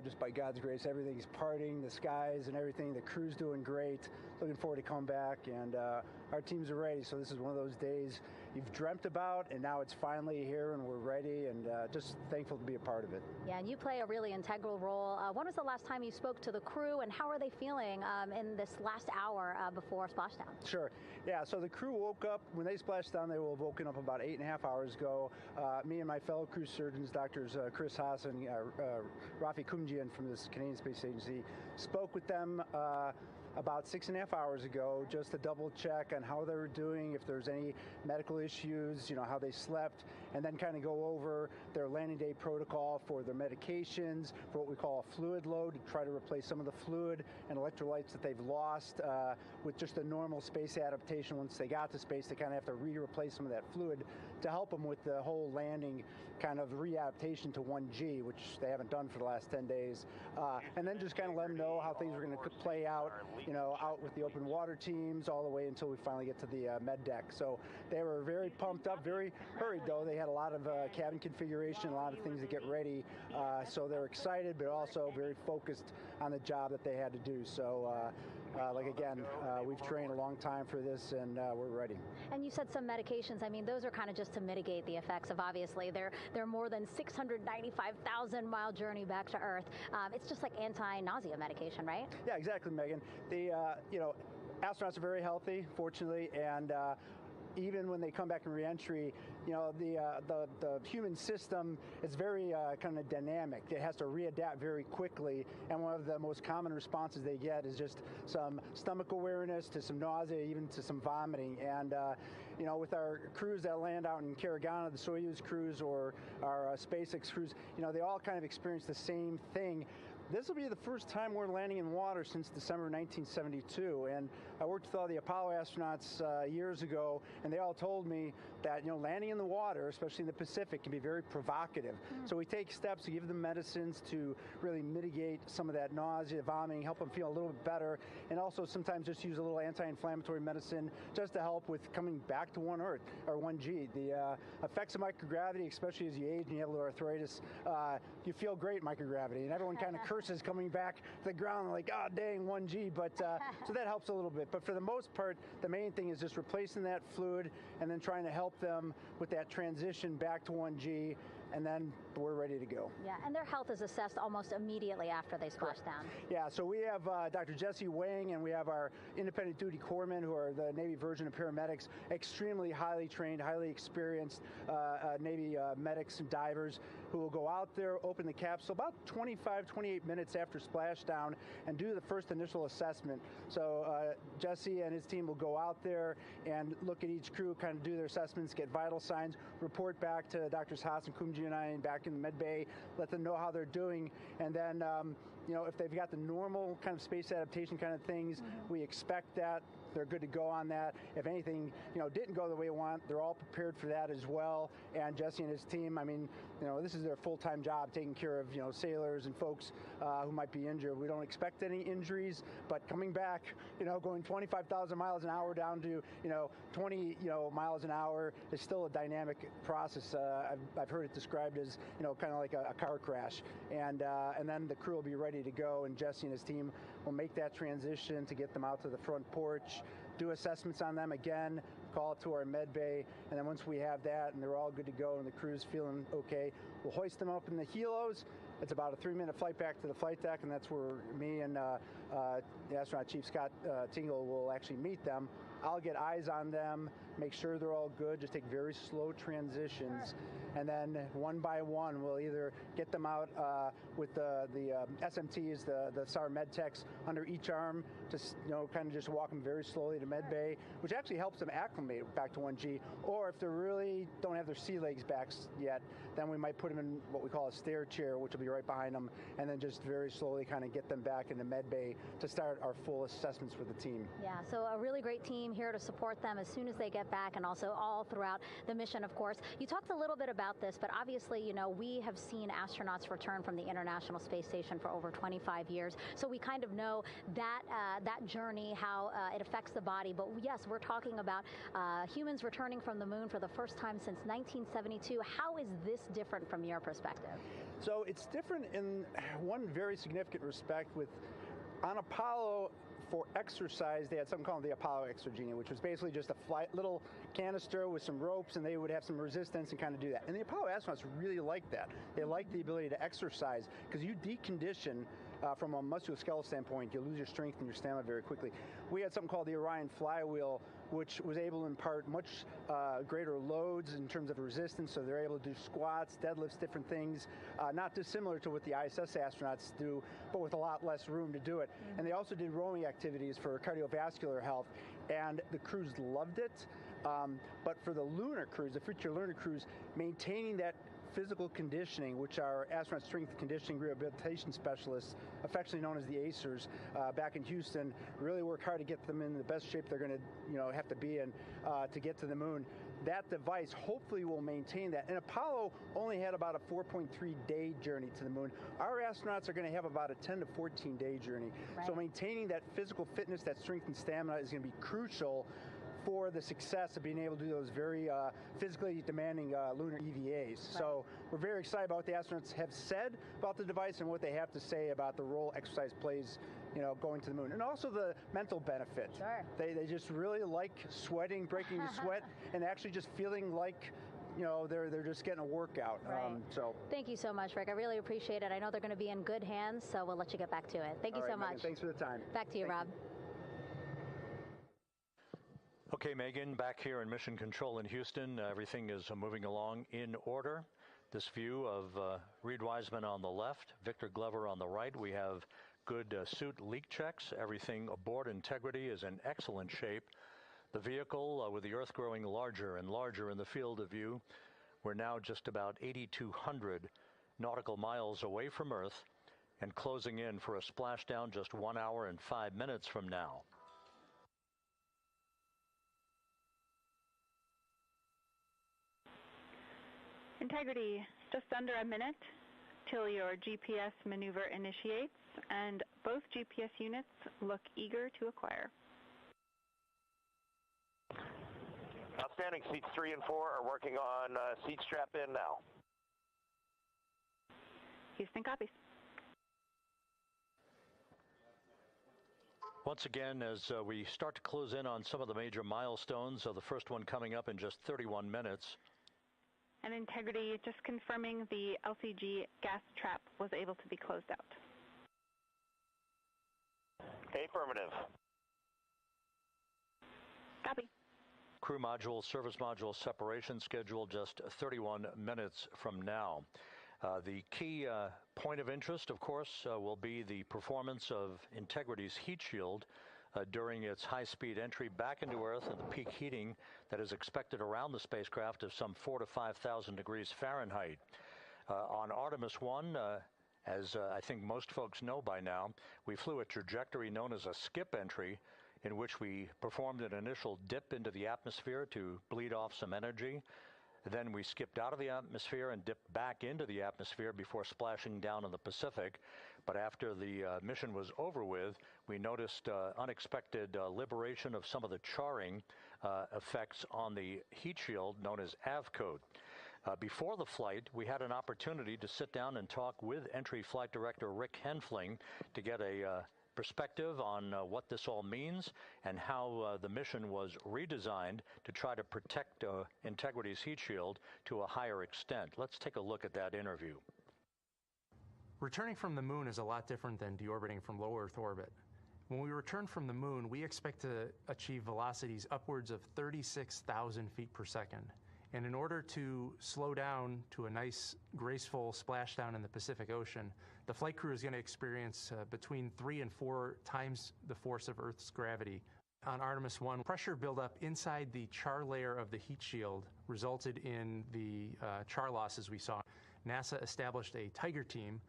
just by God's grace, everything's parting, the skies and everything. The crew's doing great. Looking forward to come back, and our teams are ready. So this is one of those days you've dreamt about, and now it's finally here, and we're ready, and just thankful to be a part of it. Yeah, and you play a really integral role. When was the last time you spoke to the crew, and how are they feeling in this last hour before Splashdown? Sure. Yeah, so the crew woke up, when they splashed down, they will have woken up about 8.5 hours ago. Me and my fellow crew surgeons, Doctors Chris Haas and Rafi Kumjian from the Canadian Space Agency, spoke with them about 6.5 hours ago, just to double check on how they were doing, if there's any medical issues, how they slept, and then kind of go over their landing day protocol for their medications, for what we call a fluid load, to try to replace some of the fluid and electrolytes that they've lost with just a normal space adaptation. Once they got to space, they kind of have to replace some of that fluid to help them with the whole landing kind of readaptation to 1G, which they haven't done for the last 10 days. And then just kind of let them know how things are going to play out, out with the open water teams all the way until we finally get to the med deck. So they were very pumped up, very hurried though. They had a lot of cabin configuration, a lot of things to get ready. So they're excited, but also very focused on the job that they had to do. So we've trained a long time for this, and we're ready. And you said some medications. I mean, those are kind of just to mitigate the effects of, obviously, their more than 695,000-mile journey back to Earth. It's just like anti-nausea medication, right? Yeah, exactly, Megan. The astronauts are very healthy, fortunately, and even when they come back in reentry, the human system is very kind of dynamic. It has to readapt very quickly, and one of the most common responses they get is just some stomach awareness, to some nausea, even to some vomiting. And with our crews that land out in Karagana, the Soyuz crews or our SpaceX crews, they all kind of experience the same thing. This will be the first time we're landing in water since December 1972, and I worked with all the Apollo astronauts years ago, and they all told me that landing in the water, especially in the Pacific, can be very provocative. So we take steps to give them medicines to really mitigate some of that nausea, vomiting, help them feel a little bit better, and also sometimes just use a little anti-inflammatory medicine just to help with coming back to 1G. The effects of microgravity, especially as you age and you have a little arthritis, you feel great in microgravity, and everyone kind of curses coming back to the ground like, oh dang, 1G, but so that helps a little bit. But for the most part, the main thing is just replacing that fluid and then trying to help them with that transition back to 1G, and then we're ready to go. Yeah, and their health is assessed almost immediately after they splash down. Yeah, so we have Dr. Jesse Wang, and we have our independent duty corpsmen, who are the Navy version of paramedics, extremely highly trained, highly experienced Navy medics and divers, who will go out there, open the capsule about 28 minutes after splashdown, and do the first initial assessment. So Jesse and his team will go out there and look at each crew, kind of do their assessments, get vital signs, report back to Drs. Haas and Kumji and I back in the med bay, let them know how they're doing, and then if they've got the normal kind of space adaptation kind of things, we expect that. They're good to go on that. If anything, didn't go the way we want, they're all prepared for that as well. And Jesse and his team, I mean, this is their full-time job, taking care of, sailors and folks who might be injured. We don't expect any injuries, but coming back, going 25,000 miles an hour down to, 20, miles an hour is still a dynamic process. I've heard it described as, kind of like a car crash. And then the crew will be ready to go, and Jesse and his team will make that transition to get them out to the front porch, do assessments on them again, call it to our med bay, and then once we have that and they're all good to go and the crew's feeling okay, we'll hoist them up in the helos. It's about a 3-minute flight back to the flight deck, and that's where me and the astronaut chief, Scott Tingle, will actually meet them. I'll get eyes on them, make sure they're all good, just take very slow transitions, and then one by one we'll either get them out with the SMTs, the SAR med techs, under each arm, just kind of just walk them very slowly to med bay, which actually helps them acclimate back to 1G. Or if they really don't have their sea legs back yet, then we might put them in what we call a stair chair, which will be right behind them, and then just very slowly kind of get them back into med bay to start our full assessments with the team. Yeah, so a really great team. team here to support them as soon as they get back, and also all throughout the mission, of course. You talked a little bit about this, but obviously, you know, we have seen astronauts return from the International Space Station for over 25 years, so we kind of know that that journey, how it affects the body. But yes, we're talking about humans returning from the moon for the first time since 1972. How is this different from your perspective? So it's different in one very significant respect. With on Apollo, for exercise, they had something called the Apollo Exergenia, which was basically just a little canister with some ropes, and they would have some resistance and kind of do that. And the Apollo astronauts really liked that. They liked the ability to exercise, because you decondition from a musculoskeletal standpoint, you lose your strength and your stamina very quickly. We had something called the Orion flywheel, which was able to impart much greater loads in terms of resistance, so they're able to do squats, deadlifts, different things, not dissimilar to what the ISS astronauts do, but with a lot less room to do it. And they also did rowing activities for cardiovascular health, and the crews loved it. But for the lunar crews, the future lunar crews, maintaining that physical conditioning, which our astronaut strength conditioning rehabilitation specialists, affectionately known as the ACERs, back in Houston, really work hard to get them in the best shape they're going to, have to be in to get to the moon. That device hopefully will maintain that. And Apollo only had about a 4.3-day journey to the moon. Our astronauts are going to have about a 10 to 14-day journey. Right. So maintaining that physical fitness, that strength and stamina is going to be crucial for the success of being able to do those very physically demanding lunar EVAs. Right. So we're very excited about what the astronauts have said about the device and what they have to say about the role exercise plays, going to the moon. And also the mental benefit. Sure. They just really like sweating, breaking the sweat, and actually just feeling like they're just getting a workout. Right. So thank you so much, Rick. I really appreciate it. I know they're going to be in good hands, so we'll let you get back to it. Thank you so much. Megan, thanks for the time. Back to you, Rob. Okay, Megan, back here in Mission Control in Houston. Everything is moving along in order. This view of Reed Wiseman on the left, Victor Glover on the right. We have good suit leak checks. Everything aboard Integrity is in excellent shape. The vehicle, with the Earth growing larger and larger in the field of view, we're now just about 8,200 nautical miles away from Earth and closing in for a splashdown just 1 hour and 5 minutes from now. Integrity, just under a minute till your GPS maneuver initiates, and both GPS units look eager to acquire. Outstanding. Seats 3 and 4 are working on seat strap in now. Houston copies. Once again, as we start to close in on some of the major milestones, the first one coming up in just 31 minutes. And Integrity, just confirming the LCG gas trap was able to be closed out. Affirmative. Copy. Crew module, service module separation scheduled just 31 minutes from now. The key point of interest, of course, will be the performance of Integrity's heat shield during its high-speed entry back into Earth and the peak heating that is expected around the spacecraft of some 4,000 to 5,000 degrees Fahrenheit. On Artemis I, as I think most folks know by now, we flew a trajectory known as a skip entry, in which we performed an initial dip into the atmosphere to bleed off some energy. Then we skipped out of the atmosphere and dipped back into the atmosphere before splashing down in the Pacific. But after the mission was over with, we noticed unexpected liberation of some of the charring effects on the heat shield known as AVCOAT. Before the flight, we had an opportunity to sit down and talk with Entry Flight Director Rick Henfling to get a perspective on what this all means and how the mission was redesigned to try to protect Integrity's heat shield to a higher extent. Let's take a look at that interview. Returning from the moon is a lot different than deorbiting from low Earth orbit. When we return from the moon, we expect to achieve velocities upwards of 36,000 feet per second. And in order to slow down to a nice, graceful splashdown in the Pacific Ocean, the flight crew is going to experience between 3 and 4 times the force of Earth's gravity. On Artemis I, pressure buildup inside the char layer of the heat shield resulted in the char losses we saw. NASA established a Tiger team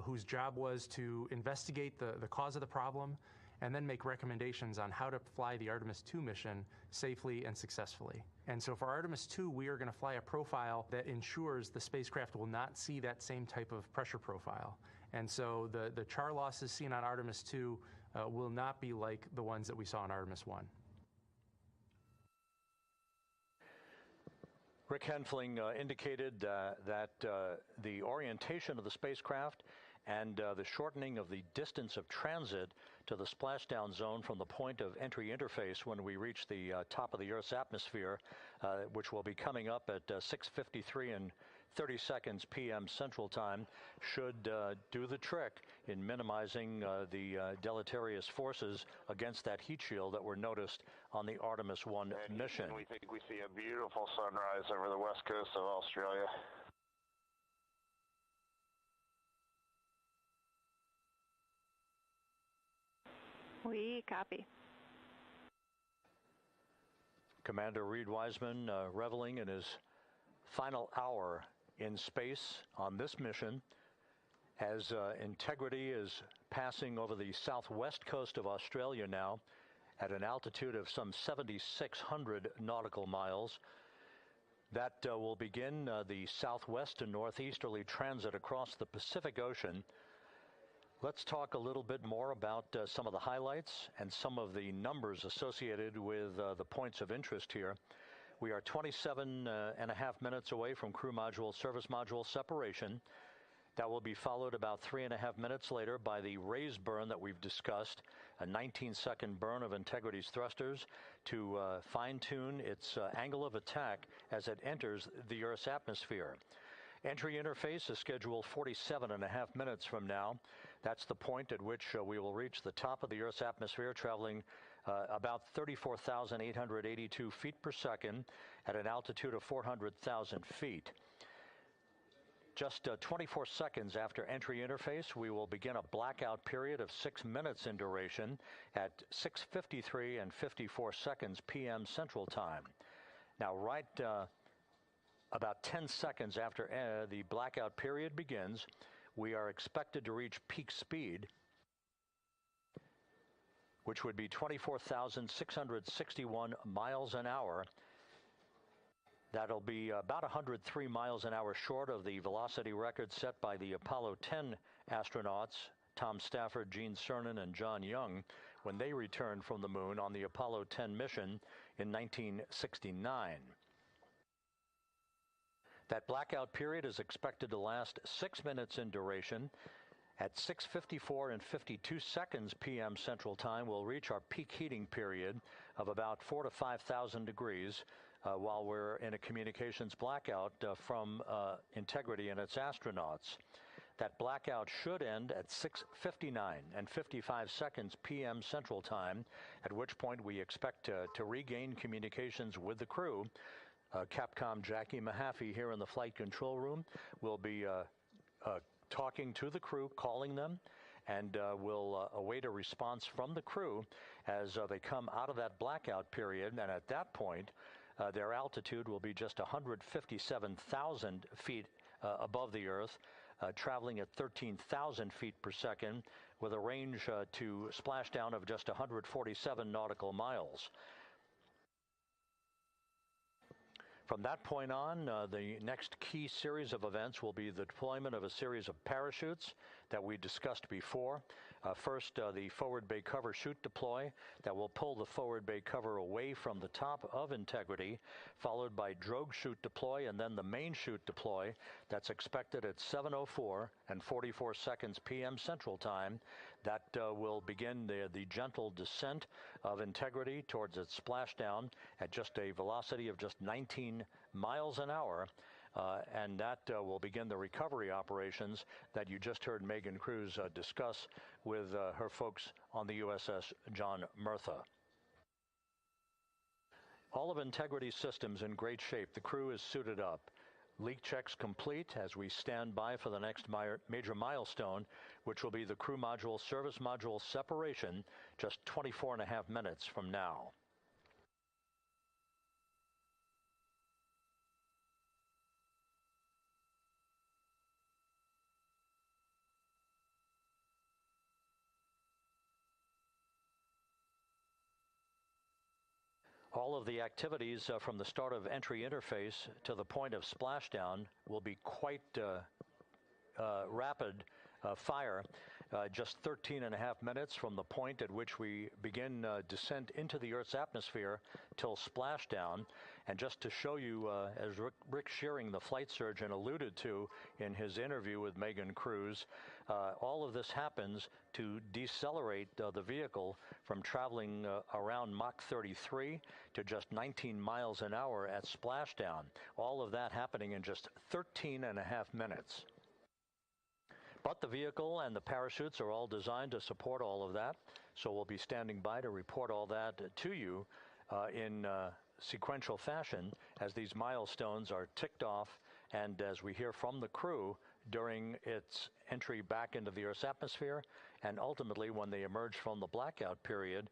whose job was to investigate the cause of the problem and then make recommendations on how to fly the Artemis II mission safely and successfully. And so for Artemis II, we are going to fly a profile that ensures the spacecraft will not see that same type of pressure profile. And so the char losses seen on Artemis II will not be like the ones that we saw on Artemis I. Rick Henfling indicated that the orientation of the spacecraft and the shortening of the distance of transit to the splashdown zone from the point of entry interface when we reach the top of the Earth's atmosphere, which will be coming up at 6:53 and 30 seconds p.m. Central Time, should do the trick in minimizing the deleterious forces against that heat shield that were noticed on the Artemis I mission. And we think we see a beautiful sunrise over the west coast of Australia. We copy. Commander Reed Wiseman reveling in his final hour in space on this mission as Integrity is passing over the southwest coast of Australia now at an altitude of some 7,600 nautical miles. That will begin the southwest and northeasterly transit across the Pacific Ocean. Let's talk a little bit more about some of the highlights and some of the numbers associated with the points of interest here. We are 27 and a half minutes away from crew module, service module separation. That will be followed about 3.5 minutes later by the raise burn that we've discussed, a 19-second burn of Integrity's thrusters to fine-tune its angle of attack as it enters the Earth's atmosphere. Entry interface is scheduled 47 and a half minutes from now. That's the point at which we will reach the top of the Earth's atmosphere, traveling about 34,882 feet per second at an altitude of 400,000 feet. Just 24 seconds after entry interface, we will begin a blackout period of 6 minutes in duration at 6:53 and 54 seconds p.m. Central Time. Now, right about 10 seconds after the blackout period begins, we are expected to reach peak speed, which would be 24,661 miles an hour. That'll be about 103 miles an hour short of the velocity record set by the Apollo 10 astronauts, Tom Stafford, Gene Cernan, and John Young, when they returned from the moon on the Apollo 10 mission in 1969. That blackout period is expected to last 6 minutes in duration. At 6:54 and 52 seconds p.m. Central Time, we'll reach our peak heating period of about 4,000 to 5,000 degrees while we're in a communications blackout from Integrity and its astronauts. That blackout should end at 6:59 and 55 seconds p.m. Central Time, at which point we expect to regain communications with the crew. Capcom Jackie Mahaffey here in the flight control room will be talking to the crew, calling them, and we'll await a response from the crew as they come out of that blackout period. And at that point, their altitude will be just 157,000 feet above the Earth, traveling at 13,000 feet per second with a range to splashdown of just 147 nautical miles. From that point on, the next key series of events will be the deployment of a series of parachutes that we discussed before. First, the forward bay cover chute deploy that will pull the forward bay cover away from the top of Integrity, followed by drogue chute deploy, and then the main chute deploy that's expected at 7:04 and 44 seconds p.m. Central Time. That will begin the gentle descent of Integrity towards its splashdown at just a velocity of just 19 miles an hour. And that will begin the recovery operations that you just heard Megan Cruz discuss with her folks on the USS John Murtha. All of Integrity's systems in great shape. The crew is suited up. Leak checks complete as we stand by for the next major milestone, which will be the crew module service module separation just 24 and a half minutes from now. All of the activities from the start of entry interface to the point of splashdown will be quite rapid fire, just 13 and a half minutes from the point at which we begin descent into the Earth's atmosphere till splashdown. And just to show you, as Rick Shearing, the flight surgeon, alluded to in his interview with Megan Cruz, all of this happens to decelerate the vehicle from traveling around Mach 33 to just 19 miles an hour at splashdown. All of that happening in just 13 and a half minutes. But the vehicle and the parachutes are all designed to support all of that, so we'll be standing by to report all that to you in sequential fashion as these milestones are ticked off and as we hear from the crew during its entry back into the Earth's atmosphere, and ultimately when they emerge from the blackout period,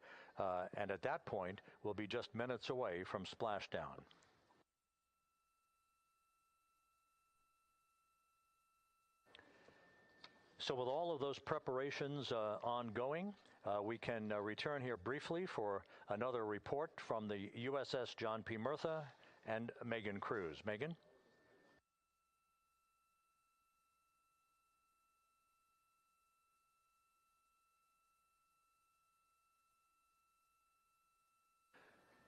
and at that point we'll be just minutes away from splashdown. So with all of those preparations ongoing, we can return here briefly for another report from the USS John P. Murtha and Megan Cruz. Megan?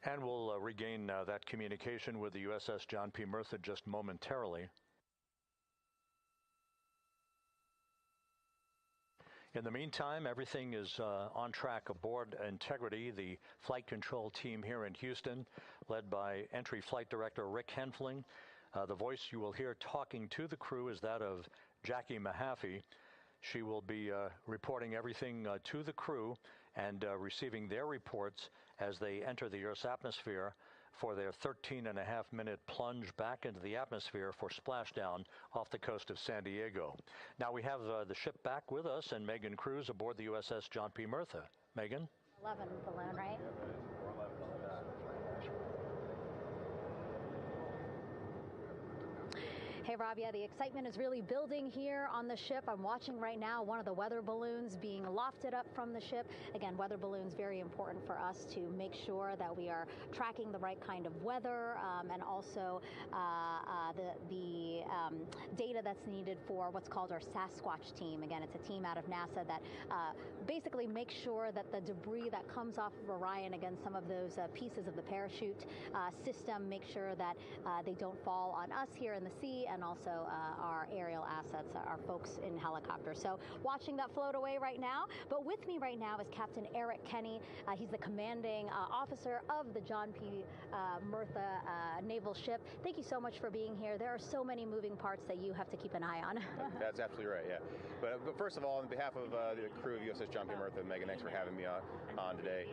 And we'll regain that communication with the USS John P. Murtha just momentarily. In the meantime, everything is on track aboard Integrity, the flight control team here in Houston, led by Entry Flight Director Rick Henfling. The voice you will hear talking to the crew is that of Jackie Mahaffey. She will be reporting everything to the crew and receiving their reports as they enter the Earth's atmosphere for their 13-and-a-half-minute plunge back into the atmosphere for splashdown off the coast of San Diego. Now we have the ship back with us and Megan Cruz aboard the USS John P. Murtha. Megan? 11 balloon, right? Hey, Rob, yeah, the excitement is really building here on the ship. I'm watching right now one of the weather balloons being lofted up from the ship. Again, weather balloons, very important for us to make sure that we are tracking the right kind of weather and also the data that's needed for what's called our Sasquatch team. Again, it's a team out of NASA that basically makes sure that the debris that comes off of Orion, again, some of those pieces of the parachute system, make sure that they don't fall on us here in the sea, and also our aerial assets, our folks in helicopters. So watching that float away right now. But with me right now is Captain Eric Kenny. He's the commanding officer of the John P. Murtha naval ship. Thank you so much for being here. There are so many moving parts that you have to keep an eye on. That's absolutely right, yeah. But first of all, on behalf of the crew of USS John P. Murtha, Megan, thanks for having me on today.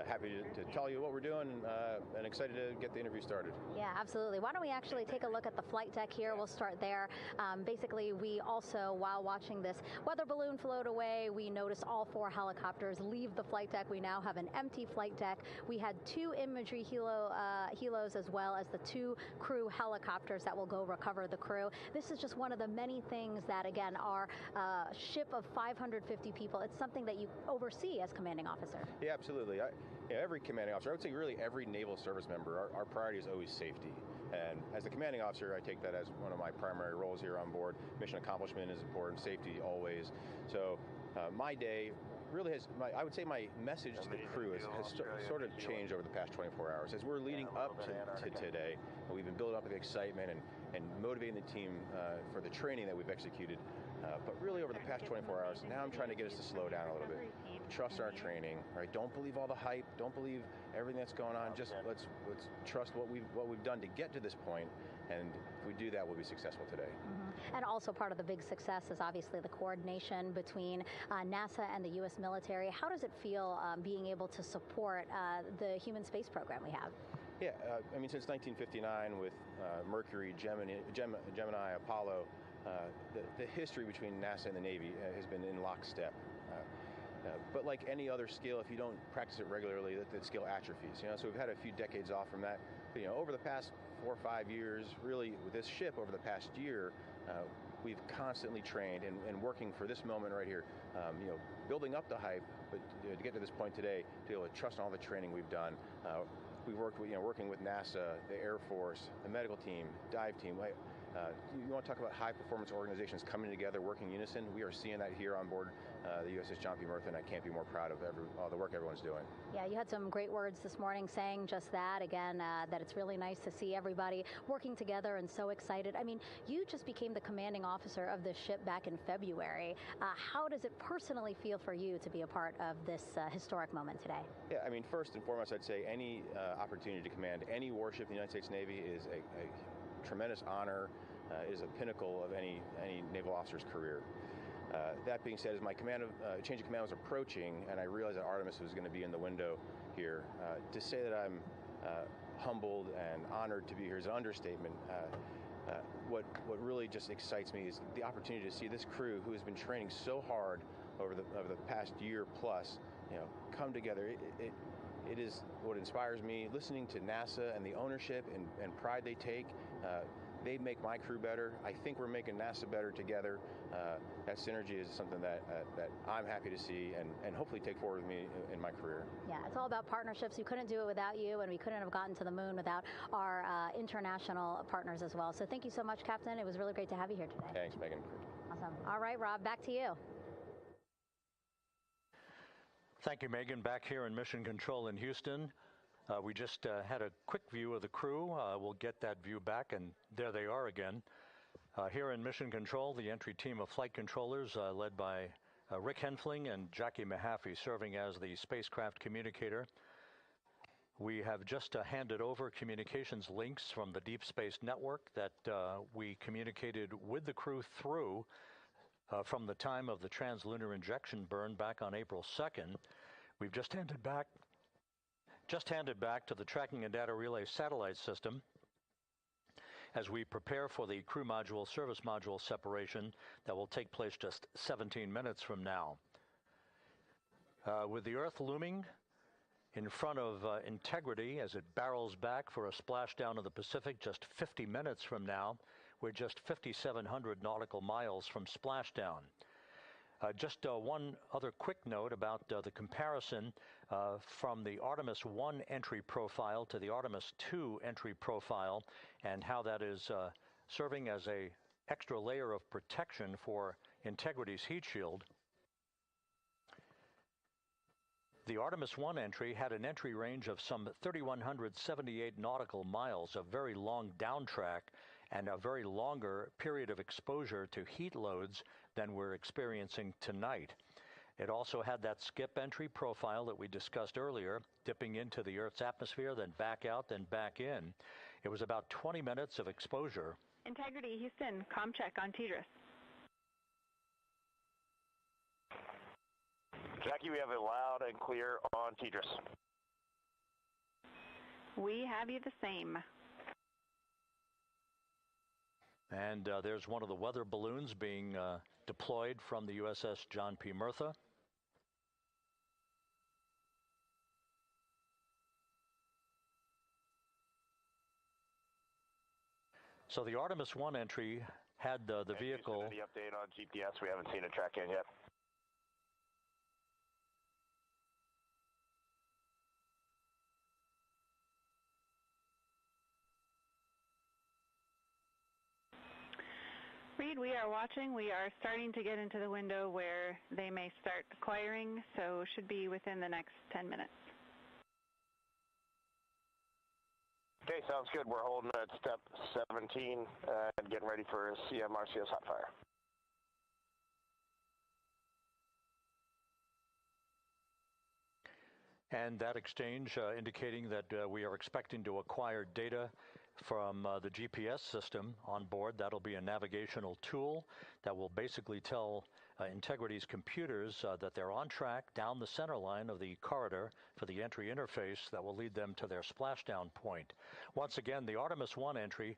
Happy to tell you what we're doing and excited to get the interview started. Yeah, absolutely. Why don't we actually take a look at the flight deck here? We'll start there. Basically, we also, while watching this weather balloon float away, we noticed all 4 helicopters leave the flight deck. We now have an empty flight deck. We had 2 imagery helos as well as the 2 crew helicopters that will go recover the crew. This is just one of the many things that, again, our ship of 550 people, it's something that you oversee as commanding officer. Yeah, absolutely. Every commanding officer, I would say really every naval service member, our priority is always safety. And as the commanding officer, I take that as one of my primary roles here on board. Mission accomplishment is important, safety always. So my day really has, I would say my message to the crew has sort of changed over the past 24 hours. As we're leading up to today, we've been building up the excitement and motivating the team for the training that we've executed. But really over the past 24 hours, now I'm trying to get us to slow down a little bit. Trust our training, right? Don't believe all the hype. Don't believe everything that's going on. Just let's trust what we've done to get to this point. And if we do that, we'll be successful today. Mm-hmm. And also part of the big success is obviously the coordination between NASA and the U.S. military. How does it feel being able to support the human space program we have? Yeah, I mean, since 1959 with Mercury, Gemini, Apollo, the history between NASA and the Navy has been in lockstep. But like any other skill, if you don't practice it regularly, that skill atrophies. So we've had a few decades off from that. But, over the past 4 or 5 years, really with this ship over the past year, we've constantly trained and working for this moment right here. Building up the hype, but to get to this point today, to be able to trust all the training we've done. we've worked with, working with NASA, the Air Force, the medical team, dive team. You want to talk about high-performance organizations coming together, working in unison? We are seeing that here on board the USS John P. Murtha, and I can't be more proud of all the work everyone's doing. Yeah, you had some great words this morning saying just that, again, that it's really nice to see everybody working together and so excited. I mean, you just became the commanding officer of this ship back in February. How does it personally feel for you to be a part of this historic moment today? Yeah, I mean, first and foremost, I'd say any opportunity to command any warship in the United States Navy is a tremendous honor, is a pinnacle of any naval officer's career. That being said, as my change of command was approaching, and I realized that Artemis was going to be in the window here, to say that I'm humbled and honored to be here is an understatement. What really just excites me is the opportunity to see this crew, who has been training so hard over the past year plus, come together. It is what inspires me. Listening to NASA and the ownership and pride they take. They make my crew better. I think we're making NASA better together. That synergy is something that I'm happy to see and hopefully take forward with me in my career. Yeah, it's all about partnerships. We couldn't do it without you, and we couldn't have gotten to the moon without our international partners as well. So thank you so much, Captain. It was really great to have you here today. Thanks, Megan. Awesome. All right, Rob, back to you. Thank you, Megan. Back here in Mission Control in Houston. We just had a quick view of the crew. We'll get that view back, and there they are again. Here in Mission Control, the entry team of flight controllers led by Rick Henfling and Jackie Mahaffey serving as the spacecraft communicator. We have just handed over communications links from the Deep Space Network that we communicated with the crew through from the time of the translunar injection burn back on April 2nd. We've just handed back to the Tracking and Data Relay satellite system as we prepare for the crew module service module separation that will take place just 17 minutes from now. With the Earth looming in front of Integrity as it barrels back for a splashdown of the Pacific just 50 minutes from now, we're just 5,700 nautical miles from splashdown. Just one other quick note about the comparison from the Artemis I entry profile to the Artemis II entry profile and how that is serving as an extra layer of protection for Integrity's heat shield. The Artemis I entry had an entry range of some 3,178 nautical miles, a very long downtrack and a very longer period of exposure to heat loads than we're experiencing tonight. It also had that skip entry profile that we discussed earlier, dipping into the Earth's atmosphere, then back out, then back in. It was about 20 minutes of exposure. Integrity, Houston, comm check on TDRS. Jackie, we have it loud and clear on TDRS. We have you the same. And there's one of the weather balloons being deployed from the USS John P. Murtha. So the Artemis I entry had the vehicle. Any update on GPS? We haven't seen it track in yet. Reed, we are watching. We are starting to get into the window where they may start acquiring, so should be within the next 10 minutes. Okay, sounds good. We're holding at step 17 and getting ready for CM/RCS hot fire. And that exchange indicating that we are expecting to acquire data from the GPS system on board. That'll be a navigational tool that will basically tell Integrity's computers that they're on track down the center line of the corridor for the entry interface that will lead them to their splashdown point. Once again, the Artemis I entry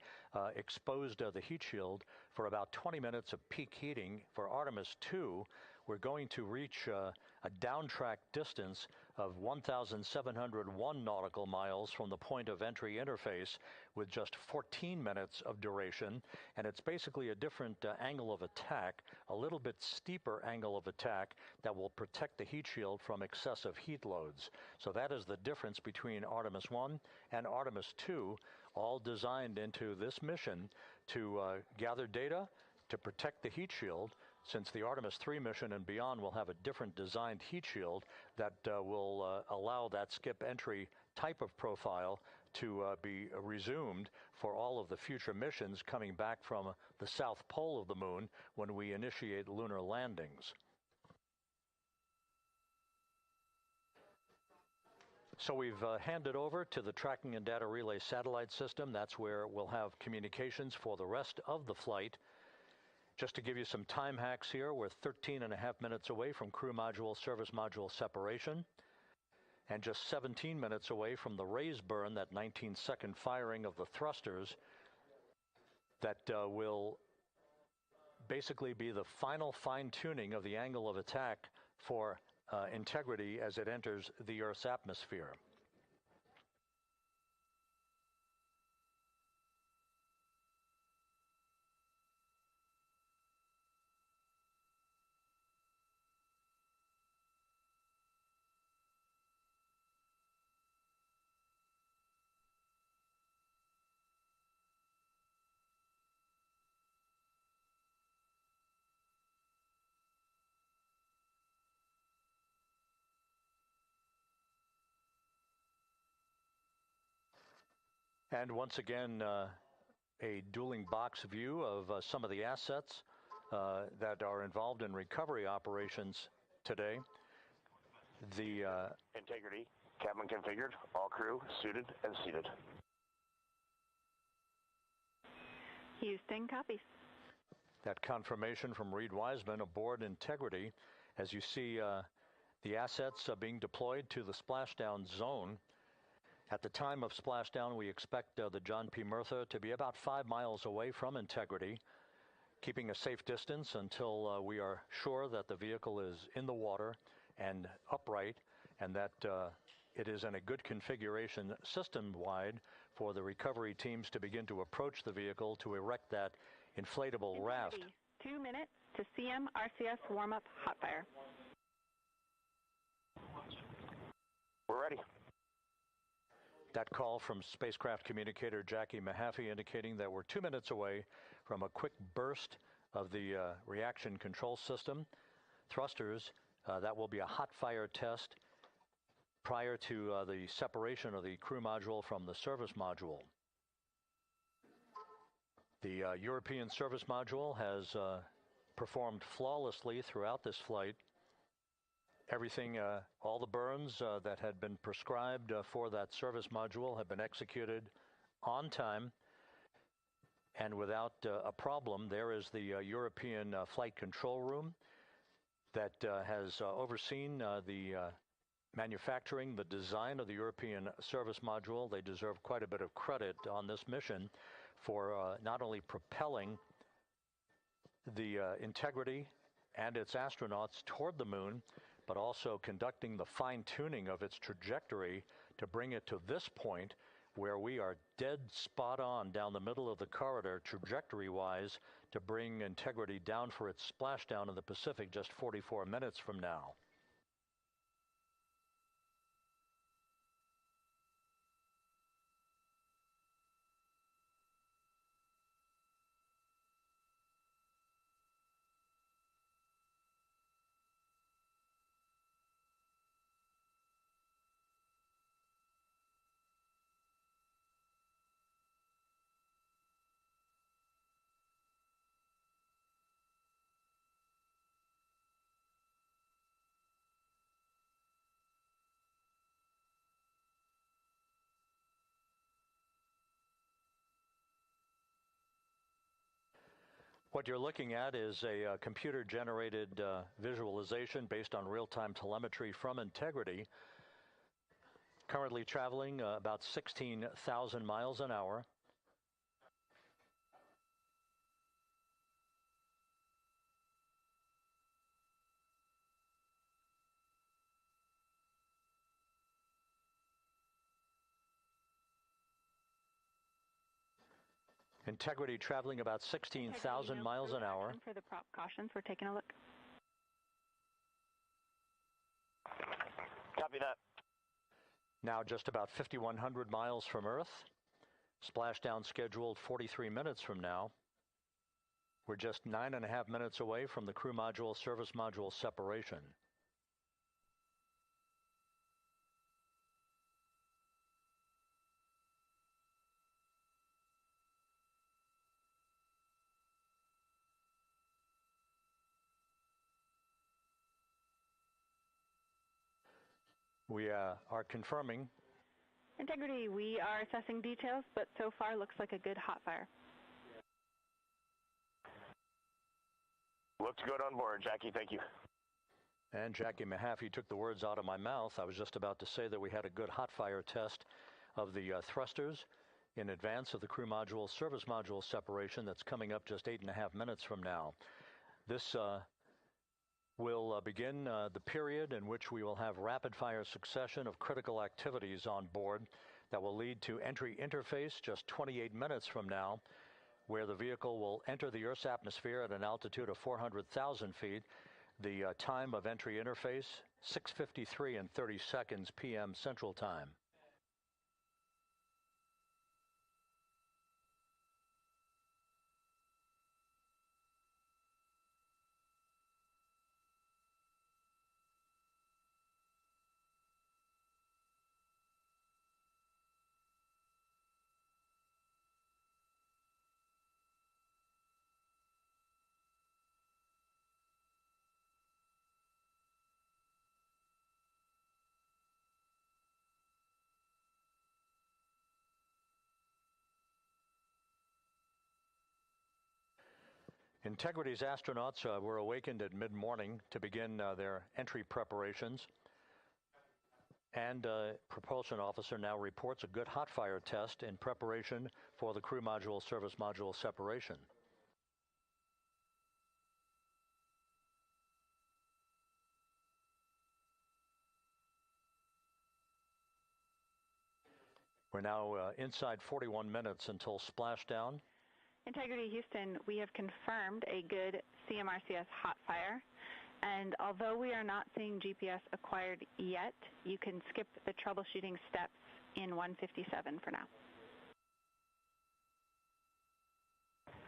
exposed the heat shield for about 20 minutes of peak heating. For Artemis II, we're going to reach a downtrack distance of 1,701 nautical miles from the point of entry interface with just 14 minutes of duration. And it's basically a different angle of attack, a little bit steeper angle of attack that will protect the heat shield from excessive heat loads. So that is the difference between Artemis I and Artemis II, all designed into this mission to gather data, to protect the heat shield, since the Artemis III mission and beyond will have a different designed heat shield that will allow that skip entry type of profile to be resumed for all of the future missions coming back from the south pole of the moon when we initiate lunar landings. So we've handed over to the tracking and data relay satellite system. That's where we'll have communications for the rest of the flight. Just to give you some time hacks here, we're 13.5 minutes away from crew module, service module separation, and just 17 minutes away from the raise burn, that 19-second firing of the thrusters that will basically be the final fine-tuning of the angle of attack for integrity as it enters the Earth's atmosphere. And once again, a dueling box view of some of the assets that are involved in recovery operations today. The integrity, cabin configured, all crew suited and seated. Houston, copies. That confirmation from Reed Wiseman aboard Integrity. As you see the assets being deployed to the splashdown zone. At the time of splashdown, we expect the John P. Murtha to be about 5 miles away from Integrity, keeping a safe distance until we are sure that the vehicle is in the water and upright, and that it is in a good configuration system-wide for the recovery teams to begin to approach the vehicle to erect that inflatable raft. 2 minutes to CM RCS warm-up hot fire. We're ready. That call from spacecraft communicator Jackie Mahaffey indicating that we're 2 minutes away from a quick burst of the reaction control system. Thrusters, that will be a hot fire test prior to the separation of the crew module from the service module. The European service module has performed flawlessly throughout this flight. Everything, all the burns that had been prescribed for that service module have been executed on time and without a problem. There is the European flight control room that has overseen the manufacturing, the design of the European service module. They deserve quite a bit of credit on this mission for not only propelling the Integrity and its astronauts toward the moon, but also conducting the fine-tuning of its trajectory to bring it to this point where we are dead spot on down the middle of the corridor trajectory-wise to bring Integrity down for its splashdown in the Pacific just 44 minutes from now. What you're looking at is a computer-generated visualization based on real-time telemetry from Integrity, currently traveling about 16,000 miles an hour. Integrity traveling about 16,000 miles an hour. For the prop cautions, we're taking a look. Copy that. Now just about 5,100 miles from Earth. Splashdown scheduled 43 minutes from now. We're just 9.5 minutes away from the crew module service module separation. We are confirming. Integrity, we are assessing details, but so far looks like a good hot fire. Looks good on board, Jackie. Thank you. And Jackie Mahaffey took the words out of my mouth. I was just about to say that we had a good hot fire test of the thrusters in advance of the crew module service module separation that's coming up just 8.5 minutes from now. This will begin the period in which we will have rapid-fire succession of critical activities on board that will lead to entry interface just 28 minutes from now, where the vehicle will enter the Earth's atmosphere at an altitude of 400,000 feet. The time of entry interface, 6:53 and 30 seconds p.m. Central Time. Integrity's astronauts were awakened at mid-morning to begin their entry preparations. And propulsion officer now reports a good hot fire test in preparation for the crew module service module separation. We're now inside 41 minutes until splashdown. Integrity Houston, we have confirmed a good CMRCS hot fire, and although we are not seeing GPS acquired yet, you can skip the troubleshooting steps in 157 for now.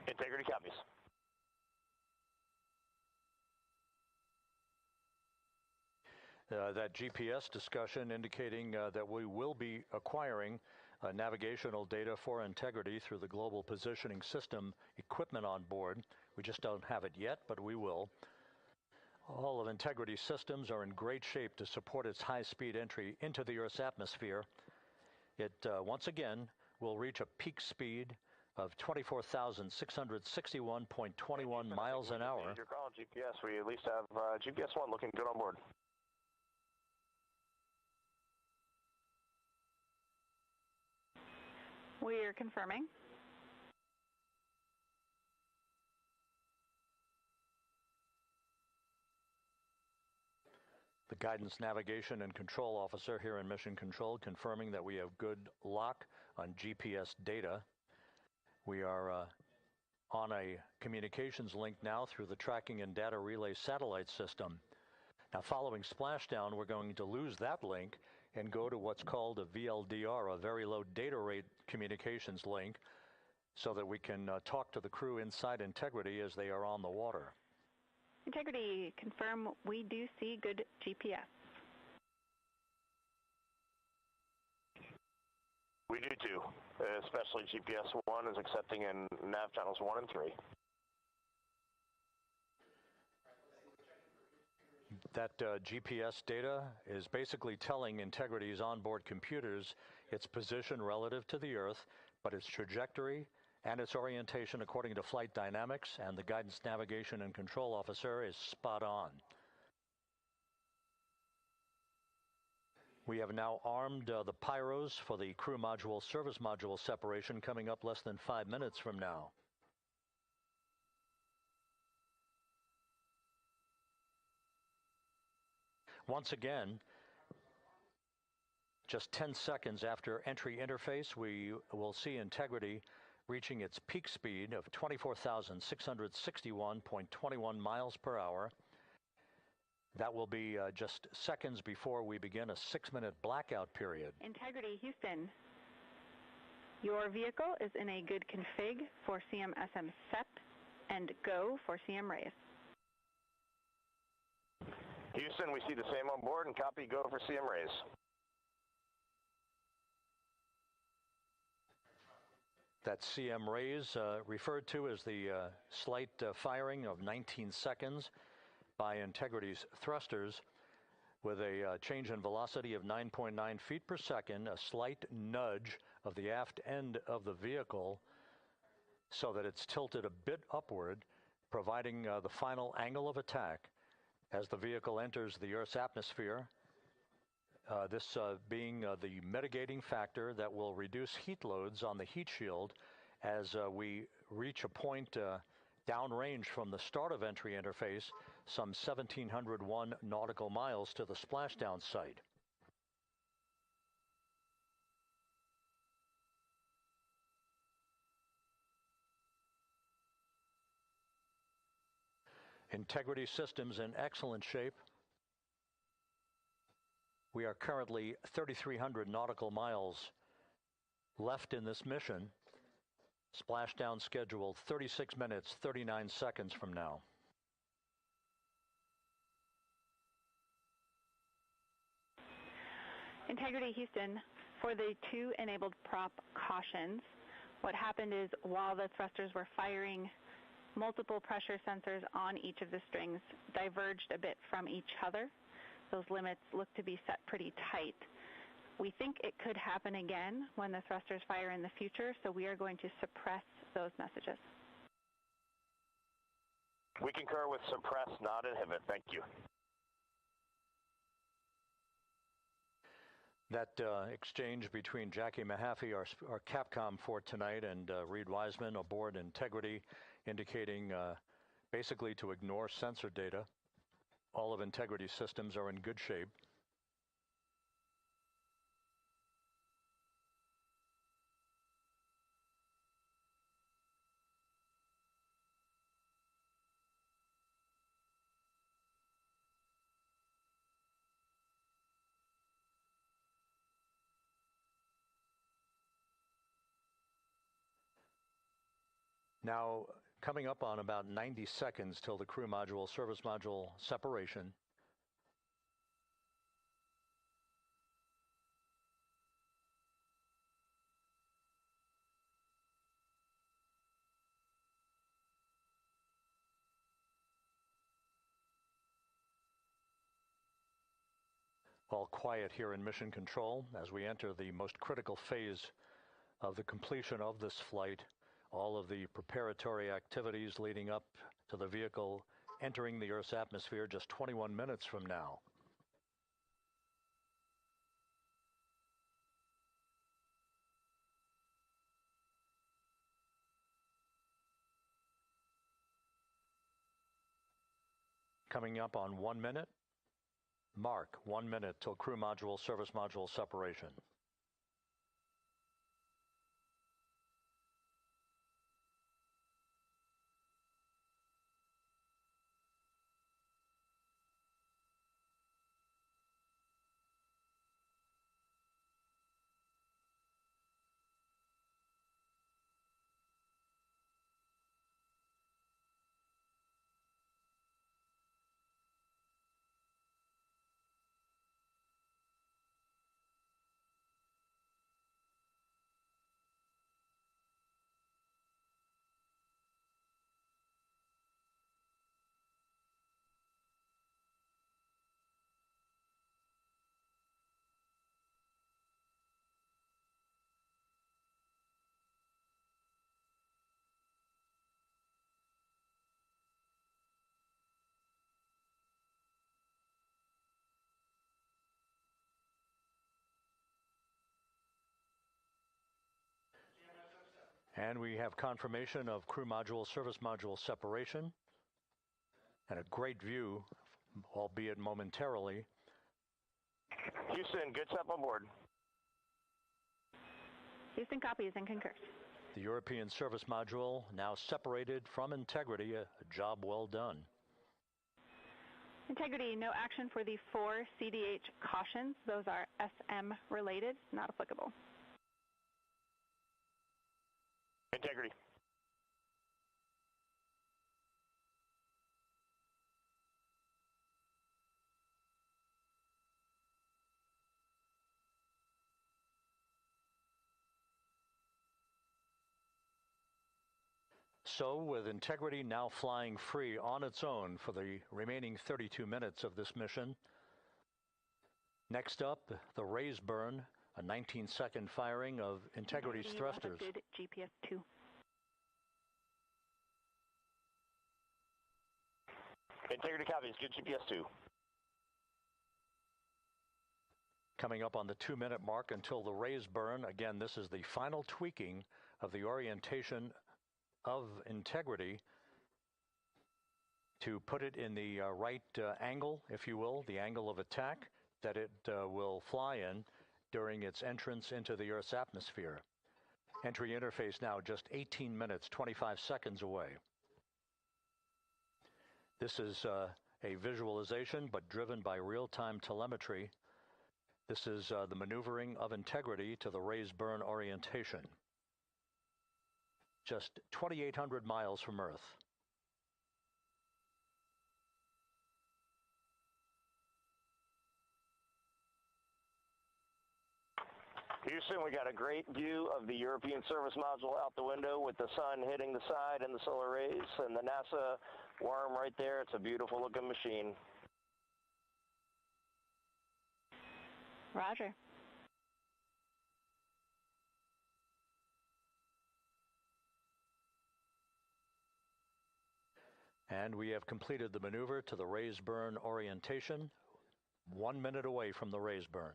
Integrity copies. That GPS discussion indicating that we will be acquiring navigational data for Integrity through the Global Positioning System equipment on board. We just don't have it yet, but we will. All of Integrity's systems are in great shape to support its high-speed entry into the Earth's atmosphere. It, once again, will reach a peak speed of 24,661.21 miles an hour. Your call, GPS. We at least have GPS 1 looking good on board. We are confirming. The guidance, navigation, and control officer here in Mission Control confirming that we have good lock on GPS data. We are on a communications link now through the tracking and data relay satellite system. Now, following splashdown, we're going to lose that link and go to what's called a VLDR, a very low data rate communications link, so that we can talk to the crew inside Integrity as they are on the water. Integrity, confirm we do see good GPS. We do too, especially GPS 1 is accepting in nav channels 1 and 3. That GPS data is basically telling Integrity's onboard computers its position relative to the Earth, but its trajectory and its orientation according to flight dynamics and the guidance, navigation, and control officer is spot on. We have now armed the pyros for the crew module service module separation coming up less than 5 minutes from now. Once again, just 10 seconds after entry interface, we will see Integrity reaching its peak speed of 24,661.21 miles per hour. That will be just seconds before we begin a 6-minute blackout period. Integrity, Houston. Your vehicle is in a good config for CM-SM SEP and go for CM raise. Houston, we see the same on board and copy go for CM raise. That CM raise referred to as the slight firing of 19 seconds by Integrity's thrusters with a change in velocity of 9.9 feet per second, a slight nudge of the aft end of the vehicle so that it's tilted a bit upward, providing the final angle of attack as the vehicle enters the Earth's atmosphere, this being the mitigating factor that will reduce heat loads on the heat shield as we reach a point downrange from the start of entry interface, some 1,701 nautical miles to the splashdown site. Integrity systems in excellent shape. We are currently 3,300 nautical miles left in this mission. Splashdown scheduled 36 minutes, 39 seconds from now. Integrity, Houston. For the 2 enabled prop cautions, what happened is while the thrusters were firing, multiple pressure sensors on each of the strings diverged a bit from each other. Those limits look to be set pretty tight. We think it could happen again when the thrusters fire in the future, so we are going to suppress those messages. We concur with suppress, not inhibit. Thank you. That exchange between Jackie Mahaffey, our Capcom for tonight, and Reed Wiseman aboard Integrity, indicating basically to ignore sensor data. All of Integrity systems are in good shape. Now, coming up on about 90 seconds till the crew module, service module separation. All quiet here in Mission Control as we enter the most critical phase of the completion of this flight. All of the preparatory activities leading up to the vehicle entering the Earth's atmosphere just 21 minutes from now. Coming up on 1 minute. Mark 1 minute till crew module, service module separation. And we have confirmation of crew module, service module separation, and a great view, albeit momentarily. Houston, good step on board. Houston copies and concurs. The European Service Module now separated from Integrity, a job well done. Integrity, no action for the 4 CDH cautions. Those are SM related, not applicable. Integrity. So, with Integrity now flying free on its own for the remaining 32 minutes of this mission, next up, the raise burn, a 19-second firing of Integrity's thrusters. GPS 2. Integrity copies, good GPS 2. Coming up on the 2-minute mark until the raise burn. Again, this is the final tweaking of the orientation of Integrity to put it in the right angle, if you will, the angle of attack that it will fly in during its entrance into the Earth's atmosphere. Entry interface now just 18 minutes, 25 seconds away. This is a visualization, but driven by real-time telemetry. This is the maneuvering of Integrity to the raise burn orientation. Just 2,800 miles from Earth. Houston, we got a great view of the European Service Module out the window with the sun hitting the side and the solar rays and the NASA worm right there. It's a beautiful looking machine. Roger. And we have completed the maneuver to the raise burn orientation, 1 minute away from the raise burn.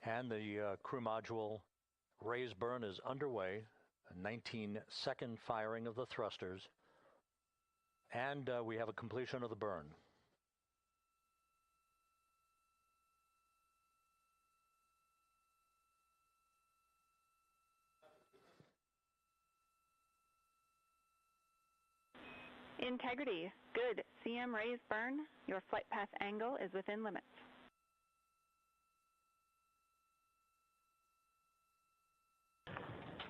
And the crew module raise burn is underway, a 19-second firing of the thrusters, and we have a completion of the burn. Integrity, good. CM raise burn. Your flight path angle is within limits.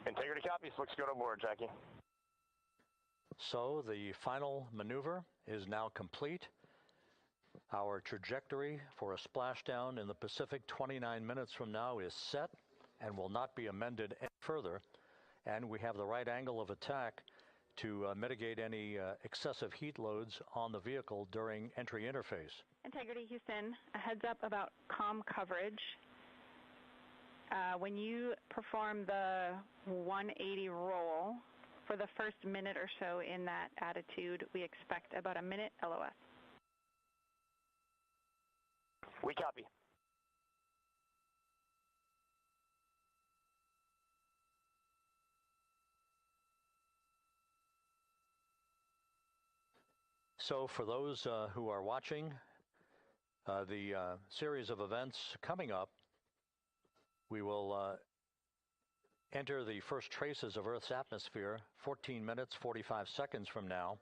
Integrity copies. Looks good on board, Jackie. So the final maneuver is now complete. Our trajectory for a splashdown in the Pacific 29 minutes from now is set and will not be amended any further. And we have the right angle of attack to mitigate any excessive heat loads on the vehicle during entry interface. Integrity, Houston, a heads up about comm coverage. When you perform the 180 roll, for the first minute or so in that attitude, we expect about a minute LOS. We copy. So for those who are watching the series of events coming up, we will enter the first traces of Earth's atmosphere 14 minutes, 45 seconds from now.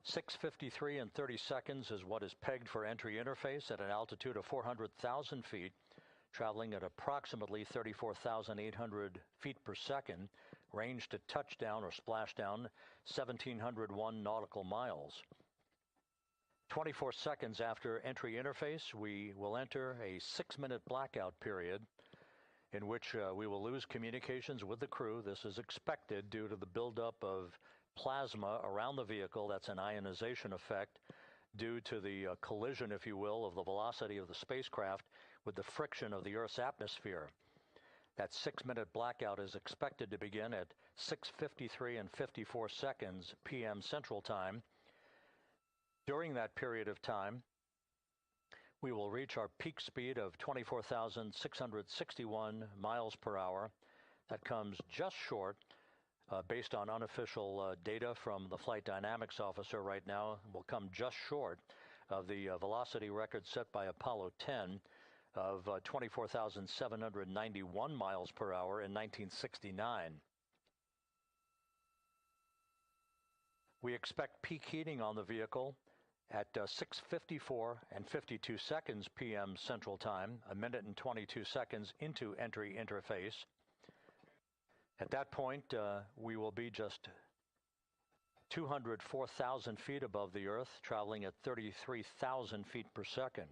6:53 and 30 seconds is what is pegged for entry interface at an altitude of 400,000 feet, traveling at approximately 34,800 feet per second, range to touchdown or splashdown 1,701 nautical miles. 24 seconds after entry interface, we will enter a 6-minute blackout period in which we will lose communications with the crew. This is expected due to the buildup of plasma around the vehicle. That's an ionization effect due to the collision, if you will, of the velocity of the spacecraft with the friction of the Earth's atmosphere. That 6-minute blackout is expected to begin at 6:53 and 54 seconds p.m. Central Time. During that period of time, we will reach our peak speed of 24,661 miles per hour. That comes just short, based on unofficial data from the flight dynamics officer right now, will come just short of the velocity record set by Apollo 10 of 24,791 miles per hour in 1969. We expect peak heating on the vehicle at 6:54 and 52 seconds p.m. Central Time, a minute and 22 seconds into entry interface. At that point, we will be just 204,000 feet above the Earth, traveling at 33,000 feet per second.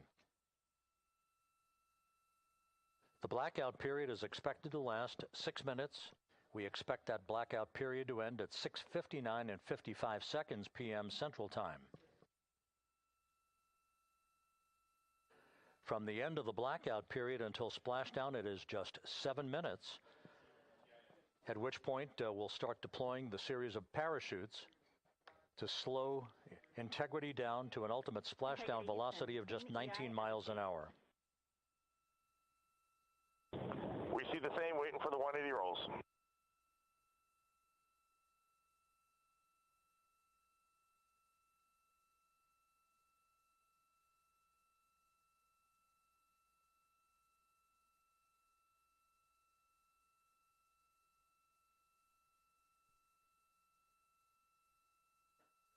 The blackout period is expected to last 6 minutes. We expect that blackout period to end at 6:59 and 55 seconds p.m. Central Time. From the end of the blackout period until splashdown, it is just 7 minutes, at which point we'll start deploying the series of parachutes to slow integrity down to an ultimate splashdown velocity of just 19 miles an hour. We see the same, waiting for the 180 rolls.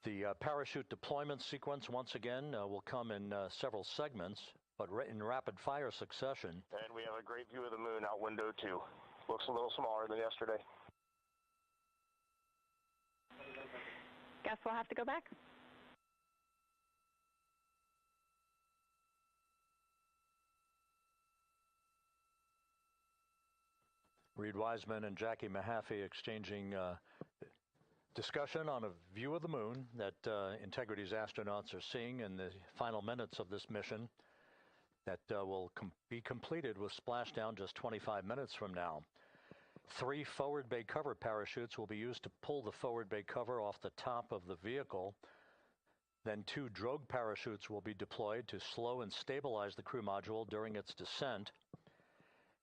The parachute deployment sequence, once again, will come in several segments, but in rapid fire succession. And we have a great view of the moon out window 2. Looks a little smaller than yesterday. Guess we'll have to go back. Reed Wiseman and Jackie Mahaffey exchanging discussion on a view of the moon that Integrity's astronauts are seeing in the final minutes of this mission that will be completed with splashdown just 25 minutes from now. 3 forward bay cover parachutes will be used to pull the forward bay cover off the top of the vehicle. Then 2 drogue parachutes will be deployed to slow and stabilize the crew module during its descent,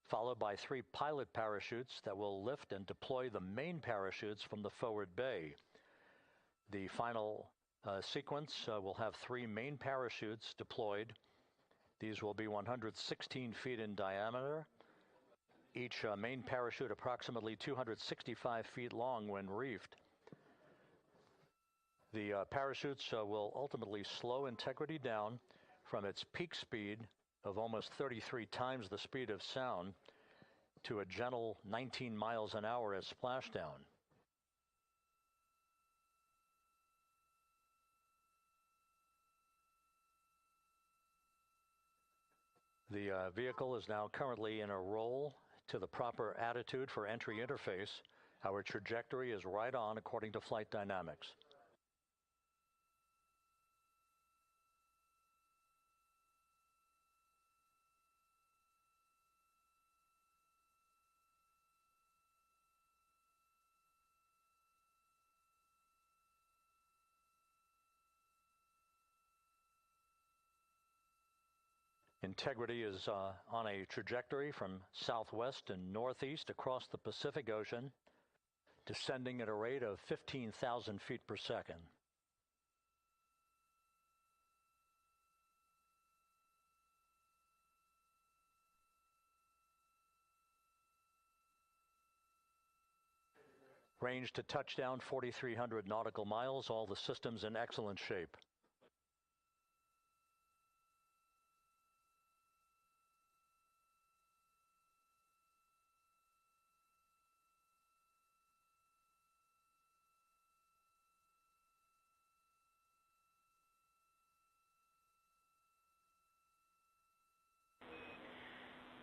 followed by 3 pilot parachutes that will lift and deploy the main parachutes from the forward bay. The final sequence will have 3 main parachutes deployed. These will be 116 feet in diameter, each main parachute approximately 265 feet long when reefed. The parachutes will ultimately slow Integrity down from its peak speed of almost 33 times the speed of sound to a gentle 19 miles an hour at splashdown. The vehicle is now currently in a roll to the proper attitude for entry interface. Our trajectory is right on according to flight dynamics. Integrity is on a trajectory from southwest and northeast across the Pacific Ocean, descending at a rate of 15,000 feet per second. Range to touchdown 4,300 nautical miles, all the systems in excellent shape.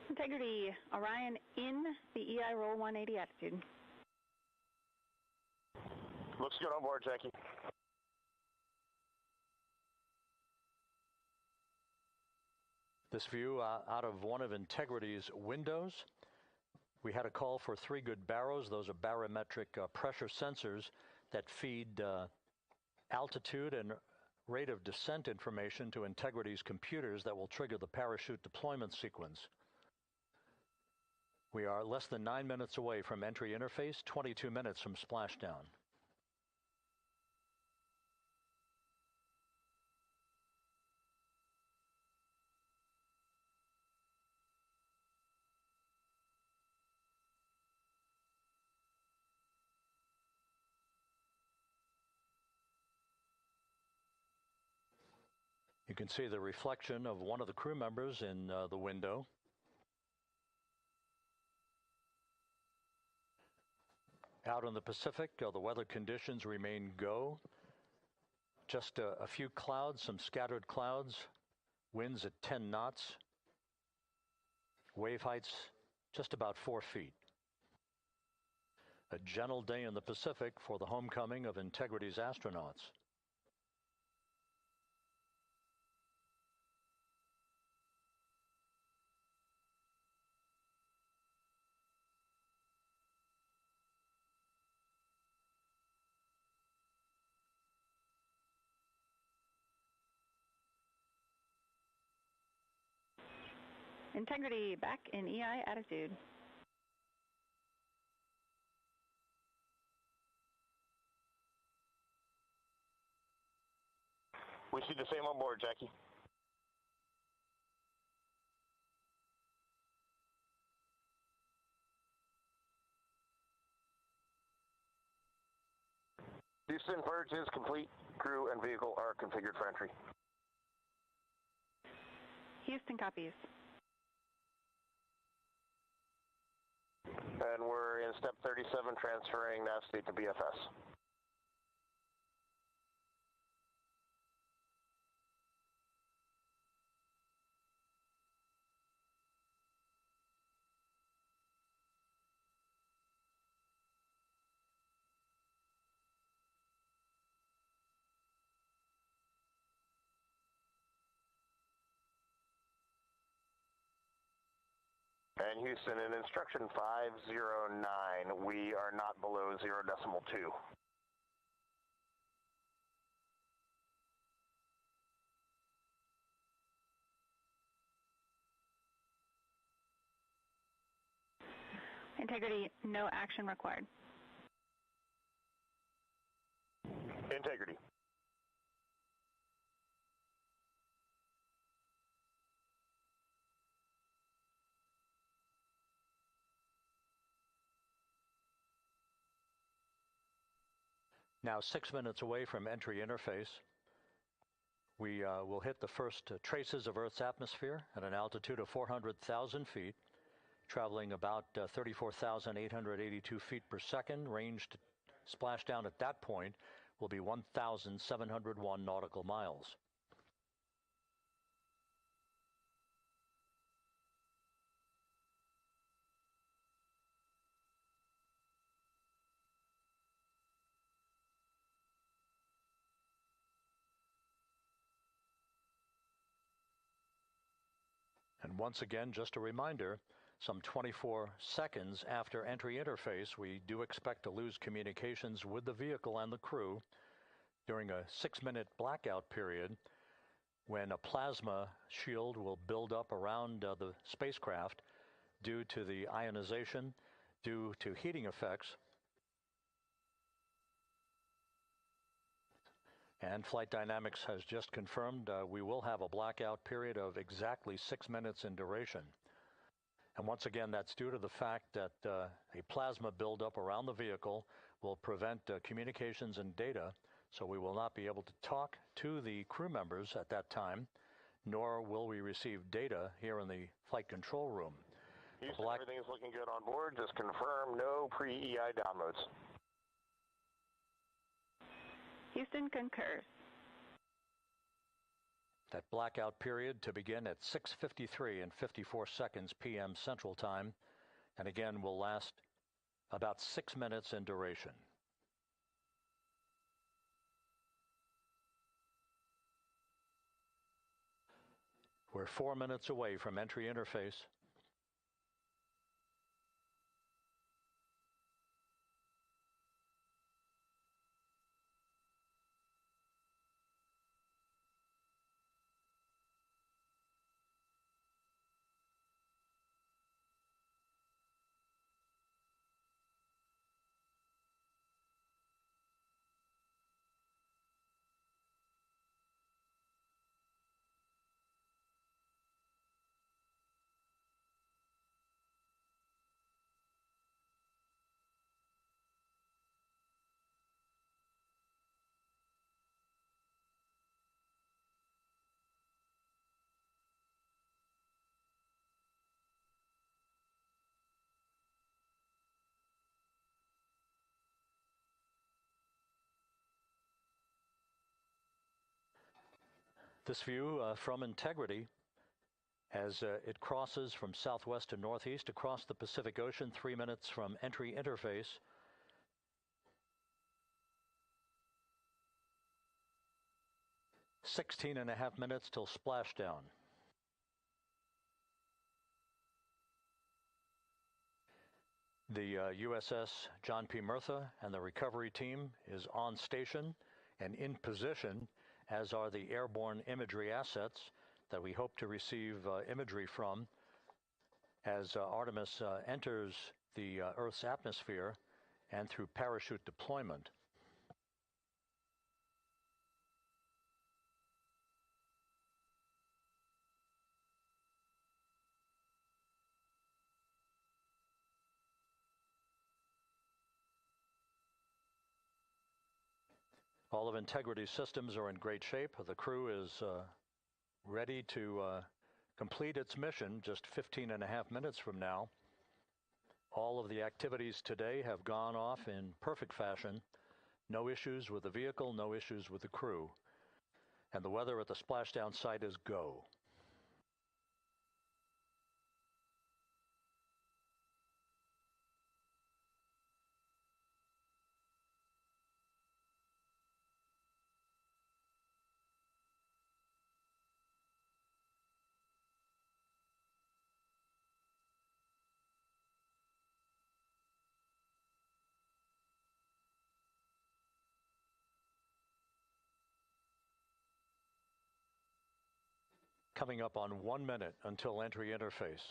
Integrity, Orion in the EI roll 180 attitude. Looks good on board, Jackie. This view out of one of Integrity's windows. We had a call for 3 good baros. Those are barometric pressure sensors that feed altitude and rate of descent information to Integrity's computers that will trigger the parachute deployment sequence. We are less than 9 minutes away from entry interface, 22 minutes from splashdown. You can see the reflection of one of the crew members in the window. Out in the Pacific, the weather conditions remain go. Just a few clouds, some scattered clouds, winds at 10 knots, wave heights just about 4 feet. A gentle day in the Pacific for the homecoming of Integrity's astronauts. Integrity back in EI attitude. We see the same on board, Jackie. Houston, purge is complete. Crew and vehicle are configured for entry. Houston copies. And we're in step 37, transferring nav state to BFS. And Houston, in instruction 509, we are not below 0.2. Integrity, no action required. Integrity. Now 6 minutes away from entry interface. We will hit the first traces of Earth's atmosphere at an altitude of 400,000 feet, traveling about 34,882 feet per second. Range to splashdown at that point will be 1,701 nautical miles. And once again, just a reminder, some 24 seconds after entry interface, we do expect to lose communications with the vehicle and the crew during a 6-minute blackout period when a plasma shield will build up around the spacecraft due to the ionization, due to heating effects. And Flight Dynamics has just confirmed we will have a blackout period of exactly 6 minutes in duration. And once again, that's due to the fact that a plasma buildup around the vehicle will prevent communications and data, so we will not be able to talk to the crew members at that time, nor will we receive data here in the flight control room. Houston, everything is looking good on board. Just confirm no pre-EI downloads. Houston concurs. That blackout period to begin at 6:53 and 54 seconds p.m. Central Time, and again will last about 6 minutes in duration. We're 4 minutes away from entry interface. This view from Integrity as it crosses from southwest to northeast across the Pacific Ocean, 3 minutes from entry interface. "16.5 minutes till splashdown. The USS John P. Murtha and the recovery team is on station and in position, as are the airborne imagery assets that we hope to receive imagery from as Artemis enters the Earth's atmosphere and through parachute deployment. All of Integrity's systems are in great shape. The crew is ready to complete its mission just 15.5 minutes from now. All of the activities today have gone off in perfect fashion. No issues with the vehicle, no issues with the crew. And the weather at the splashdown site is go. Coming up on 1 minute until entry interface.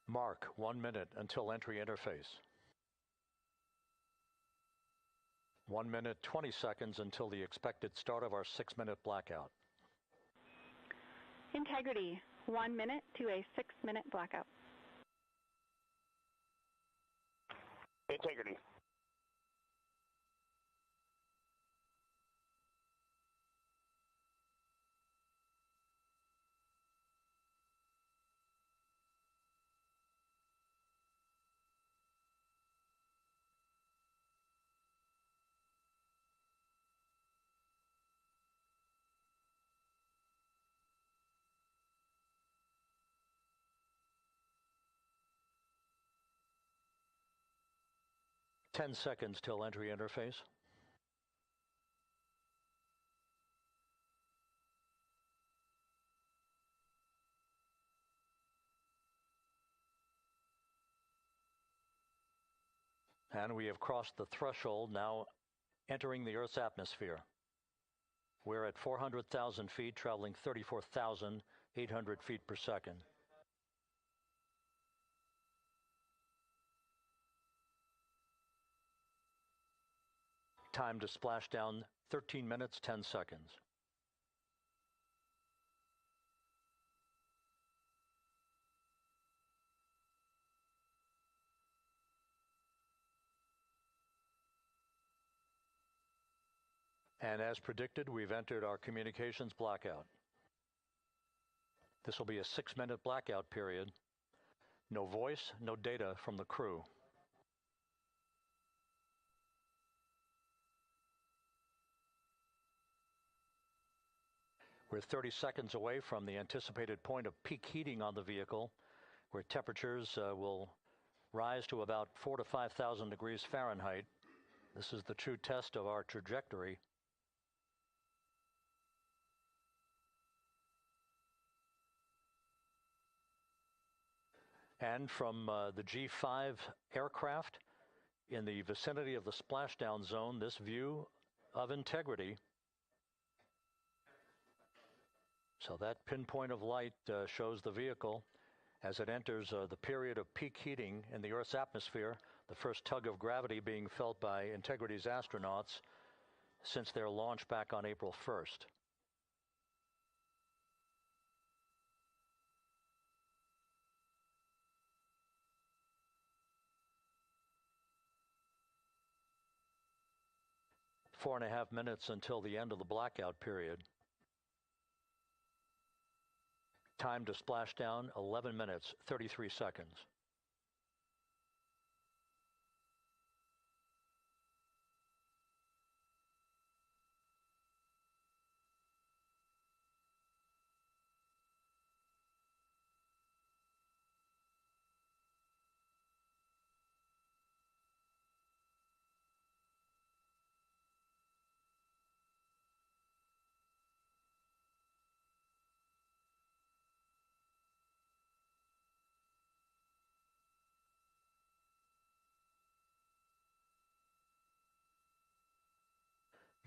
Mark 1 minute until entry interface. 1 minute, 20 seconds until the expected start of our 6-minute blackout. Integrity, 1 minute to a 6-minute blackout. Integrity. Ten seconds till entry interface. And we have crossed the threshold, now entering the Earth's atmosphere. We're at 400,000 feet, traveling 34,800 feet per second. Time to splashdown, 13 minutes, 10 seconds. And as predicted, we've entered our communications blackout. This will be a 6-minute blackout period. No voice, no data from the crew. We're 30 seconds away from the anticipated point of peak heating on the vehicle, where temperatures will rise to about 4,000 to 5,000 degrees Fahrenheit. This is the true test of our trajectory. And from the G5 aircraft in the vicinity of the splashdown zone, this view of integrity. So that pinpoint of light shows the vehicle as it enters the period of peak heating in the Earth's atmosphere, the first tug of gravity being felt by Integrity's astronauts since their launch back on April 1st. Four and a half minutes until the end of the blackout period. Time to splashdown, 11 minutes, 33 seconds.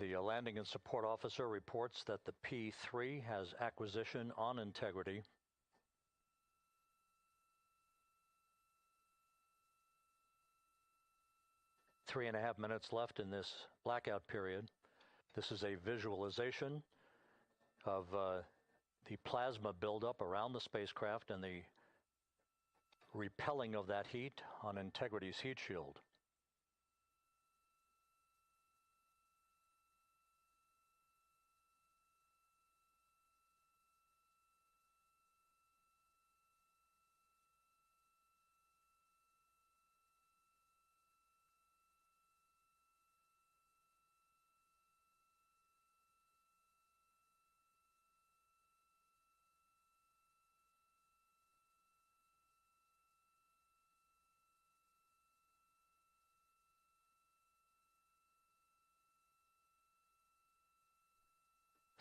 The landing and support officer reports that the P3 has acquisition on Integrity. Three and a half minutes left in this blackout period. This is a visualization of the plasma buildup around the spacecraft and the repelling of that heat on Integrity's heat shield.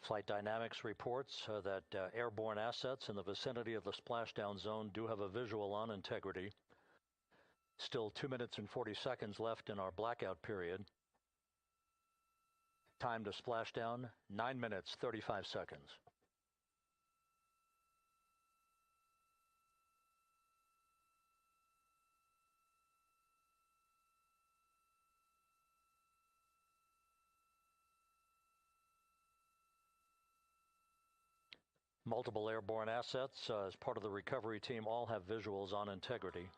Flight Dynamics reports that airborne assets in the vicinity of the splashdown zone do have a visual on Integrity. Still 2 minutes and 40 seconds left in our blackout period. Time to splashdown, 9 minutes, 35 seconds. Multiple airborne assets as part of the recovery team all have visuals on Integrity.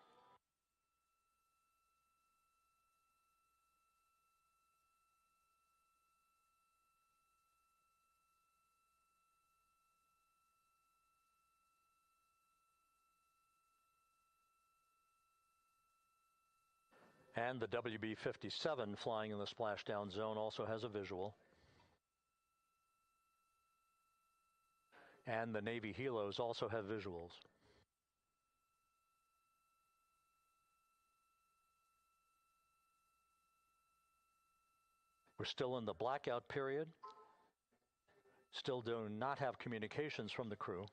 And the WB-57 flying in the splashdown zone also has a visual. And the Navy helos also have visuals. We're still in the blackout period. Still do not have communications from the crew.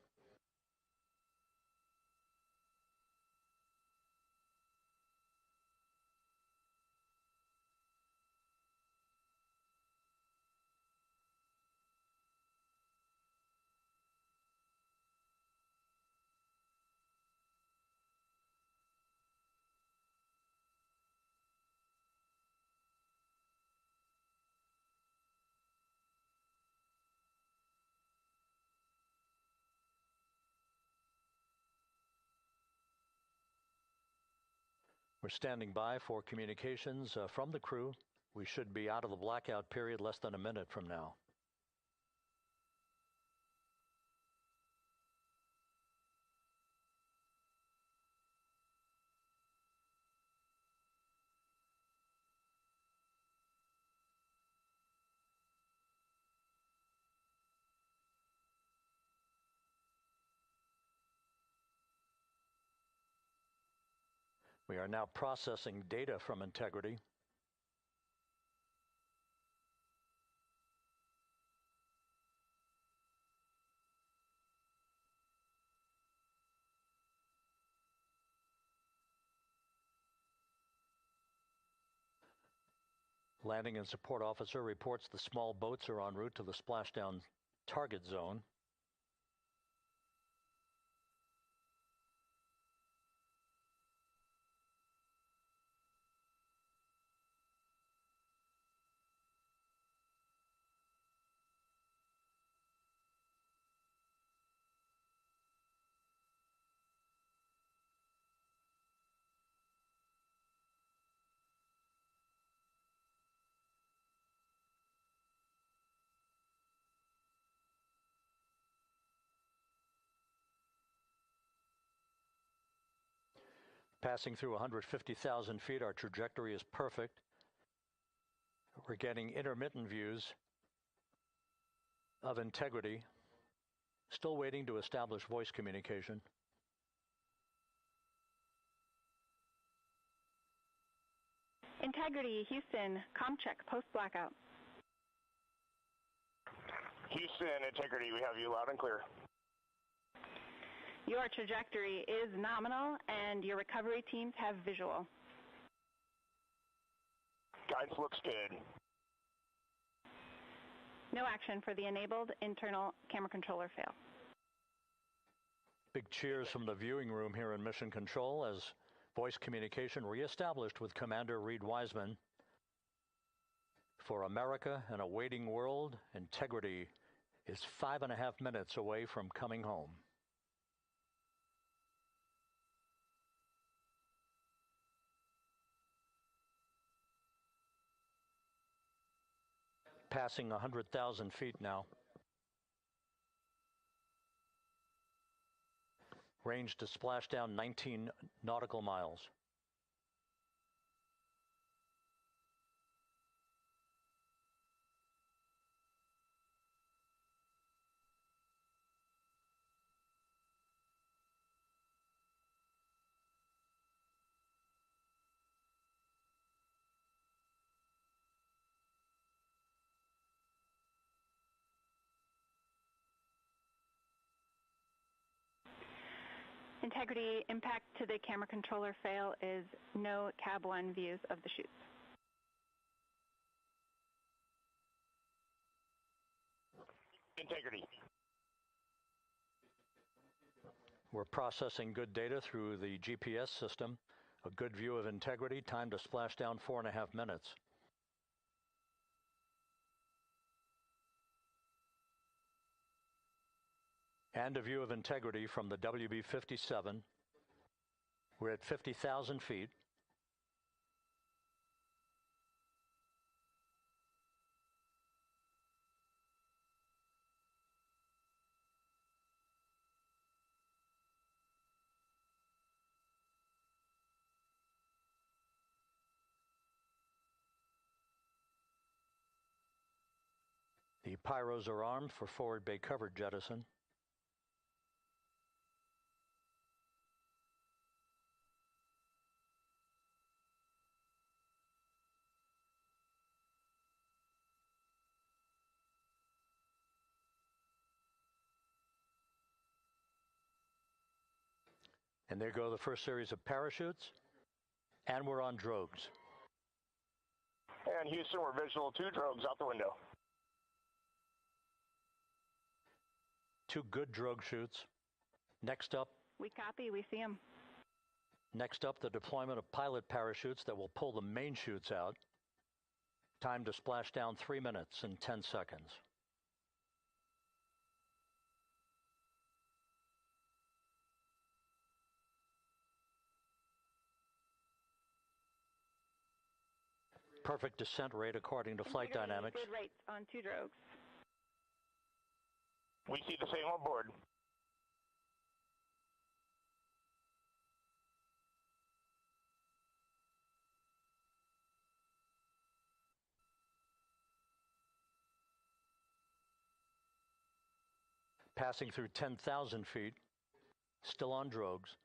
We're standing by for communications from the crew. We should be out of the blackout period less than a minute from now. We are now processing data from integrity. Landing and support officer reports the small boats are en route to the splashdown target zone. Passing through 150,000 feet, our trajectory is perfect. We're getting intermittent views of integrity. Still waiting to establish voice communication. Integrity, Houston, comm check, post-blackout. Houston, Integrity, we have you loud and clear. Your trajectory is nominal, and your recovery teams have visual. Guidance looks good. No action for the enabled internal camera controller fail. Big cheers from the viewing room here in Mission Control as voice communication reestablished with Commander Reed Wiseman. For America and a waiting world, Integrity is 5.5 minutes away from coming home. Passing 100,000 feet now. Range to splashdown 19 nautical miles. Integrity impact to the camera controller fail is no cab 1 views of the chutes. Integrity. We're processing good data through the GPS system. A good view of Integrity, time to splashdown 4.5 minutes. And a view of Integrity from the WB-57. We're at 50,000 feet. The pyros are armed for forward bay covered jettison. And there go the first series of parachutes, and we're on drogues. And Houston, we're visual 2 drogues out the window. 2 good drogue chutes. Next up. We copy, we see them. Next up, the deployment of pilot parachutes that will pull the main chutes out. Time to splash down 3 minutes and 10 seconds. Perfect descent rate according to flight dynamics. Good rates on 2 drogues. We see the same on board. Passing through 10,000 feet, still on drogues.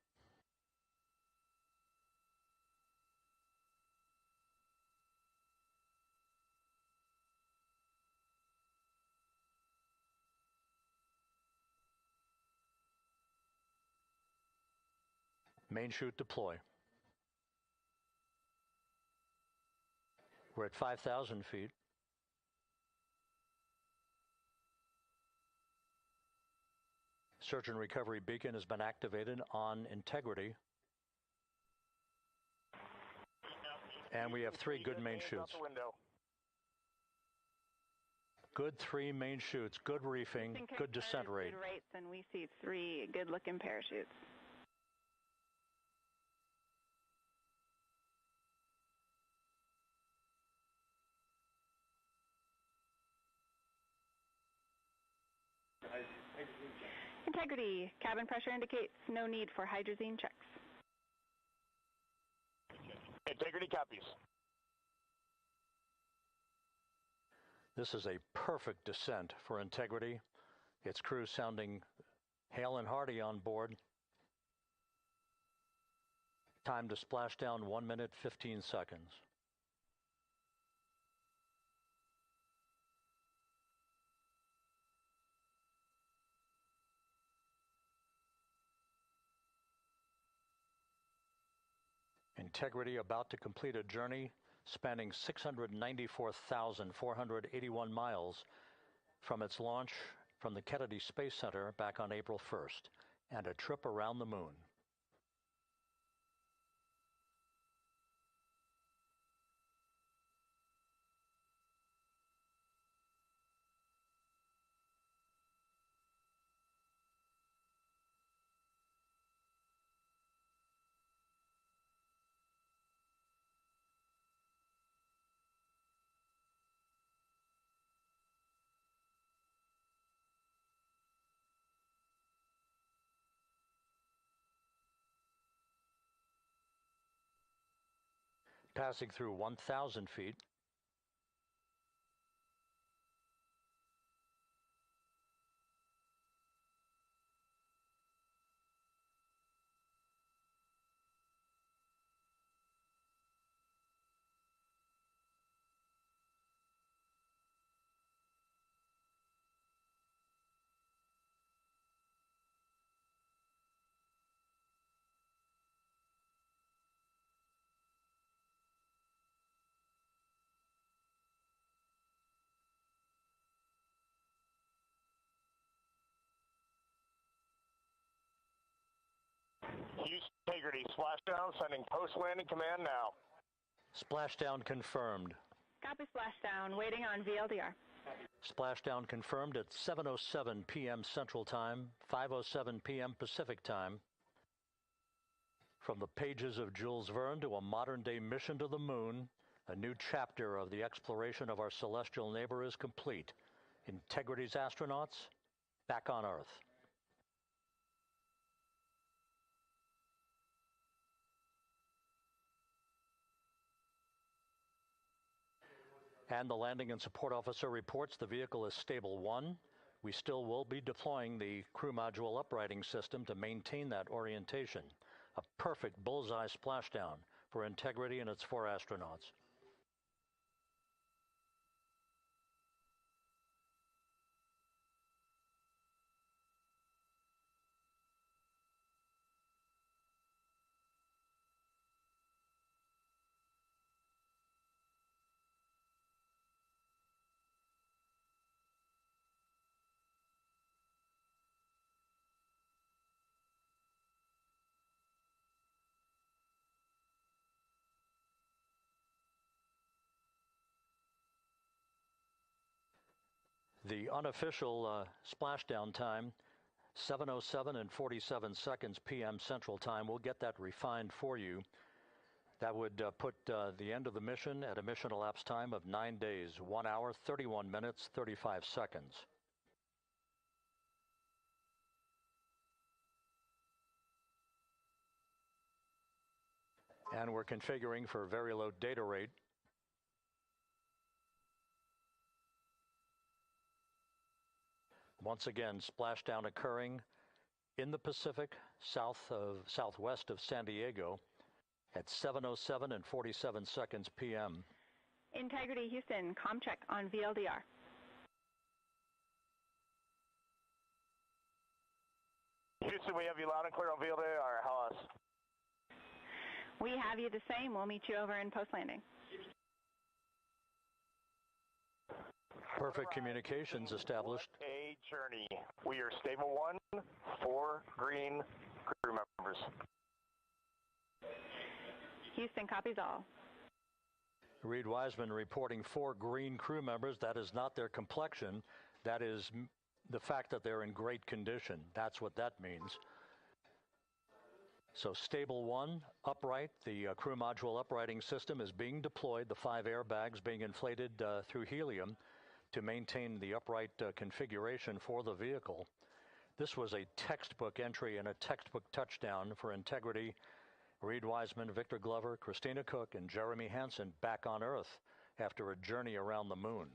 Main chute deploy. We're at 5,000 feet. Search and recovery beacon has been activated on integrity. And we have 3 good main chutes. Good 3 main chutes, good reefing, good descent rate. Good rates, and we see 3 good-looking parachutes. Integrity. Cabin pressure indicates no need for hydrazine checks. Integrity copies. This is a perfect descent for integrity. Its crew sounding hale and hearty on board. Time to splashdown 1 minute, 15 seconds. Integrity about to complete a journey spanning 694,481 miles from its launch from the Kennedy Space Center back on April 1st, and a trip around the moon. Passing through 1,000 feet. Integrity, splashdown, sending post-landing command now. Splashdown confirmed. Copy splashdown, waiting on VLDR. Splashdown confirmed at 7:07 p.m. Central Time, 5:07 p.m. Pacific Time. From the pages of Jules Verne to a modern-day mission to the moon, a new chapter of the exploration of our celestial neighbor is complete. Integrity's astronauts back on Earth. And the landing and support officer reports the vehicle is stable 1. We still will be deploying the crew module uprighting system to maintain that orientation. A perfect bullseye splashdown for Integrity and its 4 astronauts. The unofficial splashdown time, 7:07 and 47 seconds p.m. Central Time. We'll get that refined for you. That would put the end of the mission at a mission elapsed time of 9 days, 1 hour, 31 minutes, 35 seconds. And we're configuring for very low data rate. Once again, splashdown occurring in the Pacific, southwest of San Diego at 7:07 and 47 seconds p.m. Integrity Houston, comm check on VLDR. Houston, we have you loud and clear on VLDR. How else? We have you the same. We'll meet you over in post-landing. Perfect communications established. What a journey. We are stable 1, 4 green crew members. Houston copies all. Reed Wiseman reporting 4 green crew members. That is not their complexion. That is the fact that they're in great condition. That's what that means. So stable 1, upright. The crew module uprighting system is being deployed. The 5 airbags being inflated through helium to maintain the upright configuration for the vehicle. This was a textbook entry and a textbook touchdown for integrity. Reed Wiseman, Victor Glover, Christina Cook, and Jeremy Hansen back on Earth after a journey around the moon.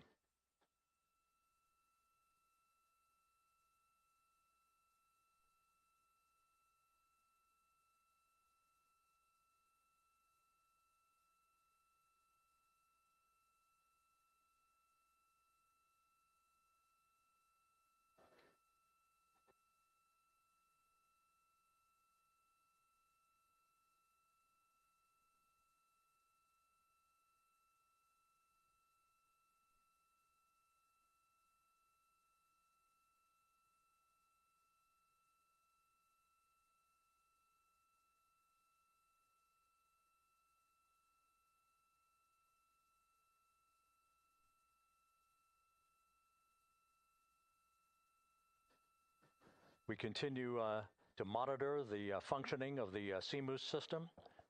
We continue to monitor the functioning of the CMOOS system.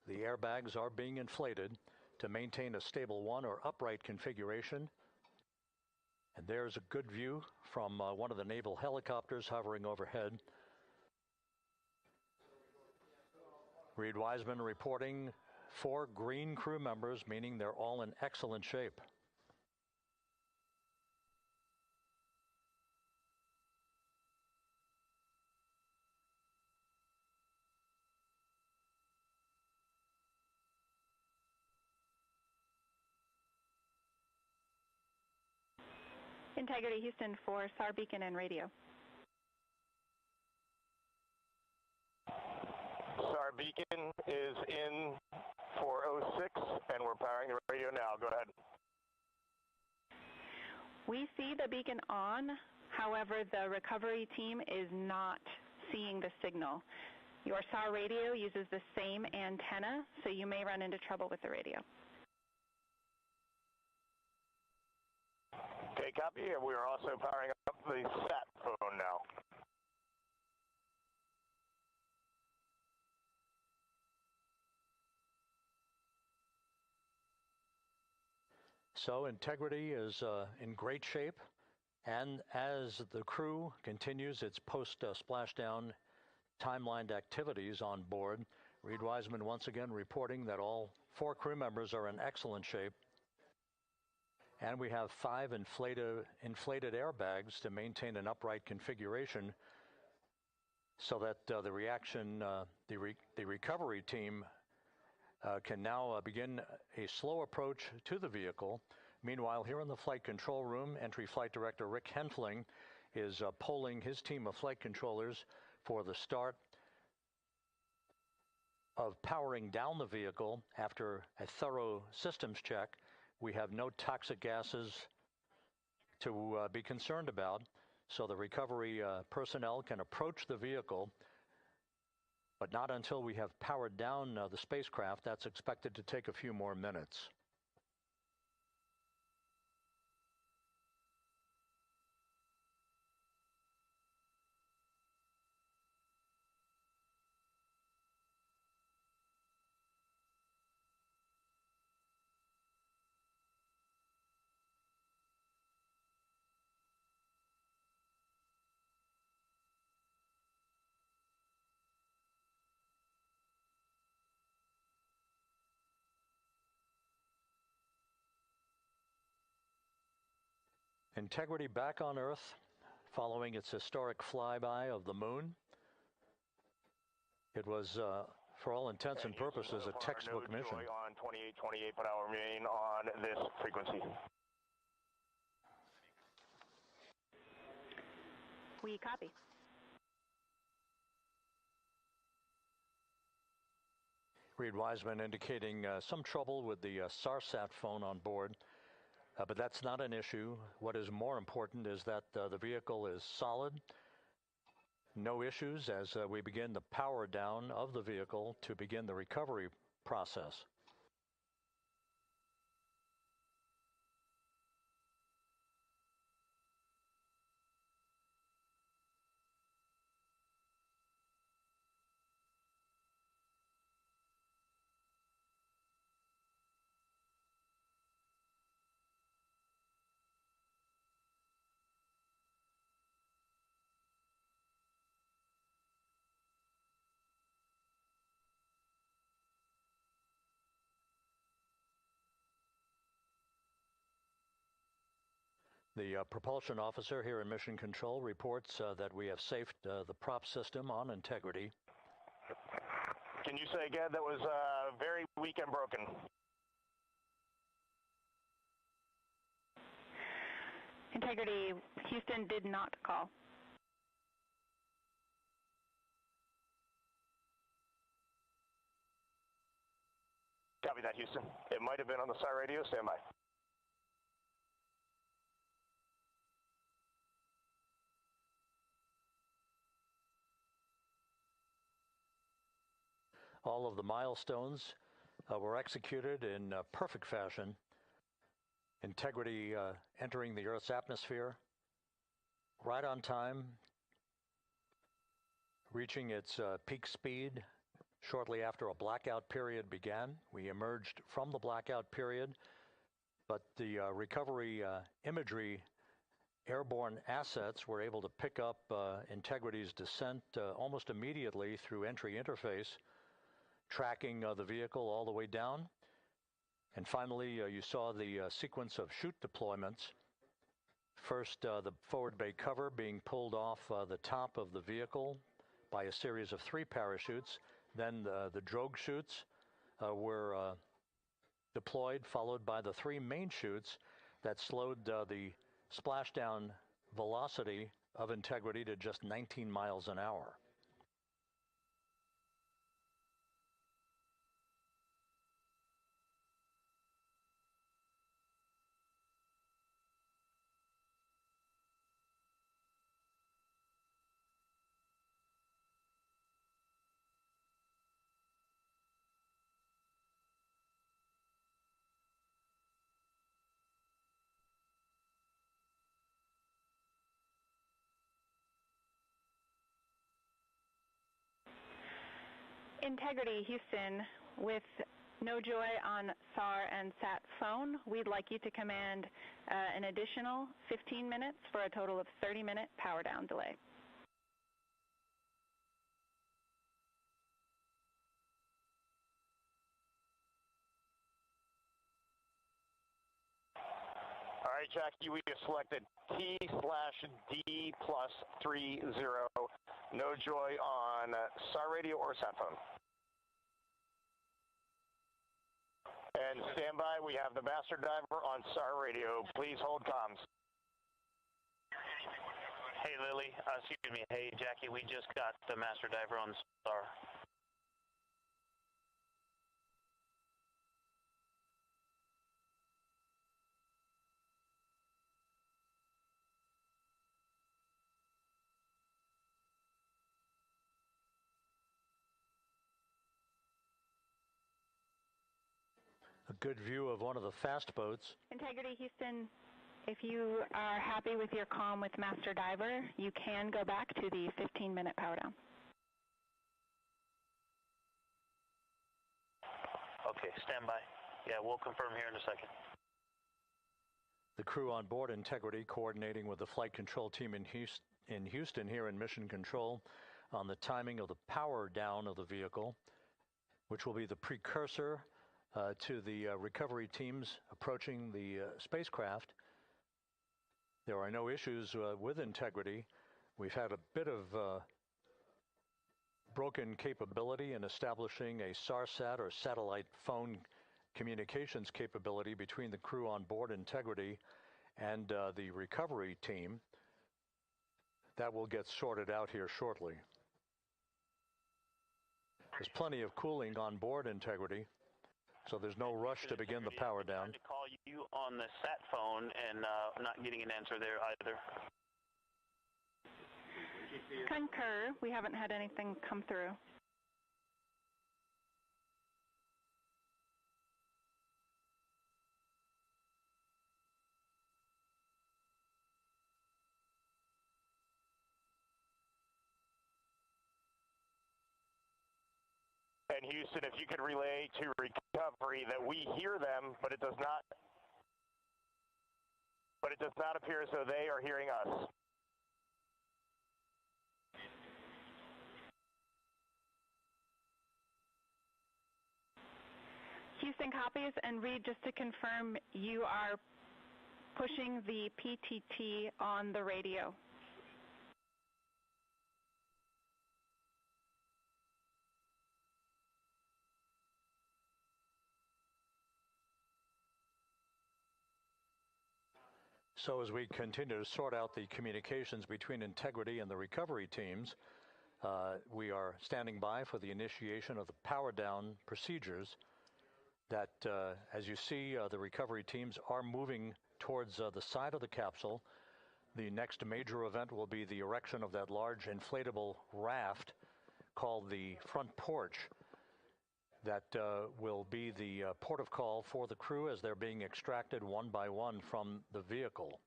The airbags are being inflated to maintain a stable 1 or upright configuration. And there's a good view from one of the naval helicopters hovering overhead. Reed Wiseman reporting 4 green crew members, meaning they're all in excellent shape. Integrity Houston for SAR beacon and radio. SAR beacon is in for 06, and we're powering the radio now. Go ahead. We see the beacon on. However, the recovery team is not seeing the signal. Your SAR radio uses the same antenna, so you may run into trouble with the radio. Okay, copy. And we are also powering up the sat phone now. So integrity is in great shape, and as the crew continues its post-splashdown timelined activities on board, Reed Wiseman once again reporting that all 4 crew members are in excellent shape. And we have 5 inflated airbags to maintain an upright configuration so that the recovery team can now begin a slow approach to the vehicle. Meanwhile, here in the flight control room, entry flight director Rick Henfling is polling his team of flight controllers for the start of powering down the vehicle after a thorough systems check. We have no toxic gases to be concerned about, so the recovery personnel can approach the vehicle, but not until we have powered down the spacecraft. That's expected to take a few more minutes. Integrity back on Earth following its historic flyby of the moon. It was, for all intents and purposes, a textbook mission. On 2828, but I'll remain on this frequency. We copy. Reed Wiseman indicating some trouble with the SARSAT phone on board, but that's not an issue. What is more important is that the vehicle is solid. No issues as we begin the power down of the vehicle to begin the recovery process. The propulsion officer here in Mission Control reports that we have safed the prop system on Integrity. Can you say again that was very weak and broken? Integrity, Houston did not call. Copy that, Houston. It might have been on the SAR radio. Stand by. All of the milestones were executed in perfect fashion. Integrity entering the Earth's atmosphere right on time, reaching its peak speed shortly after a blackout period began. We emerged from the blackout period, but the recovery imagery airborne assets were able to pick up Integrity's descent almost immediately through entry interface, tracking the vehicle all the way down. And finally, you saw the sequence of chute deployments. First, the forward bay cover being pulled off the top of the vehicle by a series of 3 parachutes. Then the drogue chutes were deployed, followed by the 3 main chutes that slowed the splashdown velocity of Integrity to just 19 miles an hour. Integrity, Houston, with no joy on SAR and SAT phone, we'd like you to command an additional 15 minutes for a total of 30-minute power down delay. All right, Jackie, we have selected T/D+30. No joy on SAR radio or SAT phone. And stand by, we have the master diver on SAR radio. Please hold comms. Hey, Lily. Excuse me. Hey, Jackie, we just got the master diver on SAR. A good view of one of the fast boats. Integrity, Houston, if you are happy with your comm with Master Diver, you can go back to the 15-minute power down. Okay, stand by. Yeah, we'll confirm here in a second. The crew on board Integrity coordinating with the flight control team in Houston here in Mission Control on the timing of the power down of the vehicle, which will be the precursor to the recovery teams approaching the spacecraft. There are no issues with integrity. We've had a bit of broken capability in establishing a SARSAT or satellite phone communications capability between the crew on board Integrity and the recovery team. That will get sorted out here shortly. There's plenty of cooling on board Integrity, so there's no rush to begin the power down. To call you on the sat phone and not getting an answer there either. Concur. We haven't had anything come through. And Houston, if you could relay to recovery that we hear them, but it does not appear as though they are hearing us. Houston copies, and Reed, just to confirm, you are pushing the PTT on the radio. So as we continue to sort out the communications between Integrity and the recovery teams, we are standing by for the initiation of the power down procedures that, as you see, the recovery teams are moving towards the side of the capsule. The next major event will be the erection of that large inflatable raft called the front porch. That will be the port of call for the crew as they're being extracted one by one from the vehicle.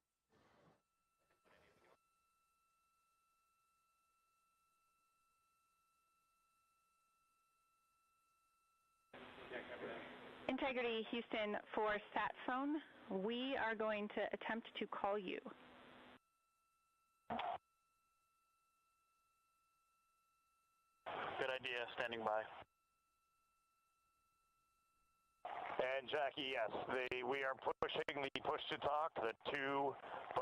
Integrity Houston, for sat phone, we are going to attempt to call you. Good idea, standing by. And Jackie, yes, we are pushing the push to talk, the two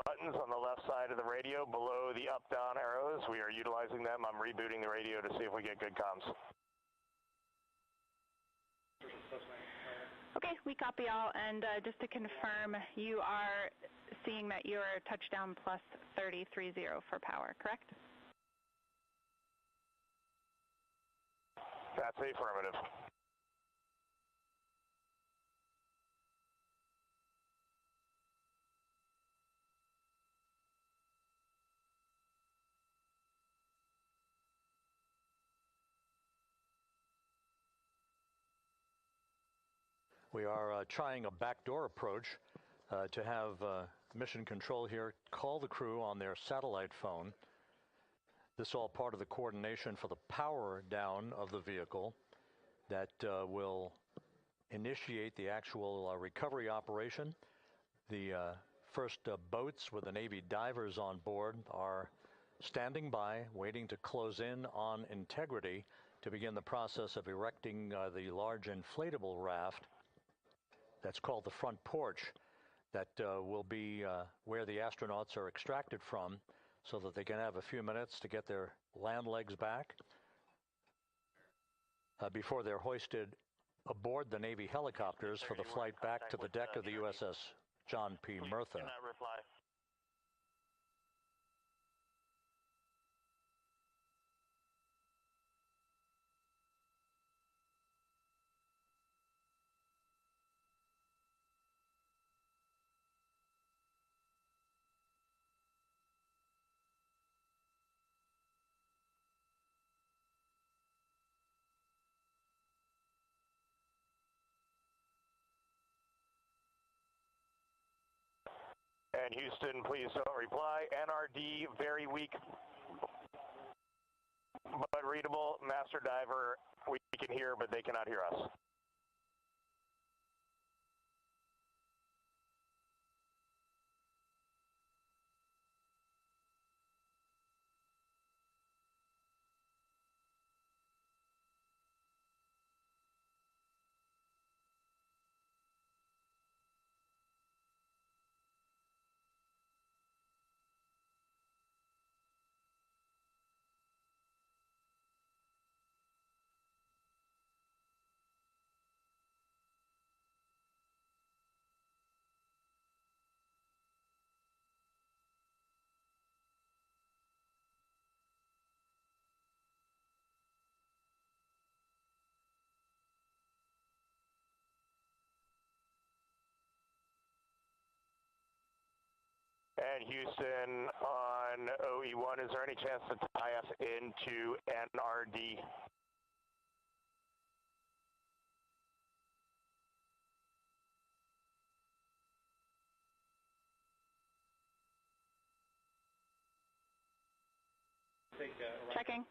buttons on the left side of the radio below the up-down arrows. We are utilizing them. I'm rebooting the radio to see if we get good comms. Okay, we copy all, and just to confirm, you are seeing that you're touchdown plus 3030 for power, correct? That's affirmative. We are trying a backdoor approach to have Mission Control here call the crew on their satellite phone. This is all part of the coordination for the power down of the vehicle that will initiate the actual recovery operation. The first boats with the Navy divers on board are standing by, waiting to close in on Integrity to begin the process of erecting the large inflatable raft. That's called the front porch. That will be where the astronauts are extracted from so that they can have a few minutes to get their land legs back before they're hoisted aboard the Navy helicopters for the flight back to the deck of the USS John P. Murtha. Cannot reply. And Houston, please don't reply. NRD, very weak, but readable. Master Diver, we can hear, but they cannot hear us. And Houston on OE1, is there any chance to tie us into NRD? Checking.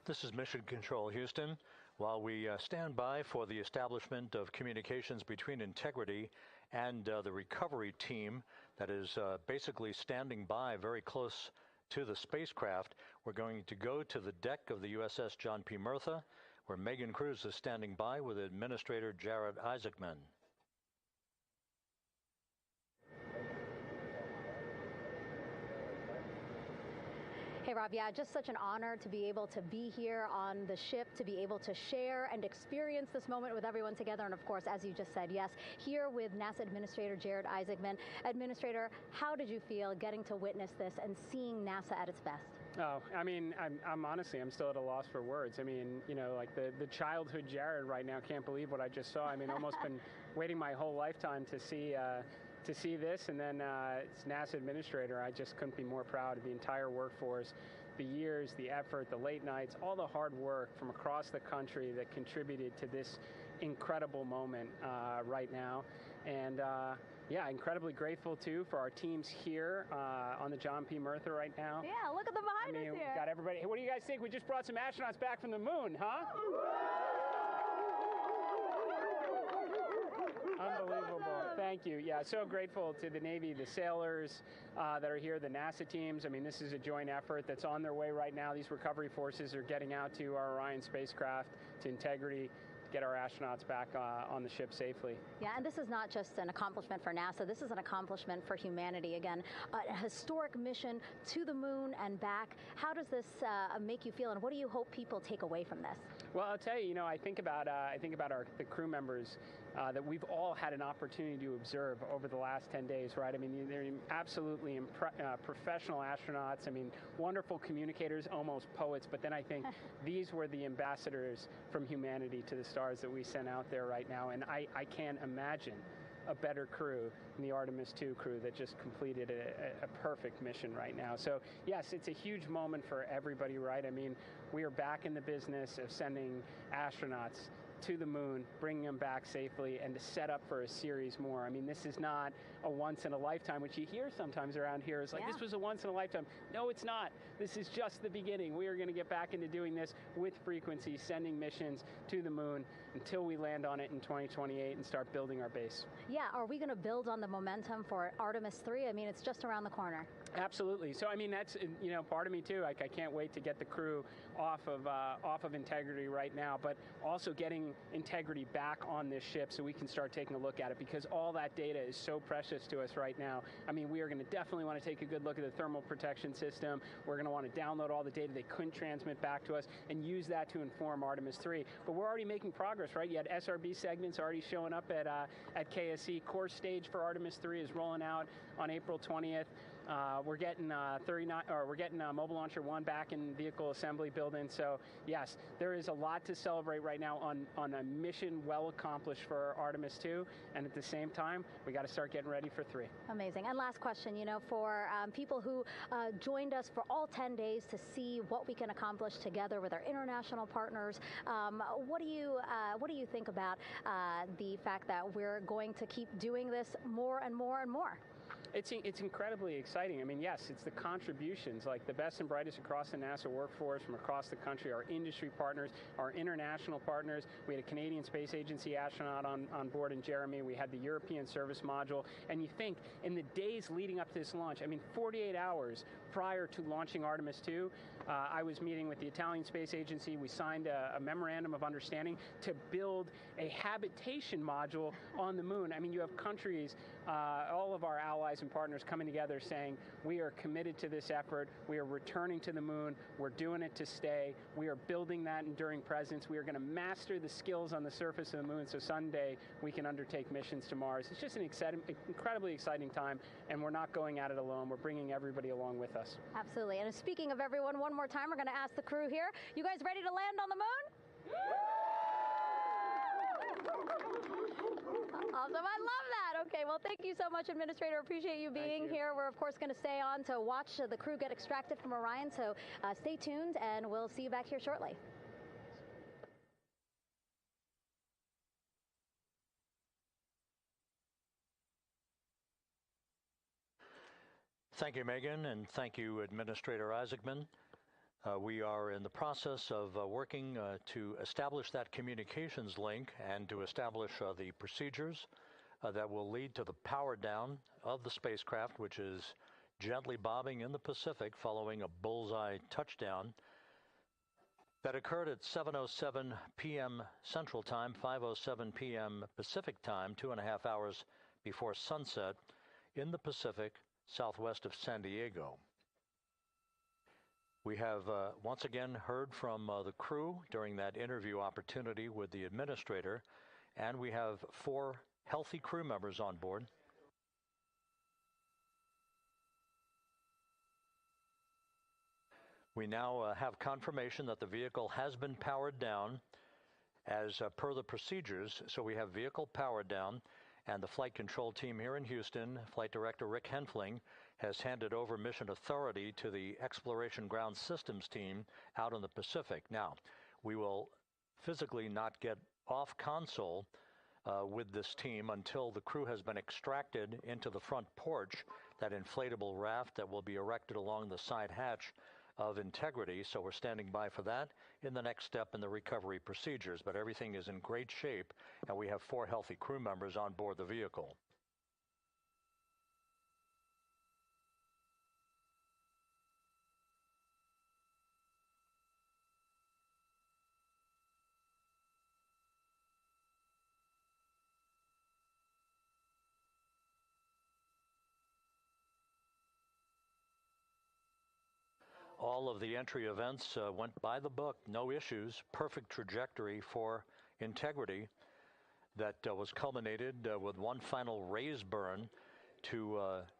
This is Mission Control Houston. While we stand by for the establishment of communications between Integrity and the recovery team that is basically standing by very close to the spacecraft, we're going to go to the deck of the USS John P. Murtha, where Megan Cruz is standing by with Administrator Jared Isaacman. Hey, Rob, yeah, just such an honor to be able to be here on the ship, to be able to share and experience this moment with everyone together. And of course, as you just said, yes, here with NASA Administrator Jared Isaacman. Administrator, how did you feel getting to witness this and seeing NASA at its best? Oh, I mean, I'm honestly, I'm still at a loss for words. I mean, you know, like the childhood Jared right now can't believe what I just saw. I mean, almost been waiting my whole lifetime to see this, and then it's NASA Administrator. I just couldn't be more proud of the entire workforce, the years, the effort, the late nights, all the hard work from across the country that contributed to this incredible moment right now. And yeah, incredibly grateful too for our teams here on the John P. Murtha right now. Yeah, look at them behind us here. We got everybody. Hey, what do you guys think? We just brought some astronauts back from the moon, huh? Unbelievable. Thank you. Yeah, so grateful to the Navy, the sailors that are here, the NASA teams. I mean, this is a joint effort that's on their way right now. These recovery forces are getting out to our Orion spacecraft, to Integrity, to get our astronauts back on the ship safely. Yeah, and this is not just an accomplishment for NASA. This is an accomplishment for humanity. Again, a historic mission to the moon and back. How does this make you feel, and what do you hope people take away from this? Well, I'll tell you, you know, I think about the crew members that we've all had an opportunity to observe over the last 10 days, right? I mean, they're absolutely professional astronauts. I mean, wonderful communicators, almost poets. But then I think these were the ambassadors from humanity to the stars that we sent out there right now. And I can't imagine a better crew than the Artemis II crew that just completed a perfect mission right now. So yes, it's a huge moment for everybody, right? I mean, we are back in the business of sending astronauts to the moon, bringing them back safely, and to set up for a series more. I mean, this is not a once in a lifetime, which you hear sometimes around here. It's like, this was a once in a lifetime. No, it's not. This is just the beginning. We are going to get back into doing this with frequency, sending missions to the moon until we land on it in 2028 and start building our base. Yeah, are we going to build on the momentum for Artemis III? I mean, it's just around the corner. Absolutely. So, I mean, that's, you know, part of me too. Like, I can't wait to get the crew off of Integrity right now, but also getting Integrity back on this ship so we can start taking a look at it, because all that data is so precious to us right now. I mean, we are going to definitely want to take a good look at the thermal protection system. We're going to want to download all the data they couldn't transmit back to us and use that to inform Artemis III. But we're already making progress, right? You had SRB segments already showing up at KSC. Core stage for Artemis III is rolling out on April 20th. We're getting Mobile Launcher 1 back in vehicle assembly building. So yes, there is a lot to celebrate right now on a mission well accomplished for Artemis II, and at the same time, we got to start getting ready for 3. Amazing. And last question, you know, for people who joined us for all 10 days to see what we can accomplish together with our international partners, what do you think about the fact that we're going to keep doing this more and more and more? It's incredibly exciting. I mean, yes, it's the contributions, like the best and brightest across the NASA workforce from across the country, our industry partners, our international partners. We had a Canadian Space Agency astronaut on board in Jeremy. We had the European Service Module. And you think, in the days leading up to this launch, I mean, 48 hours prior to launching Artemis II, I was meeting with the Italian Space Agency. We signed a memorandum of understanding to build a habitation module on the moon. I mean, you have countries all of our allies and partners coming together saying, we are committed to this effort, we are returning to the moon, we're doing it to stay, we are building that enduring presence, we are going to master the skills on the surface of the moon so someday we can undertake missions to Mars. It's just an incredibly exciting time, and we're not going at it alone. We're bringing everybody along with us. Absolutely. And speaking of everyone, one more time, we're going to ask the crew here, you guys ready to land on the moon? Awesome. I love that. Okay, well, thank you so much, Administrator. Appreciate you being here. We're, of course, going to stay on to watch the crew get extracted from Orion, so stay tuned, and we'll see you back here shortly. Thank you, Megan, and thank you, Administrator Isaacman. We are in the process of working to establish that communications link and to establish the procedures that will lead to the power down of the spacecraft, which is gently bobbing in the Pacific following a bullseye touchdown that occurred at 7:07 p.m. Central Time, 5:07 p.m. Pacific Time, 2.5 hours before sunset in the Pacific southwest of San Diego. We have once again heard from the crew during that interview opportunity with the administrator, and we have 4 healthy crew members on board. We now have confirmation that the vehicle has been powered down as per the procedures, so we have vehicle powered down, and the flight control team here in Houston, Flight Director Rick Henfling, has handed over mission authority to the Exploration Ground Systems team out in the Pacific. Now, we will physically not get off console with this team until the crew has been extracted into the front porch, that inflatable raft that will be erected along the side hatch of Integrity. So we're standing by for that in the next step in the recovery procedures. But everything is in great shape, and we have 4 healthy crew members on board the vehicle. All of the entry events went by the book, no issues, perfect trajectory for Integrity that was culminated with one final raise burn to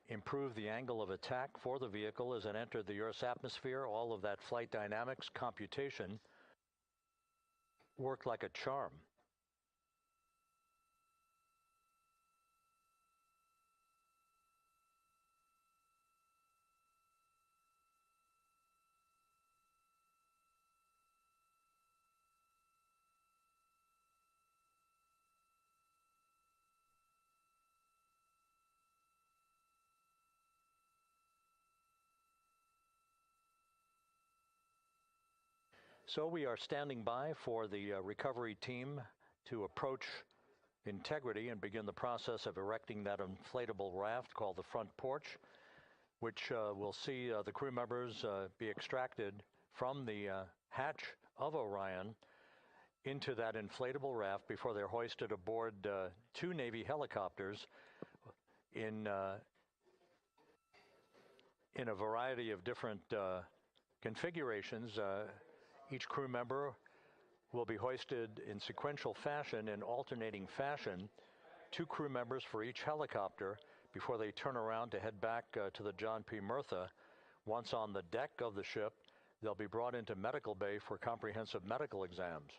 improve the angle of attack for the vehicle as it entered the Earth's atmosphere. All of that flight dynamics computation worked like a charm. So we are standing by for the recovery team to approach Integrity and begin the process of erecting that inflatable raft called the front porch, which will see the crew members be extracted from the hatch of Orion into that inflatable raft before they're hoisted aboard 2 Navy helicopters in a variety of different configurations. Each crew member will be hoisted in sequential fashion, in alternating fashion, 2 crew members for each helicopter before they turn around to head back to the John P. Murtha. Once on the deck of the ship, they'll be brought into medical bay for comprehensive medical exams.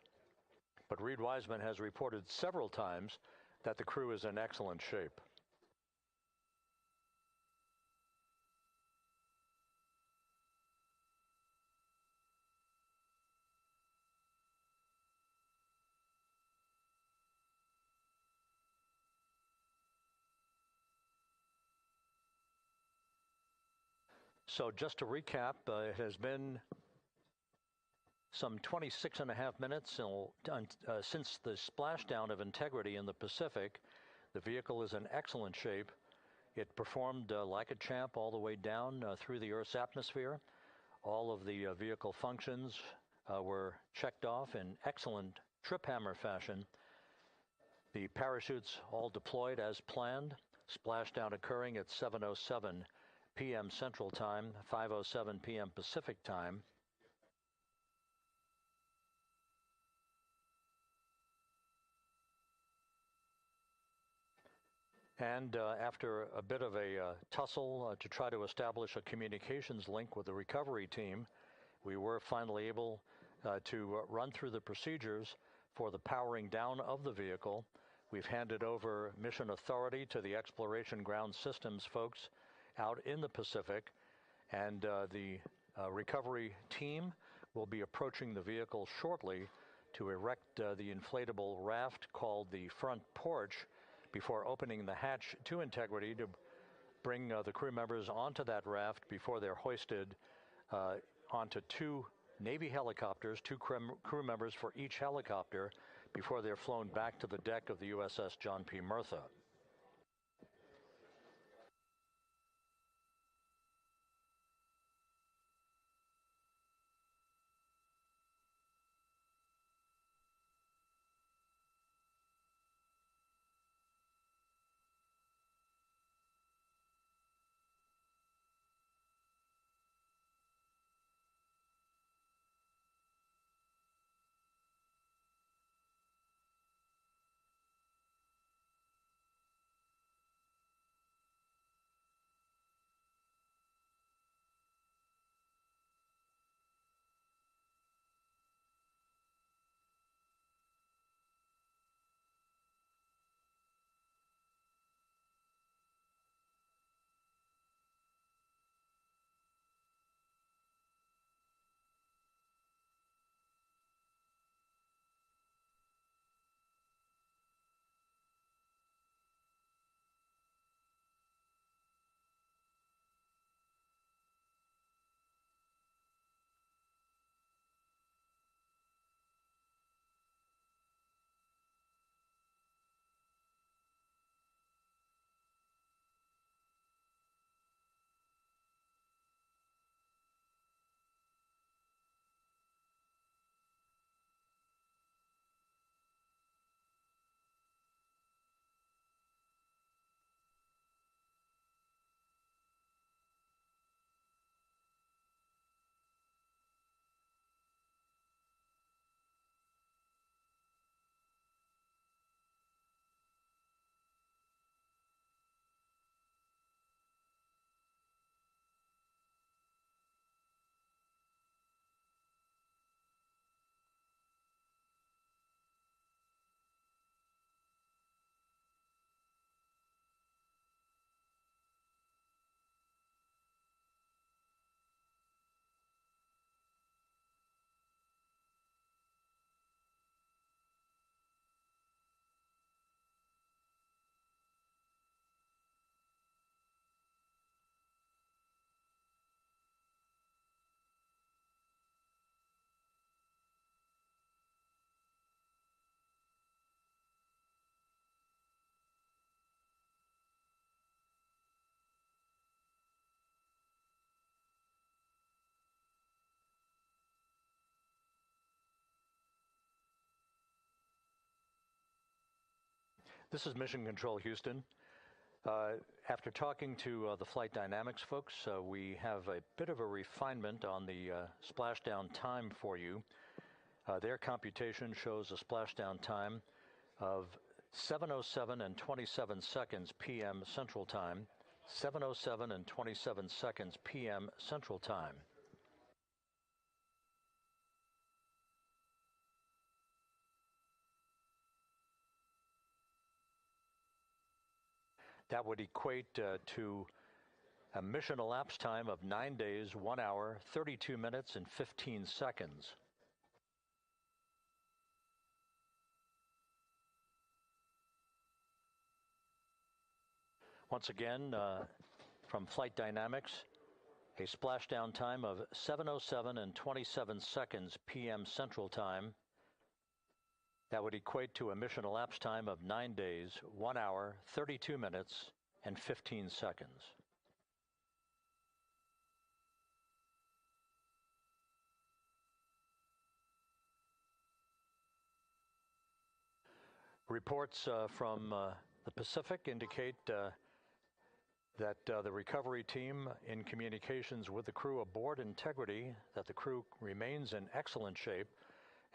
But Reed Wiseman has reported several times that the crew is in excellent shape. So just to recap, it has been some 26.5 minutes since the splashdown of Integrity in the Pacific. The vehicle is in excellent shape. It performed like a champ all the way down through the Earth's atmosphere. All of the vehicle functions were checked off in excellent trip hammer fashion. The parachutes all deployed as planned. Splashdown occurring at 7:07 p.m. Central Time, 5:07 p.m. Pacific Time. And after a bit of a tussle to try to establish a communications link with the recovery team, we were finally able to run through the procedures for the powering down of the vehicle. We've handed over mission authority to the Exploration Ground Systems folks out in the Pacific, and the recovery team will be approaching the vehicle shortly to erect the inflatable raft called the front porch before opening the hatch to Integrity to bring the crew members onto that raft before they're hoisted onto two Navy helicopters, two crew members for each helicopter, before they're flown back to the deck of the USS John P. Murtha. This is Mission Control Houston. After talking to the flight dynamics folks, we have a bit of a refinement on the splashdown time for you. Their computation shows a splashdown time of 7:07 and 27 seconds p.m. Central Time, 7:07 and 27 seconds p.m. Central Time. That would equate to a mission elapsed time of 9 days, 1 hour, 32 minutes, and 15 seconds. Once again, from Flight Dynamics, a splashdown time of 7:07 and 27 seconds p.m. Central Time. That would equate to a mission elapsed time of 9 days, 1 hour, 32 minutes, and 15 seconds. Reports from the Pacific indicate that the recovery team, in communications with the crew aboard Integrity, that the crew remains in excellent shape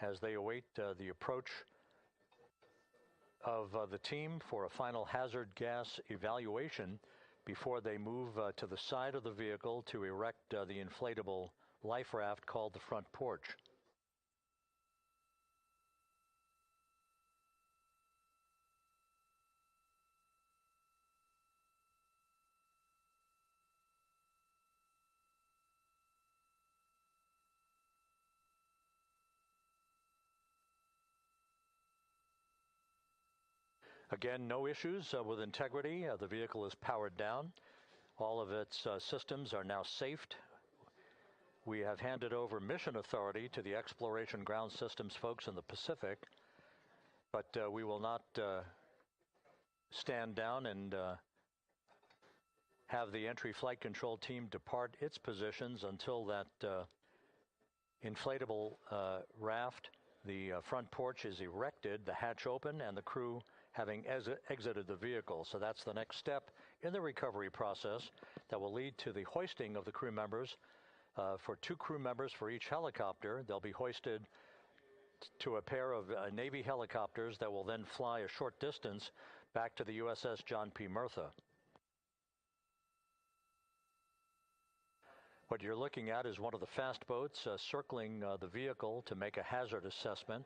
as they await the approach of the team for a final hazard gas evaluation before they move to the side of the vehicle to erect the inflatable life raft called the front porch. Again, no issues with Integrity. The vehicle is powered down. All of its systems are now safed. We have handed over mission authority to the Exploration Ground Systems folks in the Pacific, but we will not stand down and have the entry flight control team depart its positions until that inflatable raft, the front porch, is erected, the hatch open, and the crew having exited the vehicle. So that's the next step in the recovery process that will lead to the hoisting of the crew members. For 2 crew members for each helicopter, they'll be hoisted to a pair of Navy helicopters that will then fly a short distance back to the USS John P. Murtha. What you're looking at is one of the fast boats circling the vehicle to make a hazard assessment.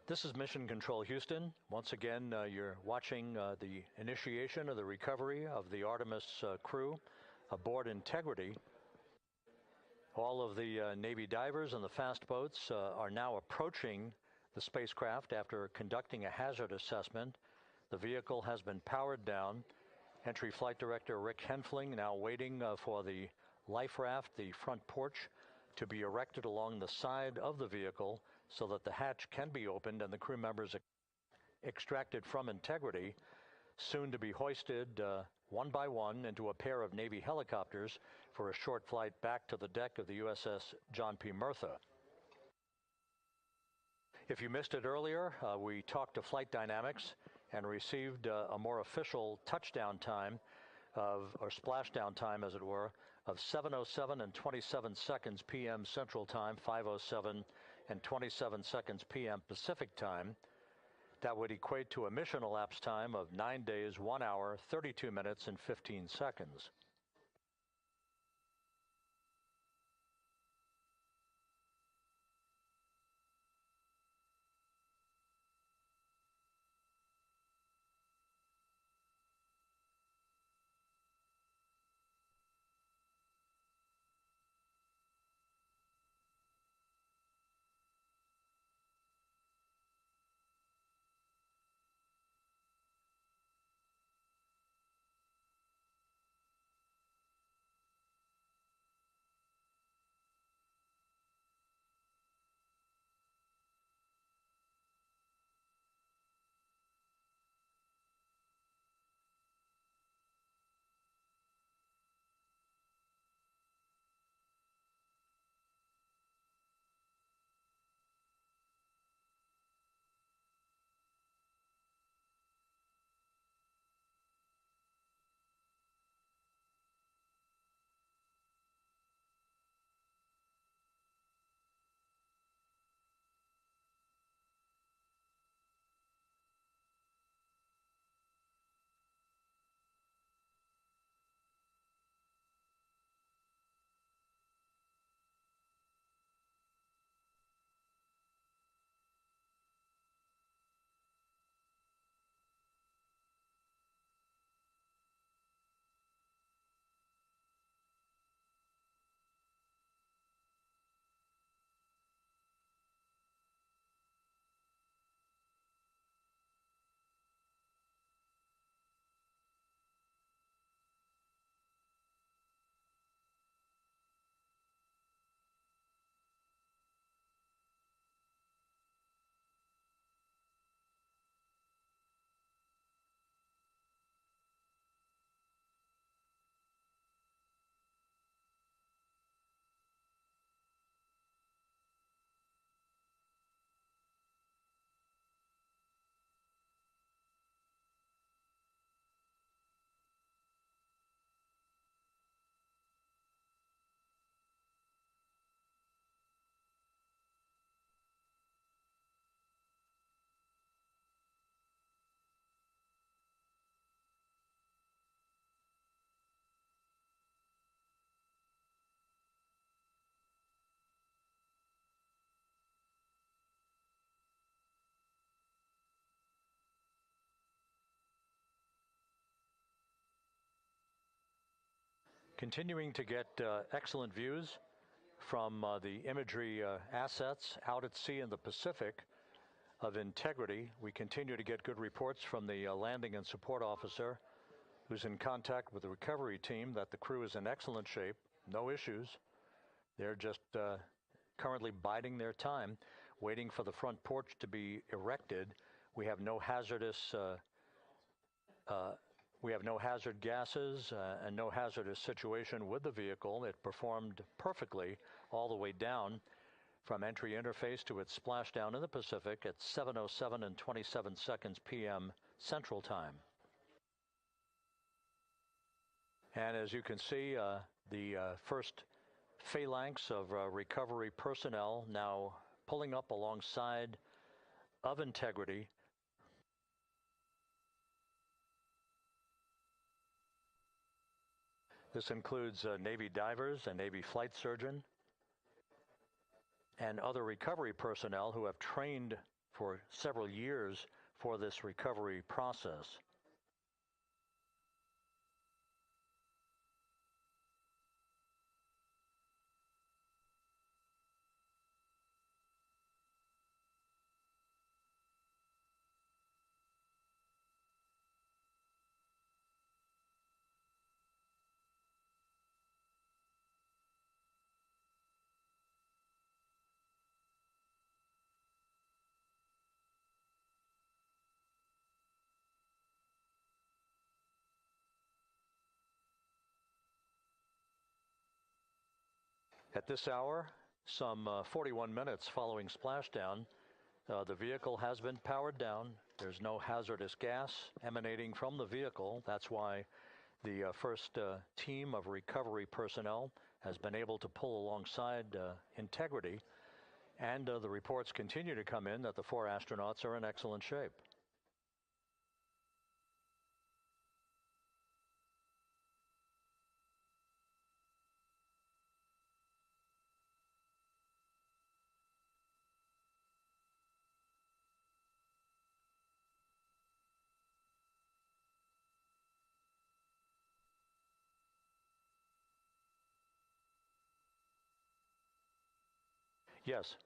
This is Mission Control Houston. Once again, you're watching the initiation of the recovery of the Artemis crew aboard Integrity. All of the Navy divers and the fast boats are now approaching the spacecraft after conducting a hazard assessment. The vehicle has been powered down. Entry Flight Director Rick Henfling now waiting for the life raft, the front porch, to be erected along the side of the vehicle so that the hatch can be opened and the crew members extracted from Integrity, soon to be hoisted one by one into a pair of Navy helicopters for a short flight back to the deck of the USS John P. Murtha. If you missed it earlier, we talked to Flight Dynamics and received a more official touchdown time or splashdown time, as it were, of 7:07 and 27 seconds p.m. Central Time, 5:07 and 27 seconds p.m. Pacific Time. That would equate to a mission elapsed time of 9 days, 1 hour, 32 minutes, and 15 seconds. Continuing to get excellent views from the imagery assets out at sea in the Pacific of integrity. We continue to get good reports from the landing and support officer, who's in contact with the recovery team, that the crew is in excellent shape, no issues. They're just currently biding their time, waiting for the front porch to be erected. We have no hazardous hazard gases and no hazardous situation with the vehicle. It performed perfectly all the way down from entry interface to its splashdown in the Pacific at 7:07 and 27 seconds p.m. Central Time. And as you can see, the first phalanx of recovery personnel now pulling up alongside of integrity. This includes Navy divers and Navy flight surgeon and other recovery personnel who have trained for several years for this recovery process. At this hour, some 41 minutes following splashdown, The vehicle has been powered down. There's no hazardous gas emanating from the vehicle. That's why the first team of recovery personnel has been able to pull alongside Integrity. And the reports continue to come in that the 4 astronauts are in excellent shape. Yes.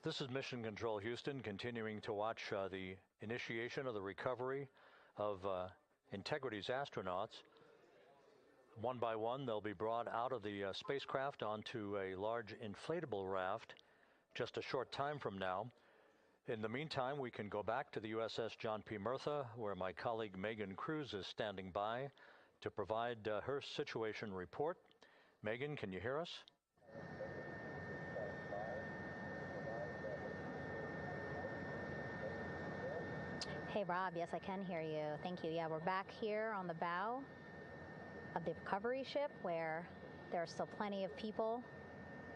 This is Mission Control Houston, continuing to watch the initiation of the recovery of Integrity's astronauts. One by one, they'll be brought out of the spacecraft onto a large inflatable raft just a short time from now. In the meantime, we can go back to the USS John P. Murtha, where my colleague Megan Cruz is standing by to provide her situation report. Megan, can you hear us? Hey, Rob, yes, I can hear you. Thank you. Yeah, we're back here on the bow of the recovery ship where there are still plenty of people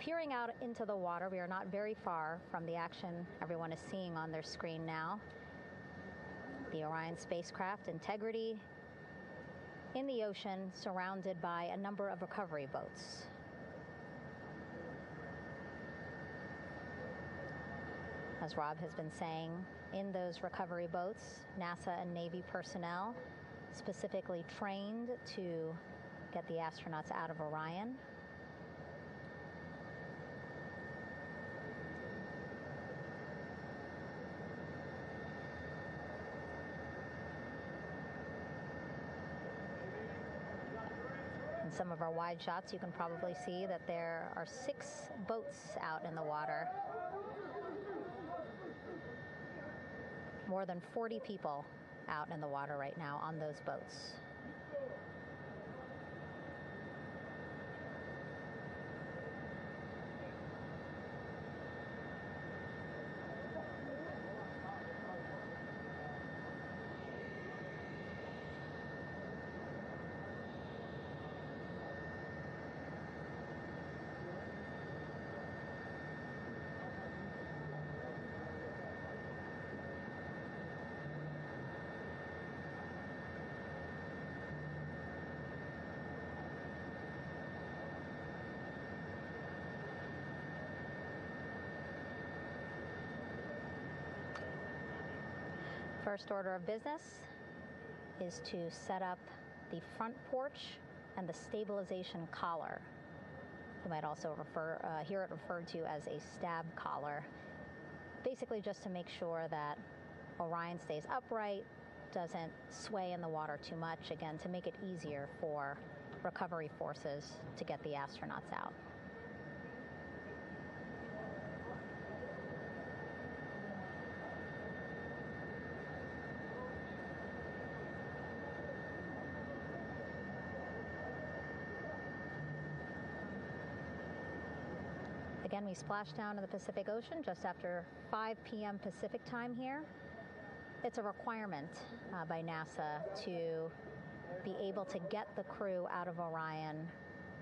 peering out into the water. We are not very far from the action everyone is seeing on their screen now. The Orion spacecraft, Integrity, in the ocean, surrounded by a number of recovery boats. As Rob has been saying, in those recovery boats, NASA and Navy personnel specifically trained to get the astronauts out of Orion. In some of our wide shots, you can probably see that there are 6 boats out in the water. More than 40 people out in the water right now on those boats. First order of business is to set up the front porch and the stabilization collar. You might also hear it referred to as a stab collar. Basically just to make sure that Orion stays upright, doesn't sway in the water too much, again, to make it easier for recovery forces to get the astronauts out. Again, we splashed down in the Pacific Ocean just after 5 p.m. Pacific time here. It's a requirement by NASA to be able to get the crew out of Orion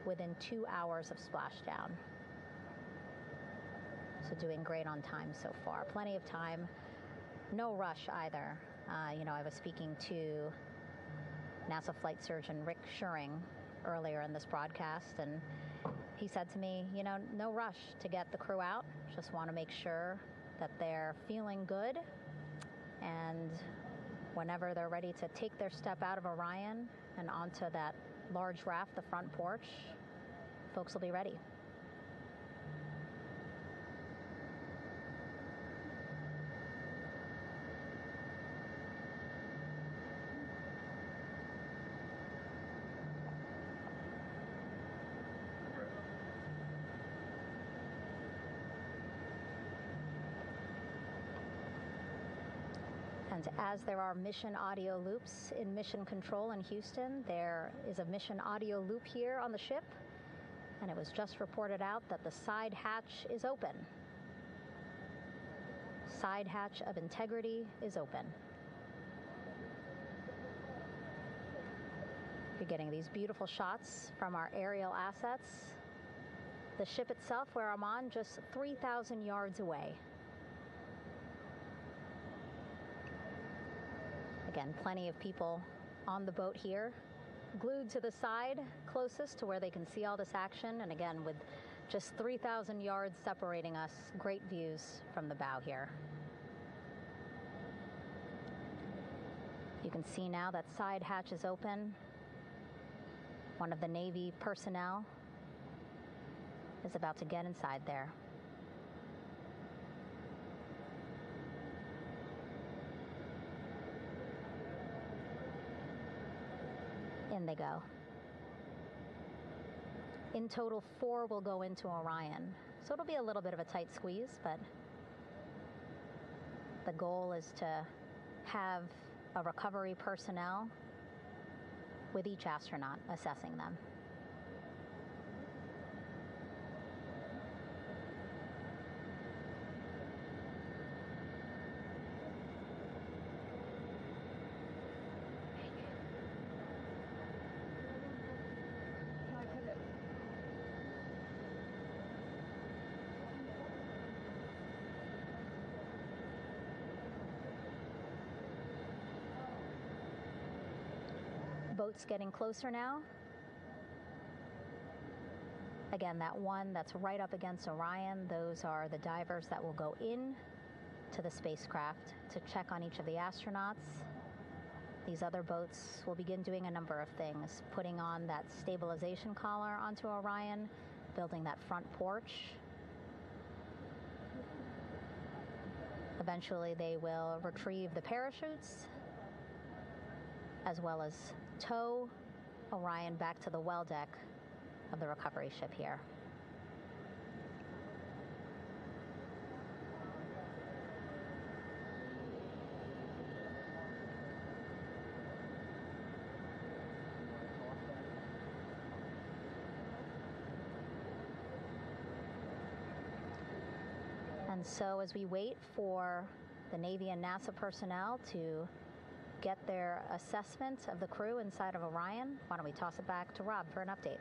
within 2 hours of splashdown. So doing great on time so far. Plenty of time. No rush either. I was speaking to NASA flight surgeon Rick Schuring earlier in this broadcast, and he said to me, no rush to get the crew out. Just want to make sure that they're feeling good, and whenever they're ready to take their step out of Orion and onto that large raft, the front porch, folks will be ready. And as there are mission audio loops in Mission Control in Houston, there is a mission audio loop here on the ship, and it was just reported out that the side hatch is open. Side hatch of Integrity is open. You're getting these beautiful shots from our aerial assets. The ship itself, where I'm on, just 3,000 yards away. Again, plenty of people on the boat here, glued to the side closest to where they can see all this action. And again, with just 3,000 yards separating us, great views from the bow here. You can see now that side hatch is open. One of the Navy personnel is about to get inside there. In they go. In total, 4 will go into Orion. So it'll be a little bit of a tight squeeze, but the goal is to have a recovery personnel with each astronaut assessing them. Boats getting closer now. Again, that one that's right up against Orion, those are the divers that will go in to the spacecraft to check on each of the astronauts. These other boats will begin doing a number of things, putting on that stabilization collar onto Orion, building that front porch. Eventually, they will retrieve the parachutes, as well as tow Orion back to the well deck of the recovery ship here. And so as we wait for the Navy and NASA personnel to get their assessment of the crew inside of Orion, why don't we toss it back to Rob for an update?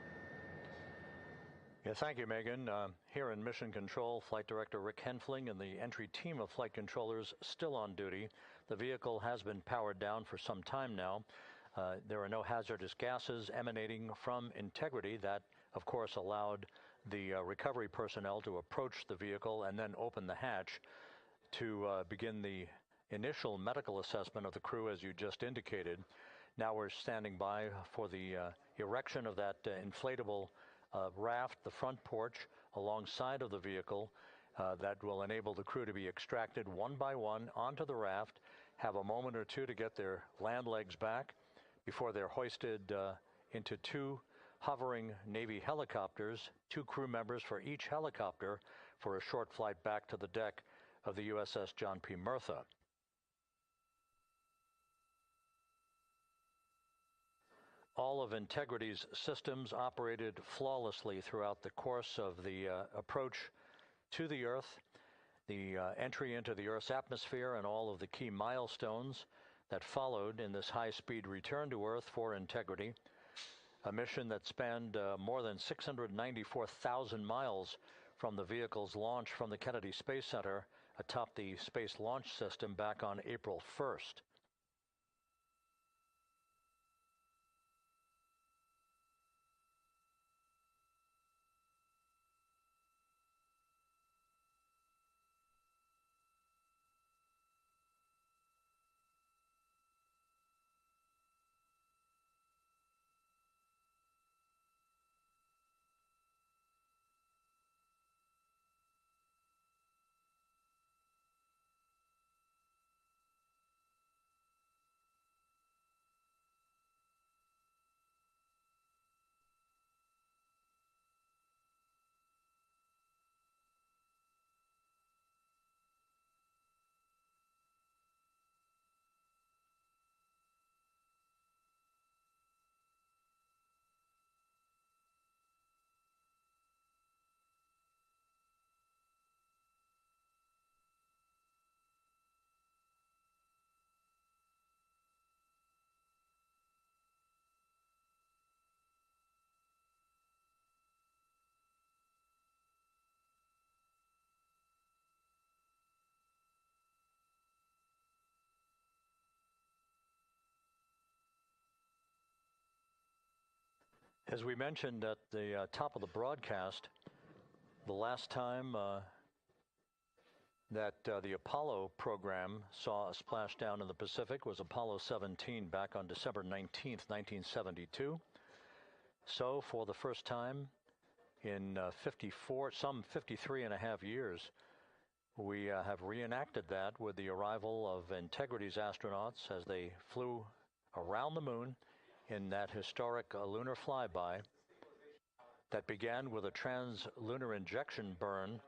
Yeah, thank you, Megan. Here in Mission Control, Flight Director Rick Henfling and the entry team of flight controllers still on duty. The vehicle has been powered down for some time now. There are no hazardous gases emanating from Integrity. That, of course, allowed the recovery personnel to approach the vehicle and then open the hatch to begin the initial medical assessment of the crew, as you just indicated. Now we're standing by for the erection of that inflatable raft, the front porch, alongside of the vehicle that will enable the crew to be extracted one by one onto the raft, have a moment or two to get their land legs back before they're hoisted into 2 hovering Navy helicopters, 2 crew members for each helicopter, for a short flight back to the deck of the USS John P. Murtha. All of Integrity's systems operated flawlessly throughout the course of the approach to the Earth, the entry into the Earth's atmosphere, and all of the key milestones that followed in this high-speed return to Earth for integrity. A mission that spanned more than 694,000 miles from the vehicle's launch from the Kennedy Space Center atop the Space Launch System back on April 1st. As we mentioned at the top of the broadcast, the last time that the Apollo program saw a splashdown in the Pacific was Apollo 17 back on December 19th, 1972. So for the first time in some 53 and a half years, we have reenacted that with the arrival of Integrity's astronauts as they flew around the moon in that historic lunar flyby that began with a trans-lunar injection burn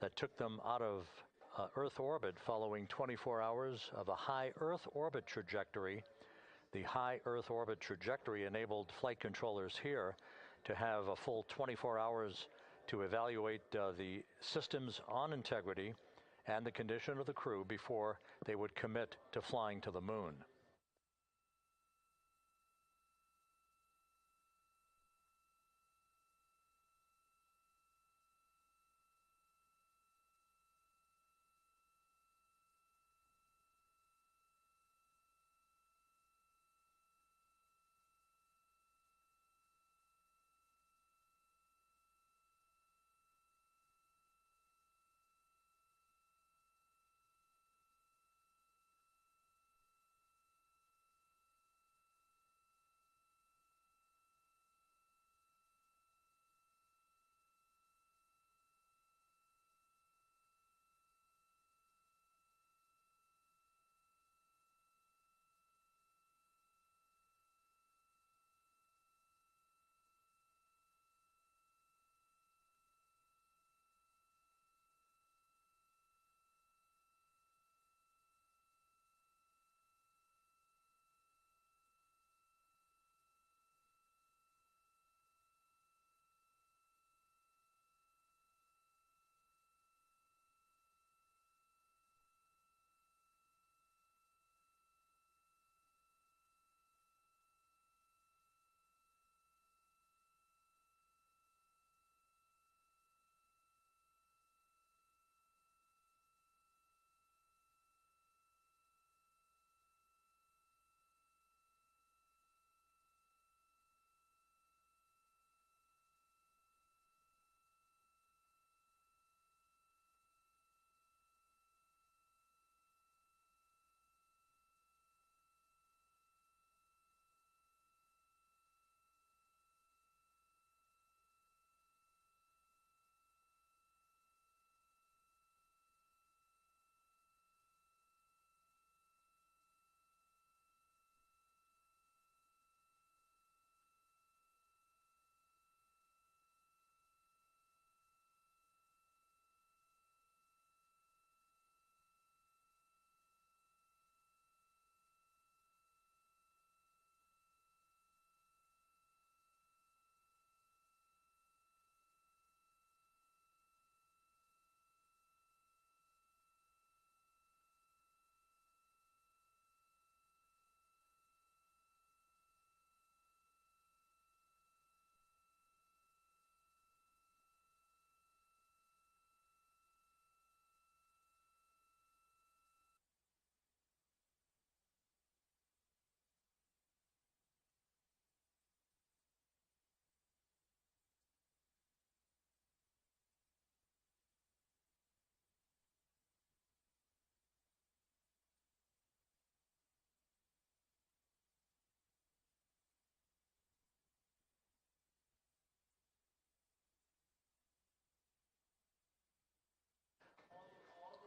that took them out of Earth orbit following 24 hours of a high Earth orbit trajectory. The high Earth orbit trajectory enabled flight controllers here to have a full 24 hours to evaluate the systems on Integrity and the condition of the crew before they would commit to flying to the moon.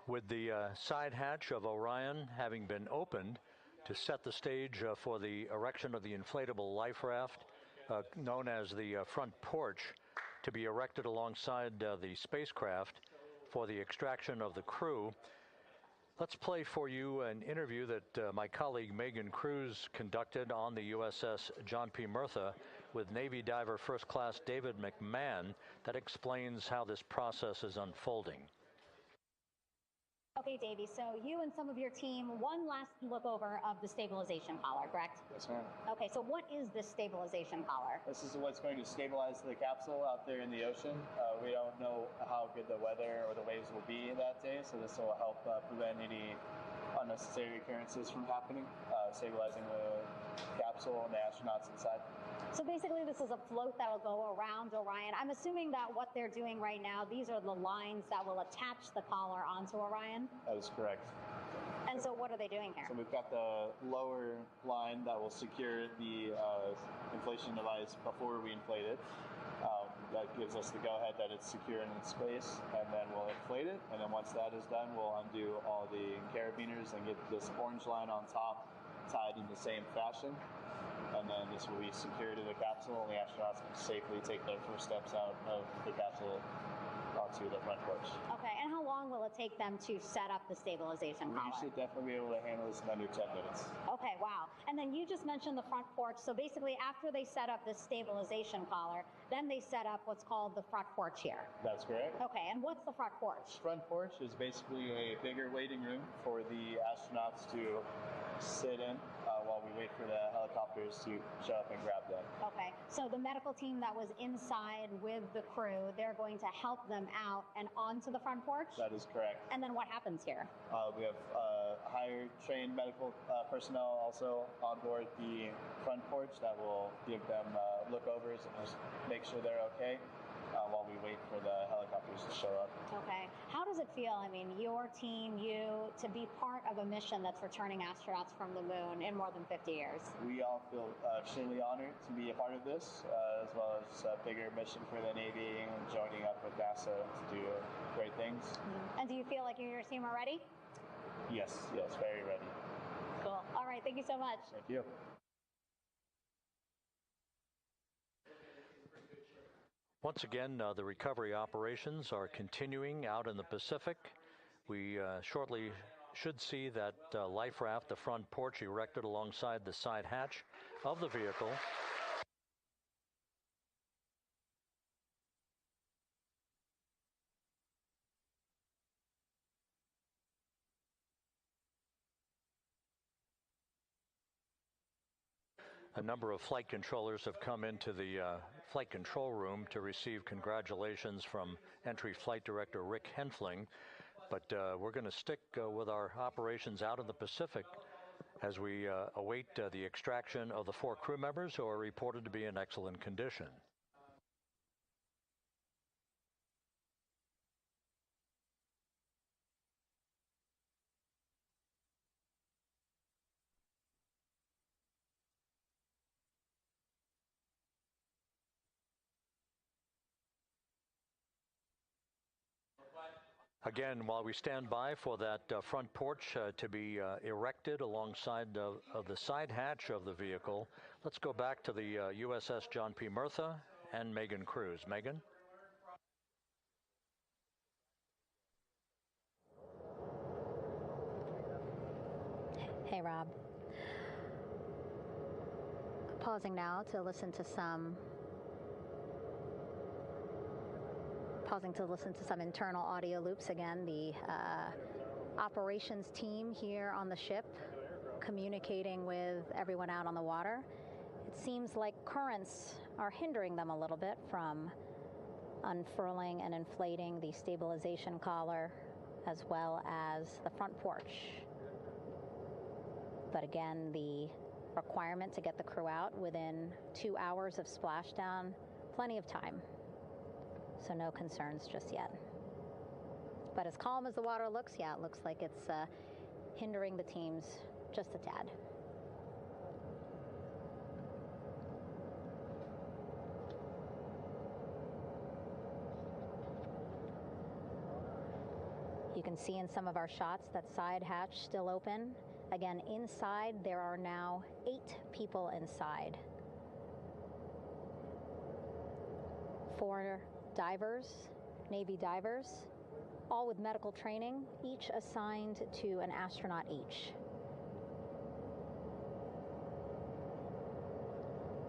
With the side hatch of Orion having been opened to set the stage for the erection of the inflatable life raft, known as the front porch, to be erected alongside the spacecraft for the extraction of the crew. Let's play for you an interview that my colleague Megan Cruz conducted on the USS John P. Murtha with Navy diver First Class David McMahon that explains how this process is unfolding. Okay, Davey, so you and some of your team, one last look over of the stabilization collar, correct? Yes, ma'am. Okay, so what is this stabilization collar? This is what's going to stabilize the capsule out there in the ocean. We don't know how good the weather or the waves will be that day, so this will help prevent any unnecessary occurrences from happening, stabilizing the capsule and the astronauts inside. So basically this is a float that will go around Orion. I'm assuming that what they're doing right now, these are the lines that will attach the collar onto Orion? That is correct. And so what are they doing here? So we've got the lower line that will secure the inflation device before we inflate it. That gives us the go-ahead that it's secure in its space, and then we'll inflate it, and then once that is done, we'll undo all the carabiners and get this orange line on top tied in the same fashion. And then this will be secured to the capsule, and the astronauts can safely take their first steps out of the capsule onto the front porch. Okay, and how long will it take them to set up the stabilization collar? We should definitely be able to handle this in under 10 minutes. Okay, wow. And then you just mentioned the front porch. So basically after they set up this stabilization collar, then they set up what's called the front porch here. That's correct. Okay, and what's the front porch? Front porch is basically a bigger waiting room for the astronauts to sit in while we wait for the helicopters to show up and grab them. Okay, so the medical team that was inside with the crew, they're going to help them out and onto the front porch? That is correct. And then what happens here? We have higher trained medical personnel also on board the front porch that will give them lookovers and just make sure they're okay while we wait for the helicopters to show up. Okay. How does it feel, I mean, your team, you, to be part of a mission that's returning astronauts from the moon in more than 50 years? We all feel extremely honored to be a part of this, as well as a bigger mission for the Navy and joining up with NASA to do great things. Mm-hmm. And do you feel like you and your team are ready? Yes, very ready. Cool. All right, thank you so much. Thank you. Once again, the recovery operations are continuing out in the Pacific. We shortly should see that life raft, the front porch, erected alongside the side hatch of the vehicle. A number of flight controllers have come into the flight control room to receive congratulations from Entry Flight Director Rick Henfling. But we're going to stick with our operations out in the Pacific as we await the extraction of the 4 crew members who are reported to be in excellent condition. Again, while we stand by for that front porch to be erected alongside of the side hatch of the vehicle, let's go back to the USS John P. Murtha and Megan Cruz. Megan? Hey, Rob. Pausing now to listen to some internal audio loops. Again, the operations team here on the ship communicating with everyone out on the water. It seems like currents are hindering them a little bit from unfurling and inflating the stabilization collar as well as the front porch. But again, the requirement to get the crew out within 2 hours of splashdown, plenty of time. So no concerns just yet. But as calm as the water looks, yeah, it looks like it's hindering the teams just a tad. You can see in some of our shots that side hatch still open. Again, inside there are now 8 people inside. 4 divers, Navy divers, all with medical training, each assigned to an astronaut each.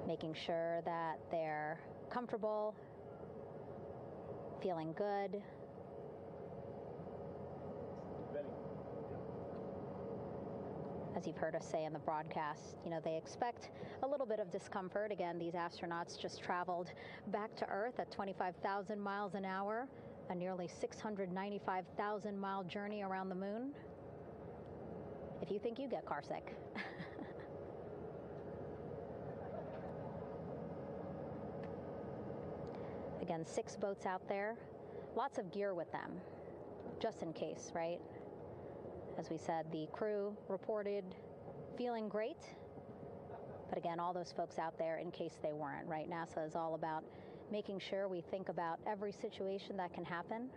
Making sure that they're comfortable, feeling good. As you've heard us say in the broadcast, you know, they expect a little bit of discomfort. Again, these astronauts just traveled back to Earth at 25,000 miles an hour, a nearly 695,000 mile journey around the moon. If you think you get car sick. Again, 6 boats out there, lots of gear with them, just in case, right? As we said, the crew reported feeling great, but again, all those folks out there in case they weren't, right? NASA is all about making sure we think about every situation that can happen,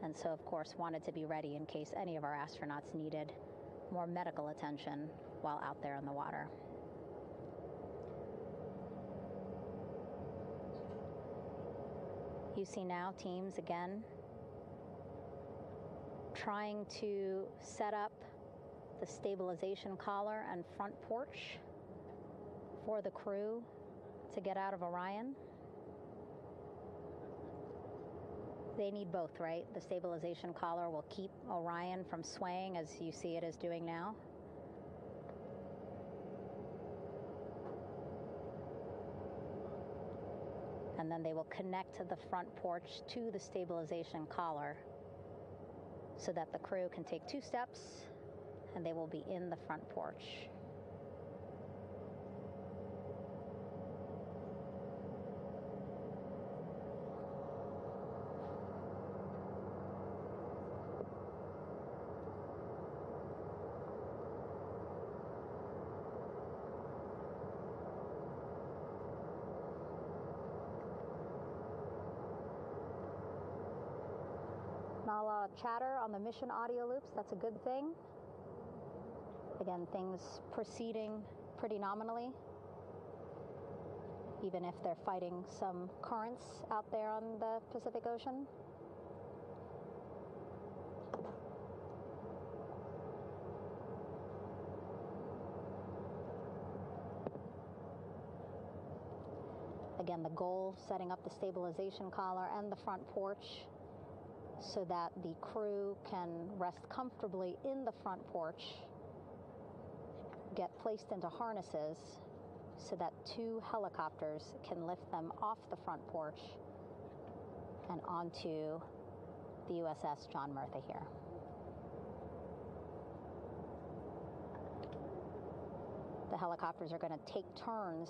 and so of course wanted to be ready in case any of our astronauts needed more medical attention while out there in the water. You see now teams again trying to set up the stabilization collar and front porch for the crew to get out of Orion. They need both, right? The stabilization collar will keep Orion from swaying as you see it is doing now. And then they will connect the front porch to the stabilization collar so that the crew can take 2 steps and they will be in the front porch. Not a lot of chatter on the mission audio loops. That's a good thing. Again, things proceeding pretty nominally, even if they're fighting some currents out there on the Pacific Ocean. Again, the goal, setting up the stabilization collar and the front porch so that the crew can rest comfortably in the front porch, get placed into harnesses so that 2 helicopters can lift them off the front porch and onto the USS John Murtha here. The helicopters are going to take turns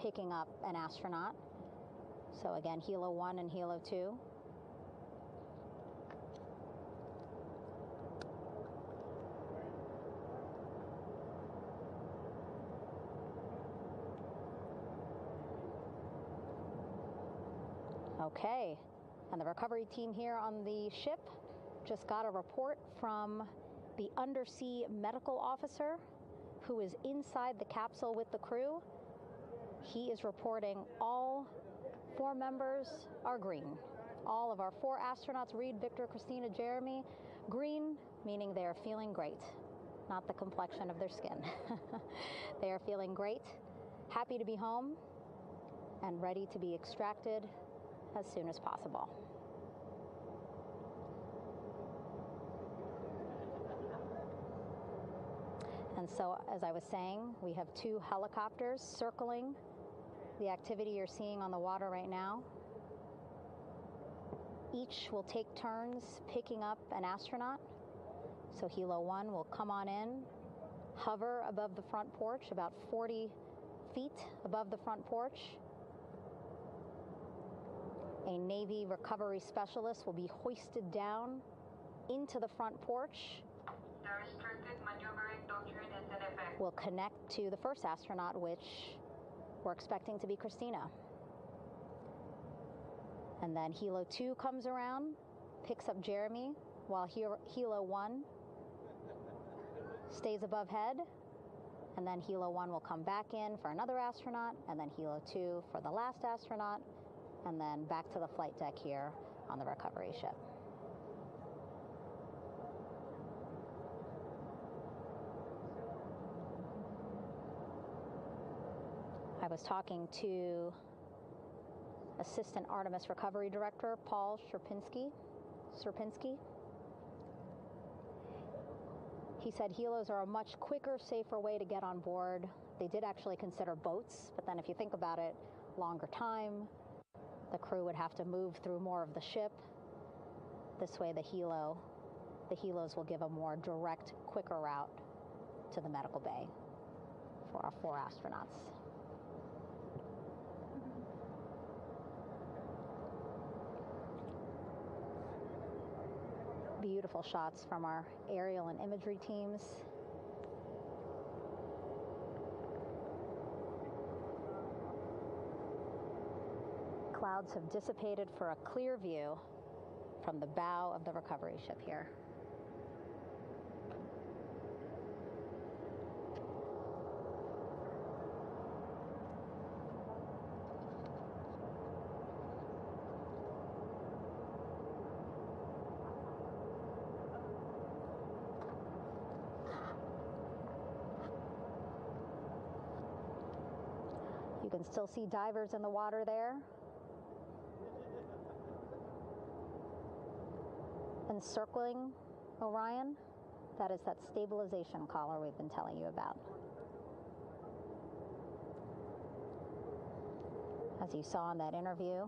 picking up an astronaut. So again, Helo 1 and Helo 2. Okay, and the recovery team here on the ship just got a report from the undersea medical officer who is inside the capsule with the crew. He is reporting all 4 members are green. All of our 4 astronauts, Reed, Victor, Christina, Jeremy, green, meaning they are feeling great, not the complexion of their skin. They are feeling great, happy to be home, and ready to be extracted as soon as possible. And so, as I was saying, we have 2 helicopters circling the activity you're seeing on the water right now. Each will take turns picking up an astronaut. So Helo 1 will come on in, hover above the front porch, about 40 feet above the front porch. A Navy recovery specialist will be hoisted down into the front porch. The restricted maneuvering doctrine is in effect. We'll connect to the first astronaut, which we're expecting to be Christina. And then Helo 2 comes around, picks up Jeremy, while Helo 1 stays above head, and then Helo 1 will come back in for another astronaut, and then Helo 2 for the last astronaut, and then back to the flight deck here on the recovery ship. I was talking to Assistant Artemis Recovery Director Paul Sierpinski. He said helos are a much quicker, safer way to get on board. They did actually consider boats, but then if you think about it, longer time, the crew would have to move through more of the ship. This way the helos will give a more direct, quicker route to the medical bay for our 4 astronauts. Beautiful shots from our aerial and imagery teams. Clouds have dissipated for a clear view from the bow of the recovery ship here. You can still see divers in the water there. Encircling Orion, that is that stabilization collar we've been telling you about. As you saw in that interview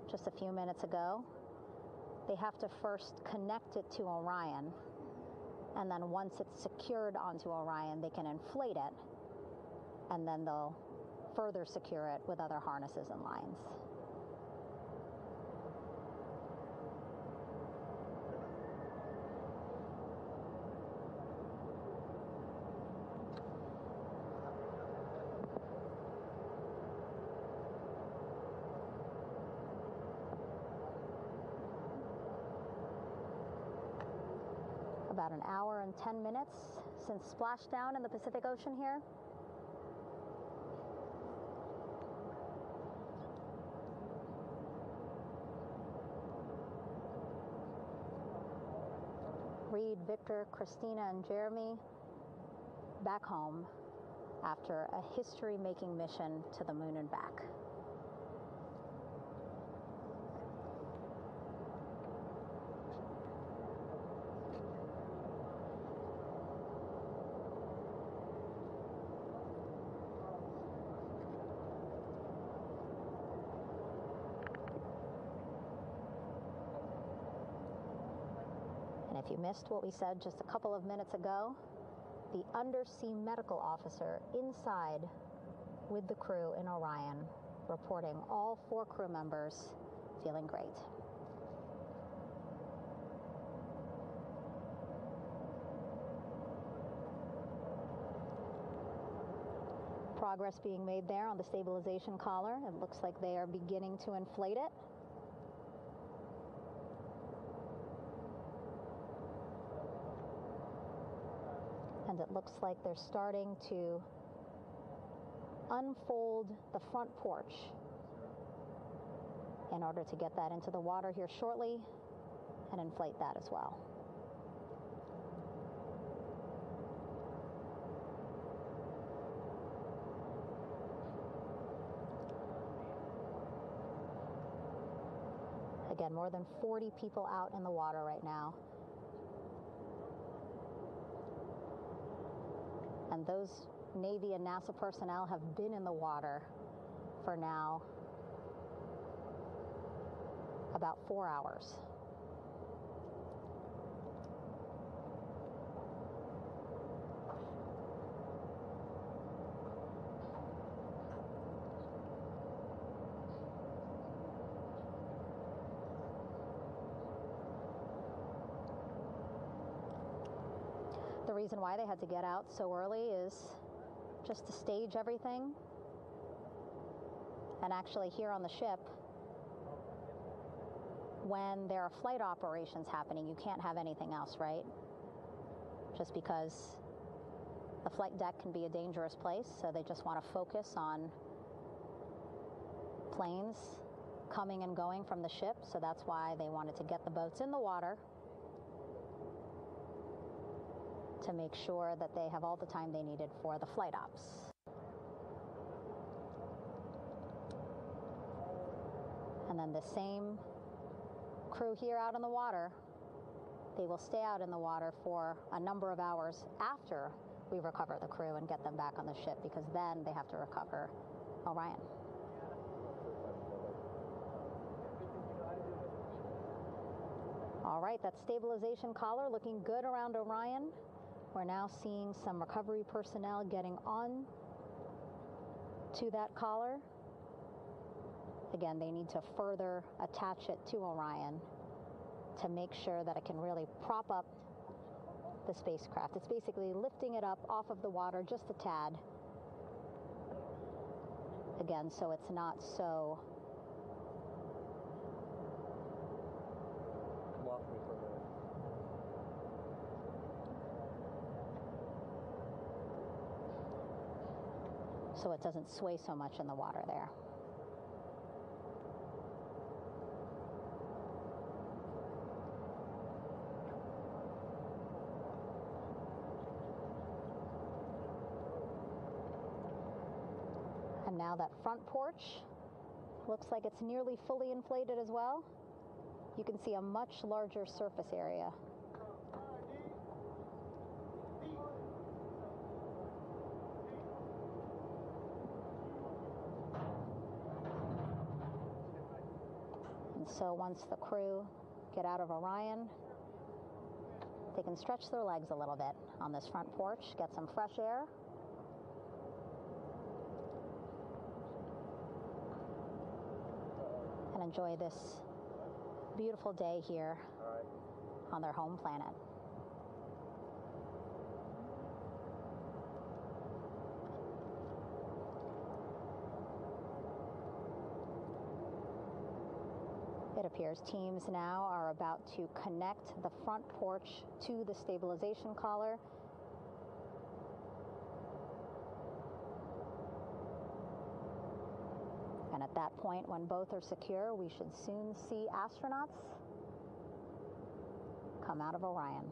just a few minutes ago, they have to first connect it to Orion, and then once it's secured onto Orion, they can inflate it, and then they'll further secure it with other harnesses and lines. About an hour and 10 minutes since splashdown in the Pacific Ocean here. Reed, Victor, Christina, and Jeremy back home after a history-making mission to the moon and back. And if you missed what we said just a couple of minutes ago, the undersea medical officer inside with the crew in Orion reporting all 4 crew members feeling great. Progress being made there on the stabilization collar. It looks like they are beginning to inflate it. And it looks like they're starting to unfold the front porch in order to get that into the water here shortly and inflate that as well. Again, more than 40 people out in the water right now. And those Navy and NASA personnel have been in the water for now about 4 hours. The reason why they had to get out so early is just to stage everything. And actually here on the ship, when there are flight operations happening, you can't have anything else, right? Just because the flight deck can be a dangerous place, so they just want to focus on planes coming and going from the ship, so that's why they wanted to get the boats in the water to make sure that they have all the time they needed for the flight ops. And then the same crew here out in the water, they will stay out in the water for a number of hours after we recover the crew and get them back on the ship, because then they have to recover Orion. All right, that stabilization collar looking good around Orion. We're now seeing some recovery personnel getting on to that collar. Again, they need to further attach it to Orion to make sure that it can really prop up the spacecraft. It's basically lifting it up off of the water just a tad. Again, so it's not so so it doesn't sway so much in the water there. And now that front porch looks like it's nearly fully inflated as well. You can see a much larger surface area. And so once the crew get out of Orion, they can stretch their legs a little bit on this front porch, get some fresh air. And enjoy this beautiful day here on their home planet. It appears teams now are about to connect the front porch to the stabilization collar. And at that point, when both are secure, we should soon see astronauts come out of Orion.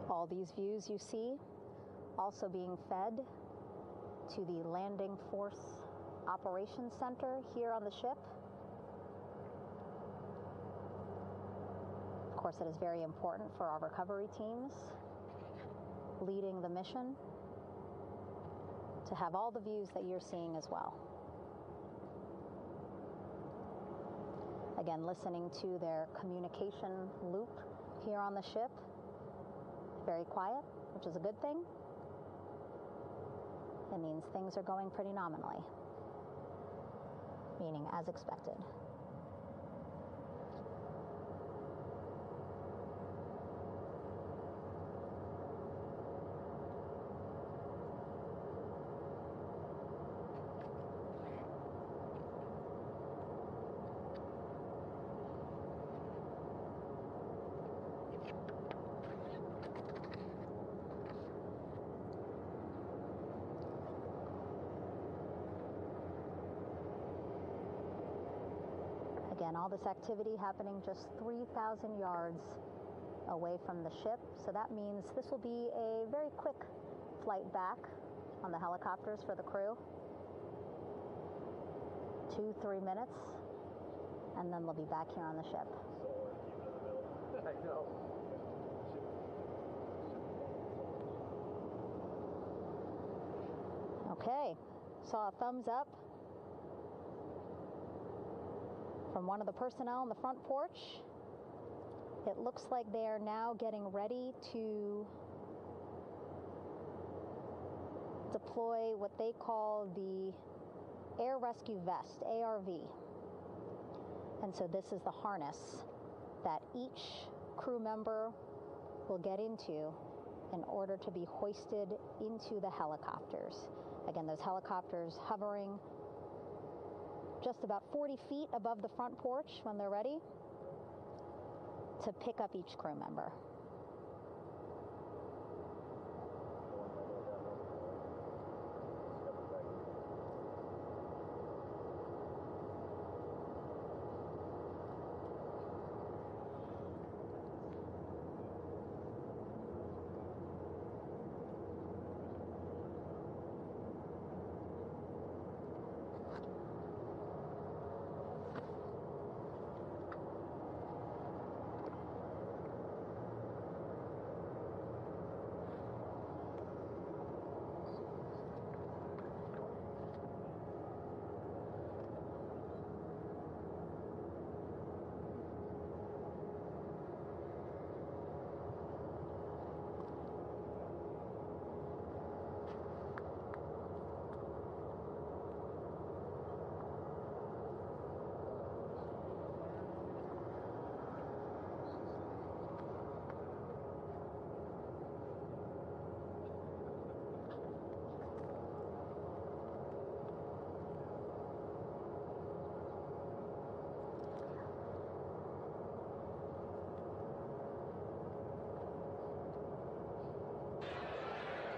All these views you see also being fed to the Landing Force Operations Center here on the ship. Of course, it is very important for our recovery teams leading the mission to have all the views that you're seeing as well. Again, listening to their communication loop here on the ship. Very quiet, which is a good thing. It means things are going pretty nominally, meaning as expected. Again, all this activity happening just 3,000 yards away from the ship. So that means this will be a very quick flight back on the helicopters for the crew. 2-3 minutes, and then they'll be back here on the ship. I know. Okay, saw a thumbs up from one of the personnel on the front porch. It looks like they are now getting ready to deploy what they call the Air Rescue Vest, ARV. And so this is the harness that each crew member will get into in order to be hoisted into the helicopters. Again, those helicopters hovering just about 40 feet above the front porch when they're ready to pick up each crew member.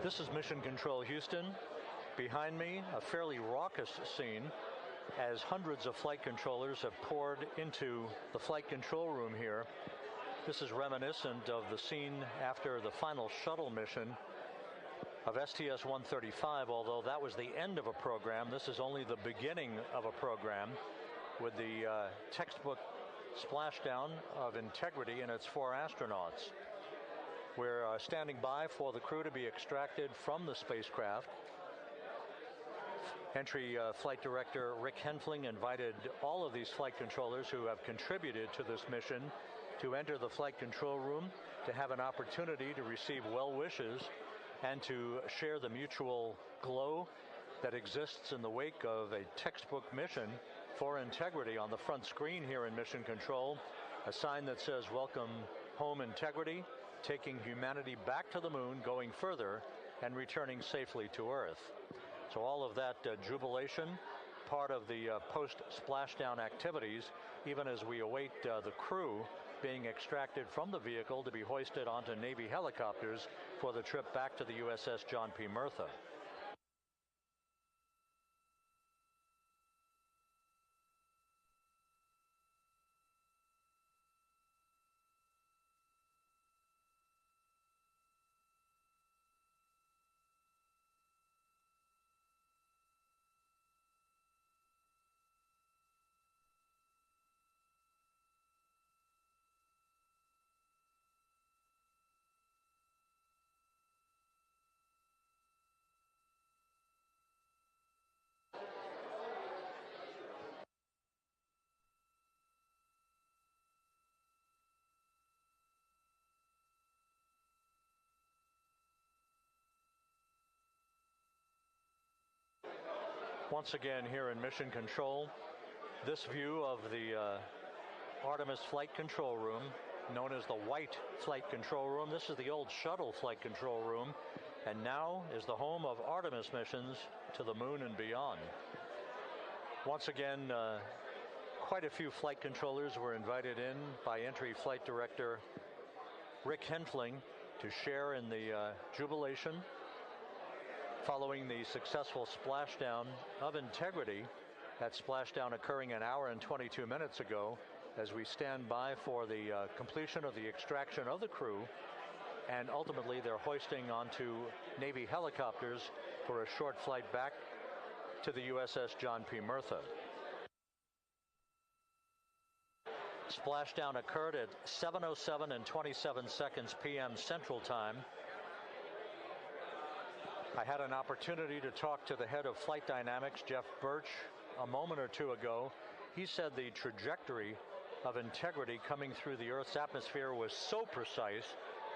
This is Mission Control Houston. Behind me, a fairly raucous scene as hundreds of flight controllers have poured into the flight control room here. This is reminiscent of the scene after the final shuttle mission of STS-135, although that was the end of a program. This is only the beginning of a program with the textbook splashdown of Integrity and its 4 astronauts. We're standing by for the crew to be extracted from the spacecraft. Entry Flight Director Rick Henfling invited all of these flight controllers who have contributed to this mission to enter the flight control room to have an opportunity to receive well wishes and to share the mutual glow that exists in the wake of a textbook mission for Integrity. On the front screen here in Mission Control, a sign that says, "Welcome home, Integrity, taking humanity back to the moon, going further, and returning safely to Earth." So all of that jubilation, part of the post-splashdown activities, even as we await the crew being extracted from the vehicle to be hoisted onto Navy helicopters for the trip back to the USS John P. Murtha. Once again here in Mission Control, this view of the Artemis Flight Control Room, known as the White Flight Control Room. This is the old shuttle flight control room, and now is the home of Artemis missions to the moon and beyond. Once again, quite a few flight controllers were invited in by Entry Flight Director Rick Henfling to share in the jubilation following the successful splashdown of Integrity. That splashdown occurring an hour and 22 minutes ago, as we stand by for the completion of the extraction of the crew and ultimately their hoisting onto Navy helicopters for a short flight back to the USS John P. Murtha. Splashdown occurred at 7:07 and 27 seconds p.m. Central Time. I had an opportunity to talk to the head of flight dynamics, Jeff Birch, a moment or two ago. He said the trajectory of Integrity coming through the Earth's atmosphere was so precise,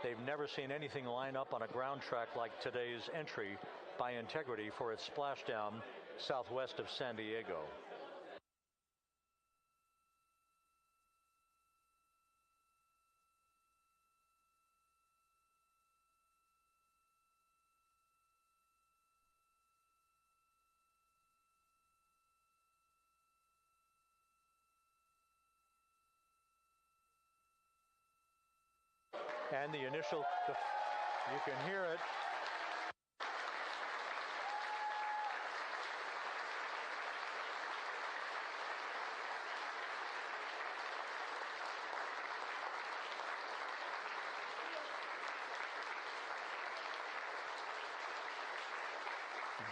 they've never seen anything line up on a ground track like today's entry by Integrity for its splashdown southwest of San Diego. And the initial, you can hear it.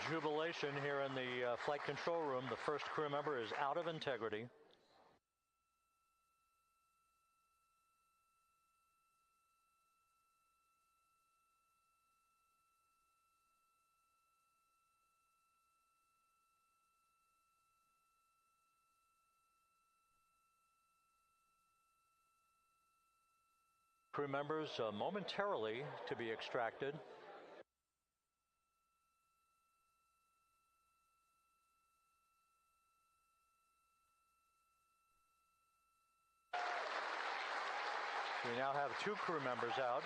Jubilation here in the flight control room. The first crew member is out of Integrity. Crew members momentarily to be extracted. We now have 2 crew members out.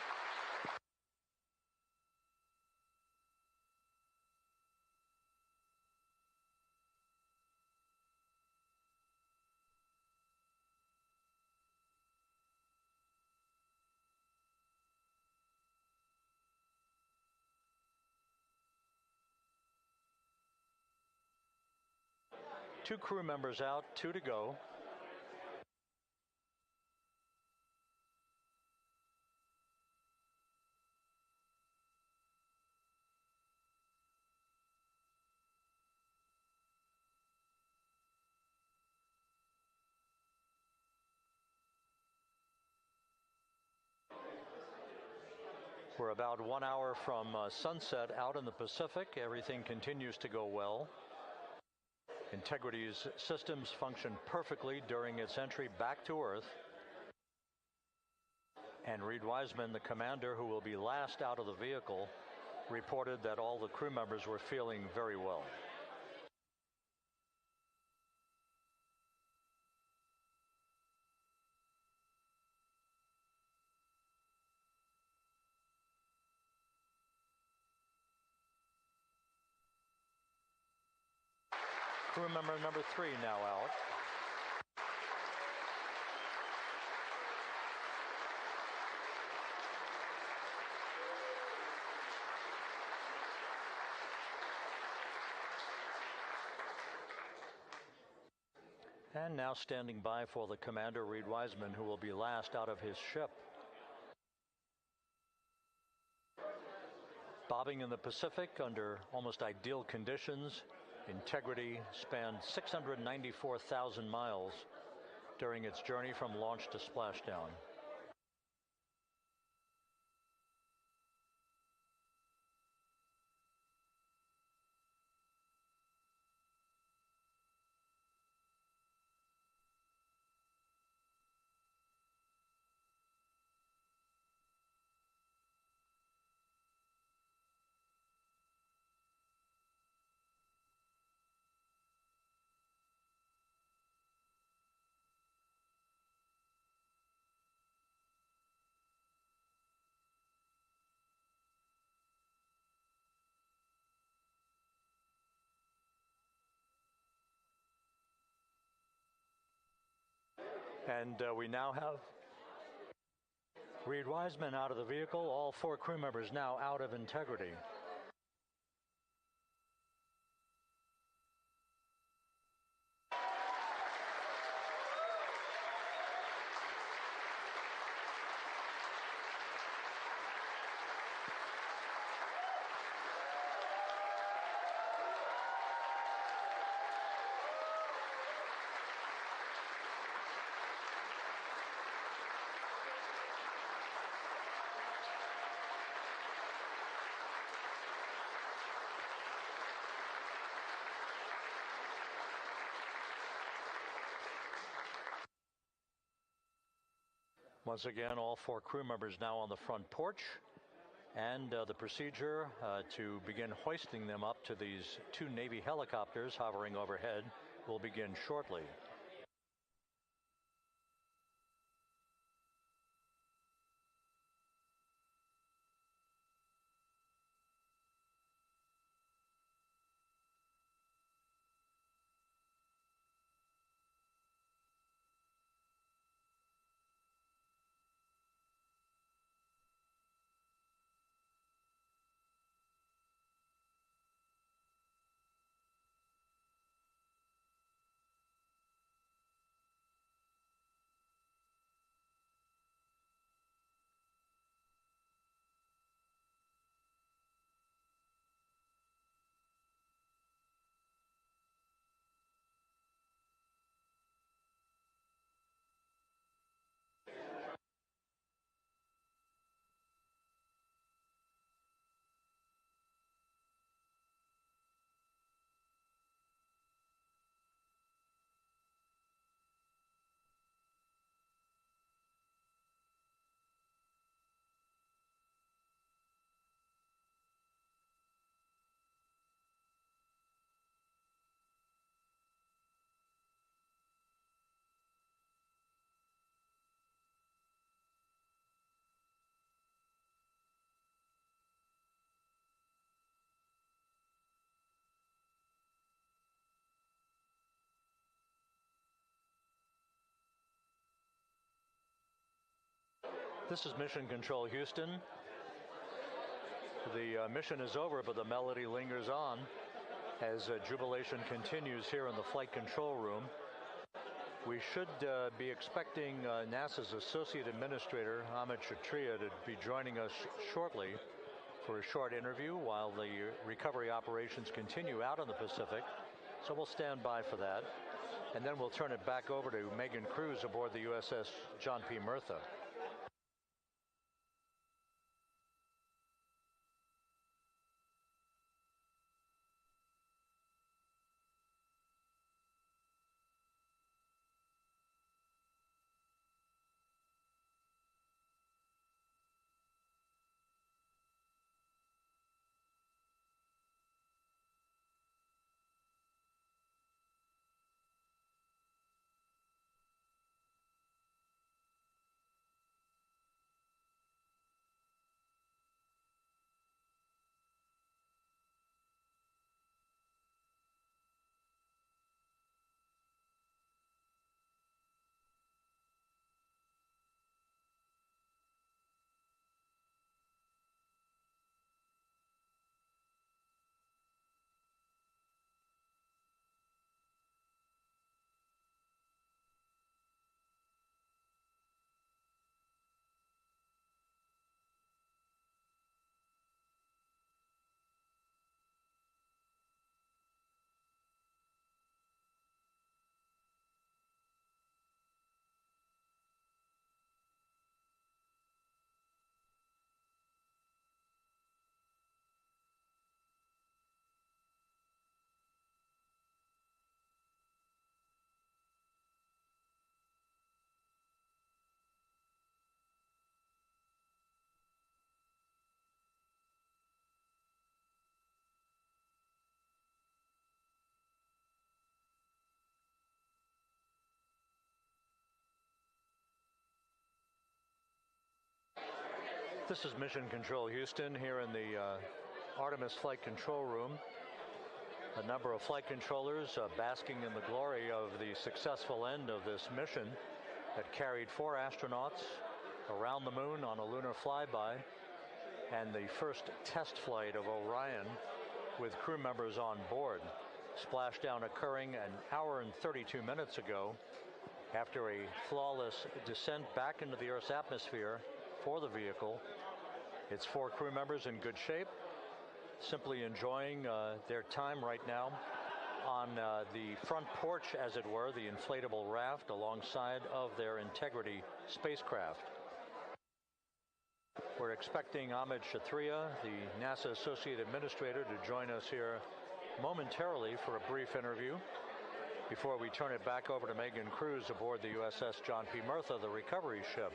Two crew members out, 2 to go. We're about 1 hour from sunset out in the Pacific. Everything continues to go well. Integrity's systems function perfectly during its entry back to Earth. And Reed Wiseman, the commander who will be last out of the vehicle, reported that all the crew members were feeling very well. Crew member number 3 now out. And now standing by for the commander, Reed Wiseman, who will be last out of his ship. Bobbing in the Pacific under almost ideal conditions, Integrity spanned 694,000 miles during its journey from launch to splashdown. And we now have Reed Wiseman out of the vehicle, all 4 crew members now out of Integrity. Once again, all 4 crew members now on the front porch, and the procedure to begin hoisting them up to these 2 Navy helicopters hovering overhead will begin shortly. This is Mission Control Houston. The mission is over, but the melody lingers on as jubilation continues here in the flight control room. We should be expecting NASA's Associate Administrator, Amit Kshatriya, to be joining us shortly for a short interview while the recovery operations continue out in the Pacific. So we'll stand by for that. And then we'll turn it back over to Megan Cruz aboard the USS John P. Murtha. This is Mission Control Houston here in the Artemis Flight Control Room. A number of flight controllers basking in the glory of the successful end of this mission that carried 4 astronauts around the moon on a lunar flyby, and the first test flight of Orion with crew members on board. Splashdown occurring an hour and 32 minutes ago after a flawless descent back into the Earth's atmosphere for the vehicle. Its 4 crew members in good shape, simply enjoying their time right now on the front porch, as it were, the inflatable raft alongside of their Integrity spacecraft. We're expecting Amit Kshatriya, the NASA Associate Administrator, to join us here momentarily for a brief interview before we turn it back over to Megan Cruz aboard the USS John P. Murtha, the recovery ship.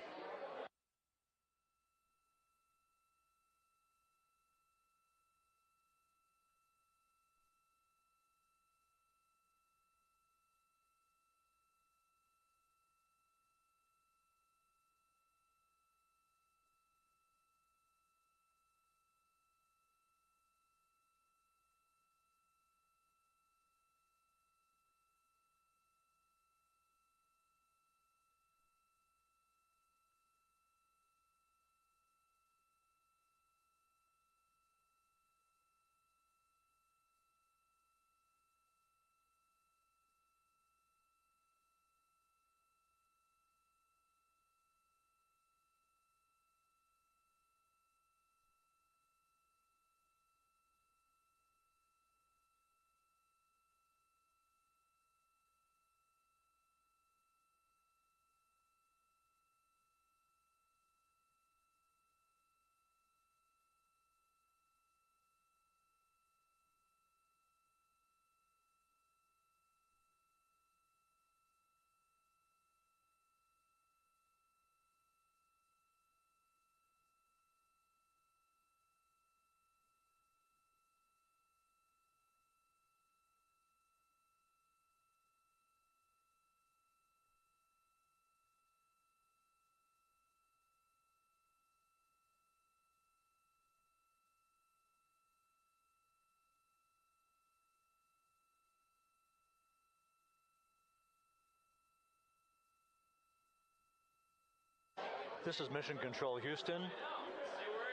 This is Mission Control Houston.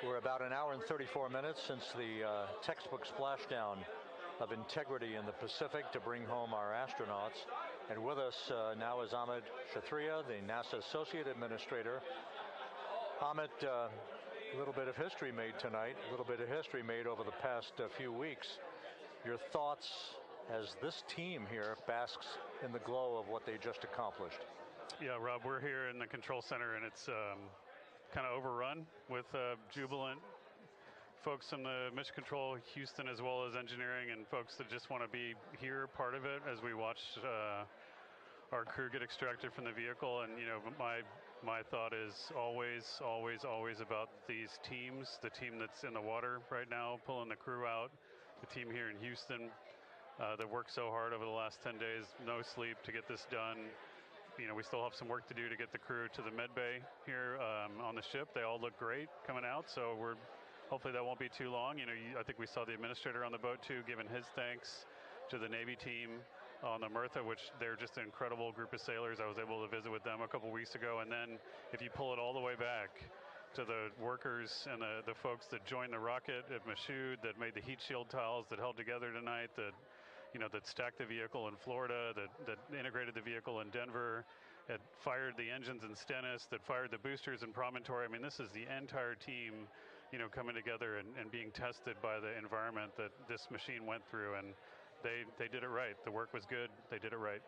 We're about an hour and 34 minutes since the textbook splashdown of integrity in the Pacific to bring home our astronauts. And with us now is Amit Kshatriya, the NASA Associate Administrator. Amit, a little bit of history made tonight, a little bit of history made over the past few weeks. Your thoughts as this team here basks in the glow of what they just accomplished. Yeah, Rob, we're here in the control center, and it's kind of overrun with jubilant folks in the Mission Control Houston, as well as engineering, and folks that just want to be here, part of it, as we watch our crew get extracted from the vehicle. And you know, my thought is always about these teams. The team that's in the water right now, pulling the crew out. The team here in Houston that worked so hard over the last 10 days, no sleep to get this done. You know, we still have some work to do to get the crew to the med bay here on the ship. They all look great coming out, so hopefully that won't be too long. You know, I think we saw the administrator on the boat too, giving his thanks to the Navy team on the Mirtha, which they're just an incredible group of sailors. I was able to visit with them a couple weeks ago. And then if you pull it all the way back to the workers and the folks that joined the rocket at Michoud, that made the heat shield tiles, that held together tonight, that stacked the vehicle in Florida, that integrated the vehicle in Denver, that fired the engines in Stennis, that fired the boosters in Promontory. I mean, this is the entire team, coming together and being tested by the environment that this machine went through, and they did it right. The work was good. They did it right.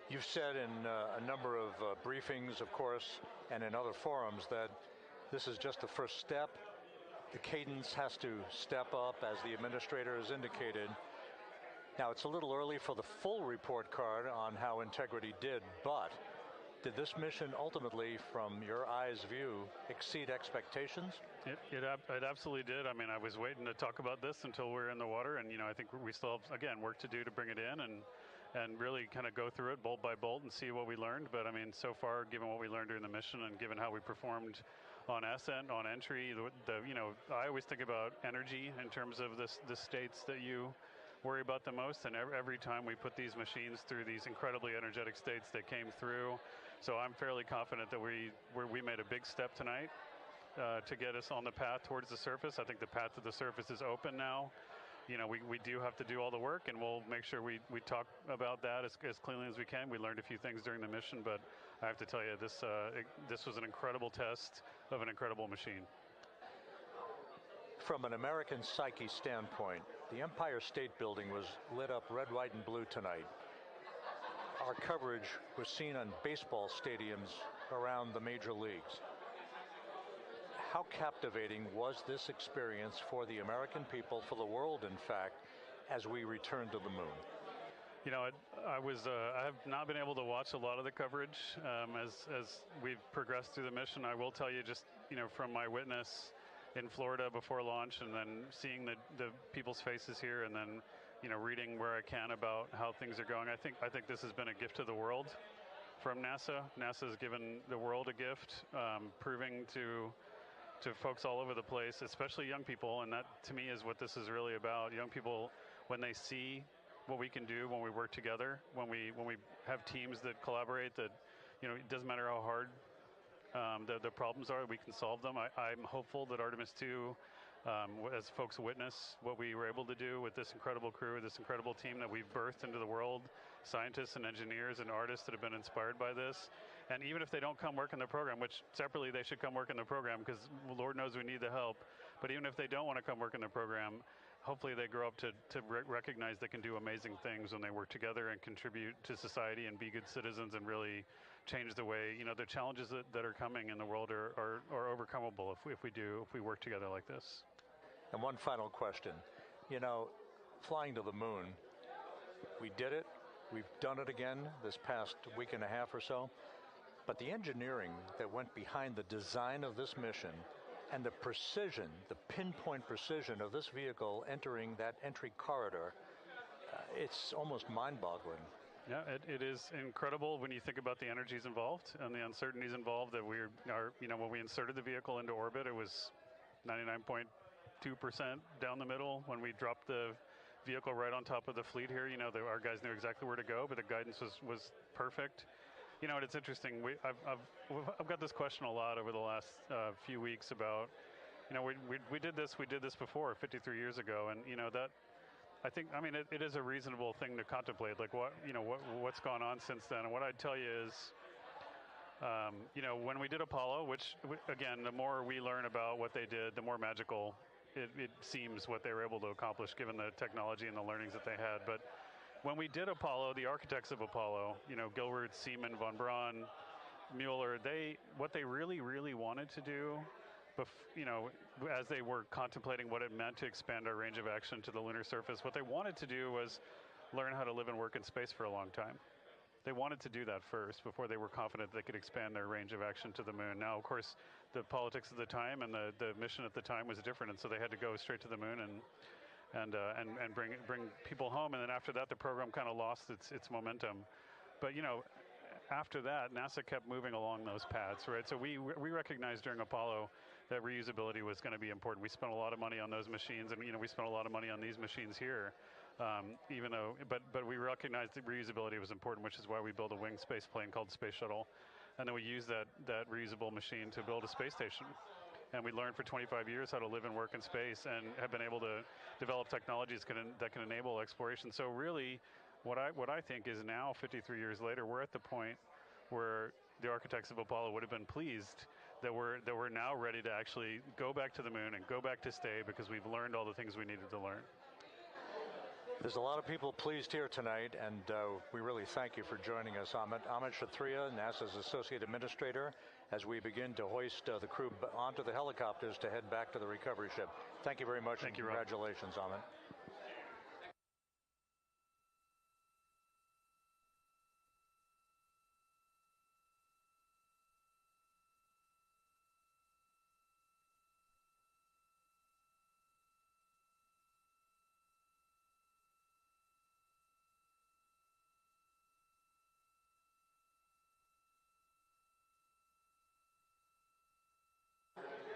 You've said in a number of briefings, of course, and in other forums that this is just the first step. The cadence has to step up, as the administrator has indicated. Now, it's a little early for the full report card on how Integrity did, but did this mission ultimately, from your eyes view, exceed expectations? It absolutely did. I mean, I was waiting to talk about this until we're in the water, and I think we still have, again, work to do to bring it in and really kind of go through it bolt by bolt and see what we learned. But I mean, so far, given what we learned during the mission and given how we performed on ascent, on entry, I always think about energy in terms of the states that you worry about the most, and every time we put these machines through these incredibly energetic states, they came through. So I'm fairly confident that we made a big step tonight to get us on the path towards the surface. I think the path to the surface is open now. We do have to do all the work, and we'll make sure we talk about that as cleanly as we can. We learned a few things during the mission, but I have to tell you, this was an incredible test of an incredible machine. From an American psyche standpoint, the Empire State Building was lit up red, white, and blue tonight. Our coverage was seen on baseball stadiums around the major leagues. How captivating was this experience for the American people, for the world, in fact, as we returned to the moon? I have not been able to watch a lot of the coverage as we've progressed through the mission. I will tell you, just from my witness in Florida before launch, and then seeing the people's faces here, and then reading where I can about how things are going. I think this has been a gift to the world from NASA. NASA has given the world a gift, proving to folks all over the place, especially young people, and that to me is what this is really about. Young people, when they see what we can do when we work together, when we have teams that collaborate, that it doesn't matter how hard the problems are, we can solve them. I'm hopeful that Artemis II, as folks witness what we were able to do with this incredible crew, this incredible team that we've birthed into the world, scientists and engineers and artists that have been inspired by this. And even if they don't come work in the program, which separately they should come work in the program because Lord knows we need the help, but even if they don't want to come work in the program, hopefully they grow up to recognize they can do amazing things when they work together and contribute to society and be good citizens and really change the way, the challenges that are coming in the world are overcomable if we work together like this. And one final question. Flying to the moon, we did it. We've done it again this past week and a half or so. But the engineering that went behind the design of this mission and the precision, the pinpoint precision of this vehicle entering that entry corridor, it's almost mind-boggling. Yeah, it is incredible when you think about the energies involved and the uncertainties involved. That when we inserted the vehicle into orbit, it was 99.2% down the middle. When we dropped the vehicle right on top of the fleet here, our guys knew exactly where to go, but the guidance was perfect. You know, it's interesting. I've got this question a lot over the last few weeks about, you know, we did this before 53 years ago, and you know that. I mean, it is a reasonable thing to contemplate, like what's gone on since then. And what I'd tell you is, you know, when we did Apollo, which again, the more we learn about what they did, the more magical it seems what they were able to accomplish given the technology and the learnings that they had. But when we did Apollo, the architects of Apollo, you know, Gilbert, Seaman, von Braun, Mueller, what they really, really wanted to do, you know, as they were contemplating what it meant to expand our range of action to the lunar surface, what they wanted to do was learn how to live and work in space for a long time. They wanted to do that first before they were confident they could expand their range of action to the moon. Now, of course, the politics of the time and the mission at the time was different, and so they had to go straight to the moon and bring people home. And then after that, the program kind of lost its momentum. But you know, after that, NASA kept moving along those paths, right? So we recognized during Apollo that reusability was going to be important. We spent a lot of money on those machines, and you know, we spent a lot of money on these machines here. Even though, but we recognized that reusability was important, which is why we built a winged space plane called Space Shuttle, and then we used that reusable machine to build a space station. And we learned for 25 years how to live and work in space, and have been able to develop technologies that can enable exploration. So really, what I think is now, 53 years later, we're at the point where the architects of Apollo would have been pleased that we're now ready to actually go back to the moon and go back to stay, because we've learned all the things we needed to learn. There's a lot of people pleased here tonight, and we really thank you for joining us. Amit Kshatriya, NASA's Associate Administrator, as we begin to hoist the crew onto the helicopters to head back to the recovery ship. Thank you very much, and congratulations, Amit.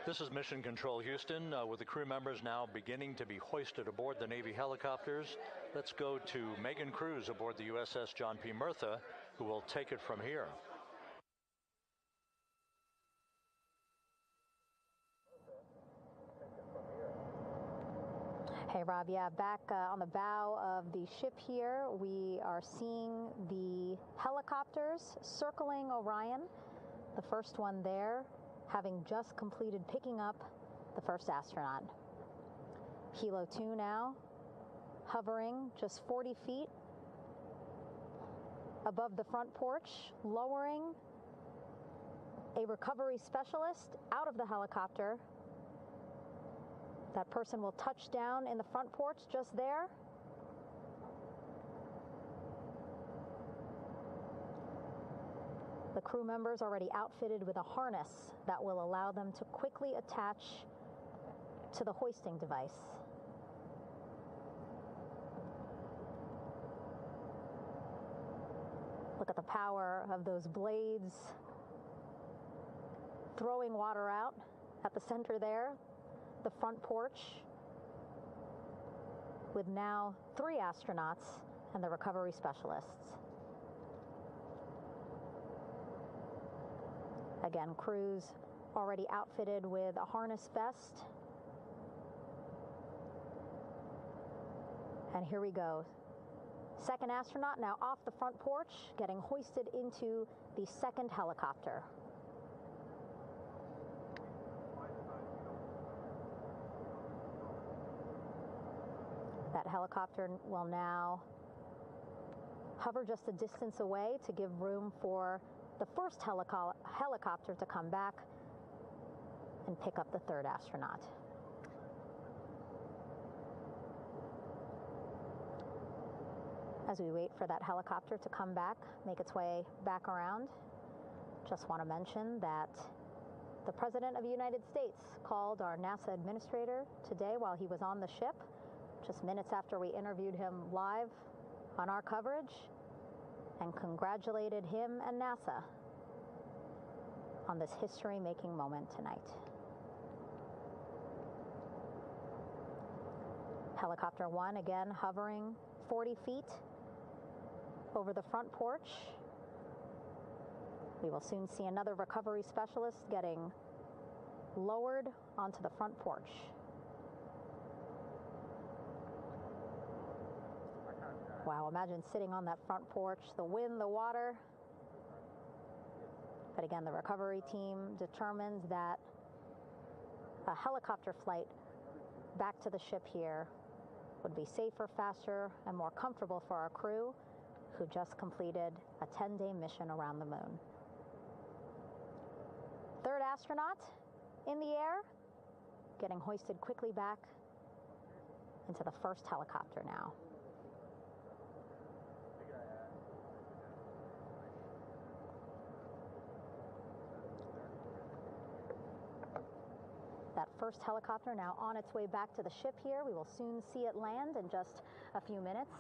This is Mission Control Houston, with the crew members now beginning to be hoisted aboard the Navy helicopters. Let's go to Megan Cruz aboard the USS John P. Murtha, who will take it from here. Hey, Rob, yeah, back on the bow of the ship here, we are seeing the helicopters circling Orion, the first one there, having just completed picking up the first astronaut. Helo 2 now, hovering just 40 feet above the front porch, lowering a recovery specialist out of the helicopter. That person will touch down in the front porch just there. The crew members already outfitted with a harness that will allow them to quickly attach to the hoisting device. Look at the power of those blades throwing water out at the center there, the front porch, with now 3 astronauts and the recovery specialists. Again, crews already outfitted with a harness vest. And here we go. Second astronaut now off the front porch, getting hoisted into the second helicopter. That helicopter will now hover just a distance away to give room for the first helicopter to come back and pick up the third astronaut. As we wait for that helicopter to come back, make its way back around, just want to mention that the President of the United States called our NASA administrator today while he was on the ship, just minutes after we interviewed him live on our coverage, and congratulated him and NASA on this history-making moment tonight. Helicopter 1 again hovering 40 feet over the front porch. We will soon see another recovery specialist getting lowered onto the front porch. Wow, imagine sitting on that front porch, the wind, the water. But again, the recovery team determined that a helicopter flight back to the ship here would be safer, faster, and more comfortable for our crew who just completed a 10-day mission around the moon. Third astronaut in the air, getting hoisted quickly back into the first helicopter now. That first helicopter now on its way back to the ship here. We will soon see it land in just a few minutes.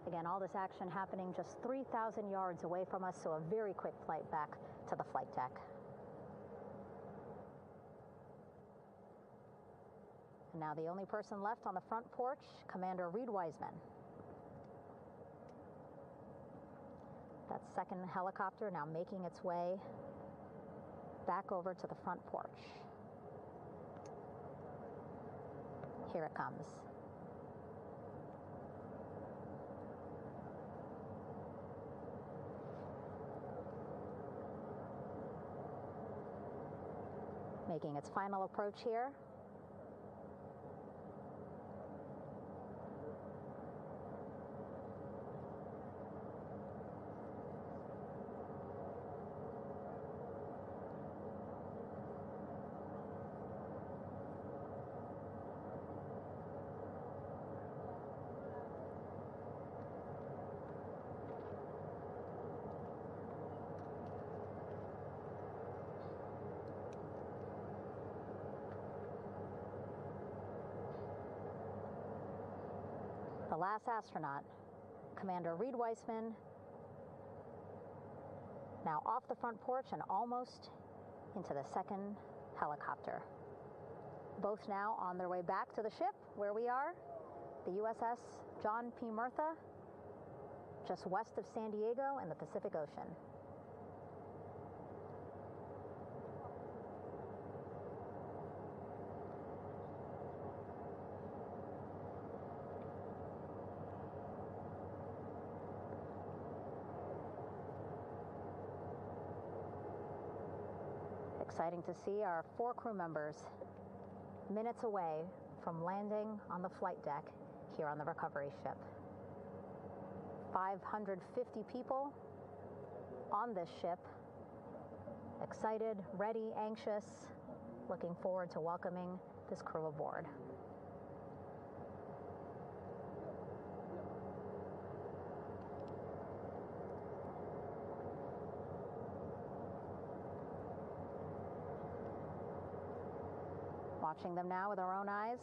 Again, all this action happening just 3,000 yards away from us, so a very quick flight back to the flight deck. And now the only person left on the front porch, Commander Reed Wiseman. That second helicopter now making its way back over to the front porch. Here it comes. Making its final approach here. The last astronaut, Commander Reed Wiseman, now off the front porch and almost into the second helicopter. Both now on their way back to the ship where we are, the USS John P. Murtha, just west of San Diego in the Pacific Ocean. Exciting to see our 4 crew members minutes away from landing on the flight deck here on the recovery ship. 550 people on this ship, excited, ready, anxious, looking forward to welcoming this crew aboard. Watching them now with our own eyes.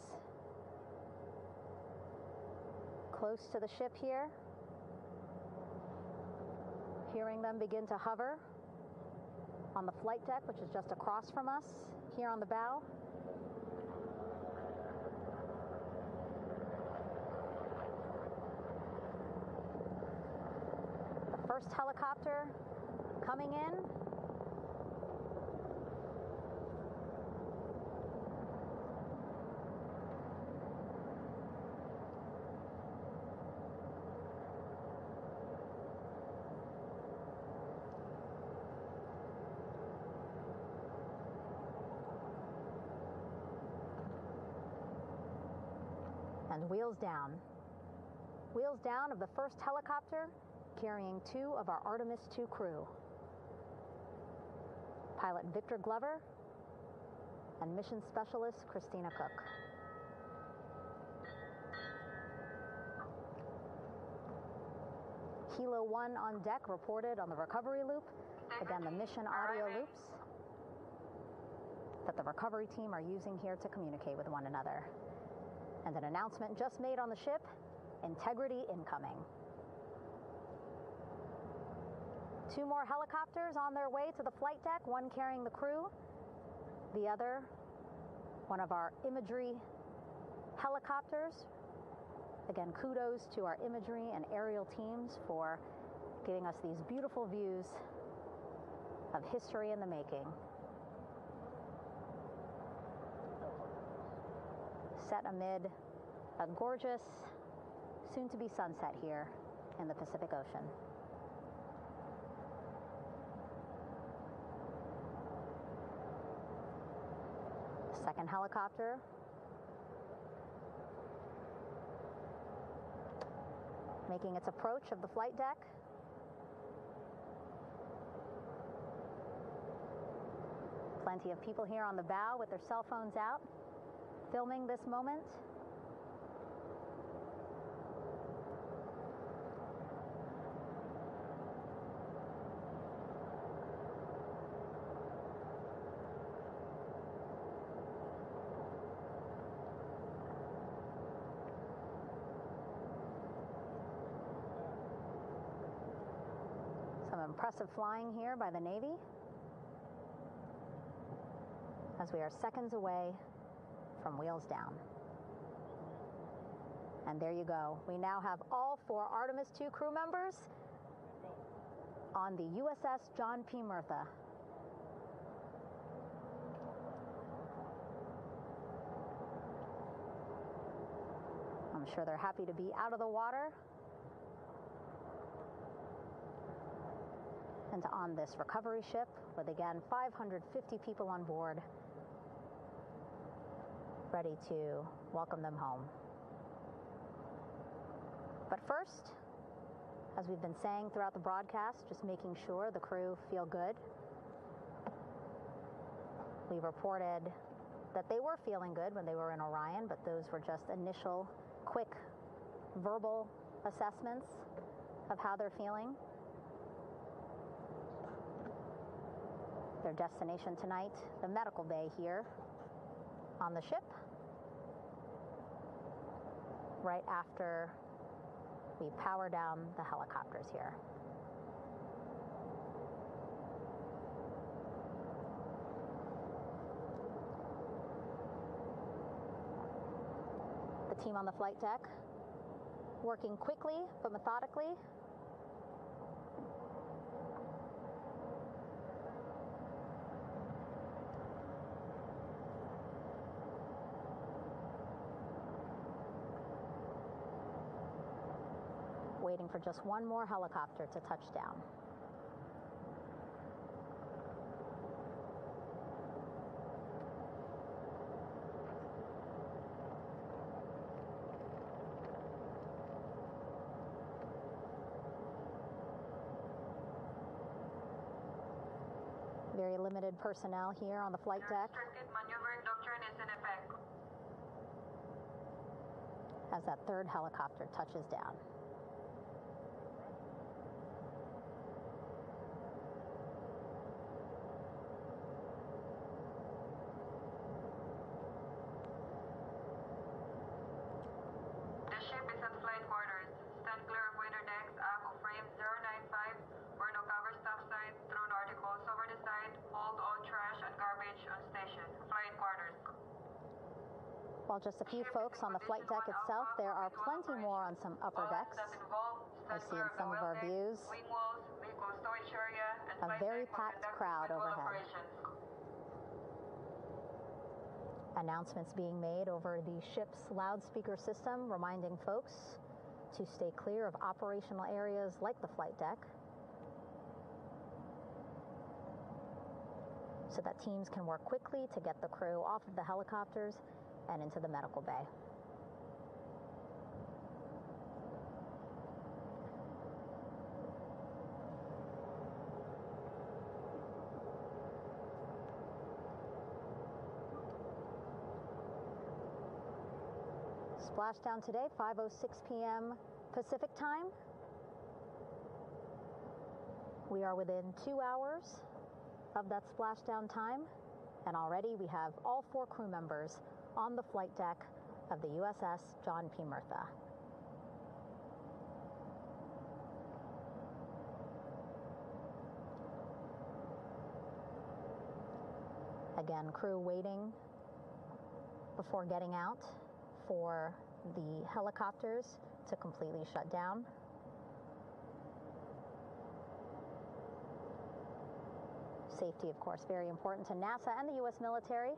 Close to the ship here. Hearing them begin to hover on the flight deck, which is just across from us, here on the bow. The first helicopter coming in. And wheels down. Wheels down of the first helicopter carrying 2 of our Artemis II crew. Pilot Victor Glover and mission specialist Christina Cook. Kilo 1 on deck reported on the recovery loop. Again, the mission audio loops that the recovery team are using here to communicate with one another. And an announcement just made on the ship, integrity incoming. 2 more helicopters on their way to the flight deck, one carrying the crew, the other, one of our imagery helicopters. Again, kudos to our imagery and aerial teams for giving us these beautiful views of history in the making. Set amid a gorgeous, soon-to-be sunset here in the Pacific Ocean. Second helicopter making its approach of the flight deck. Plenty of people here on the bow with their cell phones out, filming this moment. Some impressive flying here by the Navy as we are seconds away from wheels down. And there you go. We now have all 4 Artemis II crew members on the USS John P. Murtha. I'm sure they're happy to be out of the water and on this recovery ship with, again, 550 people on board, ready to welcome them home. But first, as we've been saying throughout the broadcast, just making sure the crew feel good. We reported that they were feeling good when they were in Orion, but those were just initial, quick, verbal assessments of how they're feeling. Their destination tonight, the medical bay here on the ship, right after we power down the helicopters here. The team on the flight deck working quickly but methodically. Waiting for just one more helicopter to touch down. Very limited personnel here on the flight deck. Restricted maneuvering doctrine is in effect. As that third helicopter touches down. The ship is at flight quarters. Stand clear of waiter decks, aft of frame 095. Burn no cover staff side. Throw no articles over the side. Hold all trash and garbage on station. Flight quarters. While just a few folks on the flight deck itself, there are plenty more on some upper decks. I see in some of our views a very packed crowd overhead. Announcements being made over the ship's loudspeaker system, reminding folks to stay clear of operational areas like the flight deck, so that teams can work quickly to get the crew off of the helicopters and into the medical bay. Splashdown today, 5:06 p.m. Pacific time. We are within 2 hours of that splashdown time, and already we have all 4 crew members on the flight deck of the USS John P. Murtha. Again, crew waiting before getting out for the helicopters to completely shut down. Safety, of course, very important to NASA and the U.S. military.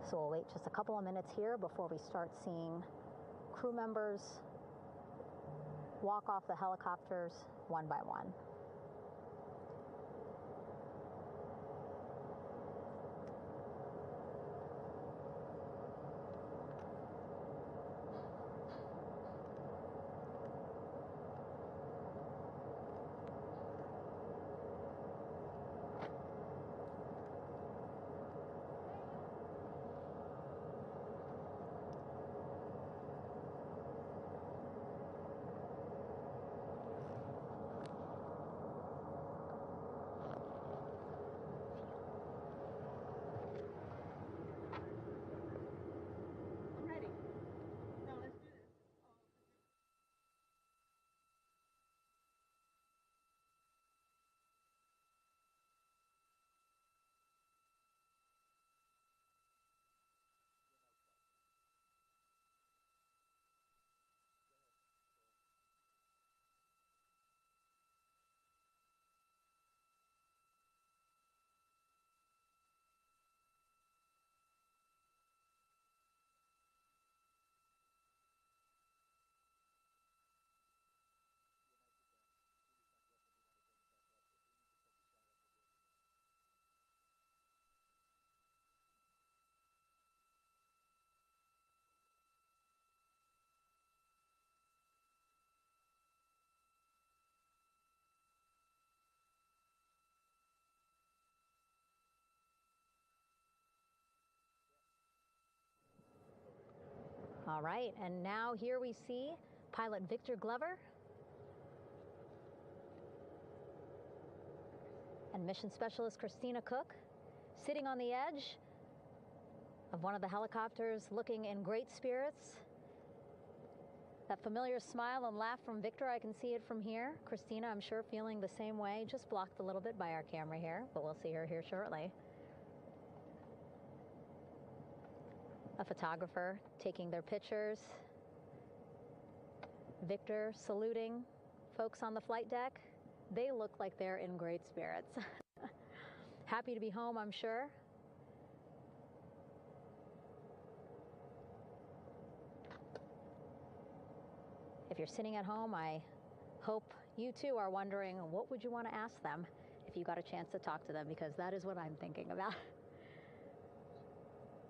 So we'll wait just a couple of minutes here before we start seeing crew members walk off the helicopters one by one. All right, and now here we see pilot Victor Glover and mission specialist Christina Cook sitting on the edge of one of the helicopters, looking in great spirits. That familiar smile and laugh from Victor, I can see it from here. Christina, I'm sure, feeling the same way, just blocked a little bit by our camera here, but we'll see her here shortly. A photographer taking their pictures. Victor saluting folks on the flight deck. They look like they're in great spirits. Happy to be home, I'm sure. If you're sitting at home, I hope you too are wondering, what would you want to ask them if you got a chance to talk to them, because that is what I'm thinking about.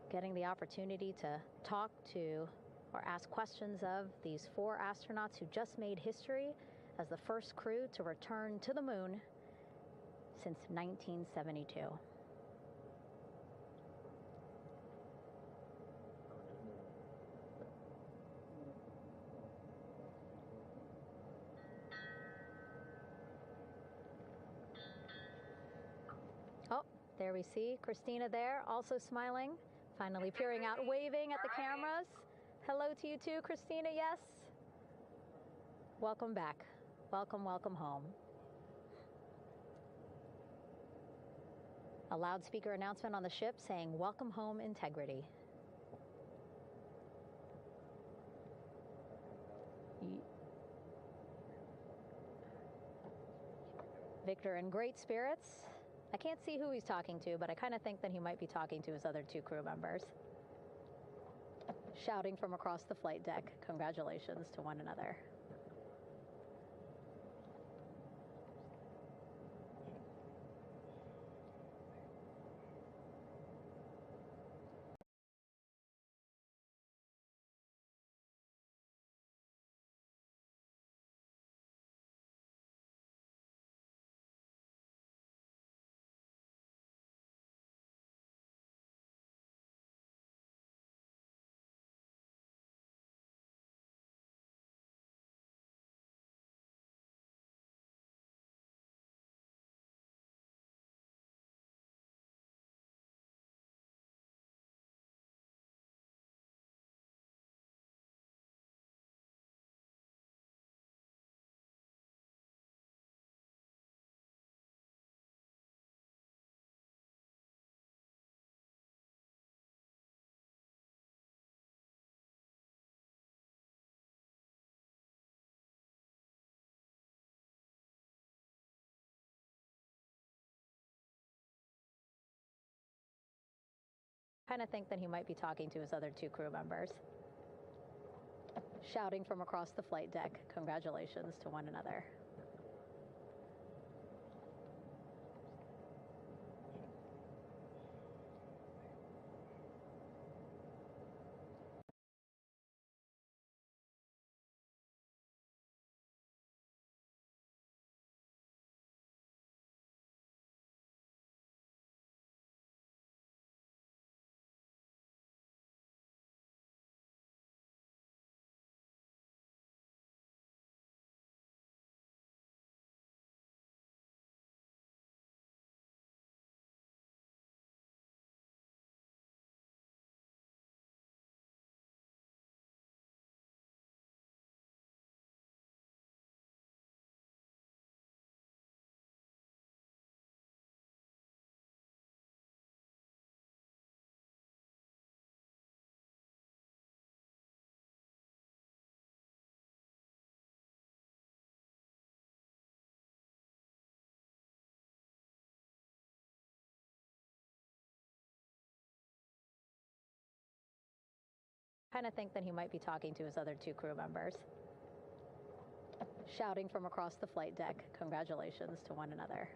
Getting the opportunity to talk to or ask questions of these 4 astronauts who just made history as the first crew to return to the moon since 1972. Oh, there we see Christina there, also smiling. Finally peering out, waving at the cameras. Hello to you too, Christina, yes? Welcome back. Welcome, welcome home. A loudspeaker announcement on the ship saying, "Welcome home, Integrity." Victor in great spirits. I can't see who he's talking to, but I kind of think that he might be talking to his other 2 crew members. Shouting from across the flight deck, congratulations to one another. Kind of think that he might be talking to his other two crew members. Shouting from across the flight deck, congratulations to one another. Kind of think that he might be talking to his other two crew members. Shouting from across the flight deck, congratulations to one another.